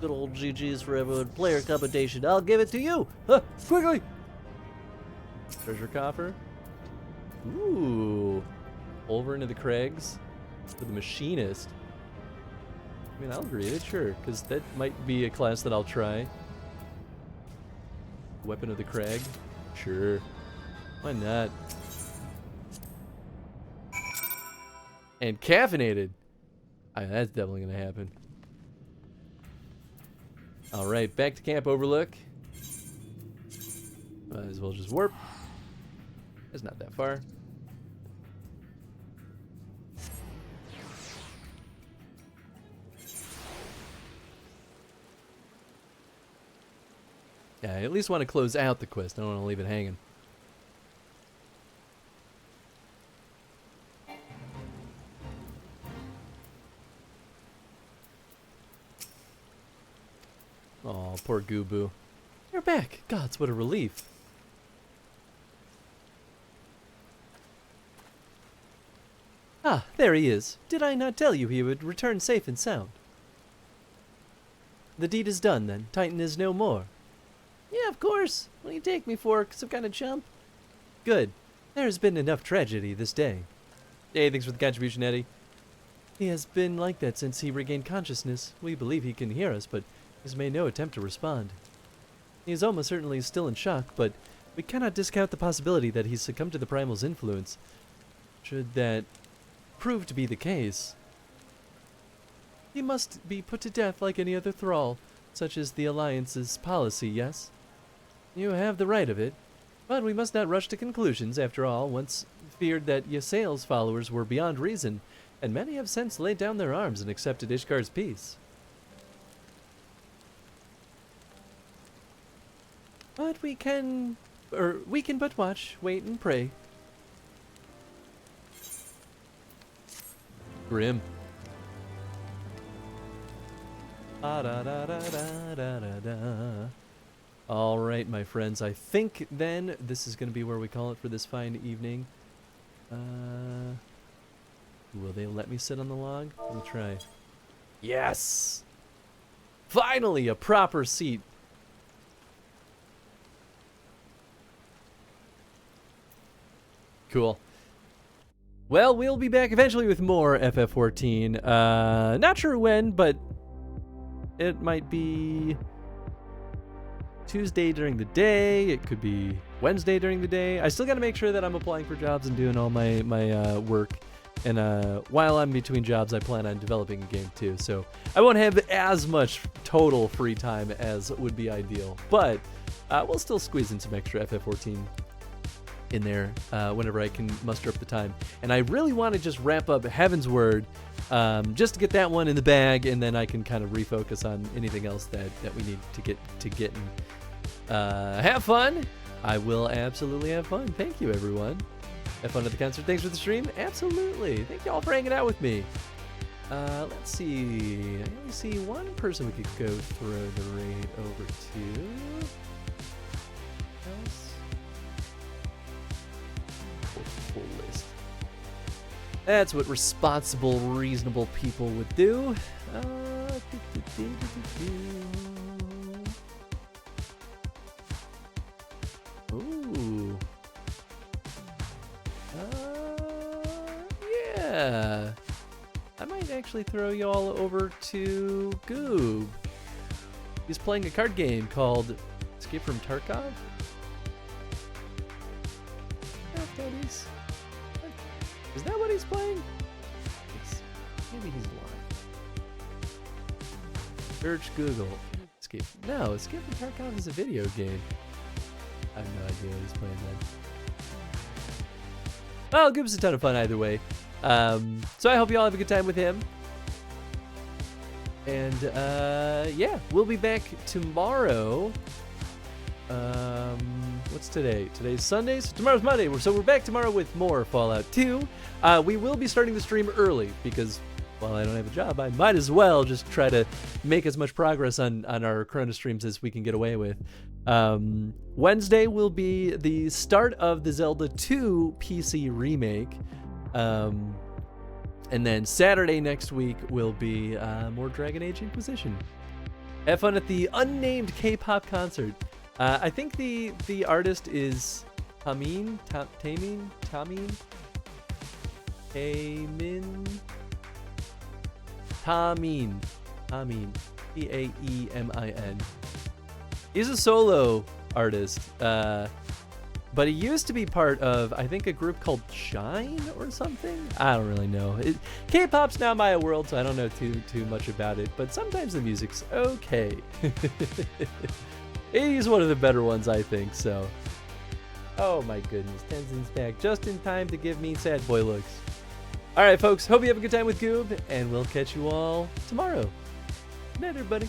Good old GG's for everyone. Player commendation. I'll give it to you. Huh, quickly. Treasure coffer. Ooh. Over into the Craigs for the Machinist. I mean, I'll agree it, sure, because that might be a class that I'll try. Weapon of the Crag. Sure. Why not? And caffeinated. That's definitely going to happen. Alright, back to Camp Overlook. Might as well just warp. It's not that far. Yeah, I at least want to close out the quest. I don't want to leave it hanging. Oh, poor Goobu. You're back. Gods, what a relief. Ah, there he is. Did I not tell you he would return safe and sound? The deed is done, then. Titan is no more. Yeah, of course. What do you take me for? Some kind of chump? Good. There has been enough tragedy this day. Hey, thanks for the contribution, Eddie. He has been like that since he regained consciousness. We believe he can hear us, but has made no attempt to respond. He is almost certainly still in shock, but we cannot discount the possibility that he's succumbed to the Primal's influence. Should that prove to be the case, he must be put to death like any other thrall, such as the Alliance's policy, yes? You have the right of it, but we must not rush to conclusions. After all, once feared that Ysael's followers were beyond reason, and many have since laid down their arms and accepted Ishkar's peace. But we can but watch, wait, and pray. Grim. All right, my friends. I think then this is going to be where we call it for this fine evening. Will they let me sit on the log? Let me try. Yes! Finally, a proper seat. Cool. Well, we'll be back eventually with more FF14. Not sure when, but it might be Tuesday during the day. It could be Wednesday during the day. I still got to make sure that I'm applying for jobs and doing all my work And while I'm between jobs, I plan on developing a game too. So I won't have as much total free time as would be ideal. But we'll still squeeze in some extra FF14 in there whenever I can muster up the time. And I really want to just wrap up Heavensward just to get that one in the bag, and then I can kind of refocus on anything else that we need to get and have fun. I will absolutely have fun. Thank you, everyone. Have fun at the concert. Thanks for the stream. Absolutely. Thank you all for hanging out with me. Let's see. I only see one person we could go throw the raid over to. Else? Full list. That's what responsible, reasonable people would do. Ooh. Yeah. I might actually throw y'all over to Goob. He's playing a card game called Escape from Tarkov. Is that what he's playing? Maybe he's lying. Search Google. Escape. No, Escape from Tarkov is a video game. I have no idea what he's playing then. Well, Goob's a ton of fun either way. So I hope you all have a good time with him. And yeah, we'll be back tomorrow. What's today? Today's Sunday, so tomorrow's Monday. So we're back tomorrow with more Fallout 2. We will be starting the stream early because, while I don't have a job, I might as well just try to make as much progress on our Corona streams as we can get away with. Wednesday will be the start of the Zelda 2 PC remake. And then Saturday next week will be more Dragon Age Inquisition. Have fun at the unnamed K-pop concert. I think the artist is Taemin. Taemin. He's a solo artist, but he used to be part of, I think, a group called Shine or something. I don't really know. K-pop's now my world, so I don't know too much about it, but sometimes the music's okay. He's one of the better ones, I think, so. Oh my goodness, Tenzin's back just in time to give me sad boy looks. All right, folks, hope you have a good time with Goob, and we'll catch you all tomorrow. Good night, everybody.